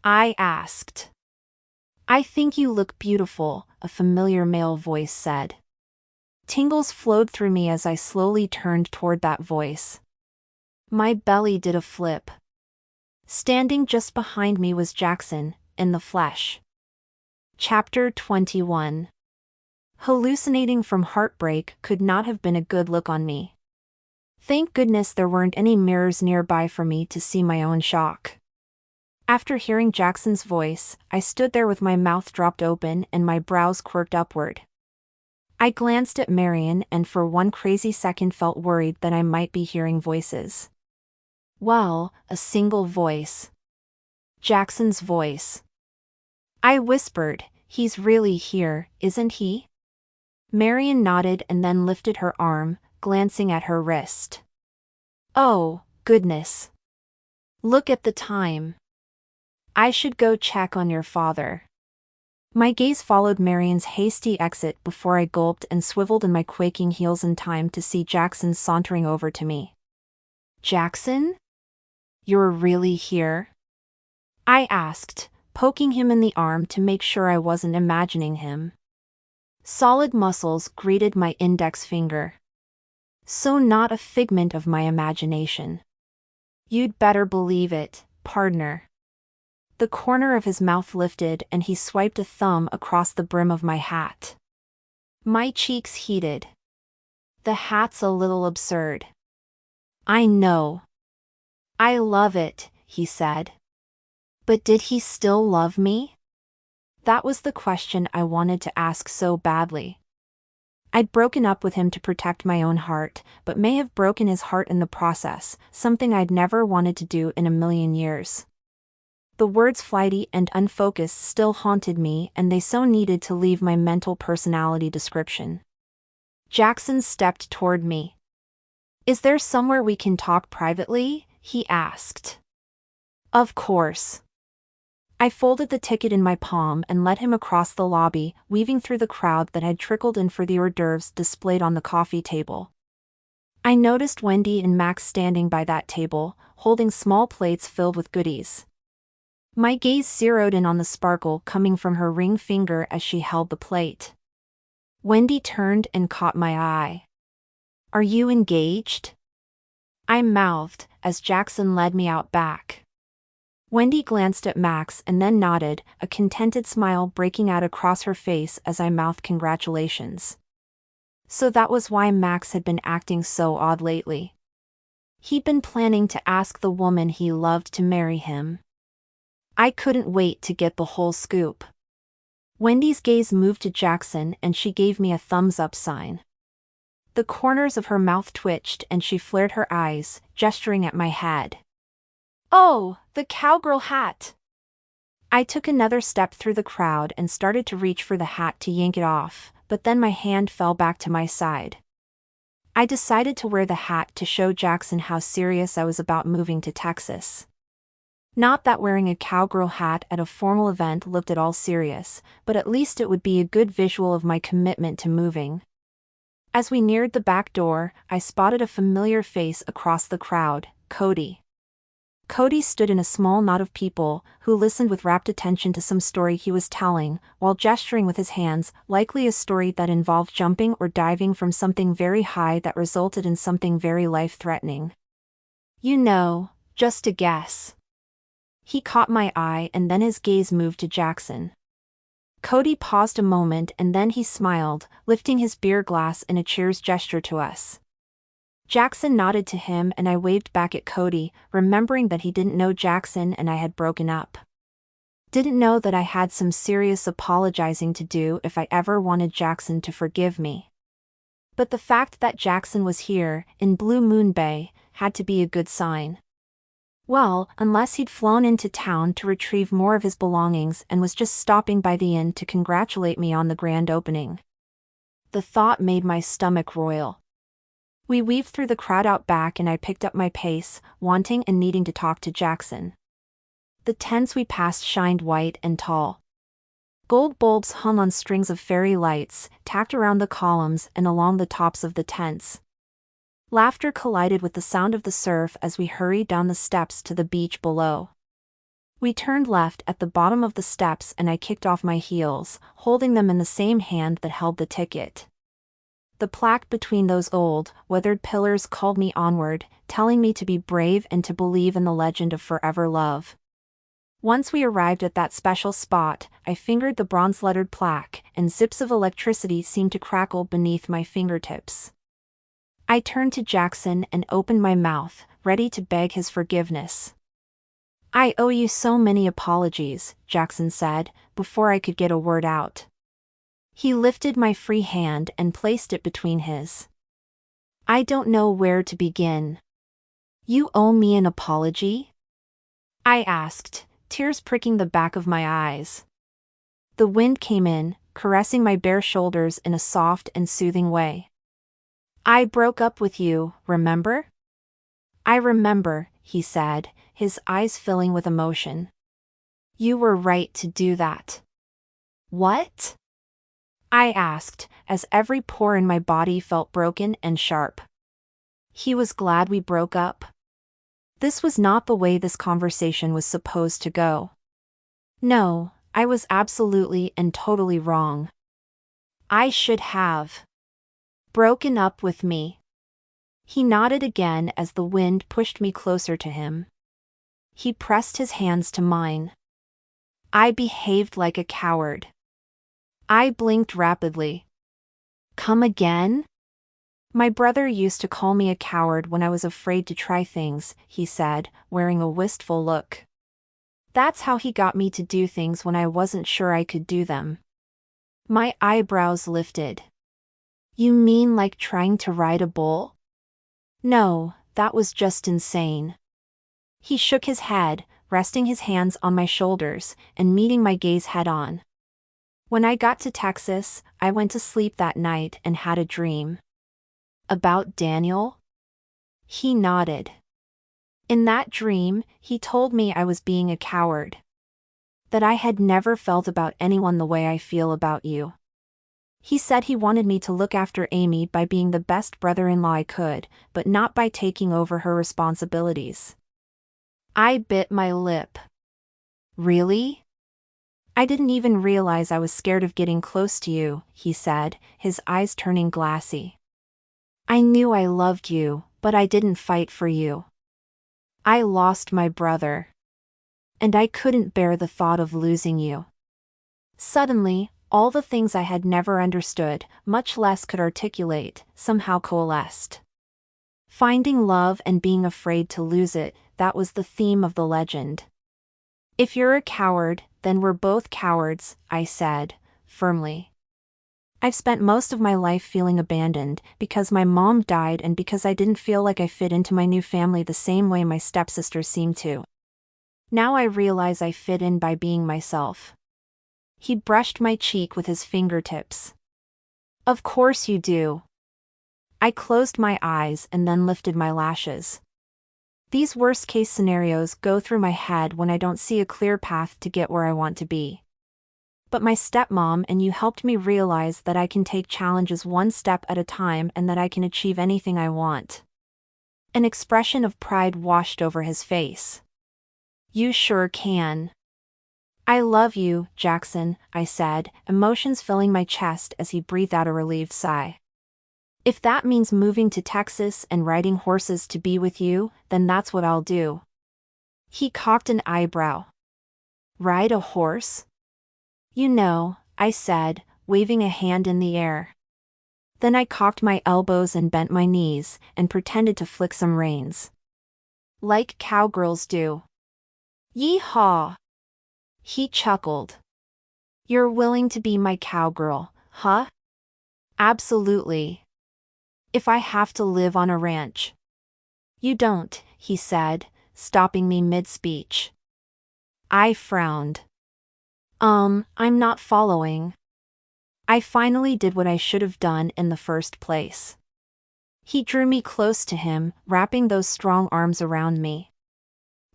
Speaker 1: I asked. "I think you look beautiful," a familiar male voice said. Tingles flowed through me as I slowly turned toward that voice. My belly did a flip. Standing just behind me was Jackson, in the flesh. Chapter 21. Hallucinating from heartbreak could not have been a good look on me. Thank goodness there weren't any mirrors nearby for me to see my own shock. After hearing Jackson's voice, I stood there with my mouth dropped open and my brows quirked upward. I glanced at Marion and for one crazy second felt worried that I might be hearing voices. Well, a single voice. Jackson's voice. I whispered, "He's really here, isn't he?" Marion nodded and then lifted her arm, glancing at her wrist. "Oh, goodness. Look at the time. I should go check on your father." My gaze followed Marion's hasty exit before I gulped and swiveled in my quaking heels in time to see Jackson sauntering over to me. "Jackson?" You're really here? I asked, poking him in the arm to make sure I wasn't imagining him. Solid muscles greeted my index finger. So not a figment of my imagination. You'd better believe it, partner. The corner of his mouth lifted and he swiped a thumb across the brim of my hat. My cheeks heated. The hat's a little absurd. I know. I love it, he said. But did he still love me? That was the question I wanted to ask so badly. I'd broken up with him to protect my own heart, but may have broken his heart in the process, something I'd never wanted to do in a million years. The words flighty and unfocused still haunted me, and they so needed to leave my mental personality description. Jackson stepped toward me. Is there somewhere we can talk privately? He asked. Of course. I folded the ticket in my palm and led him across the lobby, weaving through the crowd that had trickled in for the hors d'oeuvres displayed on the coffee table. I noticed Wendy and Max standing by that table, holding small plates filled with goodies. My gaze zeroed in on the sparkle coming from her ring finger as she held the plate. Wendy turned and caught my eye. Are you engaged? I mouthed, as Jackson led me out back. Wendy glanced at Max and then nodded, a contented smile breaking out across her face as I mouthed congratulations. So that was why Max had been acting so odd lately. He'd been planning to ask the woman he loved to marry him. I couldn't wait to get the whole scoop. Wendy's gaze moved to Jackson and she gave me a thumbs-up sign. The corners of her mouth twitched and she flared her eyes, gesturing at my head. Oh, the cowgirl hat! I took another step through the crowd and started to reach for the hat to yank it off, but then my hand fell back to my side. I decided to wear the hat to show Jackson how serious I was about moving to Texas. Not that wearing a cowgirl hat at a formal event looked at all serious, but at least it would be a good visual of my commitment to moving. As we neared the back door, I spotted a familiar face across the crowd, Cody. Cody stood in a small knot of people, who listened with rapt attention to some story he was telling, while gesturing with his hands, likely a story that involved jumping or diving from something very high that resulted in something very life-threatening. You know, just a guess. He caught my eye and then his gaze moved to Jackson. Cody paused a moment and then he smiled, lifting his beer glass in a cheers gesture to us. Jackson nodded to him and I waved back at Cody, remembering that he didn't know Jackson and I had broken up. Didn't know that I had some serious apologizing to do if I ever wanted Jackson to forgive me. But the fact that Jackson was here, in Blue Moon Bay, had to be a good sign. Well, unless he'd flown into town to retrieve more of his belongings and was just stopping by the inn to congratulate me on the grand opening. The thought made my stomach roil. We weaved through the crowd out back and I picked up my pace, wanting and needing to talk to Jackson. The tents we passed shined white and tall. Gold bulbs hung on strings of fairy lights, tacked around the columns and along the tops of the tents. Laughter collided with the sound of the surf as we hurried down the steps to the beach below. We turned left at the bottom of the steps and I kicked off my heels, holding them in the same hand that held the ticket. The plaque between those old, weathered pillars called me onward, telling me to be brave and to believe in the legend of forever love. Once we arrived at that special spot, I fingered the bronze-lettered plaque, and zips of electricity seemed to crackle beneath my fingertips. I turned to Jackson and opened my mouth, ready to beg his forgiveness. I owe you so many apologies, Jackson said, before I could get a word out. He lifted my free hand and placed it between his. I don't know where to begin. You owe me an apology? I asked, tears pricking the back of my eyes. The wind came in, caressing my bare shoulders in a soft and soothing way. I broke up with you, remember? I remember, he said, his eyes filling with emotion. You were right to do that. What? I asked, as every pore in my body felt broken and sharp. He was glad we broke up. This was not the way this conversation was supposed to go. No, I was absolutely and totally wrong. I should have broken up with me. He nodded again as the wind pushed me closer to him. He pressed his hands to mine. I behaved like a coward. I blinked rapidly. Come again? My brother used to call me a coward when I was afraid to try things, he said, wearing a wistful look. That's how he got me to do things when I wasn't sure I could do them. My eyebrows lifted. You mean like trying to ride a bull? No, that was just insane. He shook his head, resting his hands on my shoulders, and meeting my gaze head-on. When I got to Texas, I went to sleep that night and had a dream. About Daniel? He nodded. In that dream, he told me I was being a coward. That I had never felt about anyone the way I feel about you. He said he wanted me to look after Amy by being the best brother-in-law I could, but not by taking over her responsibilities. I bit my lip. Really? I didn't even realize I was scared of getting close to you, he said, his eyes turning glassy. I knew I loved you, but I didn't fight for you. I lost my brother. And I couldn't bear the thought of losing you. Suddenly, all the things I had never understood, much less could articulate, somehow coalesced. Finding love and being afraid to lose it, that was the theme of the legend. If you're a coward, then we're both cowards, I said, firmly. I've spent most of my life feeling abandoned, because my mom died and because I didn't feel like I fit into my new family the same way my stepsisters seemed to. Now I realize I fit in by being myself. He brushed my cheek with his fingertips. Of course you do. I closed my eyes and then lifted my lashes. These worst-case scenarios go through my head when I don't see a clear path to get where I want to be. But my stepmom and you helped me realize that I can take challenges one step at a time and that I can achieve anything I want. An expression of pride washed over his face. You sure can. I love you, Jackson, I said, emotions filling my chest as he breathed out a relieved sigh. If that means moving to Texas and riding horses to be with you, then that's what I'll do. He cocked an eyebrow. Ride a horse? You know, I said, waving a hand in the air. Then I cocked my elbows and bent my knees, and pretended to flick some reins. Like cowgirls do. Yee-haw! He chuckled. You're willing to be my cowgirl, huh? Absolutely. If I have to live on a ranch. You don't, he said, stopping me mid-speech. I frowned. I'm not following. I finally did what I should have done in the first place. He drew me close to him, wrapping those strong arms around me.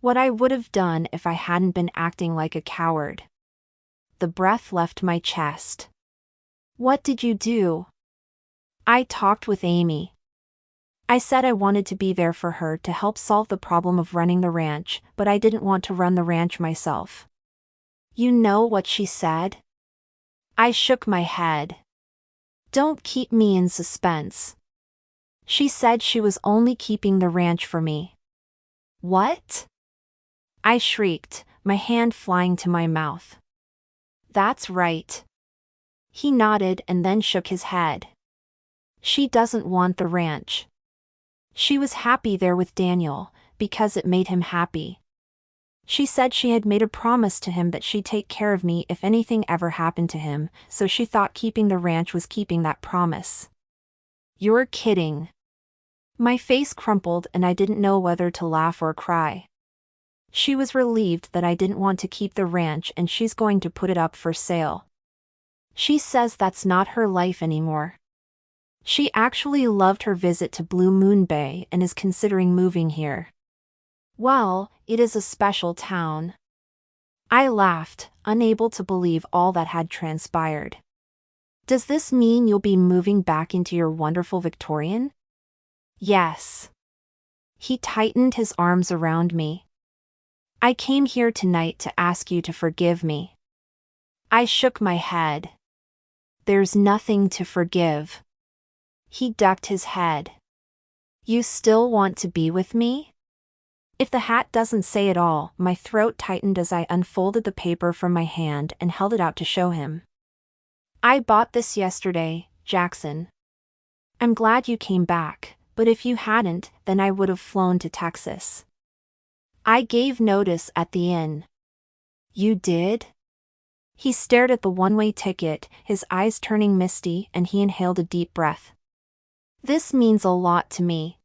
Speaker 1: What I would have done if I hadn't been acting like a coward. The breath left my chest. What did you do? I talked with Amy. I said I wanted to be there for her to help solve the problem of running the ranch, but I didn't want to run the ranch myself. You know what she said? I shook my head. Don't keep me in suspense. She said she was only keeping the ranch for me. What? I shrieked, my hand flying to my mouth. That's right. He nodded and then shook his head. She doesn't want the ranch. She was happy there with Daniel, because it made him happy. She said she had made a promise to him that she'd take care of me if anything ever happened to him, so she thought keeping the ranch was keeping that promise. You're kidding. My face crumpled and I didn't know whether to laugh or cry. She was relieved that I didn't want to keep the ranch and she's going to put it up for sale. She says that's not her life anymore. She actually loved her visit to Blue Moon Bay and is considering moving here. Well, it is a special town. I laughed, unable to believe all that had transpired. Does this mean you'll be moving back into your wonderful Victorian? Yes. He tightened his arms around me. I came here tonight to ask you to forgive me. I shook my head. There's nothing to forgive. He ducked his head. You still want to be with me? If the hat doesn't say it all, my throat tightened as I unfolded the paper from my hand and held it out to show him. I bought this yesterday, Jackson. I'm glad you came back, but if you hadn't, then I would have flown to Texas. I gave notice at the inn. You did? He stared at the one-way ticket, his eyes turning misty, and he inhaled a deep breath. This means a lot to me.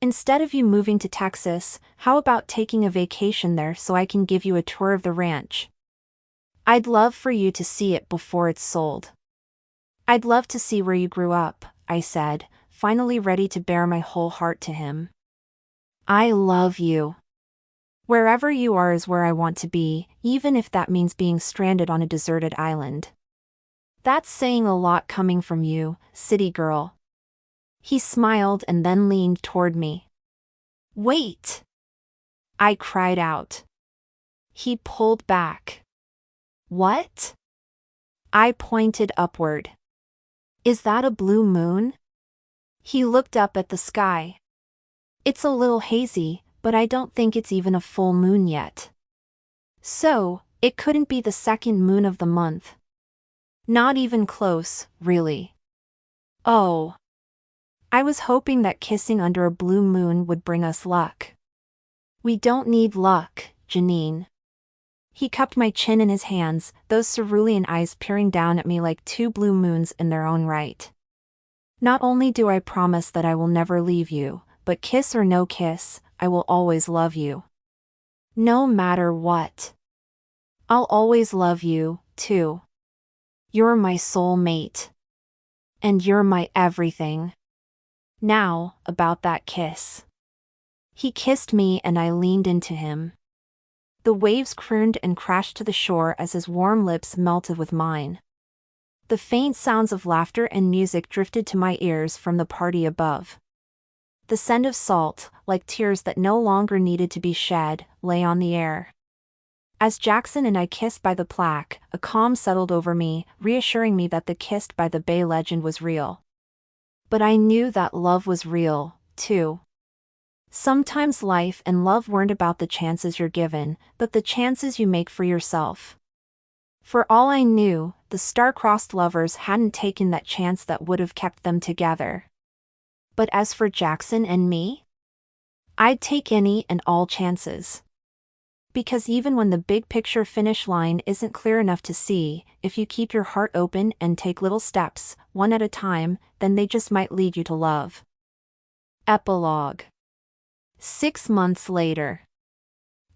Speaker 1: Instead of you moving to Texas, how about taking a vacation there so I can give you a tour of the ranch? I'd love for you to see it before it's sold. I'd love to see where you grew up, I said, finally ready to bare my whole heart to him. I love you. Wherever you are is where I want to be, even if that means being stranded on a deserted island. That's saying a lot coming from you, city girl. He smiled and then leaned toward me. Wait! I cried out. He pulled back. What? I pointed upward. Is that a blue moon? He looked up at the sky. It's a little hazy, but I don't think it's even a full moon yet. So, it couldn't be the second moon of the month. Not even close, really. Oh. I was hoping that kissing under a blue moon would bring us luck. We don't need luck, Janine. He cupped my chin in his hands, those cerulean eyes peering down at me like two blue moons in their own right. Not only do I promise that I will never leave you, but kiss or no kiss, I will always love you. No matter what. I'll always love you, too. You're my soul mate. And you're my everything. Now, about that kiss. He kissed me and I leaned into him. The waves crooned and crashed to the shore as his warm lips melted with mine. The faint sounds of laughter and music drifted to my ears from the party above. The scent of salt, like tears that no longer needed to be shed, lay on the air. As Jackson and I kissed by the plaque, a calm settled over me, reassuring me that the Kissed by the Bay legend was real. But I knew that love was real, too. Sometimes life and love weren't about the chances you're given, but the chances you make for yourself. For all I knew, the star-crossed lovers hadn't taken that chance that would have kept them together. But as for Jackson and me? I'd take any and all chances. Because even when the big picture finish line isn't clear enough to see, if you keep your heart open and take little steps, one at a time, then they just might lead you to love. Epilogue. 6 months later.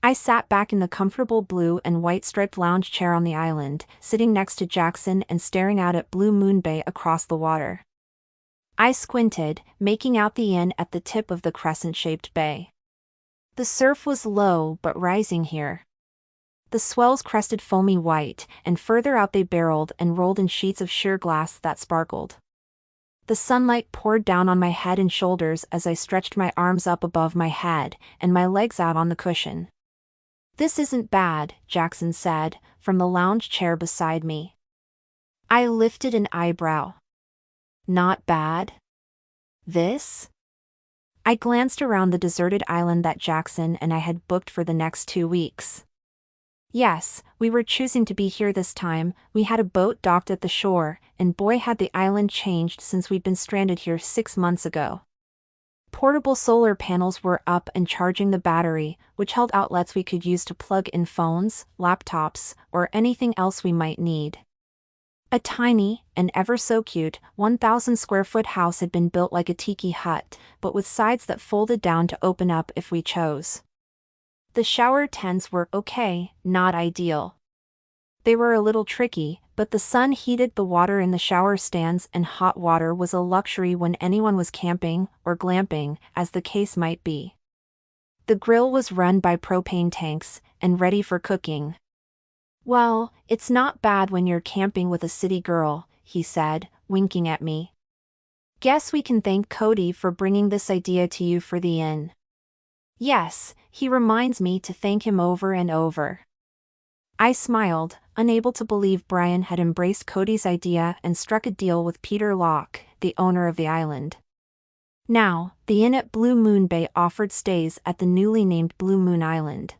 Speaker 1: I sat back in the comfortable blue and white striped lounge chair on the island, sitting next to Jackson and staring out at Blue Moon Bay across the water. I squinted, making out the inn at the tip of the crescent-shaped bay. The surf was low but rising here. The swells crested foamy white, and further out they barreled and rolled in sheets of sheer glass that sparkled. The sunlight poured down on my head and shoulders as I stretched my arms up above my head, and my legs out on the cushion. This isn't bad, Jackson said, from the lounge chair beside me. I lifted an eyebrow. Not bad? This? I glanced around the deserted island that Jackson and I had booked for the next 2 weeks. Yes, we were choosing to be here this time. We had a boat docked at the shore, and boy had the island changed since we'd been stranded here 6 months ago. Portable solar panels were up and charging the battery, which held outlets we could use to plug in phones, laptops, or anything else we might need. A tiny, and ever so cute, 1,000-square-foot house had been built like a tiki hut, but with sides that folded down to open up if we chose. The shower tents were okay, not ideal. They were a little tricky, but the sun heated the water in the shower stands and hot water was a luxury when anyone was camping, or glamping, as the case might be. The grill was run by propane tanks, and ready for cooking. Well, it's not bad when you're camping with a city girl, he said, winking at me. Guess we can thank Cody for bringing this idea to you for the inn. Yes, he reminds me to thank him over and over. I smiled, unable to believe Brian had embraced Cody's idea and struck a deal with Peter Locke, the owner of the island. Now, the inn at Blue Moon Bay offered stays at the newly named Blue Moon Island.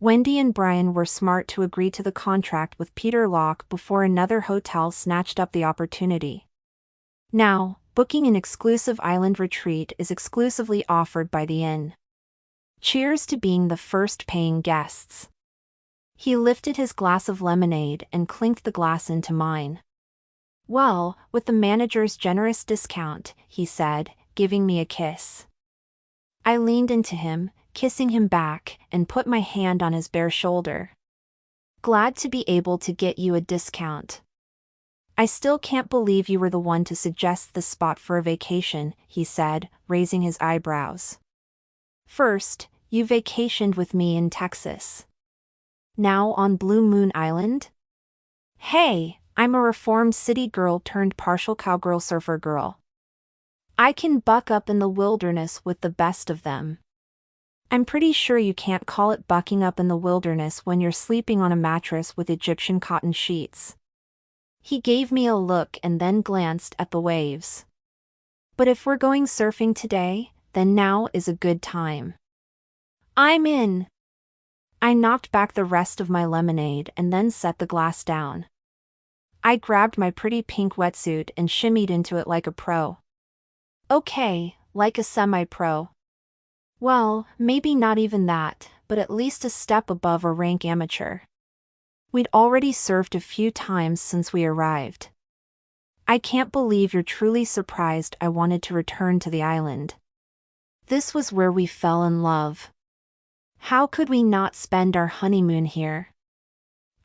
Speaker 1: Wendy and Brian were smart to agree to the contract with Peter Locke before another hotel snatched up the opportunity. Now, booking an exclusive island retreat is exclusively offered by the inn. Cheers to being the first paying guests. He lifted his glass of lemonade and clinked the glass into mine. Well, with the manager's generous discount, he said, giving me a kiss. I leaned into him, kissing him back, and put my hand on his bare shoulder. Glad to be able to get you a discount. I still can't believe you were the one to suggest this spot for a vacation, he said, raising his eyebrows. First, you vacationed with me in Texas. Now on Blue Moon Island? Hey, I'm a reformed city girl turned partial cowgirl surfer girl. I can buck up in the wilderness with the best of them. I'm pretty sure you can't call it bucking up in the wilderness when you're sleeping on a mattress with Egyptian cotton sheets. He gave me a look and then glanced at the waves. But if we're going surfing today, then now is a good time. I'm in. I knocked back the rest of my lemonade and then set the glass down. I grabbed my pretty pink wetsuit and shimmied into it like a pro. Okay, like a semi-pro. Well, maybe not even that, but at least a step above a rank amateur. We'd already surfed a few times since we arrived. I can't believe you're truly surprised I wanted to return to the island. This was where we fell in love. How could we not spend our honeymoon here?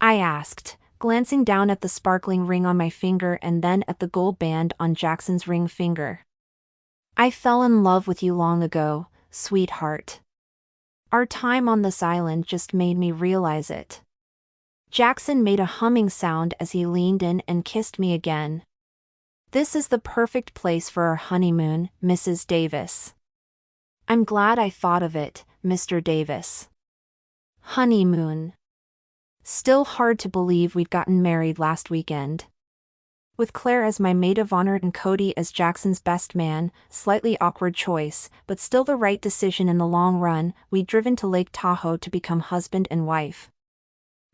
Speaker 1: I asked, glancing down at the sparkling ring on my finger and then at the gold band on Jackson's ring finger. I fell in love with you long ago, sweetheart. Our time on this island just made me realize it. Jackson made a humming sound as he leaned in and kissed me again. This is the perfect place for our honeymoon, Mrs. Davis. I'm glad I thought of it, Mr. Davis. Honeymoon. Still hard to believe we'd gotten married last weekend. With Claire as my maid of honor and Cody as Jackson's best man, slightly awkward choice, but still the right decision in the long run, we'd driven to Lake Tahoe to become husband and wife.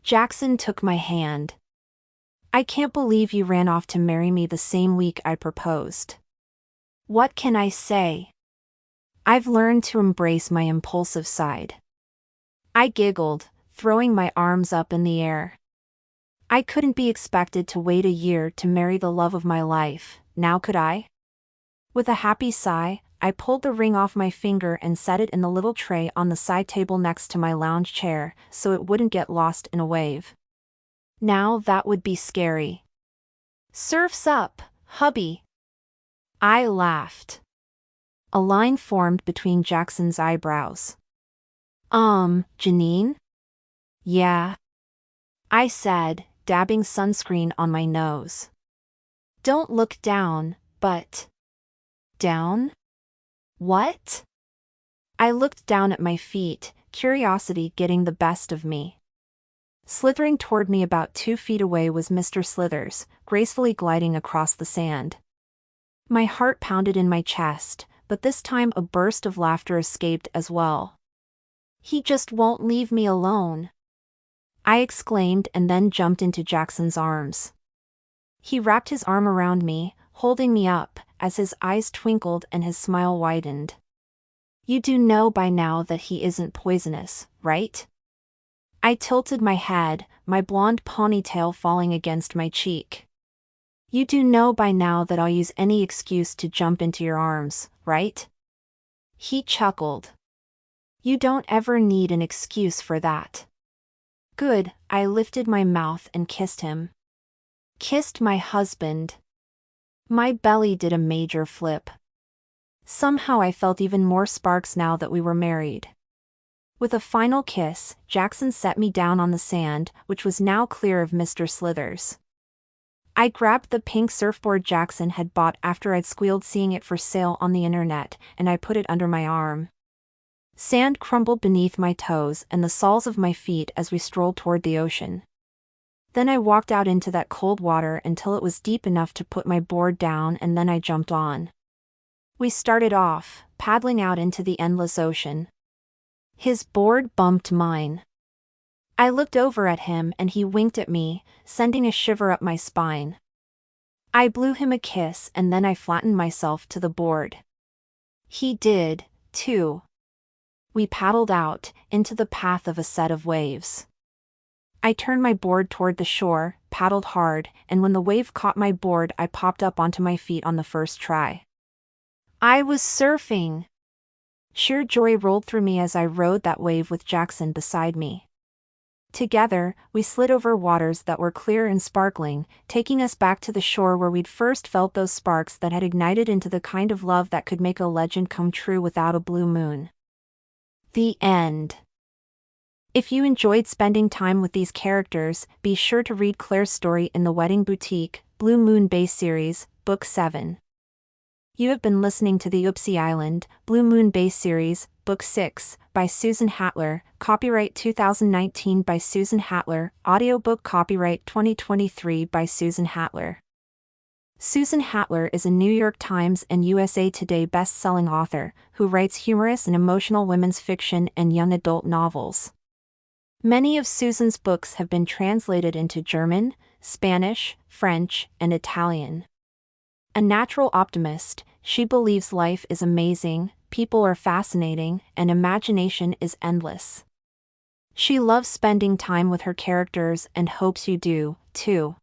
Speaker 1: Jackson took my hand. I can't believe you ran off to marry me the same week I proposed. What can I say? I've learned to embrace my impulsive side. I giggled, throwing my arms up in the air. I couldn't be expected to wait a year to marry the love of my life, now could I? With a happy sigh, I pulled the ring off my finger and set it in the little tray on the side table next to my lounge chair, so it wouldn't get lost in a wave. Now that would be scary. Surf's up, hubby. I laughed. A line formed between Jackson's eyebrows. Janine? Yeah. I said, dabbing sunscreen on my nose. Don't look down, but... Down? What? I looked down at my feet, curiosity getting the best of me. Slithering toward me about 2 feet away was Mr. Slithers, gracefully gliding across the sand. My heart pounded in my chest, but this time a burst of laughter escaped as well. He just won't leave me alone, I exclaimed and then jumped into Jackson's arms. He wrapped his arm around me, holding me up, as his eyes twinkled and his smile widened. You do know by now that he isn't poisonous, right? I tilted my head, my blonde ponytail falling against my cheek. You do know by now that I'll use any excuse to jump into your arms, right? He chuckled. You don't ever need an excuse for that. Good, I lifted my mouth and kissed him. Kissed my husband. My belly did a major flip. Somehow I felt even more sparks now that we were married. With a final kiss, Jackson set me down on the sand, which was now clear of Mr. Slithers. I grabbed the pink surfboard Jackson had bought after I'd squealed seeing it for sale on the internet, and I put it under my arm. Sand crumbled beneath my toes and the soles of my feet as we strolled toward the ocean. Then I walked out into that cold water until it was deep enough to put my board down, and then I jumped on. We started off, paddling out into the endless ocean. His board bumped mine. I looked over at him and he winked at me, sending a shiver up my spine. I blew him a kiss and then I flattened myself to the board. He did, too. We paddled out, into the path of a set of waves. I turned my board toward the shore, paddled hard, and when the wave caught my board I popped up onto my feet on the first try. I was surfing! Sheer joy rolled through me as I rode that wave with Jackson beside me. Together, we slid over waters that were clear and sparkling, taking us back to the shore where we'd first felt those sparks that had ignited into the kind of love that could make a legend come true without a blue moon. The end. If you enjoyed spending time with these characters, be sure to read Claire's story in The Wedding Boutique, Blue Moon Bay Series, Book 7. You have been listening to the Oopsie Island, Blue Moon Bay Series, Book 6, by Susan Hatler, copyright 2019 by Susan Hatler, audiobook copyright 2023 by Susan Hatler. Susan Hatler is a New York Times and USA Today best-selling author who writes humorous and emotional women's fiction and young adult novels. Many of Susan's books have been translated into German, Spanish, French, and Italian. A natural optimist, she believes life is amazing, people are fascinating, and imagination is endless. She loves spending time with her characters and hopes you do, too.